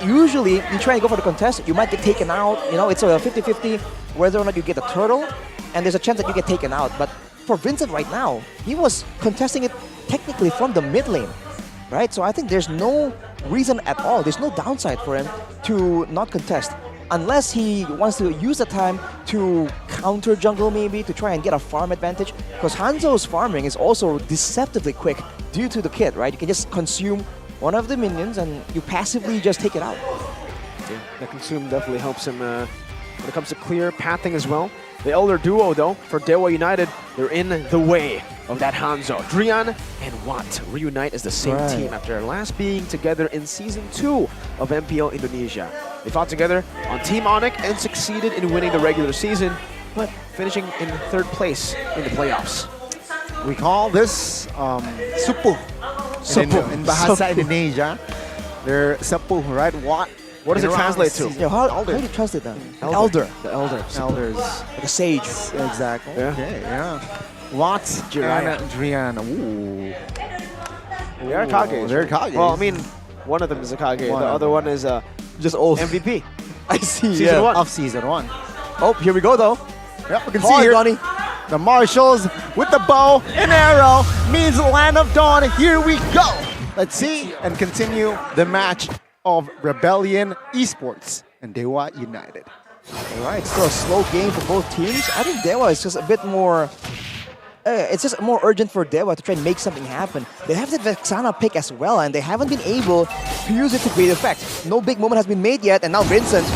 usually you try and go for the contest, you might get taken out. You know, it's a 50-50 whether or not you get the turtle, and there's a chance that you get taken out. But for Vincent right now, he was contesting it technically from the mid lane, right? So I think there's no reason at all. There's no downside for him to not contest. Unless he wants to use the time to counter jungle maybe, to try and get a farm advantage. Because Hanzo's farming is also deceptively quick due to the kit, right? You can just consume one of the minions and you passively just take it out. Yeah, the consume definitely helps him when it comes to clear pathing as well. The Elder Duo though, for Dewa United, they're in the way of that Hanzo. Drian and Watt reunite as the same team after last being together in Season 2 of MPL Indonesia. They fought together on Team Onyx and succeeded in winning the regular season, but finishing in 3rd place in the playoffs. We call this Supu. In Bahasa Indonesia. They're Sepuh, right? What does it translate to? Yeah, how do you translate that? Elder. The elder. Elders. Like a sage. Exactly. Yeah. Okay, yeah. Watt and Drian. Ooh. They are Kages. They're Kages. Well, I mean, one of them is a Kage. The other one is just old MVP. I see. Season 1. Of Season 1. Oh, here we go though. Yep, we can see here. Donnie. The Marshals with the bow and arrow means Land of Dawn. Here we go. Let's see and continue the match of Rebellion Esports and Dewa United. All right, still a slow game for both teams. I think Dewa is just a bit more... it's just more urgent for Dewa to try and make something happen. They have the Vexana pick as well, and they haven't been able to use it to great effect. No big moment has been made yet, and now Vincent...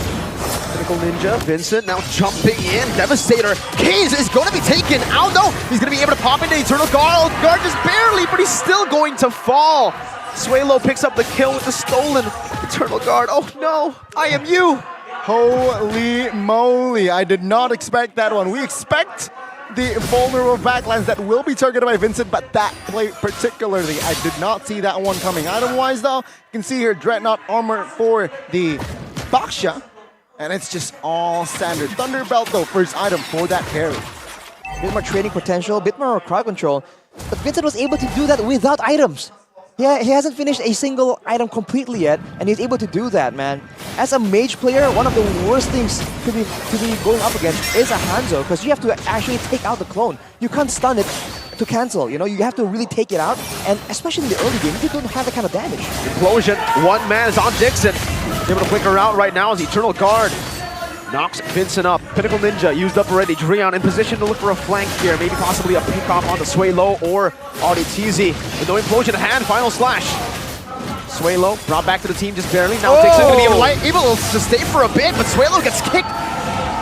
Critical Ninja, Vincent now jumping in. Devastator. Kaze is going to be taken out though. He's going to be able to pop into Eternal Guard. Guard just barely, but he's still going to fall. Suelo picks up the kill with the stolen Eternal Guard. Oh no, I am you. Holy moly, I did not expect that one. We expect the vulnerable backlands that will be targeted by Vincent, but that play particularly, I did not see that one coming. Item-wise though, you can see here Dreadnought armor for the Baksha. And it's just all standard. Thunderbelt though, first item for that carry. Bit more trading potential, bit more crowd control. But Vincent was able to do that without items. Yeah, he hasn't finished a single item completely yet, and he's able to do that, man. As a mage player, one of the worst things to be going up against is a Hanzo, because you have to actually take out the clone. You can't stun it to cancel, you know, you have to really take it out, and especially in the early game, you don't have that kind of damage. Implosion, one man is on Dixon. Able to flicker out right now as Eternal Guard. Knocks Vincent up. Pinnacle Ninja used up already. Drian in position to look for a flank here. Maybe possibly a pick off on the Sway Low or Audi TZ. With no implosion at hand, final slash. Sway Low brought back to the team just barely. Now Dixon going to be able to stay for a bit, but Sway Low gets kicked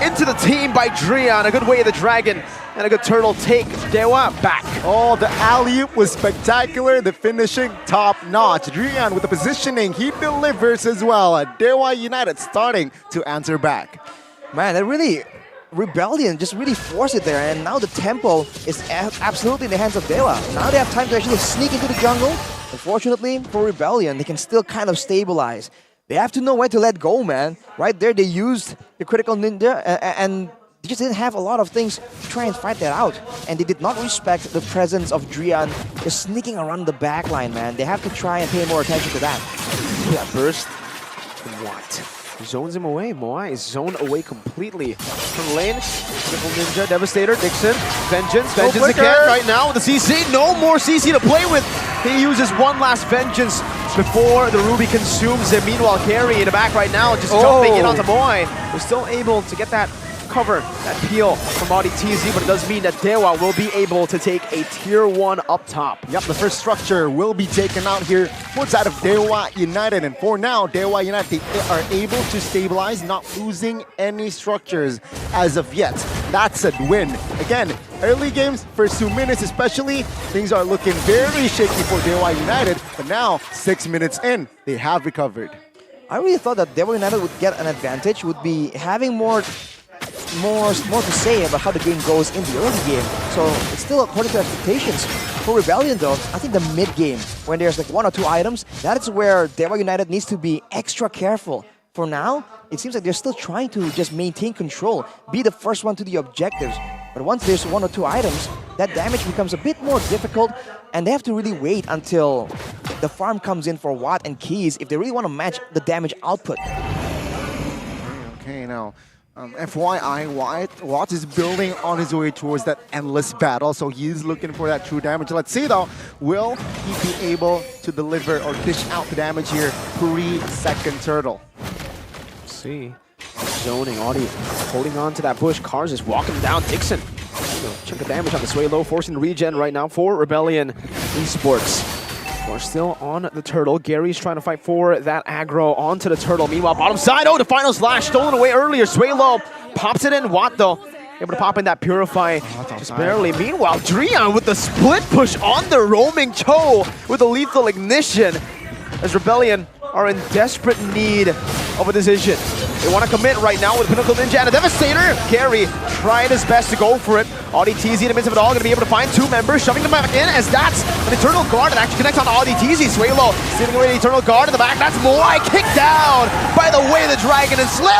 into the team by Drian. A good way of the dragon and a good turtle take Dewa back. Oh, the alley-oop was spectacular. The finishing top-notch. Drian with the positioning, he delivers as well. Dewa United starting to answer back. Man, that really, Rebellion just really forced it there, and now the tempo is absolutely in the hands of Dewa. Now they have time to actually sneak into the jungle. Unfortunately for Rebellion, they can still kind of stabilize. They have to know when to let go, man. Right there, they used the critical ninja, and they just didn't have a lot of things to try and fight that out. And they did not respect the presence of Drian just sneaking around the back line, man. They have to try and pay more attention to that. Yeah, burst. What? Zones him away. Moai is zoned away completely. From lane, Triple Ninja, Devastator, Dixon, Vengeance again right now with the CC. No more CC to play with. He uses one last Vengeance before the Ruby consumes him. Meanwhile, Carry in the back right now, just jumping in onto Moai. We're still able to get that cover, that peel from Audi TZ, but it does mean that Dewa will be able to take a tier 1 up top. Yep, the first structure will be taken out here for side of Dewa United, and for now, Dewa United are able to stabilize, not losing any structures as of yet. That's a win. Again, early games, first 2 minutes especially, things are looking very shaky for Dewa United, but now, 6 minutes in, they have recovered. I really thought that Dewa United would get an advantage, would be having more to say about how the game goes in the early game. So it's still according to expectations. For Rebellion though, I think the mid game, when there's like 1 or 2 items, that is where Dewa United needs to be extra careful. For now, it seems like they're still trying to just maintain control, be the first one to the objectives. But once there's 1 or 2 items, that damage becomes a bit more difficult, and they have to really wait until the farm comes in for Watt and Keys if they really want to match the damage output. Okay, now FYI, Watt is building on his way towards that endless battle, so he's looking for that true damage. Let's see though, will he be able to deliver or dish out the damage here pre-second turtle? Let's see. Zoning, Audi holding on to that bush. Cars is walking down. Dixon, chunk of damage on the Sway Low, forcing the regen right now for Rebellion Esports. We're still on the turtle. Gary's trying to fight for that aggro onto the turtle. Meanwhile, bottom side, the final slash stolen away earlier. Sway Low pops it in. Watt though, able to pop in that Purify just barely. Meanwhile, Drian with the split push on the roaming Cho with a lethal ignition as Rebellion are in desperate need of a decision. They want to commit right now with Pinnacle Ninja and a Devastator. Gary tried his best to go for it. Audi TZ in the midst of it all, going to be able to find 2 members, shoving them back in as that's an Eternal Guard that actually connects on Audi TZ. Sway Low stealing away the Eternal Guard in the back. That's Moai kicked down by the way the dragon is slain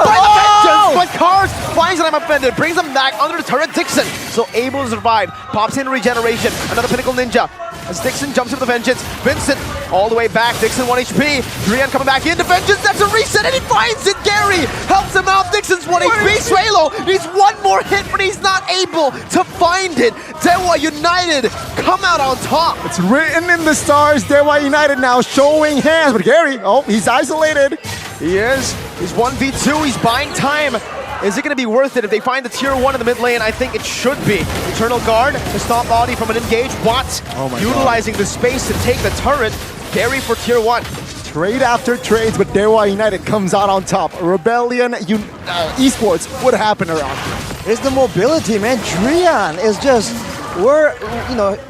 by the Vengeance, but Cars finds that I'm offended, brings them back under the turret. Dixon so able to survive, pops in regeneration. Another Pinnacle Ninja as Dixon jumps into the Vengeance. Vincent all the way back. Dixon 1 HP. Drian coming back into Vengeance. That's a reset and he finds it. Gary helps him out. Dixon's 1 HP. Swaylo needs 1 more hit, but he's not able to find it. Dewa United come out on top. It's written in the stars. Dewa United now showing hands, but Gary, he's isolated. He is. He's 1v2. He's buying time. Is it going to be worth it if they find the tier 1 in the mid lane? I think it should be. Eternal Guard to stop Audi from an engage. Watt utilizing the space to take the turret. Gary for tier 1. Trade after trades, but Dewa United comes out on top. Rebellion Esports, what happened around here? It's the mobility, man. Drian is just,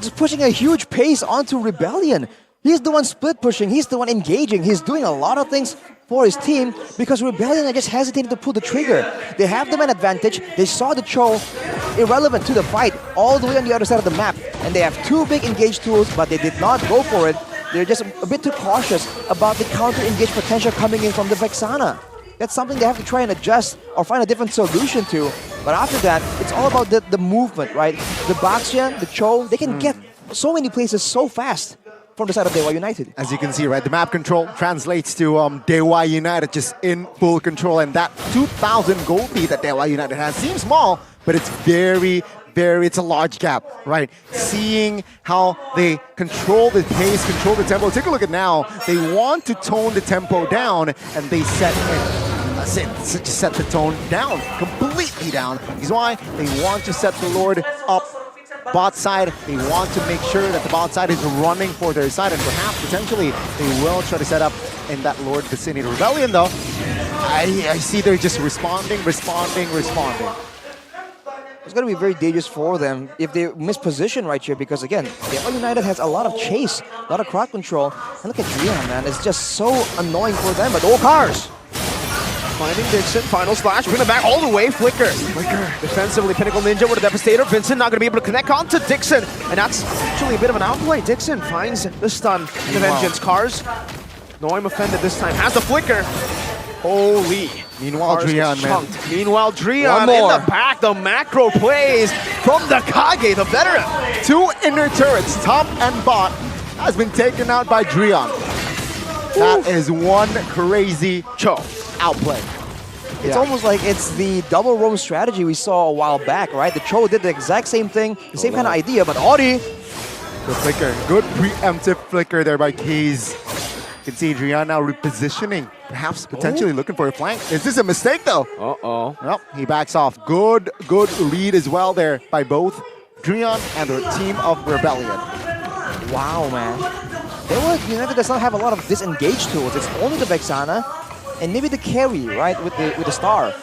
just pushing a huge pace onto Rebellion. He's the one split pushing, he's the one engaging, he's doing a lot of things for his team because Rebellion are just hesitating to pull the trigger. They have them an advantage, they saw the Cho irrelevant to the fight all the way on the other side of the map, and they have 2 big engage tools, but they did not go for it. They're just a bit too cautious about the counter-engage potential coming in from the Vexana. That's something they have to try and adjust or find a different solution to. But after that, it's all about the movement, right? The Baxia, the Cho, they can get so many places so fast from the side of Dewa United. As you can see, right, the map control translates to Dewa United just in full control, and that 2,000 gold lead that Dewa United has seems small, but it's it's a large gap, right? Seeing how they control the pace, control the tempo. Take a look at now. They want to tone the tempo down, and they set in a that's it. To set the tone down, completely down. Is why they want to set the Lord up bot side. They want to make sure that the bot side is running for their side, and perhaps potentially they will try to set up in that Lord vicinity. Rebellion though, I see they're just responding. It's going to be very dangerous for them if they miss position right here, because again, Dewa United has a lot of chase, a lot of crowd control. And look at Drian, man, it's just so annoying for them, but all cars. Finding Dixon, final slash, bring it back all the way, Flicker. Defensively, Pinnacle Ninja with a Devastator. Vincent not going to be able to connect onto Dixon, and that's actually a bit of an outplay. Dixon finds the stun, the Vengeance. Cars, no, I'm offended this time, has the Flicker. Holy. Meanwhile, Drian, man. Meanwhile, Drian in the back, the macro plays from the Kage, the veteran. 2 inner turrets, top and bot, has been taken out by Drian. That is one crazy outplay. It's almost like it's the double roam strategy we saw a while back, right? The Cho did the exact same thing, the same kind of idea, but Audi. Good flicker, good preemptive flicker there by Keys. You can see Drian now repositioning, perhaps potentially looking for a flank. Is this a mistake though? Uh-oh. Nope, he backs off. Good read as well there by both Drian and the team of Rebellion. Wow, man. Dewa United does not have a lot of disengage tools. It's only the Vexana and maybe the carry, right, with the star.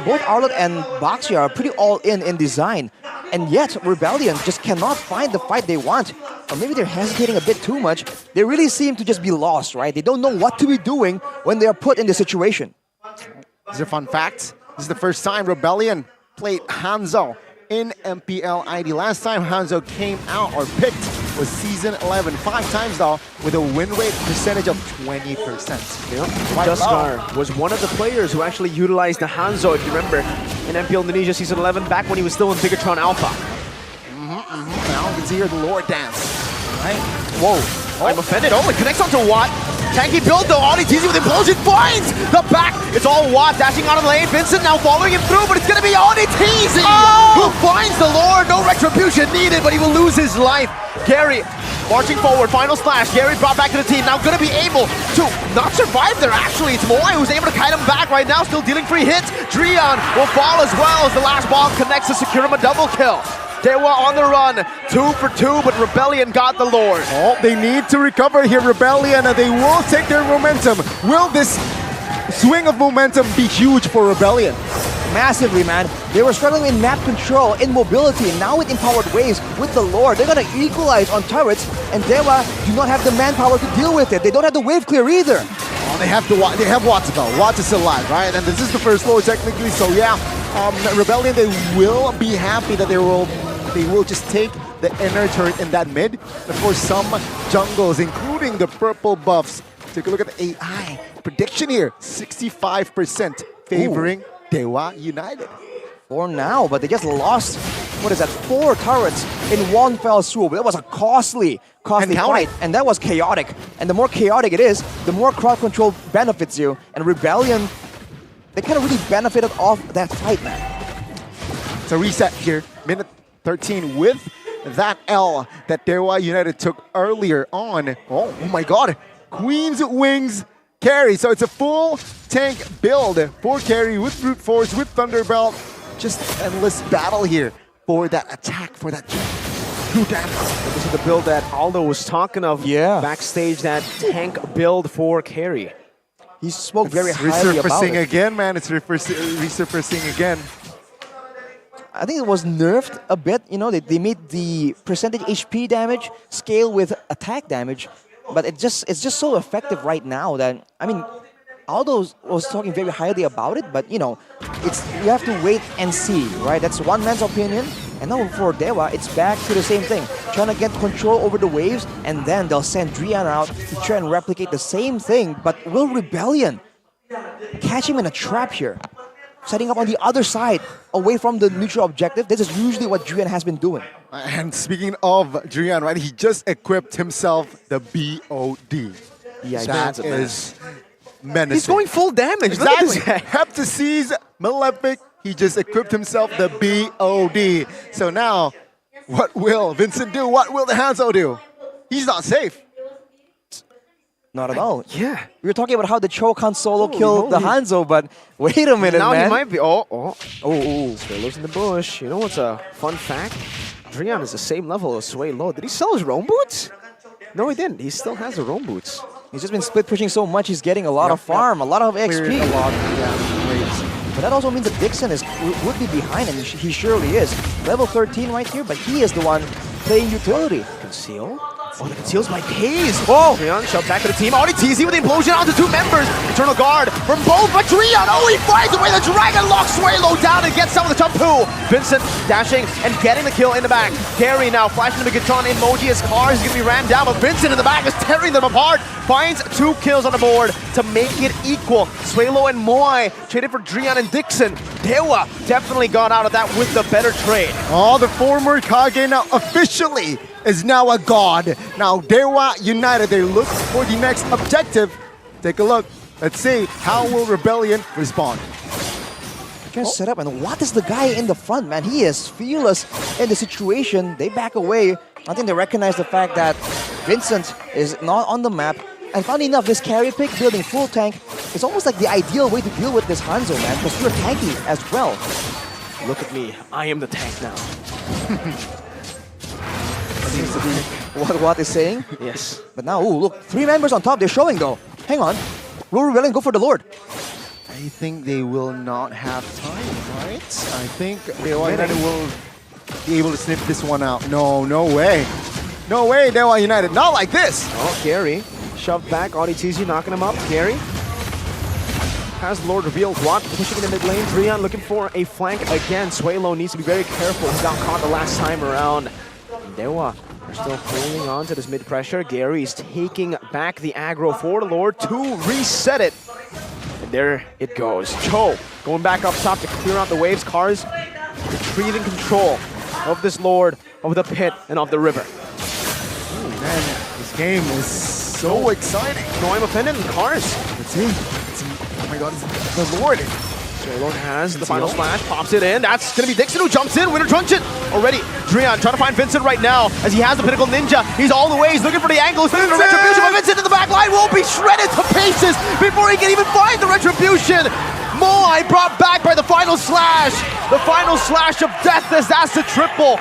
Both Arlott and Baxia are pretty all in design. And yet, Rebellion just cannot find the fight they want. Or maybe they're hesitating a bit too much. They really seem to just be lost, right? They don't know what to be doing when they are put in this situation. This is a fun fact. This is the first time Rebellion played Hanzo in MPL ID. Last time Hanzo came out or picked was Season 11. 5 times though, with a win rate percentage of 20%. Duskar was one of the players who actually utilized the Hanzo, if you remember, in MPL Indonesia Season 11, back when he was still in Bigatron Alpha. Now you can see here the Lord dance. Right? Whoa. I'm offended. Oh, it connects onto Watt. Tanky build though. Audi teasing with Implosion. Finds the back. It's all Watt dashing out of the lane. Vincent now following him through, but it's going to be Audi teasing who finds the Lord. No retribution needed, but he will lose his life. Gary marching forward. Final slash. Gary brought back to the team. Now going to be able to not survive there. Actually, it's Moai who's able to kite him back right now. Still dealing free hits. Drian will fall as well as the last bomb connects to secure him a double kill. Dewa on the run, 2 for 2, but Rebellion got the Lord. Oh, they need to recover here, Rebellion, and they will take their momentum. Will this swing of momentum be huge for Rebellion? Massively, man. They were struggling in map control, in mobility, and now with empowered waves, with the Lord, they're gonna equalize on turrets, and Dewa do not have the manpower to deal with it. They don't have the wave clear either. Oh, they have Watts though. Watts is still alive, right? And this is the first Lord technically, so yeah. Rebellion, they will be happy that they will just take the inner turret in that mid. Of course, some jungles, including the purple buffs. Take a look at the AI prediction here. 65% favoring Dewa United. For now, but they just lost, what is that, 4 turrets in one fell swoop. That was a costly fight, and that was chaotic. And the more chaotic it is, the more crowd control benefits you. And Rebellion, they kind of really benefited off that fight, man. It's a reset here. Minute 13 with that L that Dewa United took earlier on. Oh my god. Queen's Wings carry. So it's a full tank build for carry with brute force, with Thunderbelt. Just endless battle here for that attack, for that true damage. This is the build that Aldo was talking of backstage, that tank build for carry. He spoke very highly about it. Resurfacing again, man. It's resurfacing again. I think it was nerfed a bit. You know, they made the percentage HP damage scale with attack damage, but it's just so effective right now that, I mean, Aldo was talking very highly about it, but you know, you have to wait and see, right? That's one man's opinion. And now for Dewa, it's back to the same thing, trying to get control over the waves, and then they'll send Drian out to try and replicate the same thing. But will Rebellion catch him in a trap here? Setting up on the other side, away from the neutral objective. This is usually what Drian has been doing. And speaking of Drian, right, he just equipped himself the BOD. Yeah, that is menacing. He's going full damage. Exactly. Heptases, Malefic, he just equipped himself the BOD. So now, what will Vincent do? What will the Hanzo do? He's not safe. Not at all. Yeah. We were talking about how the Cho can't solo Holy kill the moly. Hanzo, but wait a minute, now man. he might be. Oh. Swaylo's in the bush. You know what's a fun fact? Drian is the same level as Swaylo. Did he sell his roam boots? No, he didn't. He still has the roam boots. He's just been split pushing so much, he's getting a lot of farm, a lot of XP. Cleared a lot, yeah, But that also means that Dixon would be behind, and he surely is. Level 13 right here, but he is the one playing utility. Conceal? Oh, the conceals my K's. Oh! Drian shoved back to the team. Already TZ with the implosion onto 2 members. Eternal Guard from both, but Drian, he finds away the Dragon locks Swaylo down and gets some of the Tapu. Vincent dashing and getting the kill in the back. Gary now flashing the Megaton emoji as Cars is going to be rammed down, but Vincent in the back is tearing them apart. Finds 2 kills on the board to make it equal. Swaylo and Moai traded for Drian and Dixon. Dewa definitely got out of that with the better trade. Oh, the former Kage now officially is now a god. Now Dewa United, they look for the next objective. Take a look. Let's see how will Rebellion respond. Just set up, and what is the guy in the front, man? He is fearless in the situation. They back away. I think they recognize the fact that Vincent is not on the map. And funny enough, this carry pick building full tank is almost like the ideal way to deal with this Hanzo, man, because you're tanky as well. Look at me. I am the tank now. Seems to be what Watt is saying. Yes. But now, ooh, look, 3 members on top. They're showing, though. Hang on. Will Rebellion go for the Lord? I think they will not have time, right? I think Dewa United will be able to snip this one out. No way. No way, Dewa United. Not like this. Oh, Gary shoved back. Audi TZ knocking him up. Gary has Lord revealed. Watt pushing in the mid lane. Drian looking for a flank again. Swaylo needs to be very careful. He got caught the last time around. Dewa are still holding on to this mid pressure. Gary's taking back the aggro for the Lord to reset it. And there it goes. Cho going back up top to clear out the waves. Cars retrieving control of this Lord, of the pit, and of the river. Oh man, this game is so exciting. No, I'm offended in Cars. Let's see. Oh my god, it's the Lord. Swaylo has the final splash, pops it in. That's going to be Dixon who jumps in. Winter Truncheon already. Drian trying to find Vincent right now as he has the Pinnacle Ninja. He's all the way. He's looking for the angle. He's looking for the Retribution, but Vincent in the back line will be shredded to pieces before he can even find the Retribution. Moai brought back by the final slash. The final slash of death as that's the triple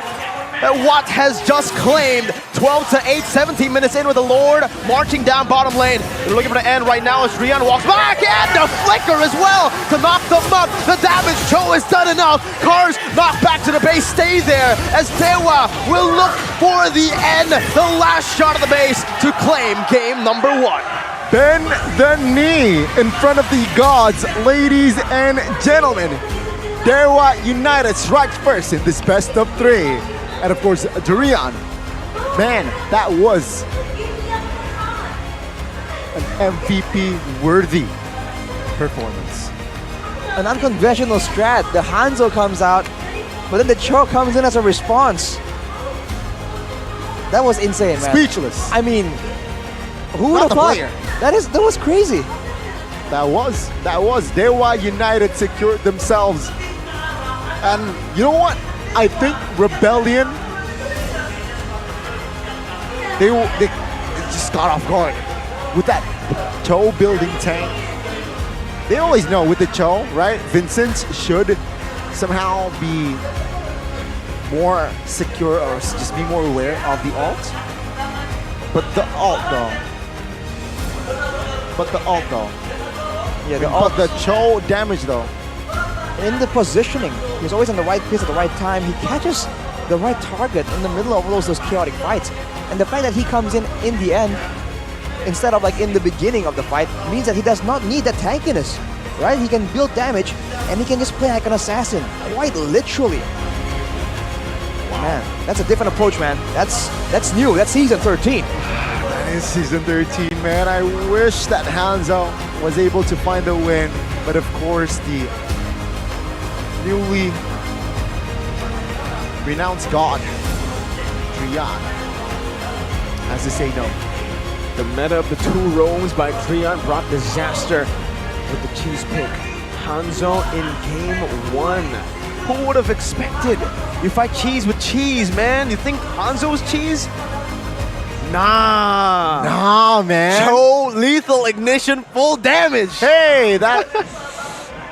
that Watt has just claimed. 12 to 8, 17 minutes in with the Lord marching down bottom lane. They're looking for the end right now as Drian walks back and the flicker as well to knock them up. The damage Cho has done enough. Cars knocked back to the base, stay there as Dewa will look for the end, the last shot of the base to claim game number 1. Bend the knee in front of the gods, ladies and gentlemen. Dewa United strike first in this best of 3. And of course, Drian. Man, that was an MVP-worthy performance. An unconventional strat. The Hanzo comes out, but then the Cho comes in as a response. That was insane, man. Speechless. I mean, who would have thought? That was crazy. That was. Dewa United secured themselves. And you know what? I think Rebellion, they just got off guard with that Cho building tank. They always know with the Cho, right? Vincent should somehow be more secure or just be more aware of the ult. But the ult though. Yeah, the ult. But the Cho damage though. In the positioning, he's always in the right place at the right time. He catches the right target in the middle of those chaotic fights. And the fact that he comes in the end, instead of like in the beginning of the fight, means that he does not need that tankiness, right? He can build damage, and he can just play like an assassin, quite literally. Man, that's a different approach, man. That's new. That's season 13. That is season 13, man. I wish that Hanzo was able to find a win, but of course the newly renounced god, Drian, has to say no. The meta of the 2 roams by Drian brought disaster with the cheese pick. Hanzo in game 1. Who would have expected? You fight cheese with cheese, man. You think Hanzo is cheese? Nah, man. Cho lethal ignition, full damage. Hey, that.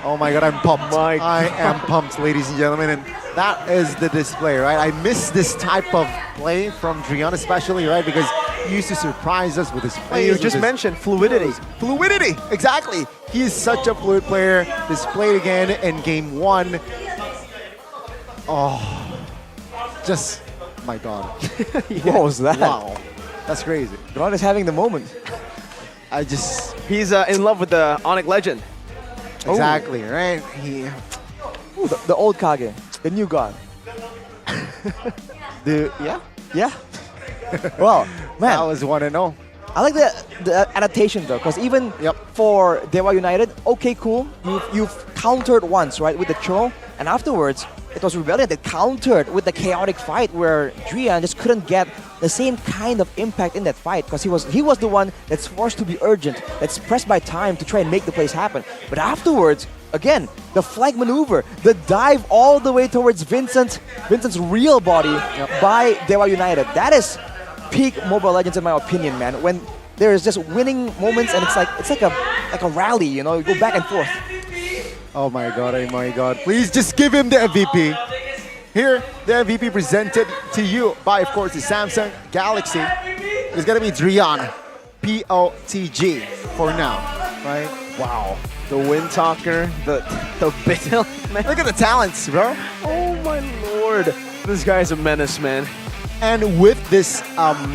Oh my god, I'm pumped. I am pumped, ladies and gentlemen. And that is the display, right? I miss this type of play from Drian, especially, right? Because he used to surprise us with his plays. You just mentioned fluidity. Fluidity, exactly. He is such a fluid player. Displayed again in game 1. Oh, just, my god. What was that? Wow, that's crazy. Ron is having the moment. He's in love with the Onyx legend. Exactly, right? Ooh, the old Kage, the new god. Yeah? Yeah. Well, man. That was 1-0. I like the adaptation though, because even for Dewa United, okay, cool. You've countered once, right, with the Cho, and afterwards it was Rebellion that countered with the chaotic fight where Drian just couldn't get the same kind of impact in that fight because he was the one that's forced to be urgent, that's pressed by time to try and make the plays happen. But afterwards, again, the flank maneuver, the dive all the way towards Vincent's real body by Dewa United. That is peak Mobile Legends in my opinion, man. When there is just winning moments and it's like a rally, you know, you go back and forth. Oh my god. Please just give him the MVP. Here, the MVP presented to you by, of course, the Samsung Galaxy. It's gonna be Drian, POTG for now, right? Wow. The Wind Talker, the Bill, man. Look at the talents, bro. Oh my lord. This guy's a menace, man. And with this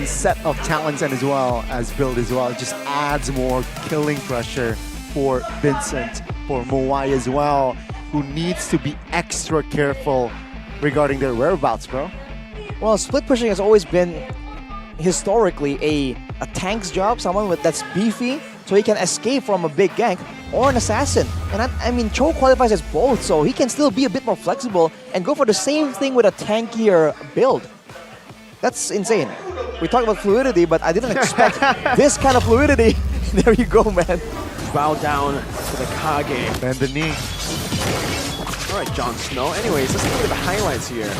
set of talents and as well as build as well, it just adds more killing pressure for Vincent, for Moai as well, who needs to be extra careful regarding their whereabouts, bro. Well, split pushing has always been historically a tank's job, someone that's beefy, so he can escape from a big gank, or an assassin. And I mean, Cho qualifies as both, so he can still be a bit more flexible and go for the same thing with a tankier build. That's insane. We talked about fluidity, but I didn't expect this kind of fluidity. There you go, man. Bow down to the Kage. Bend the knee. All right, Jon Snow. Anyways, let's look at the highlights here.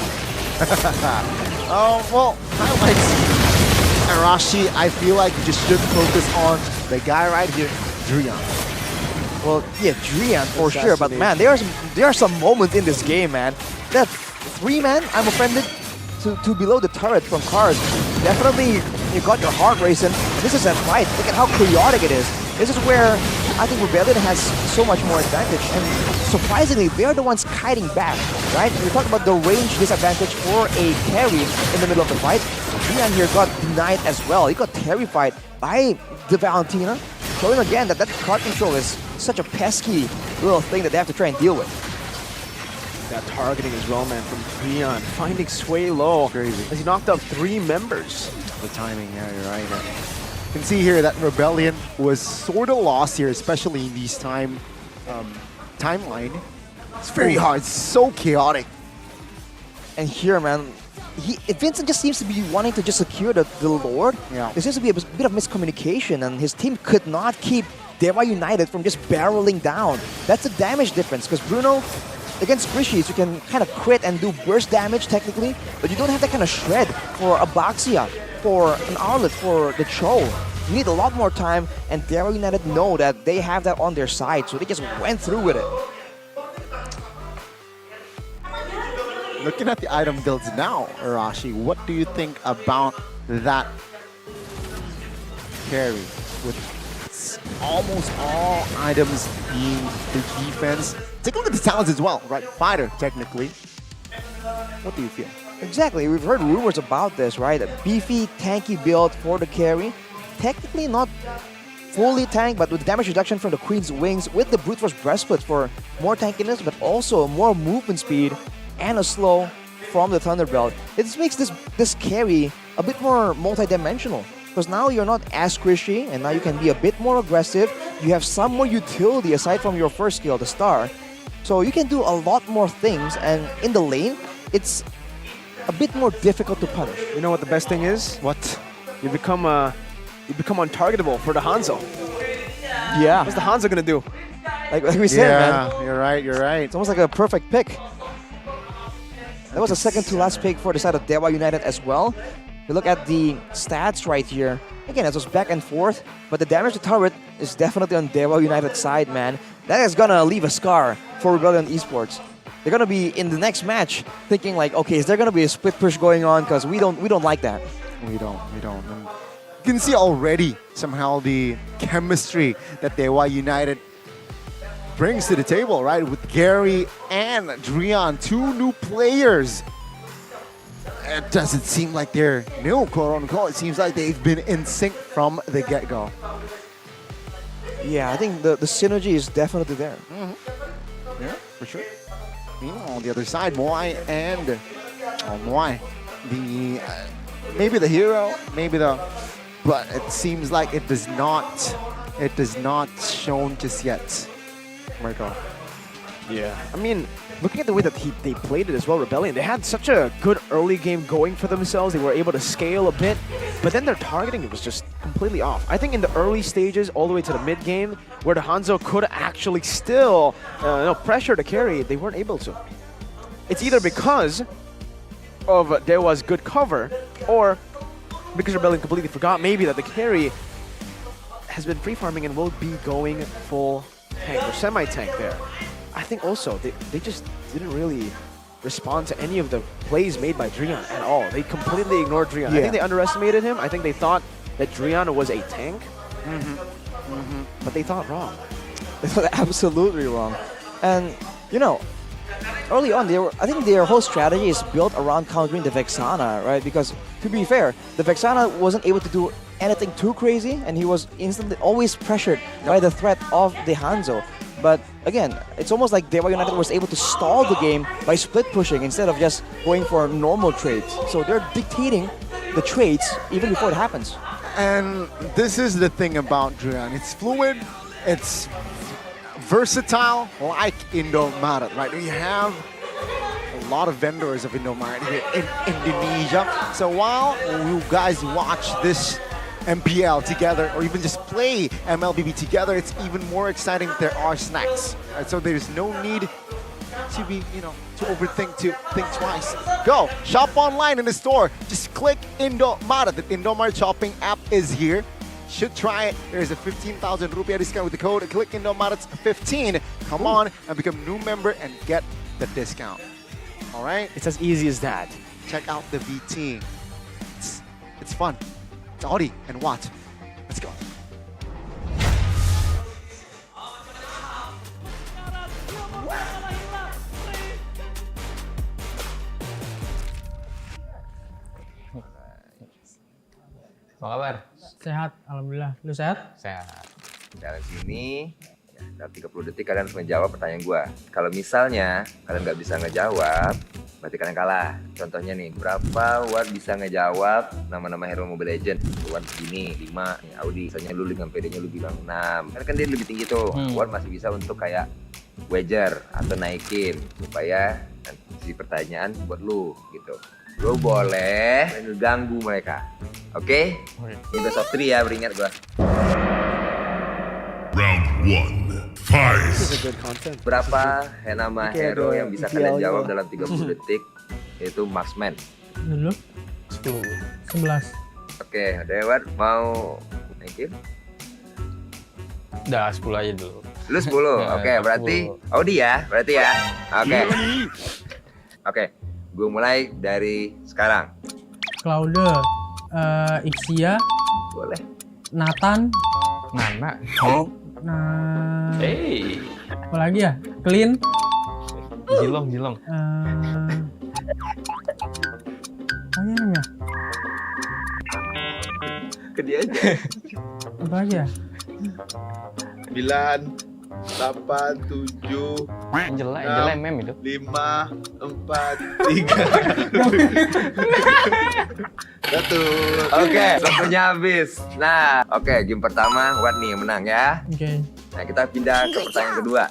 Well, highlights. Arashi, I feel like you just should focus on the guy right here, Drian. Well, yeah, Drian for sure, but man, there are some moments in this game, man. That 3-man, I'm offended to below the turret from Cars. Definitely, you got your heart racing. This is a fight. Look at how chaotic it is. This is where I think Rebellion has so much more advantage, and surprisingly, they're the ones kiting back, right? We talk about the range disadvantage for a carry in the middle of the fight. Drian here got denied as well. He got terrified by the Valentina, showing again that card control is such a pesky little thing that they have to try and deal with. That targeting as well, man, from Drian, finding Sway low. Crazy. As he knocked out 3 members. The timing, yeah, you're right. You can see here that Rebellion was sort of lost here, especially in these timeline. It's very hard, so chaotic. And here, man, Vincent just seems to be wanting to just secure the Lord. Yeah. There seems to be a bit of miscommunication, and his team could not keep Dewa United from just barreling down. That's the damage difference, because Bruno, against Squishies, you can kind of crit and do burst damage technically, but you don't have that kind of shred for a Baxia, for an Arlet, for the Cho. You need a lot more time, and Dewa United know that they have that on their side, so they just went through with it. Looking at the item builds now, Arashi, what do you think about that carry with almost all items being the defense? Take a look at the talents as well, right? Fighter, technically. What do you feel? Exactly, we've heard rumors about this, right? A beefy, tanky build for the carry. Technically not fully tank, but with damage reduction from the Queen's Wings, with the Brute Force Breastplate for more tankiness, but also more movement speed and a slow from the Thunderbelt. It just makes this carry a bit more multi-dimensional, because now you're not as squishy, and now you can be a bit more aggressive. You have some more utility aside from your first skill, the Star. So you can do a lot more things, and in the lane, it's a bit more difficult to punish. You know what the best thing is? What? You become untargetable for the Hanzo. Yeah. What's the Hanzo gonna do? Like we said, man. Yeah, you're right, you're right. It's almost like a perfect pick. That was a second to last pick for the side of Dewa United as well. You look at the stats right here. Again, it was back and forth, but the damage to turret is definitely on Dewa United side, man. That is gonna leave a scar for Rebellion Esports. They're gonna be in the next match thinking like, okay, is there gonna be a split push going on? Because we don't like that. We don't. And you can see already somehow the chemistry that Dewa United brings to the table, right? With Gary and Drian, two new players. It doesn't seem like they're new, quote unquote. It seems like they've been in sync from the get-go. Yeah, I think the synergy is definitely there. Yeah, for sure. Meanwhile, on the other side, Moai and Moai, the maybe the hero, but it seems like it does not shown just yet. Marco. Yeah, I mean, looking at the way that they played it as well, Rebellion, they had such a good early game going for themselves. They were able to scale a bit, but then their targeting was just completely off. I think in the early stages, all the way to the mid game, where the Hanzo could actually still pressure the carry, they weren't able to. It's either because of Dewa's good cover, or because Rebellion completely forgot maybe that the carry has been free farming and will be going full tank or semi-tank there. I think also they just didn't really respond to any of the plays made by Drian at all. They completely ignored Drian. Yeah. I think they underestimated him. I think they thought that Drian was a tank, but they thought wrong. They thought absolutely wrong. And, you know, early on, I think their whole strategy is built around countering the Vexana, right? Because, to be fair, the Vexana wasn't able to do anything too crazy, and he was instantly always pressured by the threat of the Hanzo. But again, it's almost like Dewa United was able to stall the game by split pushing instead of just going for normal trades. So they're dictating the trades even before it happens. And this is the thing about Drian. It's fluid, it's versatile, like Indomaret, right? We have a lot of vendors of Indomaret here in Indonesia. So while you guys watch this MPL together, or even just play MLBB together, it's even more exciting if there are snacks. Right? So there's no need to be, to overthink, to think twice. Go, shop online in the store. Just click Indomaret. The Indomaret shopping app is here. Should try it. There's a 15,000 rupiah discount with the code. Click Indomaret 15. Come on and become a new member and get the discount. All right? It's as easy as that. Check out the VT. It's fun. It's Audi and Watt. Let's go. Apa kabar? Sehat, alhamdulillah. Lu sehat? Sehat. Dari sini, dalam 30 detik kalian harus menjawab pertanyaan gua. Kalau misalnya kalian nggak bisa ngejawab, berarti kalian kalah. Contohnya nih, berapa Watt bisa ngejawab nama-nama hero Mobile Legends? Watt segini, 5, nih Audi. Misalnya lu dengan PD-nya lu bilang 6. Kan dia lebih tinggi tuh. Watt masih bisa untuk kayak wager atau naikin supaya nanti pertanyaan buat lu gitu. Lu boleh ngeganggu mereka. Oke? Ini best of 3 ya, beringat gua. Round 1. Fight. Berapa nama hero yang bisa kalian jawab dalam 30 detik? Itu marksman. Dulu 11. Oke, Dewa mau naikin? Udah 10 aja dulu. Lu 10? Oke, berarti 10. Audi ya, berarti ya. Oke. Oke, gue mulai dari sekarang. Claude, Ixia. Boleh. Nathan. Nana. Nah. Hey. Apa lagi ya? Clean. Jilong. Apa namanya? Ke dia aja. Apa lagi ya? 9, 8, 7, Jelek mem itu. 5, 4, 3, 1. Oke, waktunya habis. Nah, oke, game pertama Watt nih yang menang ya. Oke. Nah, kita pindah ke pertanyaan kedua.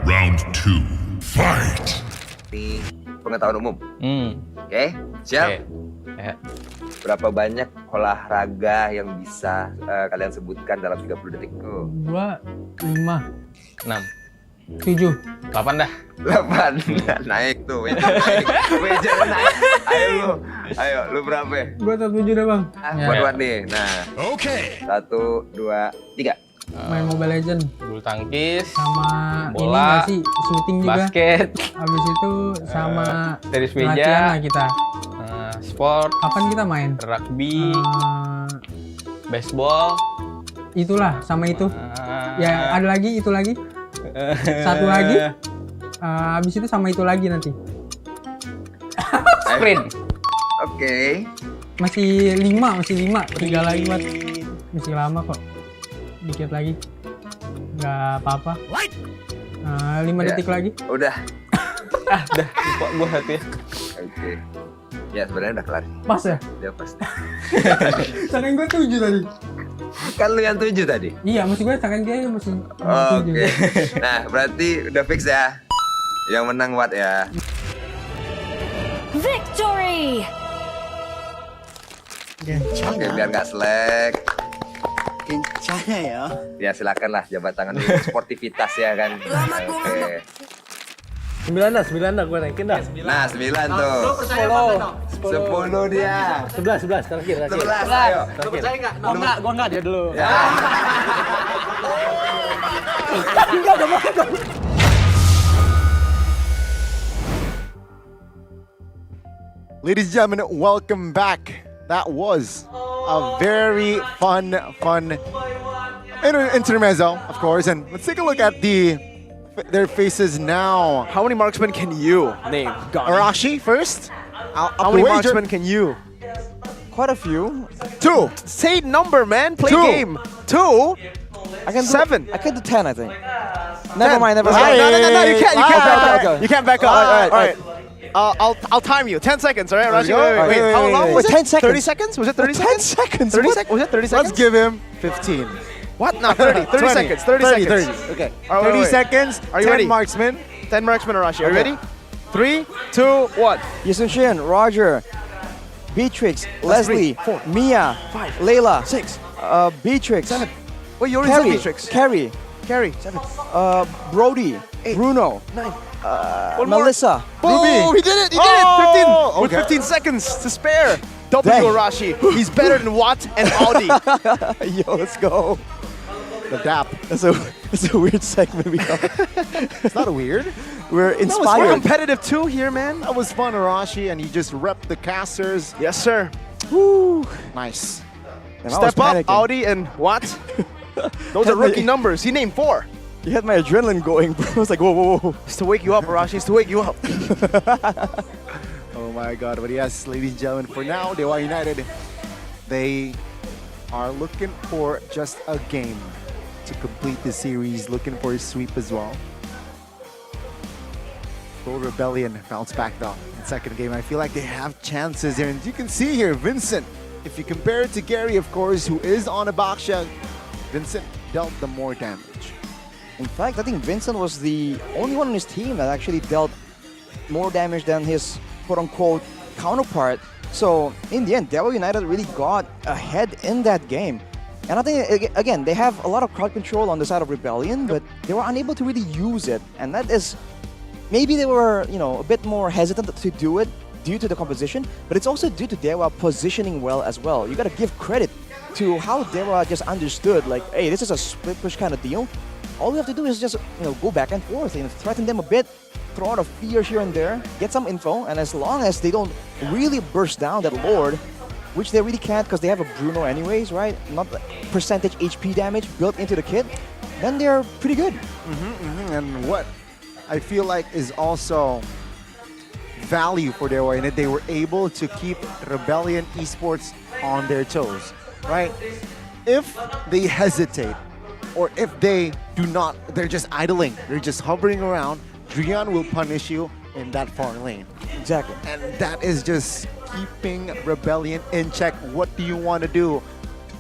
Round 2. Fight. Ini pengetahuan umum. Oke, siap? Berapa banyak olahraga yang bisa kalian sebutkan dalam 30 detik? 2, 5. 6. 7. 8 dah. 8. Naik tuh. Meja naik. Ayo lu berapa? Gua tetap 7 dah, Bang. Buat nih. Nah. Oke. 1, 2, 3. Main Mobile Legend. Bulu tangkis. Sama bola, ini nggak sih? Shooting juga. Basket. Habis itu sama tenis latihan meja. lah kita. Sport. Kapan kita main? Rugby. Baseball. Itulah, sama itu. Ya, ada lagi, itu lagi. Satu lagi. Habis itu sama itu lagi nanti. Sprint. Oke. Masih 5. 3 lagi buat. Masih lama kok. Dikit lagi. Nggak apa-apa. 5 detik lagi. Udah. Udah. Lupa gua hati ya. Oke. Ya sebenarnya udah kelar. Pas ya? Udah pas. Saking gue 7 tadi. Kan lu yang 7 tadi? Iya, maksud gue saking dia masih 7. Oke. Nah, berarti udah fix ya. Yang menang Wat ya. Victory! Oke, biar nggak selek. Kencana ya. Ya silakan lah jabat tangan dulu. Sportivitas ya kan. Oke. 9 dah gue naikin dah. Nah 9 tuh. 10 dia. 11 terakhir. 11 ayo. Lu percaya nggak? Gua enggak dia dulu. Ya. Ladies and gentlemen, welcome back. That was a very fun intermezzo, of course. And let's take a look at their faces now. How many marksmen can you name? Arashi first. How many marksmen can you? Quite a few. 2. Say number, man. Play 2. game. 2. I can 7. I can do 10, I think. Never mind. No, you can't. Okay. You can't back up. All right. I'll time you. 10 seconds, all right, Rashi? Wait, How long was it? 10 seconds. 30 seconds? Was it 30 seconds? 10 seconds. 30 seconds? Was it 30 seconds? Let's give him 15. What? No, 30. 30 seconds. 30 seconds. 30. Okay. All right, 30 wait. seconds. Are you 10 ready? marksmen. 10 marksmen, Arashi. Are you Okay. ready? 3, 2, 1. Yusun, Roger, Beatrix, Leslie, 4, Mia, 5, Layla, 6, Beatrix, 7. Wait, you already said Beatrix. Carrie, 7, Brody, 8, Bruno, 9. Melissa. Oh, he did it! He did it! 15! With okay. 15 seconds to spare. W Dang. Arashi. He's better than Watt and Audi. Yo, let's go. The DAP. That's a weird segment we got. It's not weird. We're We're inspired. competitive too here, man. That was fun, Arashi, and you just repped the casters. Yes, sir. Woo. Nice. And I was Step up, panicking. Audi and Watt. Those are rookie numbers. He named 4. You had my adrenaline going, bro. I was like, whoa. It's to wake you up, Arashi. It's to wake you up. Oh my God, but yes, ladies and gentlemen, for now, Dewa United, they are looking for just a game to complete the series, looking for a sweep as well. Full Rebellion bounce back though in second game. I feel like they have chances here, and you can see here, Vincent, if you compare it to Gary, of course, who is on a Baksha, Vincent dealt the more damage. In fact, I think Vincent was the only one on his team that actually dealt more damage than his quote-unquote counterpart. So in the end, Dewa United really got ahead in that game. And I think, again, they have a lot of crowd control on the side of Rebellion, but they were unable to really use it. And that is, maybe they were, a bit more hesitant to do it due to the composition, but it's also due to Dewa positioning well as well. You gotta give credit to how Dewa just understood, like, hey, this is a split push kind of deal. All we have to do is just, go back and forth, threaten them a bit, throw out a fear here and there, get some info, and as long as they don't really burst down that Lord, which they really can't because they have a Bruno anyways, right? Not the percentage HP damage built into the kit, then they're pretty good. And what I feel like is also value for Dewa in it, they were able to keep Rebellion Esports on their toes, right? If they hesitate, or if they do not, they're just idling, they're just hovering around, Drian will punish you in that far lane. Exactly. And that is just keeping Rebellion in check. What do you want to do?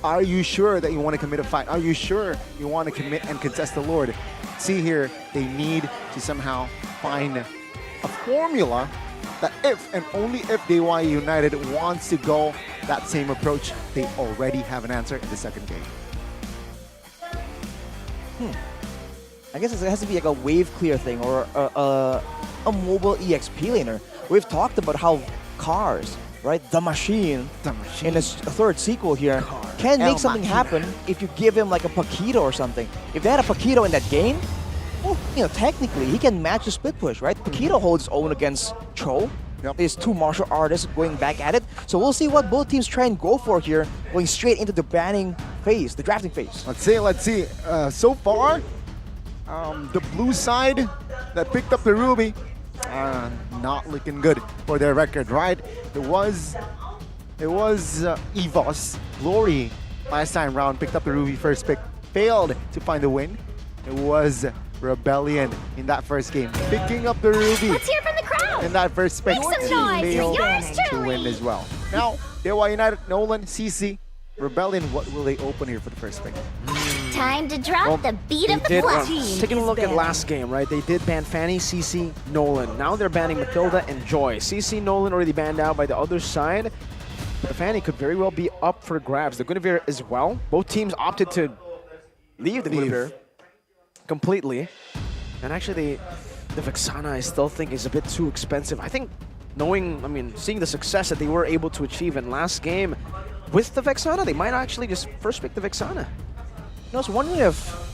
Are you sure that you want to commit a fight? Are you sure you want to commit and contest the Lord? See here, they need to somehow find a formula that if and only if Dewa United wants to go that same approach, they already have an answer in the second game. I guess it has to be like a wave clear thing or a mobile EXP laner. We've talked about how Cars, right, the machine in its third sequel here, can make something happen if you give him like a Paquito or something. If they had a Paquito in that game, well, you know, technically he can match the split push, right? Paquito holds his own against Cho. These two martial artists going back at it. So we'll see what both teams try and go for here, going straight into the banning phase, the drafting phase. Let's see. So far, the blue side that picked up the Ruby, not looking good for their record, right? It was EVOS Glory last time round, picked up the Ruby first pick, failed to find the win. It was Rebellion in that first game, picking up the Ruby. Let's hear from the crowd. In that first pick, Make some noise for failed yours to truly. win as well. Now, Dewa United, Nolan, CC, Rebellion, what will they open here for the first pick? Time to drop the beat of the blood. Taking a look at last game, right? They did ban Fanny, CC, Nolan. Now they're banning Matilda and Joy. CC, Nolan already banned out by the other side. But Fanny could very well be up for grabs. The Guinevere as well. Both teams opted to leave the Guinevere completely. And actually, the Vexana I still think is a bit too expensive. I think seeing the success that they were able to achieve in last game with the Vexana, they might actually just first pick the Vexana. I was wondering if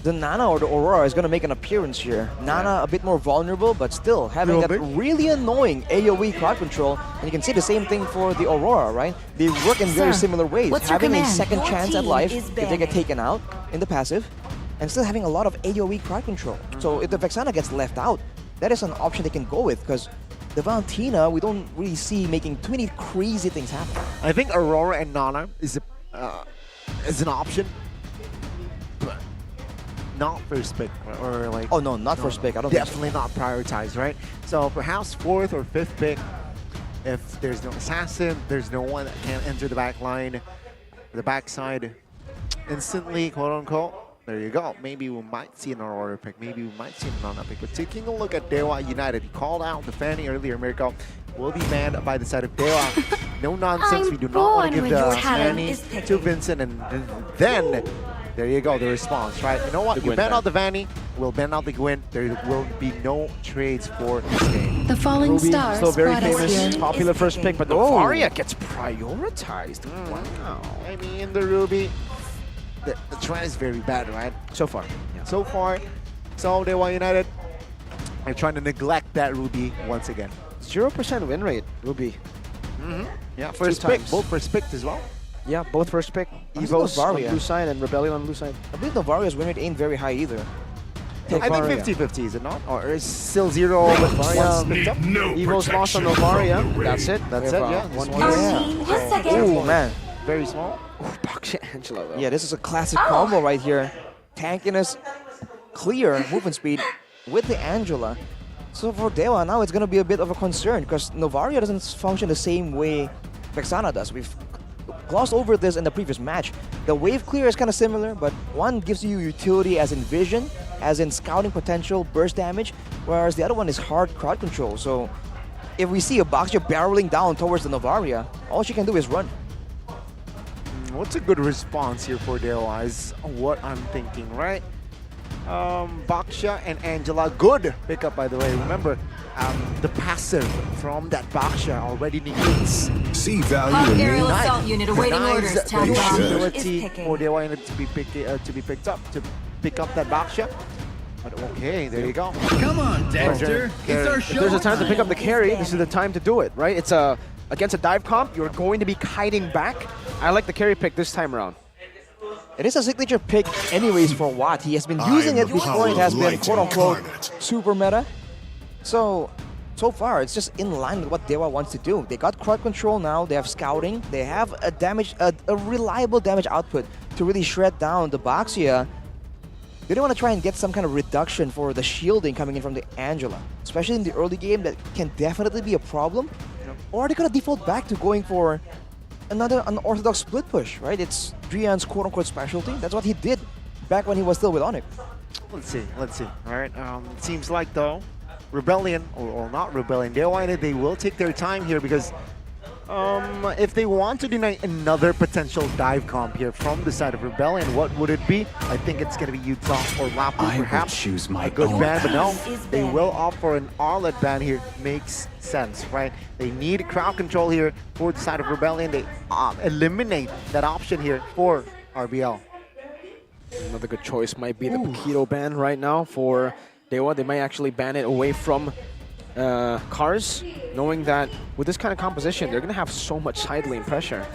the Nana or the Aurora is going to make an appearance here. Nana a bit more vulnerable, but still having that really annoying AoE crowd control. And you can see the same thing for the Aurora, right? They work in very similar ways. Having a second chance at life if they get taken out in the passive, and still having a lot of AoE crowd control. So if the Vexana gets left out, that is an option they can go with, because the Valentina, we don't really see making too many crazy things happen. I think Aurora and Nana is an option, but not first pick or like. Oh no, not first pick. I don't definitely think so. Not prioritized, right? So perhaps fourth or fifth pick. If there's no assassin, there's no one that can enter the back line, the backside instantly, quote unquote. There you go. Maybe we might see an Aurora pick. Maybe we might see an Nana pick. But taking a look at Dewa United, he called out the Fanny earlier. Mirko will be banned by the side of Dewa. No nonsense. We do not want to give the Fanny to Vincent. And then, there you go, the response, right? You know what? You ban out the Fanny, we'll ban out the Gwyn. There will be no trades for this game. The falling Ruby, stars still very brought us famous, here. popular first pick, but the Varia gets prioritized. Wow. I mean, the Ruby, the trend is very bad, right? So far. Yeah. So far. So Dewa United are trying to neglect that Ruby once again. 0% win rate, Ruby. Yeah, first pick. Both first picked as well. Yeah, both first pick. EVOS on blue side and Rebellion on blue side. I believe Novaria's win rate ain't very high either. I think 50-50, is it not? Or is still 0 with Varia picked up? EVOS lost on Novaria. That's it. That's it, yeah. One Oh man. Very small. Baksha Angela though. Yeah, this is a classic combo right here. Tankiness, clear movement speed with the Angela. So for Dewa, now it's going to be a bit of a concern because Novaria doesn't function the same way Vexana does. We've glossed over this in the previous match. The wave clear is kind of similar, but one gives you utility as in vision, as in scouting potential, burst damage, whereas the other one is hard crowd control. So if we see a Baksha barreling down towards the Novaria, all she can do is run. What's a good response here for Dewa is what I'm thinking, right? Baksha and Angela, good pickup by the way. Remember, the passive from that Baksha already negates. See value in Aerial me. assault unit awaiting orders. The Tag bomb is ability picking. for Dewa United to be picked up, to pick up that Baksha. But okay, there you go. Come on, Dexter. It's our If show. there's a time to pick up the carry, this is the time to do it, right? It's against a dive comp, you're going to be kiting back. I like the carry pick this time around. It is a signature pick anyways for Watt. He has been using it before it has been quote-unquote super meta. So far, it's just in line with what Dewa wants to do. They got crowd control now, they have scouting, they have a reliable damage output to really shred down the Baksha. They don't want to try and get some kind of reduction for the shielding coming in from the Angela. Especially in the early game, that can definitely be a problem. Or are they going to default back to going for another unorthodox split push, right? It's Drian's quote-unquote specialty. That's what he did back when he was still with Onyx. Let's see. All right, it seems like though, Rebellion, or not Rebellion, they will take their time here because If they want to deny another potential dive comp here from the side of Rebellion, what would it be? I think it's going to be Utah or Lapu, perhaps. Choose my a good own ban, but no, path. they will opt for an Arlet ban here. Makes sense, right? They need crowd control here for the side of Rebellion. They eliminate that option here for RBL. Another good choice might be the Paquito ban right now for Dewa. They might actually ban it away from Cars, knowing that with this kind of composition, they're going to have so much side lane pressure.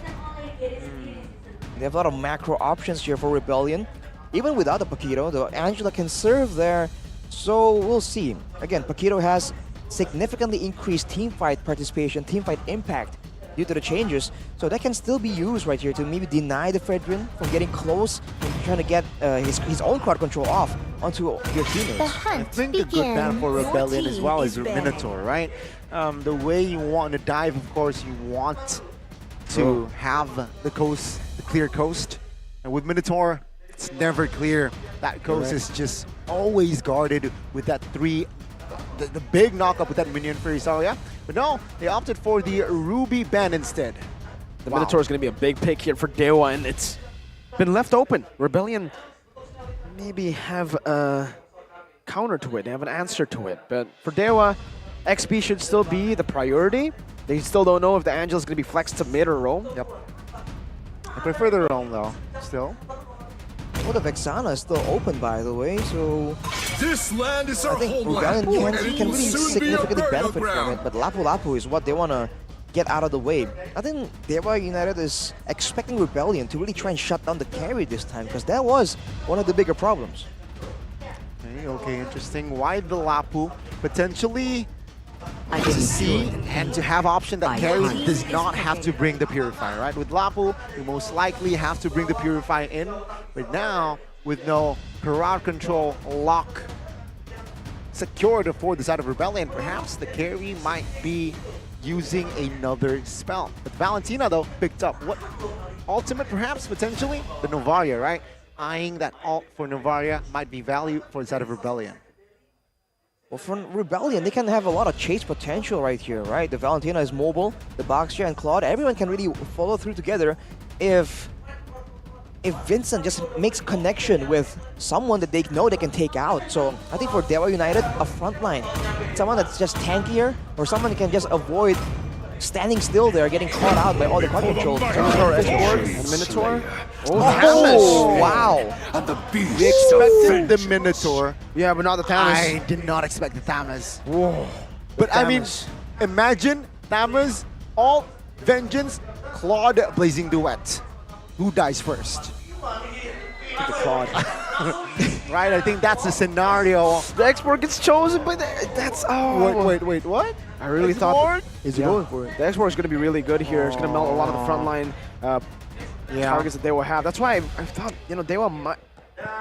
They have a lot of macro options here for Rebellion. Even without the Paquito, the Angela can serve there. So we'll see. Again, Paquito has significantly increased teamfight participation, teamfight impact due to the changes. So that can still be used right here to maybe deny the Fredrin from getting close and trying to get his own crowd control off onto your teammates. I think a good ban for Rebellion as well is Minotaur, right? The way you want to dive, of course, you want to have the clear coast. And with Minotaur, it's never clear. That coast is just always guarded with that the big knockup with that minion Fury Saria. But no, they opted for the Ruby ban instead. The Minotaur is going to be a big pick here for Dewa, and it's been left open. Rebellion maybe have a counter to it, they have an answer to it. But for Dewa, XP should still be the priority. They still don't know if the Angel is going to be flexed to mid or roam. Yep. I prefer the roam though, still. Well, the Vexana is still open, by the way, so This land is our I think homeland, Rebellion and it can will really soon be our significantly burial benefit from ground. it, but Lapu Lapu is what they want to get out of the way. I think Dewa United is expecting Rebellion to really try and shut down the carry this time, because that was one of the bigger problems. Okay, interesting. Why the Lapu? Potentially to see and to have option that carry does not have to bring the Purifier, right? With Lapu, you most likely have to bring the Purifier in, but now with no crowd control lock secured for the side of Rebellion, perhaps the carry might be using another spell. But Valentina though picked up what ultimate perhaps potentially the Novaria, right? Eyeing that ult for Novaria might be value for the side of Rebellion. Well, for Rebellion, they can have a lot of chase potential right here, right? The Valentina is mobile, the Boxer and Claude, everyone can really follow through together if Vincent just makes connection with someone that they know they can take out. So I think for Dewa United, a frontline, someone that's just tankier or someone that can just avoid standing still there, getting caught out by all the crowd control. Minotaur. Oh, wow. We expected the Minotaur. Yeah, but not the Thamus. I did not expect the Thamus. Whoa. But I mean, imagine Thamus, all Vengeance, Claude Blazing Duet. Who dies first? The Claude. Right, I think that's the scenario. The export gets chosen, but that's Wait, what? I really thought is going for it. The export is going to be really good here. It's going to melt a lot of the frontline targets that they will have. That's why I thought, Dewa might.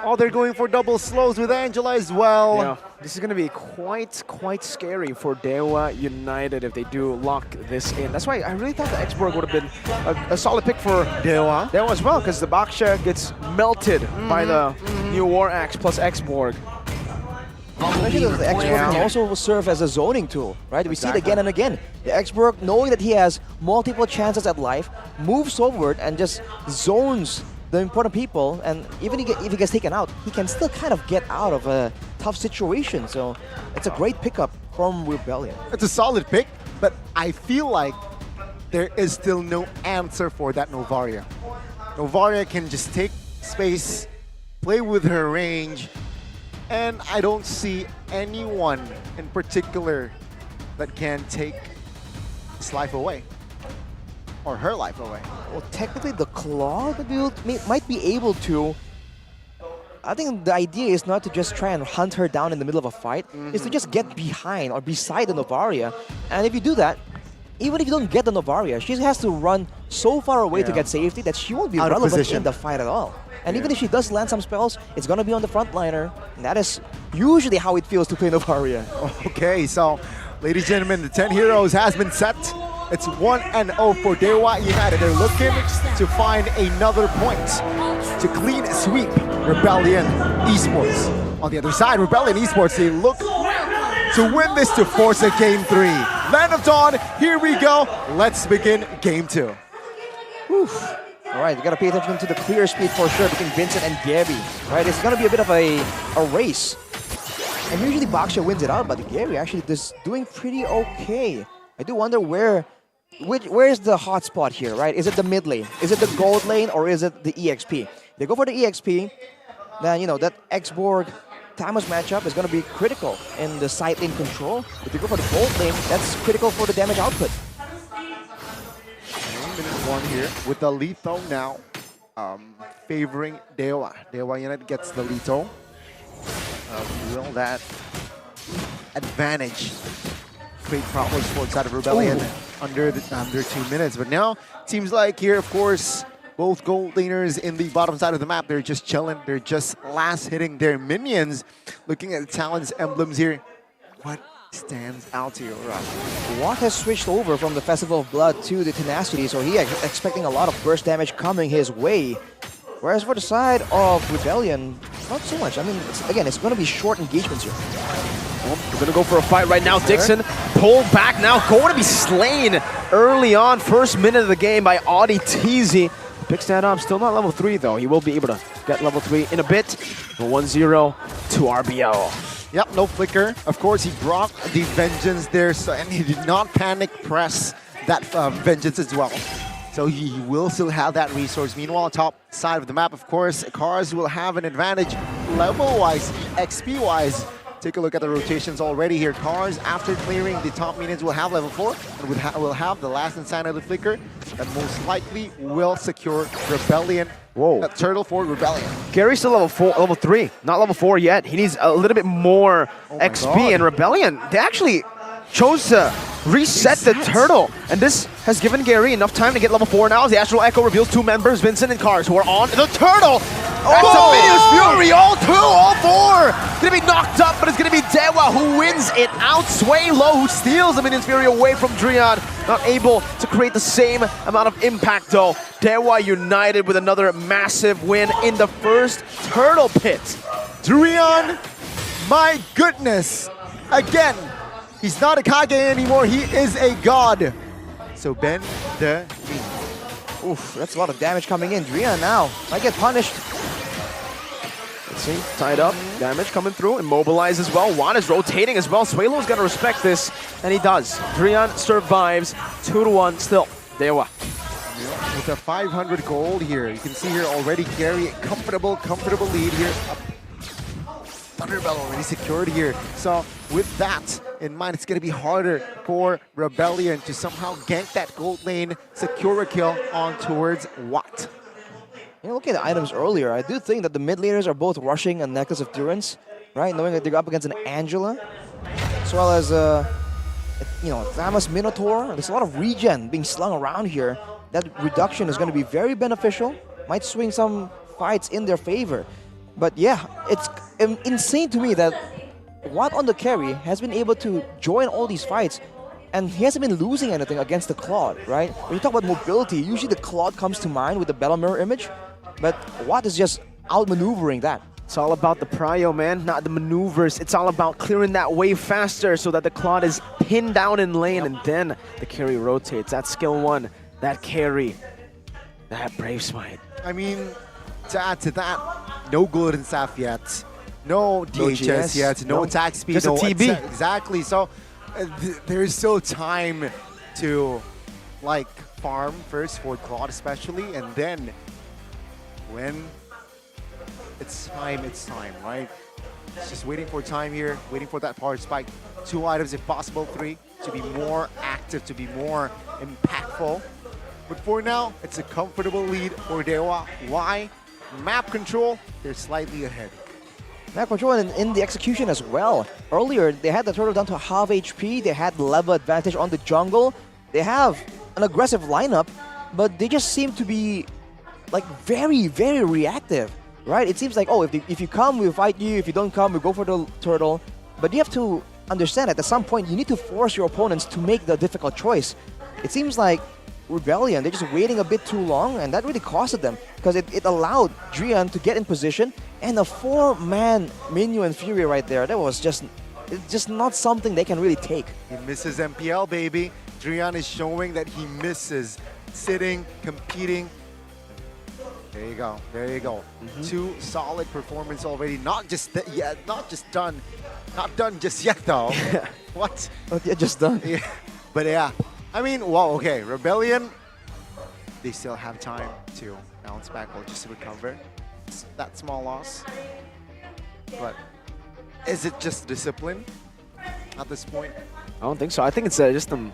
Oh, they're going for double slows with Angela as well. Yeah, this is going to be quite scary for Dewa United if they do lock this in. That's why I really thought the Xborg would have been a solid pick for Dewa as well, because the Baksha gets melted by the new War Axe plus Xborg. Especially the Xborg can also serve as a zoning tool, right? We see it again and again. The Xborg, knowing that he has multiple chances at life, moves forward and just zones the important people, and even if he gets taken out, he can still kind of get out of a tough situation. So it's a great pickup from Rebellion. It's a solid pick, but I feel like there is still no answer for that Novaria. Novaria can just take space, play with her range, and I don't see anyone in particular that can take his life away. Or her life away. Well, technically the Claw might be able to. I think the idea is not to just try and hunt her down in the middle of a fight, is to just get behind or beside the Novaria. And if you do that, even if you don't get the Novaria, she has to run so far away to get safety that she won't be relevant in the fight at all. And even if she does land some spells, it's going to be on the frontliner. And that is usually how it feels to play Novaria. Okay, so ladies and gentlemen, the 10 heroes has been set. It's 1-0 for Dewa United. They're looking to find another point to clean sweep Rebellion Esports. On the other side, Rebellion Esports, they look to win this to force a Game 3. Land of Dawn, here we go. Let's begin game 2. All right, you gotta pay attention to the clear speed for sure between Vincent and Gary. Right, it's gonna be a bit of a race. And usually Baksha wins it out, but Gary actually is doing pretty okay. I do wonder where is the hot spot here, right? Is it the mid lane? Is it the gold lane, or is it the EXP? If they go for the EXP, then, you know, that X-Borg Thanos matchup is going to be critical in the side lane control. If you go for the gold lane, that's critical for the damage output. Minute 1 here with the lethal now favoring Dewa. Dewa United gets the lethal. Will that advantage create problems for the side of Rebellion under 2 minutes? But now, seems like here, of course, both gold laners in the bottom side of the map, they're just chilling. They're just last hitting their minions. Looking at the talents emblems here, what stands out to you, Rob? Watt has switched over from the Festival of Blood to the Tenacity, so he is expecting a lot of burst damage coming his way. Whereas for the side of Rebellion, not so much. I mean, it's going to be short engagements here. Well, we're going to go for a fight right now. Dixon pulled back now, going to be slain early on. First minute of the game by Audi Teasy. Picks that up, still not level 3 though. He will be able to get level 3 in a bit. 1-0 to RBL. Yep, no flicker. Of course, he brought the Vengeance there, so, and he did not panic press that Vengeance as well. So he will still have that resource. Meanwhile, top side of the map, of course, Cars will have an advantage level-wise, XP-wise. Take a look at the rotations already here. Cars, after clearing the top minions, will have level 4 and will have the last Insanity Flicker that most likely will secure Rebellion. Whoa. Turtle for Rebellion. Gary's still level 3, not level 4 yet. He needs a little bit more XP, and Rebellion, they actually chose to reset the turtle, and this has given Gary enough time to get level 4 now as the Astral Echo reveals 2 members, Vincent and Cars, who are on the turtle. That's a Minions Fury, all 4. Gonna be knocked up, but it's gonna be Dewa who wins it out. Sway Low who steals the Minions Fury away from Drian, not able to create the same amount of impact though. Dewa United with another massive win in the first turtle pit. Drian, my goodness, again. He's not a Kage anymore, he is a god. So bend the knee. Oof, that's a lot of damage coming in. Drian now might get punished. Let's see, tied up, damage coming through, immobilized as well. Juan is rotating as well. Swaylo's gonna respect this, and he does. Drian survives, 2-1 still. Dewa. With a 500 gold here, you can see here already Gary, comfortable lead here. Thunderbell already secured here. So with that in mind, it's going to be harder for Rebellion to somehow gank that gold lane, secure a kill on towards Watt. You know, looking at the items earlier, I do think that the mid laners are both rushing a Necklace of Durance, right? Knowing that they're up against an Angela, as well as, you know, Thamus Minotaur. There's a lot of regen being slung around here. That reduction is going to be very beneficial. Might swing some fights in their favor. But yeah, it's insane to me that Watt on the carry has been able to join all these fights, and he hasn't been losing anything against the Claude, right? When you talk about mobility, usually the Claude comes to mind with the Battle Mirror image, but Watt is just outmaneuvering that. It's all about the prio, man, not the maneuvers. It's all about clearing that wave faster so that the Claude is pinned down in lane, and then the carry rotates. That skill 1, that carry, that Brave Smite. I mean, to add to that, no Golden Staff yet, no DHS yet, no attack speed, just no a TB. Exactly, so there is still time to like farm first for Claude especially, and then when it's time, right? It's just waiting for time here, waiting for that power spike. 2 items if possible, 3, to be more active, to be more impactful. But for now, it's a comfortable lead for Dewa. Why? Map control, they're slightly ahead. Map control in the execution as well. Earlier, they had the turtle down to half HP. They had level advantage on the jungle. They have an aggressive lineup, but they just seem to be like very, very reactive, right? It seems like, oh, if you come, we'll fight you. If you don't come, we'll go for the turtle. But you have to understand that at some point, you need to force your opponents to make the difficult choice. It seems like Rebellion, they're just waiting a bit too long, and that really costed them because it allowed Drian to get in position, and a 4-man Minion Fury right there, that was just it's just not something they can really take. He misses MPL, baby. Drian is showing that he misses sitting, competing. There you go. There you go. Two solid performance already. Not just yet. Not just done. Not done just yet, though. What? Not yet just done. Yeah. But yeah, I mean, wow. Okay, Rebellion. They still have time to bounce back or just recover that small loss. But is it just discipline at this point? I don't think so. I think it's just them.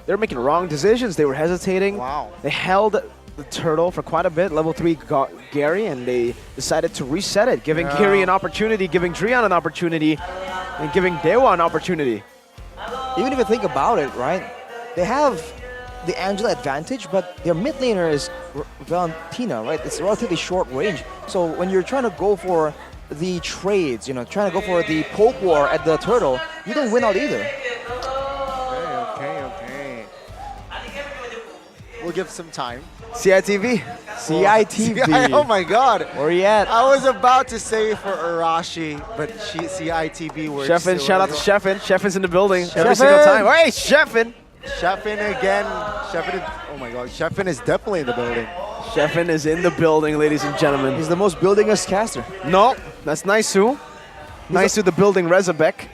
They're making wrong decisions. They were hesitating. Wow. They held the turtle for quite a bit. Level 3 got Gary, and they decided to reset it, giving Gary an opportunity, giving Drian an opportunity, and giving Dewa an opportunity. Even if you think about it, right? They have the Angela advantage, but their mid laner is Valentina, right? It's relatively short range. So when you're trying to go for the trades, you know, trying to go for the poke war at the turtle, you don't win out either. Okay. We'll give some time. CITV. CITV. Oh my God. Where you at? I was about to say for Arashi, but CITV works. Sheffin, shout out to Sheffin. Sheffin's in the building every Sheffin. single time. Hey, Sheffin. Sheffin again. Oh my God. Sheffin is definitely in the building. Sheffin is in the building, ladies and gentlemen. He's the most buildingest caster. No, that's Naisu. Naisu, the building Rezabek.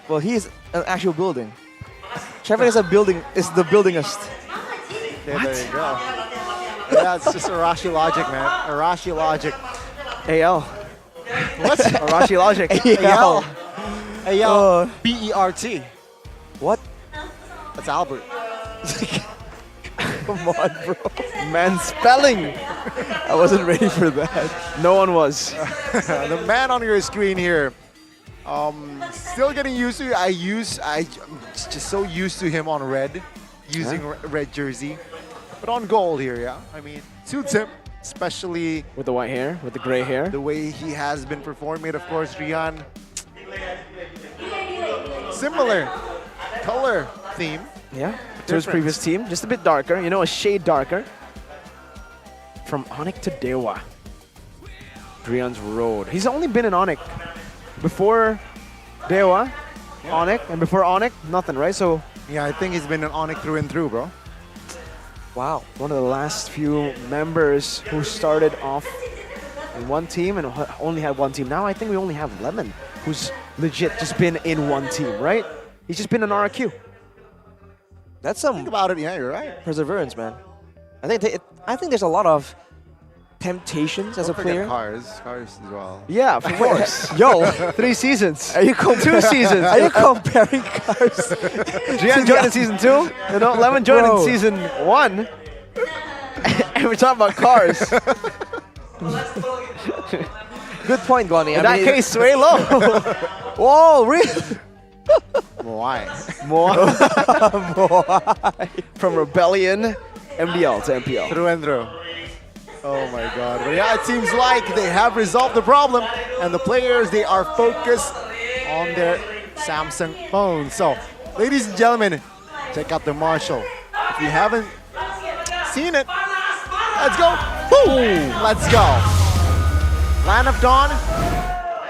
Well, he is an actual building. Sheffin is the buildingest. Okay, there you go. Yeah, it's just Arashi logic, man. Arashi logic. AL. What? Arashi logic. AL. AL. BERT. What? That's Albert. Come on, bro. Man, spelling. I wasn't ready for that. No one was. The man on your screen here. Still getting used to. I'm just so used to him on red, using red jersey, but on gold here, yeah. I mean, suits him, especially with the white hair, with the gray hair. The way he has been performing, of course, Rian. Similar color theme. Yeah, to his previous team, just a bit darker. You know, a shade darker. From Onyx to Dewa. Drian's road. He's only been in Onyx. Before Dewa, Onyx, and before Onyx, nothing, right? So yeah, I think he's been an Onyx through and through, bro. Wow, one of the last few members who started off in one team and only had one team. Now I think we only have Lemon, who's legit just been in one team, right? He's just been an RQ. That's some. Think about it. Yeah, you're right. Perseverance, man. I think there's a lot of temptations as a player. Cars as well. Yeah, of course. Yo, 3 seasons. Are you 2 seasons. Are you comparing cars? Drian joined in season 2. You know, Lemon joined in season 1. And we're talking about cars. Good point, Goni. In that case, way low. Whoa, really? Moai. From Rebellion, MDL to MPL. Through and through. Oh my God. But yeah, it seems like they have resolved the problem, and the players, they are focused on their Samsung phones. So, ladies and gentlemen, check out the Marshall. If you haven't seen it, let's go. Boom. Let's go. Land of Dawn,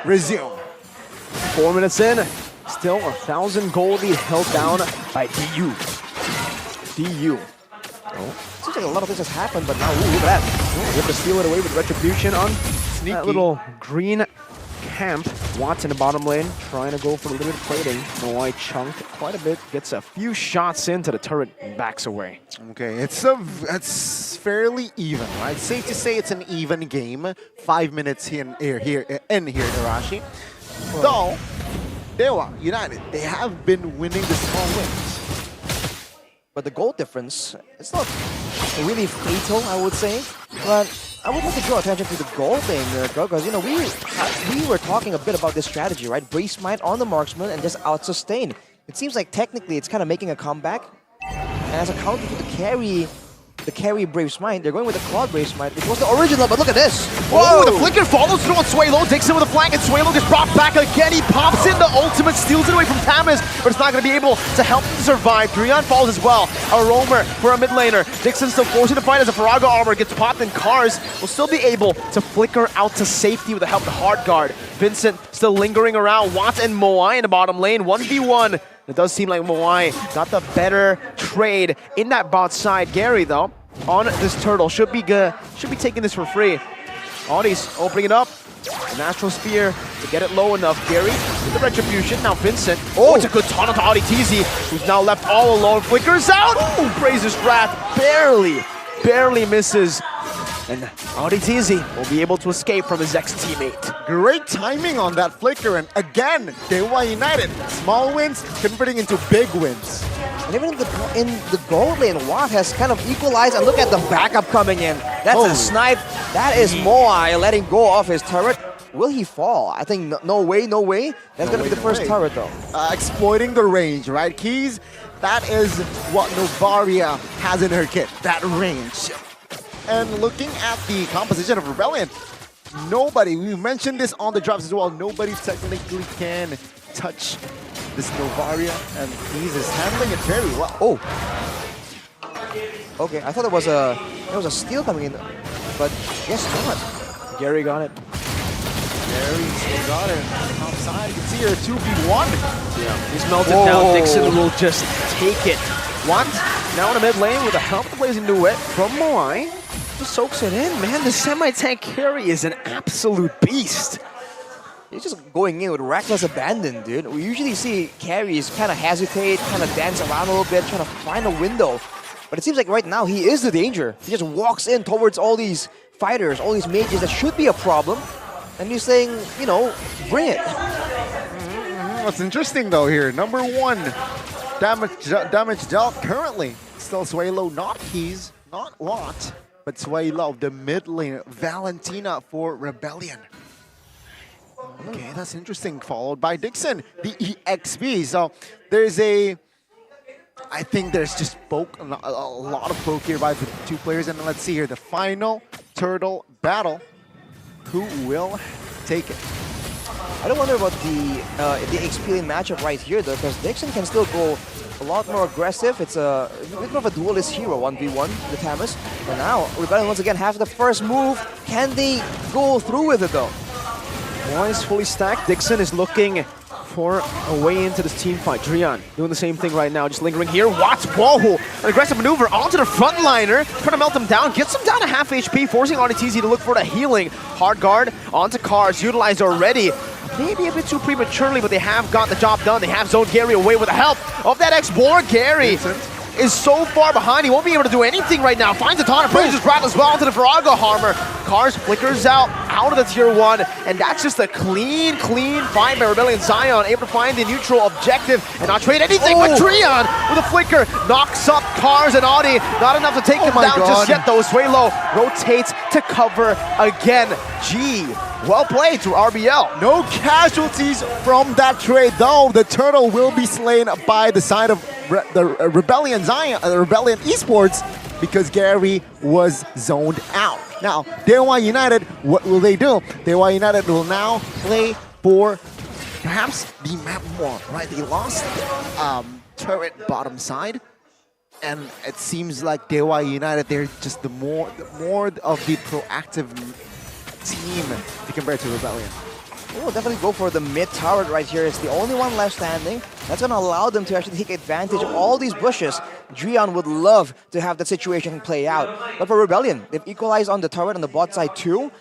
resume. 4 minutes in, still 1,000 gold lead held down by DU. Seems like a lot of this has happened, but now, ooh, look at that. We have to steal it away with Retribution on that little green camp. Watts in the bottom lane, trying to go for a little bit of plating. Moai chunked quite a bit, gets a few shots into the turret and backs away. Okay, it's fairly even, right? Safe to say it's an even game. 5 minutes here in Arashi. Though, Dewa United, they have been winning the small wins. But the goal difference, it's not really fatal, I would say. But I would like to draw attention to the goal thing, because, you know, we were talking a bit about this strategy, right? Base Might on the marksman and just out-sustain. It seems like technically it's kind of making a comeback. And as a counter to the carry the carry Brave Smite. They're going with the Claude Brave Smite, which was the original, but look at this. Whoa, the flicker follows through on Swalo. Dixon with a flank, and Swalo gets brought back again. He pops in the ultimate, steals it away from Tamis, but it's not going to be able to help him survive. Drian falls as well. A roamer for a mid laner. Dixon still forcing to fight as a Faraga armor gets popped, and Cars will still be able to flicker out to safety with the help of the hard guard. Vincent still lingering around. Watt and Moai in the bottom lane, 1v1. It does seem like Moai got the better trade in that bot side. Gary, though, on this turtle, should be good. Should be taking this for free. Audie's opening it up. Natural Spear to get it low enough. Gary with the Retribution. Now Vincent. Oh, it's a good taunt onto Audie TZ, who's now left all alone. Flickers out. Oh, Brazer's Wrath barely misses. And Audie TZ will be able to escape from his ex-teammate. Great timing on that flicker, and again, Dewa United. Small wins converting into big wins. And even in the gold lane, Watt has kind of equalized, and look at the backup coming in. That's a snipe. That is Moai letting go of his turret. Will he fall? I think no way. That's going to be the first turret, though. Exploiting the range, right, Keys? That is what Novaria has in her kit, that range. And looking at the composition of Rebellion, nobody, we mentioned this on the drops as well, nobody technically can touch this Novaria, and Keys is handling it very well. Oh. Okay, I thought there was a steal coming in, but guess not. Gary got it. Gary still got it. Outside, you can see her 2v1. Yeah, he's melted down. Dixon will just take it. Watt now in the mid lane with a help of Blazing Duet from Moai. Just soaks it in, man. The semi-tank carry is an absolute beast. He's just going in with reckless abandon, dude. We usually see carries kind of hesitate, kind of dance around a little bit, trying to find a window. But it seems like right now he is the danger. He just walks in towards all these fighters, all these mages that should be a problem. And he's saying, you know, bring it. What's interesting though here, number one, damage dealt currently. Still Swalo, not Keys, not Watt. But Swalo, the mid lane, Valentina for Rebellion. Okay, that's interesting. Followed by Dixon, the EXP. So there's I think there's just a lot of poke here by the two players. And let's see here, the final turtle battle. Who will take it? I don't wonder about the XP matchup right here though, because Dixon can still go a lot more aggressive. It's a bit more of a duelist hero, 1v1, the Tamis. But now, Rebellion once again have the first move. Can they go through with it though? Moai is fully stacked. Dixon is looking for a way into this team fight. Drian doing the same thing right now, just lingering here. Watts, whoa! An aggressive maneuver onto the frontliner, trying to melt him down, gets him down to half HP, forcing RTZ to look for the healing. Hard guard onto Cars, utilized already. Maybe a bit too prematurely, but they have got the job done. They have zoned Gary away with the help of that X-Borg. Gary is so far behind, he won't be able to do anything right now. Finds a taunt and brings his grab as well into the Faraga armor. Cars flickers out of the tier 1, and that's just a clean fight by Rebellion Zion, able to find the neutral objective and not trade anything. But Drian with a flicker knocks up Cars and Audie. Not enough to take them down just yet though. Swalo rotates to cover again. Well played to RBL. No casualties from that trade though. The turtle will be slain by the side of the Rebellion Zion, Rebellion Esports, because Gary was zoned out. Now, Dewa United, what will they do? Dewa United will now play for perhaps the map more, right? They lost turret bottom side, and it seems like Dewa United, they're just the more of the proactive team compared to Rebellion. We'll definitely go for the mid turret right here. It's the only one left standing. That's going to allow them to actually take advantage of all these bushes. Drian would love to have that situation play out. But for Rebellion, they've equalized on the turret on the bot side too.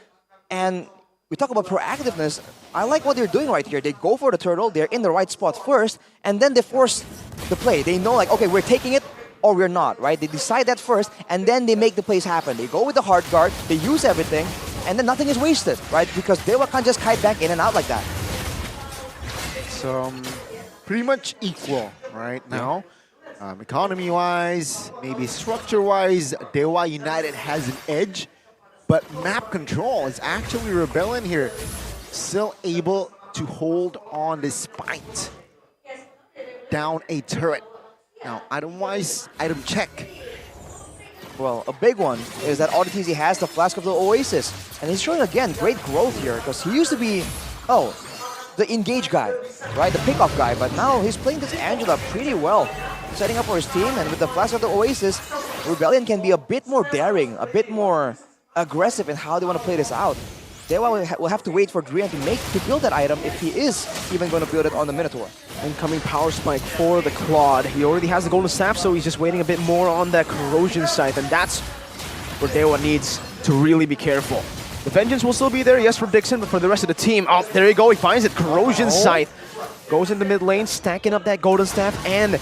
And we talk about proactiveness. I like what they're doing right here. They go for the turtle. They're in the right spot first. And then they force the play. They know like, okay, we're taking it or we're not, right? They decide that first and then they make the plays happen. They go with the hard guard. They use everything. And then nothing is wasted, right? Because Dewa can't just kite back in and out like that. So, pretty much equal right now. Economy-wise, maybe structure-wise, Dewa United has an edge. But map control is actually Rebellion here. Still able to hold on despite down a turret. Now, item-wise, item check. Well, a big one is that RTZ has the Flask of the Oasis. And he's showing, again, great growth here. Because he used to be, the engage guy, right? The pickoff guy. But now he's playing this Angela pretty well. Setting up for his team. And with the Flask of the Oasis, Rebellion can be a bit more daring, a bit more aggressive in how they want to play this out. Dewa will have to wait for Drian to build that item if he is even going to build it on the Minotaur. Incoming power spike for the Claude. He already has the golden staff, so he's just waiting a bit more on that corrosion scythe, and that's where Dewa needs to really be careful. The vengeance will still be there, yes, for Dixon, but for the rest of the team, there you go, he finds it. Corrosion scythe goes in the mid lane, stacking up that golden staff and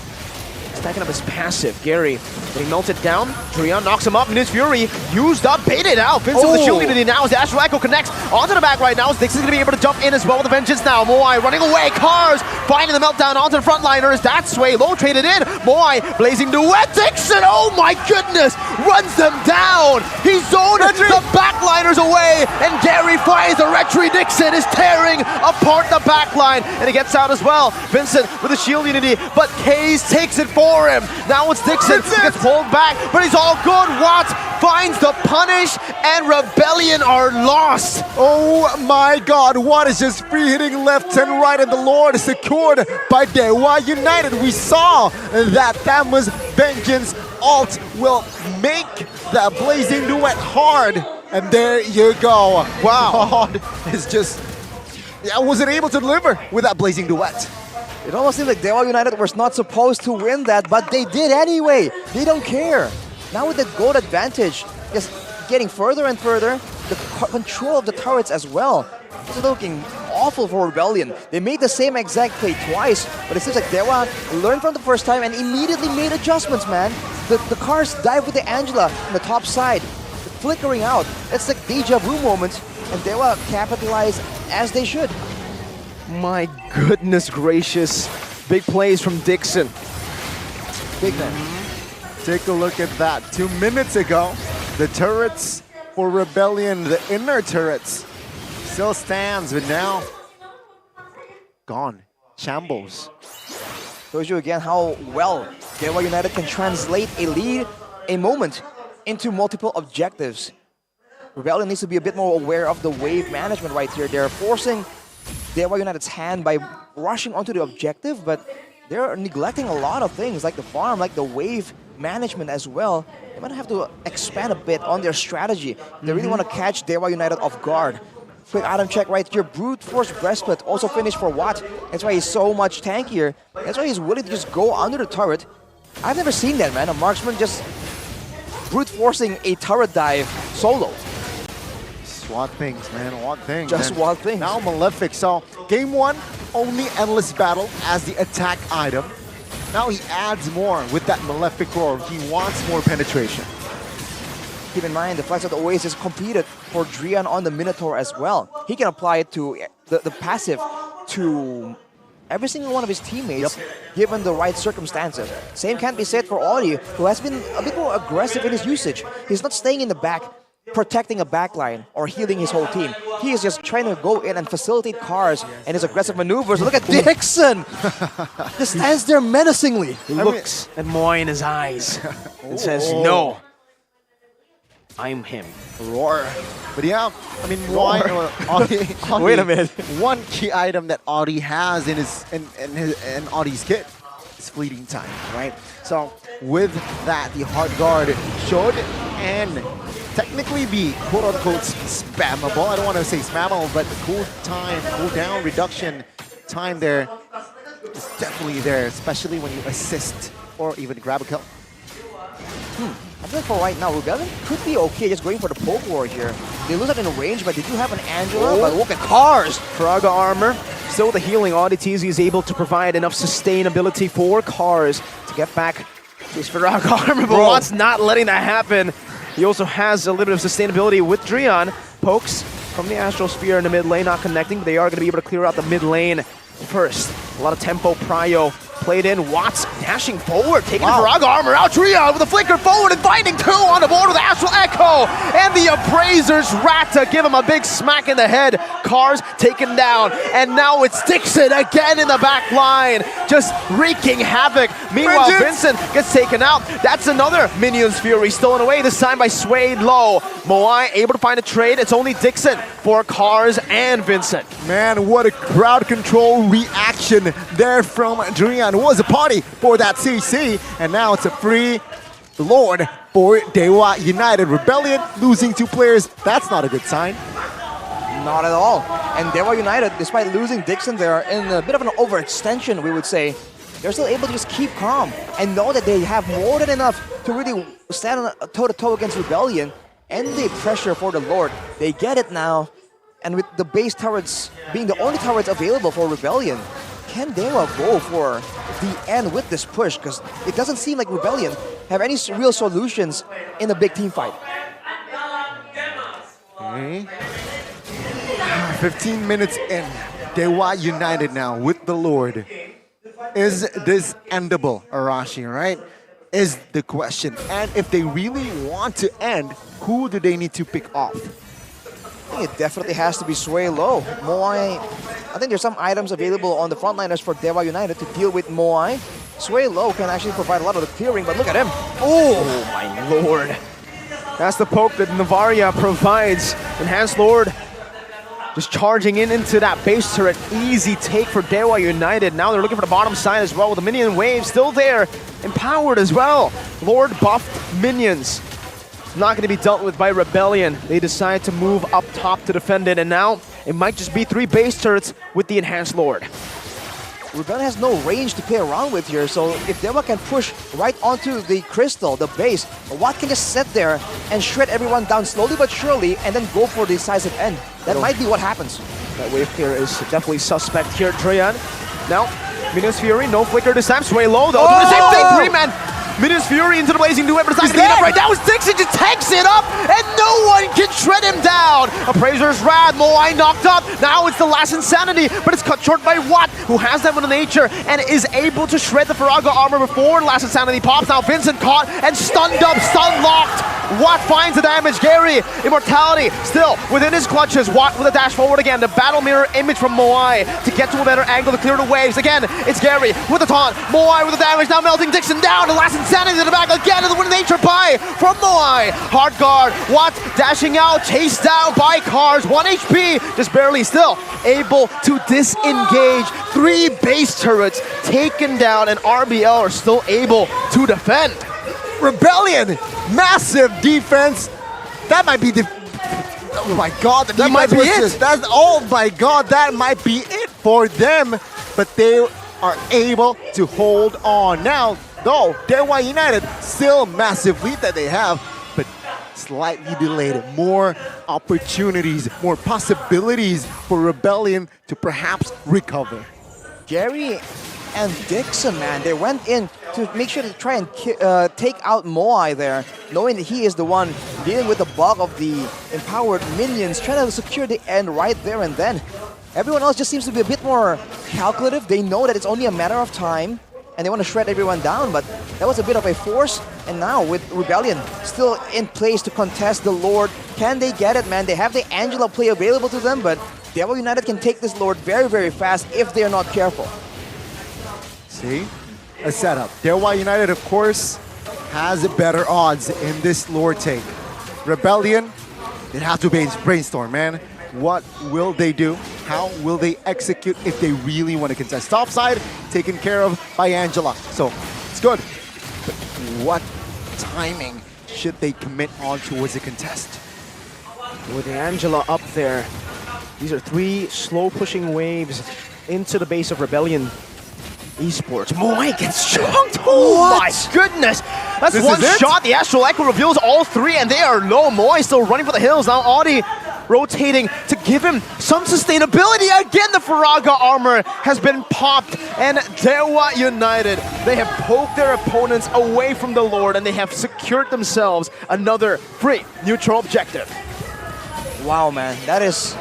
stacking up his passive. Gary getting melted down. Drian knocks him up. Minus Fury used up, baited out. Vincent with the shield unity now as the Astral Echo connects onto the back right now. Dixon's going to be able to jump in as well with the Vengeance now. Moai running away. Cars finding the meltdown onto the frontliners. That's Sway low traded in. Moai blazing duet. Dixon, oh my goodness, runs them down. He zoned the backliners away, and Gary finds the Retry. Dixon is tearing apart the backline, and he gets out as well. Vincent with the shield unity, but Kaze takes it for him. Now it's Dixon, gets pulled back, but he's all good. Watts finds the punish, and Rebellion are lost. Oh my god, Watt is just free hitting left and right, and the Lord is secured by Dewa United. We saw that Thamus Vengeance ult will make that blazing duet hard, and there you go. Wow, it's just, I wasn't able to deliver with that blazing duet. It almost seems like Dewa United was not supposed to win that, but they did anyway. They don't care. Now with the gold advantage, just getting further and further, the control of the turrets as well. It's looking awful for Rebellion. They made the same exact play twice, but it seems like Dewa learned from the first time and immediately made adjustments, man. The cars dive with the Angela on the top side, flickering out. It's like deja vu moment, and Dewa capitalized as they should. My goodness gracious. Big plays from Dixon. Big man. Take a look at that. 2 minutes ago, the turrets for Rebellion, the inner turrets, still stands, but now gone. Shambles. Shows you again how well Dewa United can translate a lead, a moment, into multiple objectives. Rebellion needs to be a bit more aware of the wave management right here. They're forcing Dewa United's hand by rushing onto the objective, but they're neglecting a lot of things like the farm, like the wave management as well. They might have to expand a bit on their strategy. They really want to catch Dewa United off guard. Quick item check right here. Brute Force Breastplate also finished for Watt. That's why he's so much tankier. That's why he's willing to just go under the turret. I've never seen that, man. A marksman just brute forcing a turret dive solo. What things, man, what things. Just what things. Now Malefic, so game 1, only Endless Battle as the attack item. Now he adds more with that Malefic Roar. He wants more penetration. Keep in mind, the Flash of the Oasis competed for Drian on the Minotaur as well. He can apply it to the passive to every single one of his teammates, given the right circumstances. Same can't be said for Audi, who has been a bit more aggressive in his usage. He's not staying in the back, protecting a backline or healing his whole team. He is just trying to go in and facilitate cars and his aggressive maneuvers. Look at Dixon! Just stands there menacingly. He looks at Moai in his eyes and says, no, I'm him. Roar. But yeah, I mean, why? Audi, wait a minute. One key item that Audi has in his in Audi's kit is fleeting time, right? So with that, the hard guard should and technically be quote-unquote spammable. I don't want to say spammable, but the cooldown reduction time there is definitely there, especially when you assist or even grab a kill. I think for right now, Rebellion could be okay just going for the poke war here. They lose it in range, but they do have an Angela, but look at cars! Faraga armor. Still the healing. Auditizi is able to provide enough sustainability for cars to get back his Faraga armor, but Watt's not letting that happen. He also has a little bit of sustainability with Drian. Pokes from the Astral Sphere in the mid lane, not connecting, but they are going to be able to clear out the mid lane first. A lot of tempo prio played in. Watts dashing forward, taking the Faraga armor out. Trion with a flicker forward and finding two on the board with Astral Echo. And the Appraiser's Rata give him a big smack in the head. Cars taken down. And now it's Dixon again in the back line, just wreaking havoc. Meanwhile, Vincent gets taken out. That's another Minions Fury stolen away, this time by Suede Low. Moai able to find a trade. It's only Dixon for Cars and Vincent. Man, what a crowd control reaction there from Drian. It was a party for that CC, and now it's a free Lord for Dewa United. Rebellion losing 2 players, that's not a good sign. Not at all. And Dewa United, despite losing Dixon, they are in a bit of an overextension, we would say. They're still able to just keep calm and know that they have more than enough to really stand on a toe-to-toe against Rebellion. And the pressure for the Lord, they get it now. And with the base turrets being the only turrets available for Rebellion, can Dewa go for the end with this push? Because it doesn't seem like Rebellion have any real solutions in a big team fight. Okay. 15 minutes in, Dewa United now with the Lord. Is this endable, Arashi, right? Is the question. And if they really want to end, who do they need to pick off? I think it definitely has to be Sway Low. Moai, I think there's some items available on the frontliners for Dewa United to deal with Moai. Sway Low can actually provide a lot of the clearing, but look at him. Oh my lord. That's the poke that Navaria provides. Enhanced Lord just charging into that base turret. Easy take for Dewa United. Now they're looking for the bottom side as well with the minion wave still there. Empowered as well. Lord buffed minions. Not going to be dealt with by Rebellion. They decide to move up top to defend it, and now it might just be 3 base turrets with the Enhanced Lord. Rebellion has no range to play around with here, so if Dewa can push right onto the crystal, the base, Watt can just sit there and shred everyone down slowly but surely and then go for the decisive end. That might be what happens. That wave clear is definitely suspect here, Trian. Now, Minions Fury, no flicker this time. Sway Low though, doing the same thing, 3-man. Minions Fury into the Blazing Dew, but it's not going to get up right now. Dixon just takes it up, and no one can shred him down. Appraiser's Rad, Moai knocked up. Now it's the last Insanity, but it's cut short by Watt, who has them in nature and is able to shred the Faraga armor before last Insanity pops. Now Vincent caught and stunned up, stun locked. Watt finds the damage. Gary, Immortality still within his clutches. Watt with a dash forward again. The battle mirror image from Moai to get to a better angle to clear the waves. Again, it's Gary with the taunt. Moai with the damage, now melting Dixon down. The last Insanity to the back again, and the win nature buy from Moai. Hard guard, Watt dashing out, chased down by Cars. 1 HP, just barely still able to disengage. 3 base turrets taken down, and RBL are still able to defend. Rebellion, massive defense. That might be the... Oh my god, that might be it. That's, oh my god, that might be it for them. But they are able to hold on. Now, though, Dewa United, still massive lead that they have, but slightly delayed. More opportunities, more possibilities for Rebellion to perhaps recover. Gary and Dixon, man, they went in to make sure to try and take out Moai there, knowing that he is the one dealing with the bulk of the empowered minions, trying to secure the end right there and then. Everyone else just seems to be a bit more calculative. They know that it's only a matter of time, and they want to shred everyone down, but that was a bit of a force. And now with Rebellion still in place to contest the Lord, can they get it, man? They have the Angela play available to them, but Dewa United can take this Lord very, very fast if they're not careful. See? A setup. Dewa United, of course, has better odds in this Lord take. Rebellion, they have to brainstorm, man. What will they do? How will they execute if they really want to contest? Topside taken care of by Angela, so it's good. But what timing should they commit on towards the contest? With Angela up there, these are 3 slow pushing waves into the base of Rebellion. Esports. Moai gets chunked. Oh my goodness. That's one shot. The Astral Echo reveals all 3, and they are low. Moai still running for the hills. Now Audi rotating to give him some sustainability. Again, the Faraga armor has been popped, and Dewa United, they have poked their opponents away from the Lord, and they have secured themselves another free neutral objective. Wow, man, that is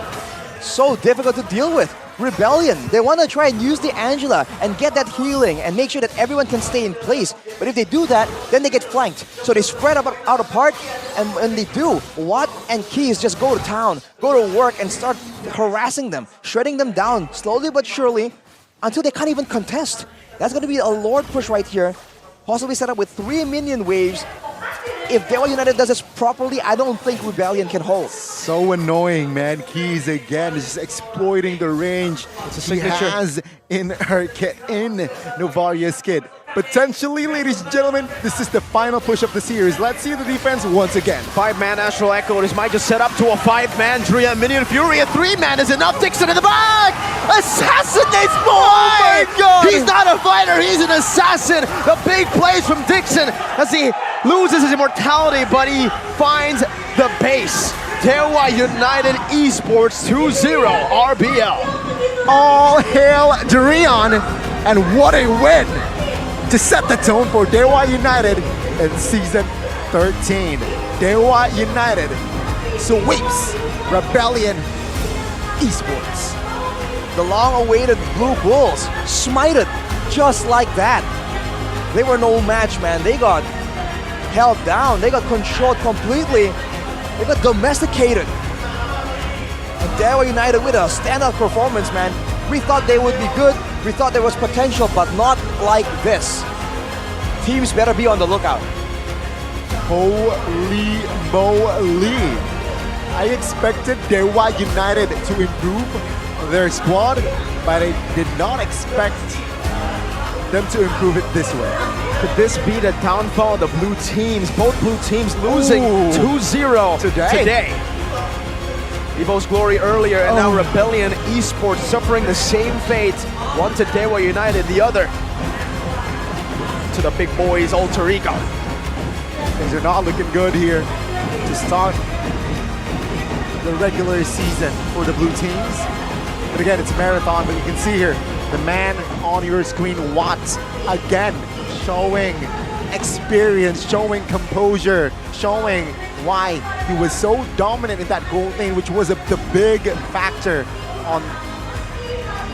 so difficult to deal with. Rebellion. They want to try and use the Angela and get that healing and make sure that everyone can stay in place. But if they do that, then they get flanked. So they spread out apart, and when they do, Watt and Keys just go to town, go to work and start harassing them, shredding them down slowly but surely until they can't even contest. That's going to be a Lord push right here, possibly set up with 3 minion waves. If Dewa United does this properly, I don't think Rebellion can hold. So annoying, man. Keys again is just exploiting the range she has in her kit, in Novaria's kit. Potentially, ladies and gentlemen, this is the final push of the series. Let's see the defense once again. 5-man Astral Echo. This might just set up to a 5-man Drea Minion Fury. A 3-man is enough. Dixon in the back! Assassinates boy! Oh my God! He's not a fighter, he's an assassin! The big plays from Dixon as he loses his immortality, but he finds the base. Dewa United Esports 2-0 RBL. All hail Durian, and what a win to set the tone for Dewa United in Season 13. Dewa United sweeps Rebellion Esports. The long-awaited Blue Bulls smited just like that. They were no match, man. They got held down. They got controlled completely. They got domesticated. And Dewa United with a standout performance, man. We thought they would be good. We thought there was potential, but not like this. Teams better be on the lookout. Holy moly. I expected Dewa United to improve their squad, but I did not expect them to improve it this way. Could this be the downfall of the blue teams? Both blue teams losing 2-0 today. EVOS Glory earlier, and now Rebellion Esports suffering the same fate. One to Dewa United, the other to the big boys Alter Ego. Things are not looking good here to start the regular season for the blue teams. But again, it's a marathon, but you can see here, the man on your screen, Watt, again, showing experience, showing composure, showing why he was so dominant in that gold lane, which was the big factor on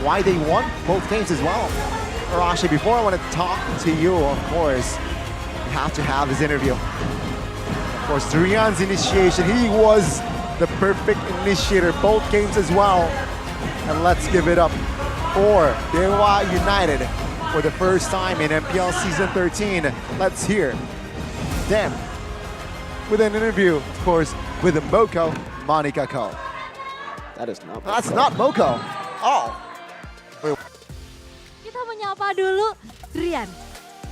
why they won both games as well. Arashi, before I want to talk to you, of course, we have to have this interview. Of course, Durian's initiation, he was the perfect initiator, both games as well. And let's give it up for Dewa United for the first time in MPL Season 13. Let's hear them with an interview, of course, with Moko Monica Ko. That is not. That's not Moko. Oh. Kita menyapa dulu Drian.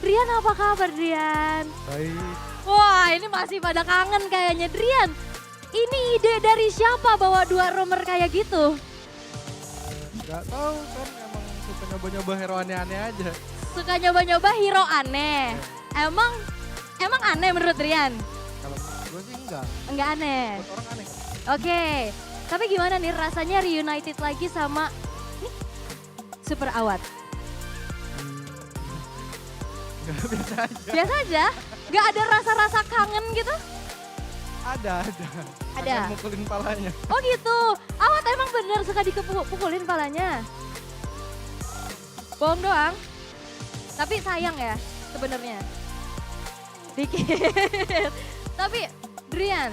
Drian, apa kabar Drian? Baik. Wah, ini masih pada kangen kayaknya. Drian, ini ide dari siapa bawa 2 roamer kayak gitu? Gak tahu kan, emang suka nyoba-nyoba hero aneh-aneh aja. Suka nyoba-nyoba hero aneh. Emang aneh menurut Drian? Kalau gue sih enggak. Enggak aneh. Buat orang aneh. Oke, tapi gimana nih rasanya reunited lagi sama nih, Super Awat? Biasa aja. Biasa aja? Gak ada rasa-rasa kangen gitu? Ada. Ada? Kangen mukulin palanya. Oh gitu, Awat emang bener suka dipukulin palanya? Bohong doang? Tapi sayang ya sebenarnya. Dikit. Tapi Drian,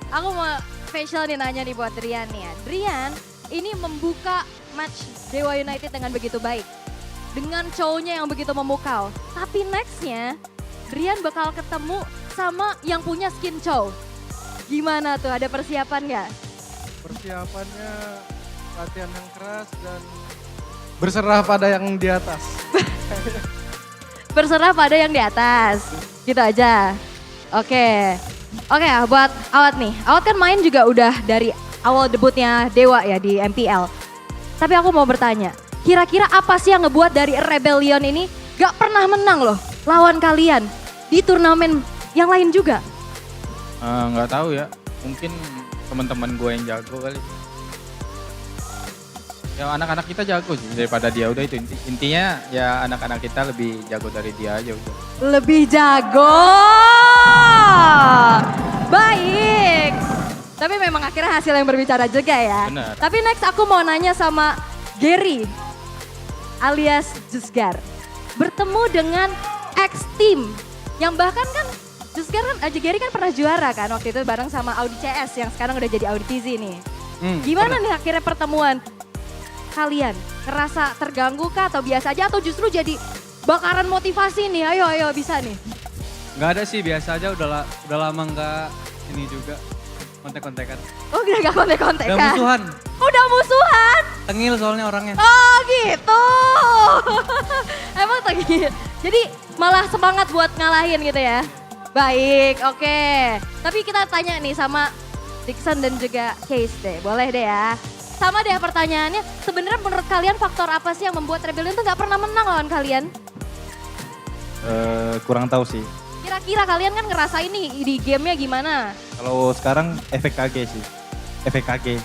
aku mau spesial nih nanya nih buat Drian nih ya. Drian ini membuka match Dewa United dengan begitu baik. Dengan cowoknya yang begitu memukau. Tapi nextnya Drian bakal ketemu sama yang punya skin cow. Gimana tuh, ada persiapan nggak? Persiapannya latihan yang keras dan berserah pada yang di atas. Berserah pada yang di atas, gitu aja. Oke, buat Awat nih. Awat kan main juga udah dari awal debutnya Dewa ya di MPL. Tapi aku mau bertanya, kira-kira apa sih yang ngebuat dari Rebellion ini gak pernah menang loh lawan kalian di turnamen yang lain juga? Nggak tahu ya, mungkin teman-teman gue yang jago kali. Ya anak-anak kita jago sih daripada dia, udah itu intinya ya anak-anak kita lebih jago dari dia aja udah. Lebih jago. Baik. Tapi memang akhirnya hasil yang berbicara juga ya. Benar. Tapi next aku mau nanya sama Gary alias Jusgar bertemu dengan ex-team yang bahkan kan Jusgar kan, Gary kan pernah juara kan waktu itu bareng sama Audi CS yang sekarang udah jadi Audi TZ nih. Gimana nih akhirnya pertemuan kalian? Ngerasa terganggu kah atau biasa aja atau justru jadi bakaran motivasi nih? Ayo bisa nih. Nggak ada sih, biasa aja udah lama nggak ini juga kontek-kontekan. Oh udah gak kontek-kontekan? Udah musuhan. Udah musuhan? Tengil soalnya orangnya. Oh gitu. Emang tengil. Jadi malah semangat buat ngalahin gitu ya? Baik, oke. Tapi kita tanya nih sama Dixon dan juga Case deh, boleh deh ya. Sama deh pertanyaannya, sebenarnya menurut kalian faktor apa sih yang membuat Rebellion tuh gak pernah menang lawan kalian? Kurang tahu sih. Kira-kira kalian kan ngerasain nih di gamenya gimana? Kalau sekarang efek KG sih. Efek KG.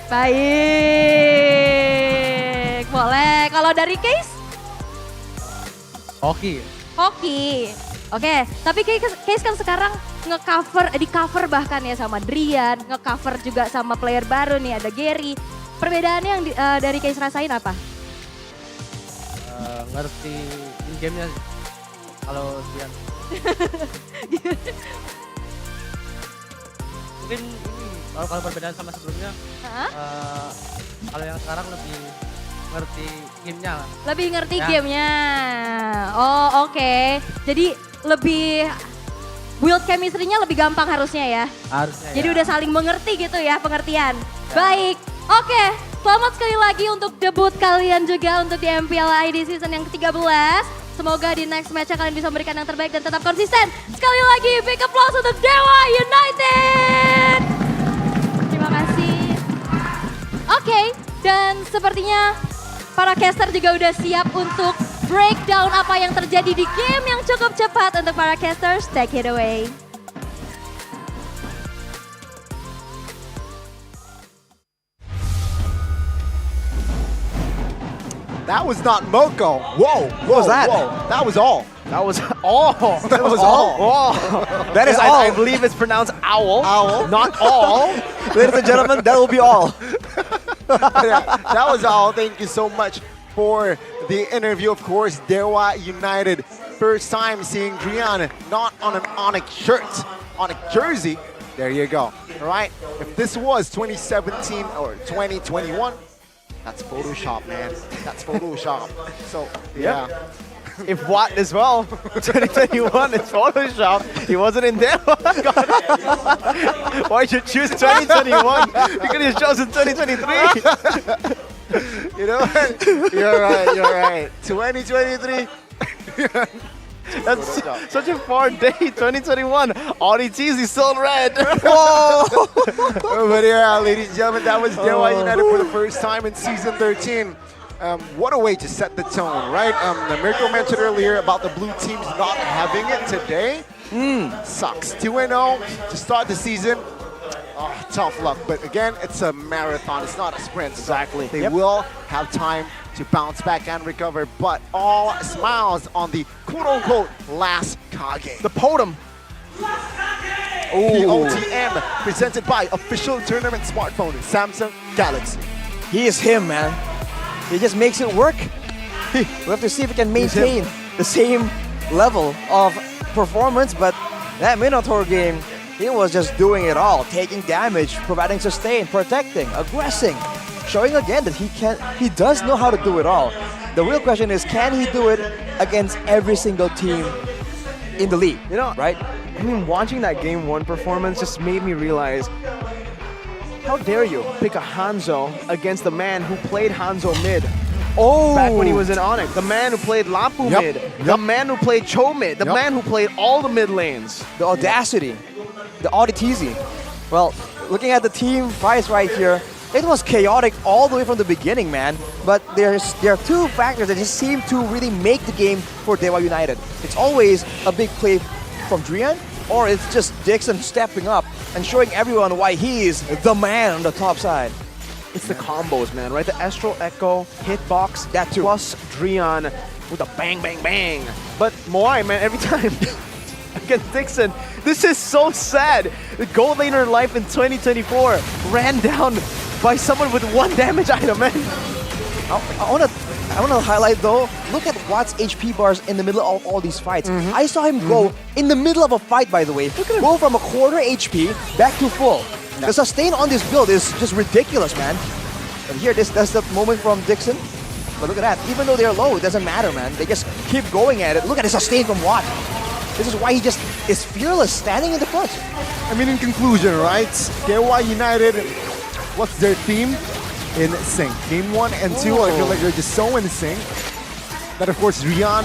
Baik, boleh. Kalau dari Case? Hoki. Oke, tapi Case kan sekarang di cover bahkan ya sama Drian, nge-cover juga sama player baru nih ada Gary. Perbedaannya yang dari Case rasain apa? Ngerti in-game-nya sih. Kalau Drian. Mungkin ini, kalau perbedaan sama sebelumnya, kalau yang sekarang lebih ngerti gamenya lah. Lebih ngerti gamenya. Oh oke. Jadi lebih build chemistry-nya lebih gampang harusnya ya. Harusnya. Jadi udah saling mengerti gitu ya pengertian. Baik. Oke. Selamat sekali lagi untuk debut kalian juga untuk di MPL ID season yang ke-13. Semoga di next match kalian bisa memberikan yang terbaik dan tetap konsisten. Sekali lagi big applause untuk Dewa United. Terima kasih. Oke. Dan sepertinya para caster juga udah siap untuk breakdown apa yang terjadi di game yang cukup cepat untuk para casters. Take it away. That was not Moko. Whoa, what was that? Whoa. That was all. That was all. That was all. That is all. I believe it's pronounced owl. Owl. Not all. Ladies and gentlemen, that will be all. Yeah, that was all. Thank you so much for the interview. Of course, Dewa United. First time seeing Drian not on an Onyx shirt, on a jersey. There you go. All right. If this was 2017 or 2021, that's Photoshop, man. That's Photoshop. So, yeah. If what as well, 2021 is Photoshop. He wasn't in there. Why'd you choose 2021? You could have chosen 2023. You know what? You're right. 2023. That's such a far day, 2021. Audi TZ is still in red. Whoa! But yeah, ladies and gentlemen, that was Dewa United for the first time in Season 13. What a way to set the tone, right? The Mirko mentioned earlier about the blue teams not having it today. Sucks. 2-0 to start the season. Oh, tough luck. But again, it's a marathon. It's not a sprint. Exactly. So they will have time to bounce back and recover. But all smiles on the quote-unquote last Kage. The Podum. The OTM presented by official tournament smartphone Samsung Galaxy. He is him, man. He just makes it work. We have to see if we can maintain the same level of performance, but that Minotaur game, he was just doing it all, taking damage, providing sustain, protecting, aggressing, showing again that he does know how to do it all. The real question is, can he do it against every single team in the league? You know, right? I mean, watching that game 1 performance just made me realize, how dare you pick a Hanzo against the man who played Hanzo mid back when he was in Onyx, the man who played Lampu mid, the man who played Cho mid, the man who played all the mid lanes. The audacity, the auditizi. Well, looking at the team fights right here, it was chaotic all the way from the beginning, man. But there are two factors that just seem to really make the game for Dewa United. It's always a big play from Drian, or it's just Dixon stepping up and showing everyone why he is the man on the top side. It's the combos, man, right? The Astral Echo, hitbox, that too. Plus Drian with a bang, bang, bang. But Moai, man, every time against Dixon, this is so sad. The gold laner life in 2024 ran down by someone with 1 damage item, man. I wanna highlight though, look at Watt's HP bars in the middle of all these fights. I saw him go in the middle of a fight, by the way, go from a quarter HP back to full. The sustain on this build is just ridiculous, man. And here, that's the moment from Dixon. But look at that, even though they're low, it doesn't matter, man. They just keep going at it. Look at the sustain from Watt. This is why he just is fearless, standing in the front. I mean, in conclusion, right? Dewa United, what's their theme? In sync. Game 1 and 2, I feel like they're just so in sync. That, of course, Rian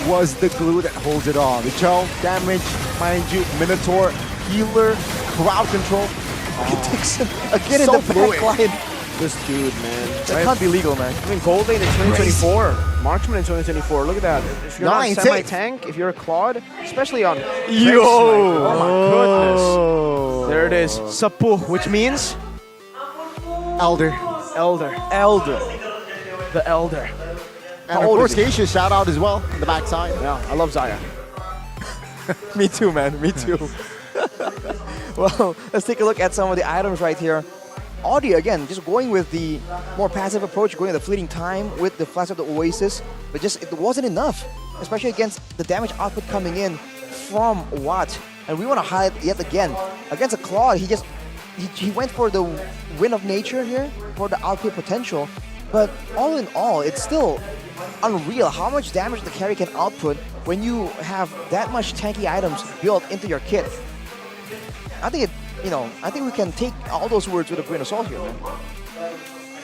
was the glue that holds it all. The Cho, damage, mind you, Minotaur, healer, crowd control. Dixon again so in the back line. This dude, man. That can't be legal, man. I mean, Gold Lane in 2024, Marksman in 2024, look at that. If you're not 9th. semi-tank, if you're a Claude, especially on... Yo! Oh my goodness. There it is. Sapu, which means... Elder. Elder. Elder. The Elder. And of course, Keisha, shout out as well on the backside. Yeah, I love Zaya. Me too, man. Me too. Well, let's take a look at some of the items right here. Audi, again, just going with the more passive approach, going with the fleeting time with the flash of the Oasis, but just it wasn't enough, especially against the damage output coming in from Watt. And we want to highlight yet again, against a Claude, he went for the win of nature here, for the output potential, but all in all, it's still unreal how much damage the carry can output when you have that much tanky items built into your kit. I think I think we can take all those words with a grain of salt here, man.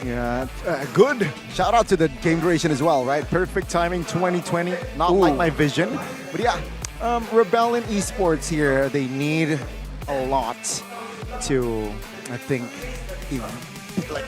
Yeah, good. Shout out to the game duration as well, right? Perfect timing, 2020. Not like my vision. But yeah, Rebellion Esports here, they need a lot to, I think,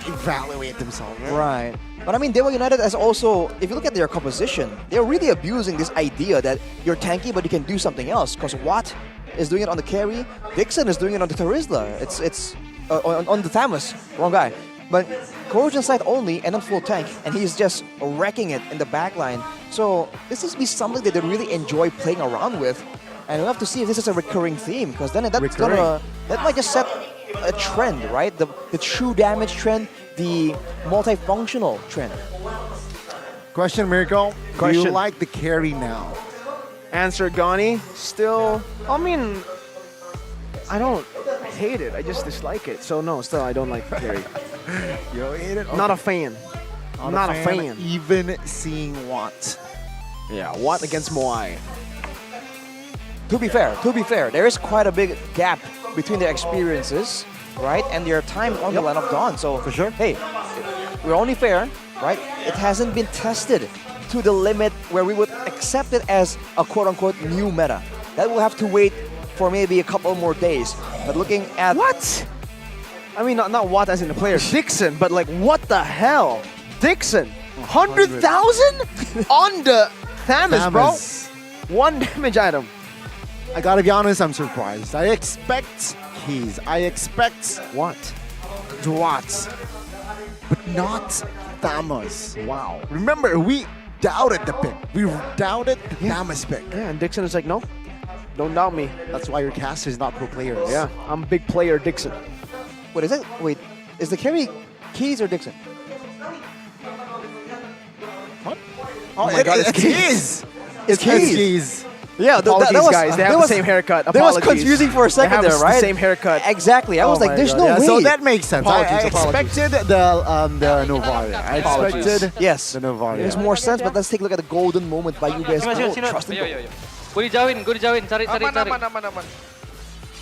evaluate themselves, right? Right. But I mean, Dewa United has also, if you look at their composition, they're really abusing this idea that you're tanky but you can do something else. Because Watt is doing it on the carry, Dixon is doing it on the Terizla. It's on the Thamus, wrong guy. But Corrosion Sight only and then full tank, and he's just wrecking it in the backline. So this is something that they really enjoy playing around with, and we have to see if this is a recurring theme, because then that might just set a trend, right? The true damage trend, the multifunctional trend. Question, Miracle. Do you like the carry now? Answer, Gani. Still, I mean, I don't hate it. I just dislike it. So no, still I don't like the carry. You don't hate it? Okay. Not a fan. Not a fan. Even seeing Watt. Yeah, Watt against Moai. To be fair, there is quite a big gap between their experiences, right, and their time on the line of dawn. So for sure, hey, we're only fair, right? It hasn't been tested to the limit where we would accept it as a quote-unquote new meta. That will have to wait for maybe a couple more days. But looking at... What? I mean, not Watt as in the player, Dixon, but like, what the hell? Dixon, 100,000 on the Thamus, bro. One damage item. I gotta be honest, I'm surprised. I expect keys. I expect what? Dwats. But not Thamus. Wow. Remember, we doubted the pick. We doubted the Thamus pick. Yeah, and Dixon is like, no, don't doubt me. That's why your caster is not pro players. Yeah, I'm a big player, Dixon. What is it? Wait, is the carry Keys or Dixon? What? Oh my god, it's Keys. It's Keys. Yeah, apologies, that was, guys. They have the same haircut. That was confusing for a second there, right? The same haircut. Exactly. I was like, there's no way. So that makes sense. I Apologies. expected the Novaria. I expected yes, the Novaria. There's more sense, but let's take a look at the golden moment by you guys. Trust Gue dijauhin, cari. Aman.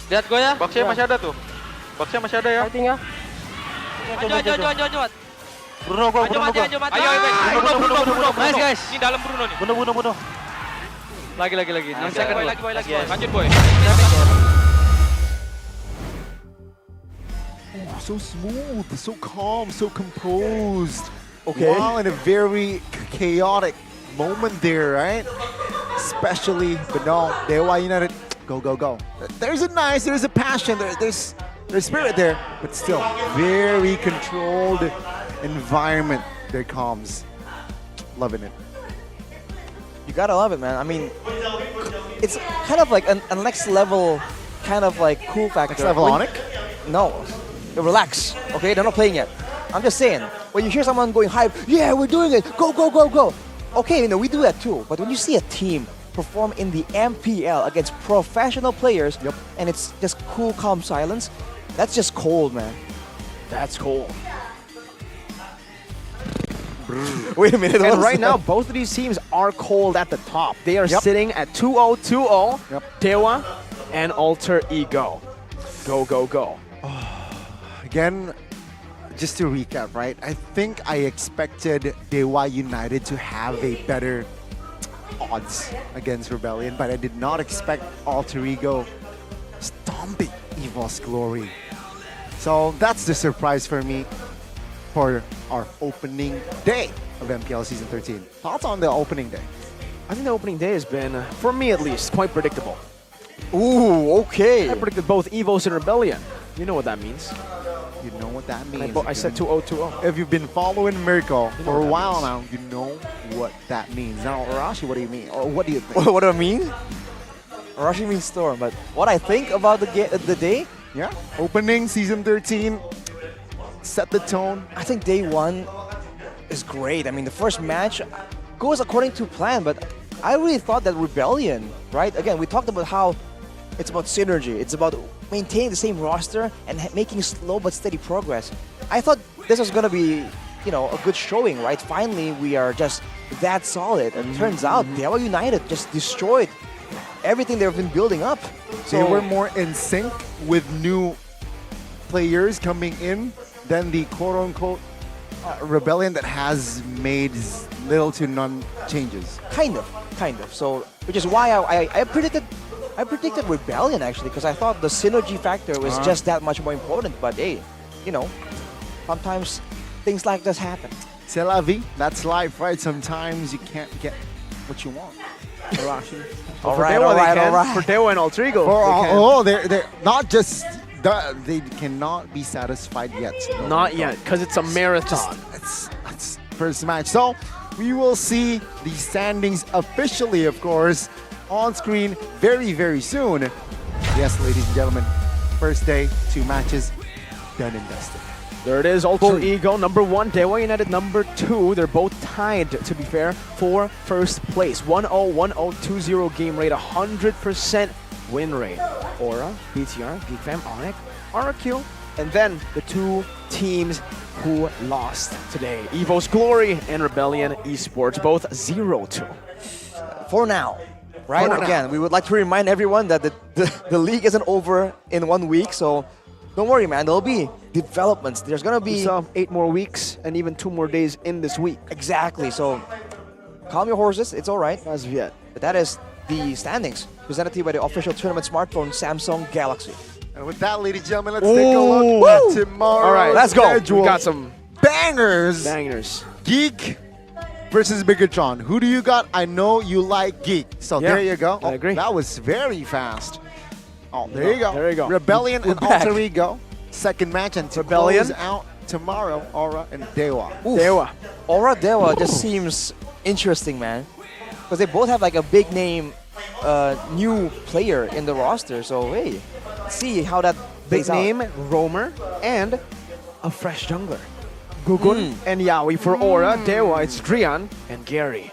Lihat gue ya. Boxnya masih ada tuh. Boxnya masih ada ya. Fighting ya. Maju. Bruno gua. Ayo. Nice guys. Ini dalam Bruno nih. Bunuh. Lagi. Lagi. Lanjut boy. Oh, so smooth, so calm, so composed. Okay. While in a very chaotic moment there, right? Especially, but no, Dewa United, go. There's a passion, there's spirit there, but still, very controlled environment. There comes. Loving it. You gotta love it, man. I mean, it's kind of like a next level kind of like cool factor. Next level Onic? No. Relax, okay? They're not playing yet. I'm just saying, when you hear someone going hype, yeah, we're doing it, go, go, go, go. Okay, you know, we do that too. But when you see a team perform in the MPL against professional players, and it's just cool, calm silence, that's just cold, man. That's cold. Wait a minute. And right now, both of these teams are cold at the top. They are sitting at 2-0-2-0. Dewa and Alter Ego. Go, go, go. Again, just to recap, right? I think I expected Dewa United to have a better odds against Rebellion, but I did not expect Alter Ego stomping EVOS Glory. So that's the surprise for me for our opening day of MPL Season 13. Thoughts on the opening day? I think the opening day has been, for me at least, quite predictable. Ooh, okay. I predicted both EVOS and Rebellion. You know what that means. You know what that means. I said 2-0-2-0. If you've been following Mirko for a while now, you know what that means. Now, Arashi, what do you mean? Or what do you think? What do I mean? Arashi means storm, but what I think about the day? Yeah, opening Season 13, set the tone. I think day one is great. I mean, the first match goes according to plan, but I really thought that Rebellion, right? Again, we talked about how it's about synergy. It's about maintaining the same roster and making slow but steady progress. I thought this was going to be, you know, a good showing, right? Finally, we are just that solid. And turns out, Dewa United just destroyed everything they've been building up. So they were more in sync with new players coming in than the quote-unquote Rebellion that has made little to none changes. Kind of. So, which is why I predicted Rebellion actually, because I thought the synergy factor was just that much more important. But hey, you know, sometimes things like this happen. C'est la vie. That's life, right? Sometimes you can't get what you want. All right. For Dewa and Alter Ego, they're not just. They cannot be satisfied yet. Not yet, because it's a marathon. It's first match. So we will see the standings officially, of course, on screen very, very soon. Yes, ladies and gentlemen, first day, 2 matches, done and dusted. There it is, Alter Ego, number 1, Dewa United, number 2. They're both tied, to be fair, for first place. 1-0, 1-0, 2-0 game rate, 100% win rate. Aura, BTR, GeekFam, Onyx, RQ, and then the 2 teams who lost today. EVOS Glory and Rebellion Esports, both 0-2. For now. Right? Again, we would like to remind everyone that the league isn't over in 1 week, so don't worry, man. There'll be developments. There's going to be... We still have 8 more weeks and even 2 more days in this week. Exactly. So calm your horses. It's all right. As of yet. But that is the standings presented to you by the official tournament smartphone, Samsung Galaxy. And with that, ladies and gentlemen, let's take a look at tomorrow's All right, let's go. schedule. We got some bangers. Geek versus Bigatron. Who do you got? I know you like Geek. So there you go. I agree. That was very fast. Oh, there you go. There you go. Rebellion We're and back. Alter Ego. Second match and to Rebellion close out tomorrow, Aura and Dewa. Dewa. Aura Dewa just seems interesting, man. Because they both have like a big name new player in the roster. So hey, see how that Big plays out. name, Roamer, and a fresh jungler. Gugun and Yaoi for Aura. Dewa, it's Drian and Gary.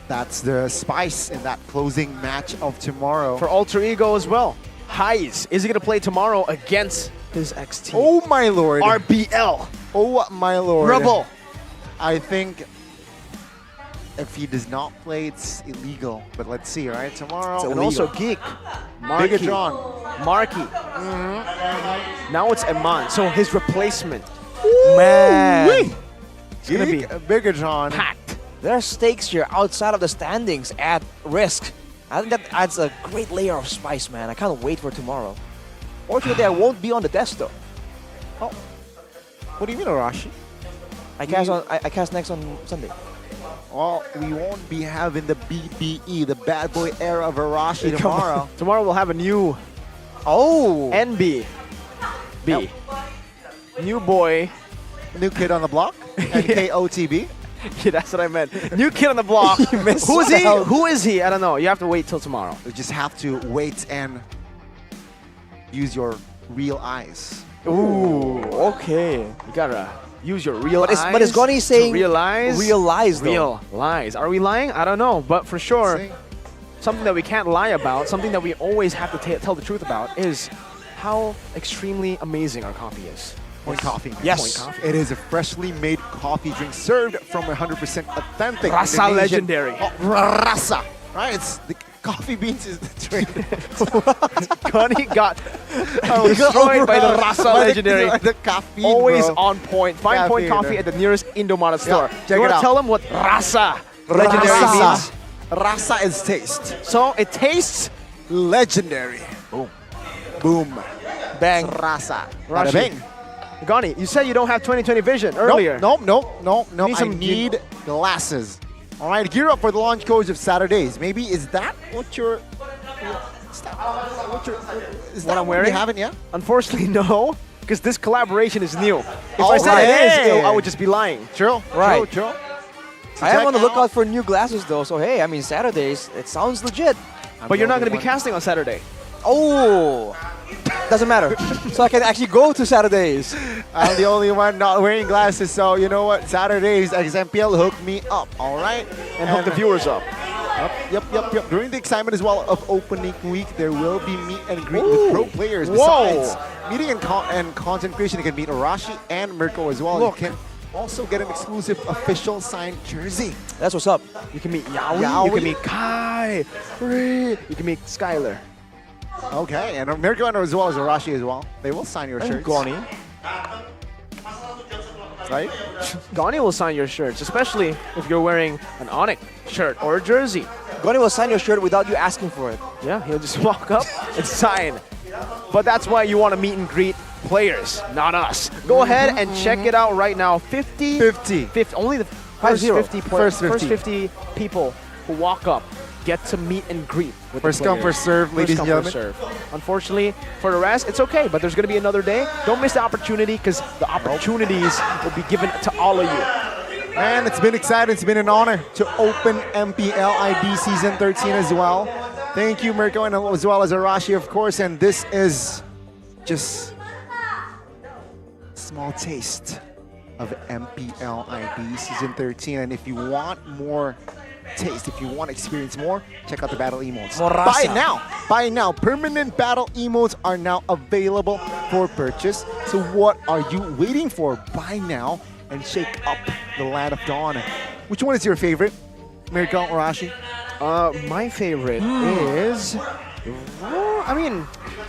That's the spice in that closing match of tomorrow. For Alter Ego as well. Heiss, is he going to play tomorrow against his ex-team? Oh my lord. RBL. Oh my lord. Rebel. I think if he does not play, it's illegal. But let's see, right? Tomorrow. And also Geek. Marky. Bigatron. Marky. Now it's Eman. So his replacement. Man. It's going to be Bigatron. packed. There are stakes here outside of the standings at risk. I think that adds a great layer of spice, man. I can't wait for tomorrow. Fortunately, I won't be on the desk though. Oh, what do you mean, Arashi? I cast next on Sunday. Well, we won't be having the BBE, the bad boy era of Arashi tomorrow. Tomorrow we'll have a new NB. B. New boy. New kid on the block. NKOTB. Yeah, that's what I meant. New kid on the block. Who's he? Who is he? I don't know. You have to wait till tomorrow. You just have to wait and use your real eyes. Ooh, okay. You gotta use your real But eyes. is Goni saying to realize? realize though? Real lies. Are we lying? I don't know. But for sure, something that we can't lie about, something that we always have to tell the truth about is how extremely amazing our coffee is. Point coffee. Yes. Point coffee. It is a freshly made coffee drink served from 100% authentic Rasa Indonesian- legendary. Oh, rasa. Right? It's the coffee beans is the drink. Goni got destroyed by the Rasa legendary. The caffeine, Always bro. on point. Find Point Caffeine, Coffee at the nearest Indomaret store. check You it wanna out. tell them what Rasa legendary Rasa. means? Rasa is taste. So it tastes legendary. Boom. Boom. Bang. Rasa. Rashi. Bada bang. Goni, you said you don't have 20/20 vision earlier. Nope. Need I some need glasses. All right, gear up for the launch codes of Saturdays. Maybe is that what you're? Is that What I'm we wearing? haven't yet? Unfortunately, no, because this collaboration is new. If Oh, I said right. it is, Hey. I would just be lying. True. Right. True. I am on the lookout for new glasses though. So hey, I mean Saturdays. It sounds legit. But you're not going to be casting on Saturday. Oh, doesn't matter. So I can actually go to Saturdays. I'm the only one not wearing glasses, so you know what? Saturdays, XMPL hook me up, all right? And hook the viewers up. Yep. During the excitement as well of opening week, there will be meet and greet with pro players. Whoa. Besides meeting and content creation, you can meet Arashi and Mirko as well. Look. You can also get an exclusive official signed jersey. That's what's up. You can meet Yaoi, you can meet Kai, you can meet Skylar. Okay, and Mirko and as well as Arashi as well. They will sign your shirts. Goni. Right? Goni will sign your shirts, especially if you're wearing an Onyx shirt or a jersey. Goni will sign your shirt without you asking for it. Yeah, he'll just walk up and sign. But that's why you want to meet and greet players, not us. Go ahead and check it out right now. 50. Only the first 50 players. First 50. People who walk up get to meet and greet with First the come, players. first serve, ladies and First come, gentlemen. first serve. Unfortunately, for the rest, it's okay, but there's going to be another day. Don't miss the opportunity, because the opportunities will be given to all of you. Man, it's been exciting. It's been an honor to open MPL ID Season 13 as well. Thank you, Mirko, and as well as Arashi, of course. And this is just a small taste of MPL ID Season 13. And if you want more taste, if you want to experience more, check out the battle emotes. Buy now. Permanent battle emotes are now available for purchase. So what are you waiting for? Buy now and shake up the land of dawn. Which one is your favorite, Mirko, Arashi? My favorite is...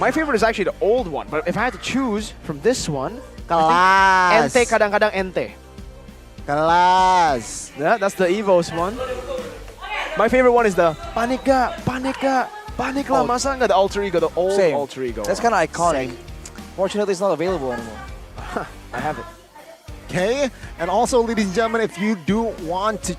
my favorite is actually the old one. But if I had to choose from this one, Kelas. Ente kadang-kadang ente. Kelas. Yeah, that's the EVOS one. My favorite one is the panik lah, masa nggak the alter ego, the old Same. alter ego. That's kind of iconic. Fortunately, it's not available anymore. I have it. Okay, and also, ladies and gentlemen, if you do want to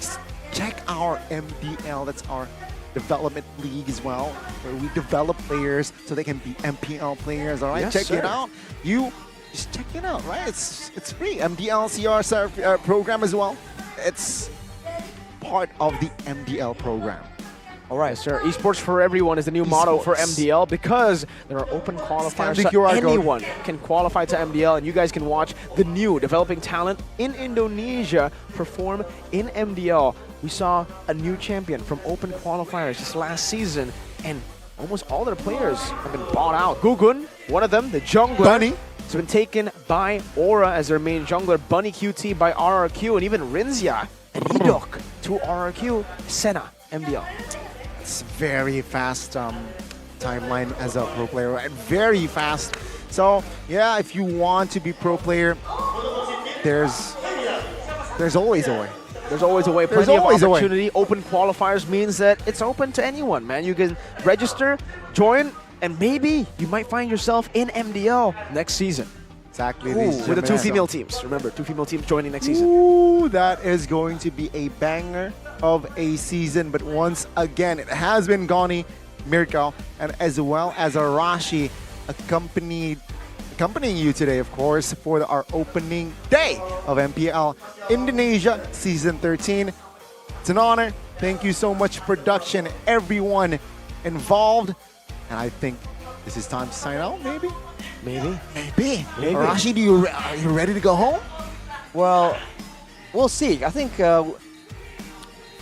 check our MPL, that's our development league as well, where we develop players so they can be MPL players. All right, Yes, check sir. it out. You just check it out, right? It's free. MDL CR program as well. It's part of the MDL program. All right, sir. Esports for everyone is the new motto for Esports. MDL, because there are open qualifiers, the so QR code. anyone can qualify to MDL, and you guys can watch the new developing talent in Indonesia perform in MDL. We saw a new champion from open qualifiers just last season, and almost all their players have been bought out. Gugun, one of them, the jungler, Bunny. has been taken by Aura as their main jungler, Bunny QT by RRQ, and even Rinzia and Idok to RRQ, Senna, MDL. It's very fast timeline as a pro player, right? Very fast. So yeah, if you want to be pro player, there's always a way. There's always a way. There's Plenty of always a way. opportunity. Open qualifiers means that it's open to anyone, man. You can register, join, and maybe you might find yourself in MDL next season. Exactly. With the two female teams. Remember, 2 female teams joining next season. Ooh, that is going to be a banger of a season. But once again, it has been Goni, Mirko, and as well as Arashi accompanying you today, of course, for our opening day of MPL Indonesia Season 13. It's an honor. Thank you so much, production, everyone involved. And I think This is time to sign out, maybe? Maybe. Maybe. Maybe. Rashid, are you ready to go home? Well, we'll see. I think, I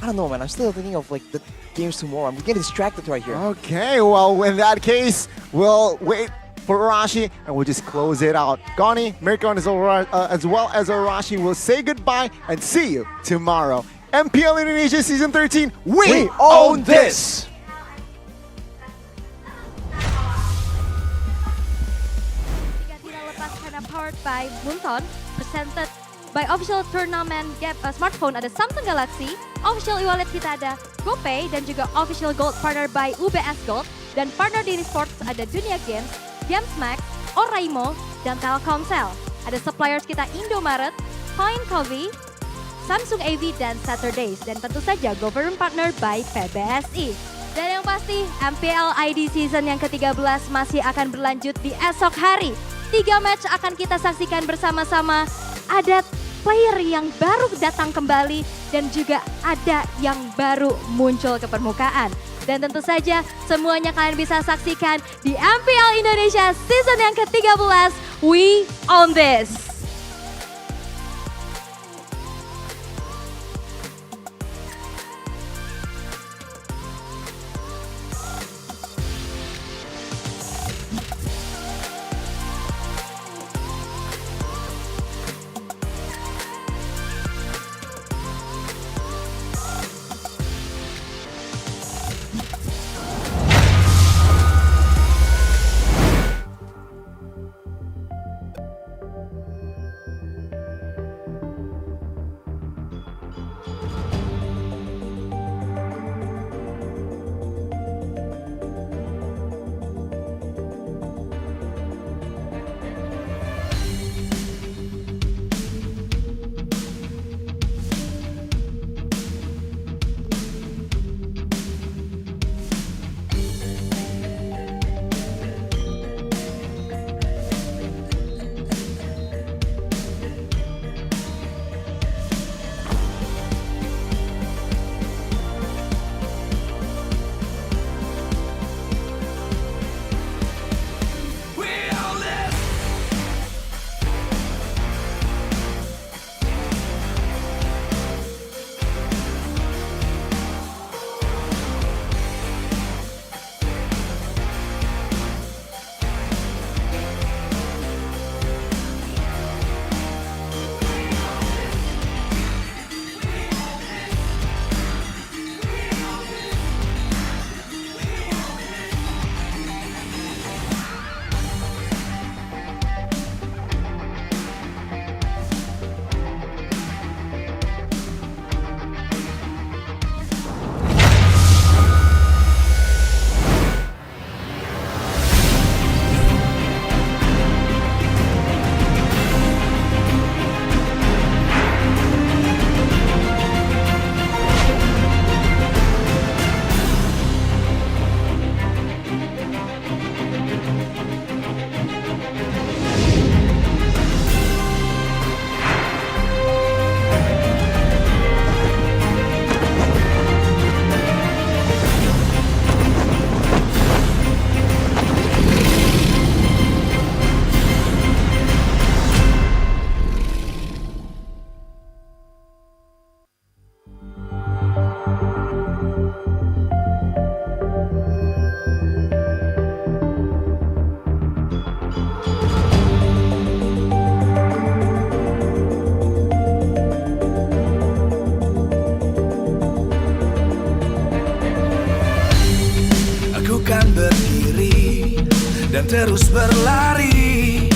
don't know, man. I'm still thinking of like the games tomorrow. I'm getting distracted right here. Okay, well, in that case, we'll wait for Arashi and we'll just close it out. Gani, Mirko, as well as Arashi will say goodbye and see you tomorrow. MPL Indonesia Season 13, we own this! Tidak lepas karena powered by Moonton, presented by official tournament smartphone ada Samsung Galaxy, official e-wallet kita ada GoPay, dan juga official gold partner by UBS Gold, dan partner di Esports ada Dunia Games, Gamesmax, Oraimo, dan Telkomsel. Ada suppliers kita Indomaret, Pine Coffee, Samsung AV, dan Saturdays, dan tentu saja government partner by PBSI. Dan yang pasti MPL ID season yang ke-13 masih akan berlanjut di esok hari. 3 match akan kita saksikan bersama-sama. Ada player yang baru datang kembali dan juga ada yang baru muncul ke permukaan. Dan tentu saja semuanya kalian bisa saksikan di MPL Indonesia season yang ke-13. We own this! dan terus berlari,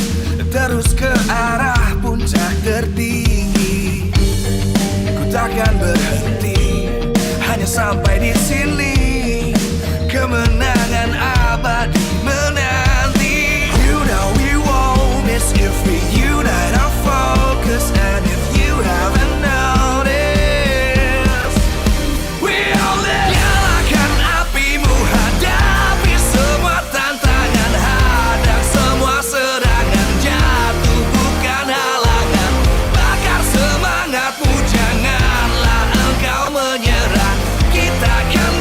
terus ke arah puncak tertinggi. Ku takkan berhenti, hanya sampai di sini. Kemenangan abadi menanti. You know we won't miss if we unite our focus. And if you haven't noticed, we all live. Nyalakan apimu, hadapi semua tantangan, hadang semua serangan, jatuh bukan halangan. Bakar semangatmu, janganlah engkau menyerah. Kita akan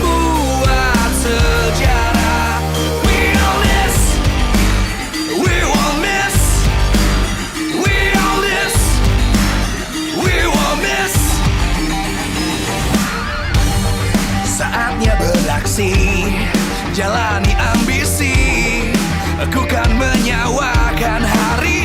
menyawakan hari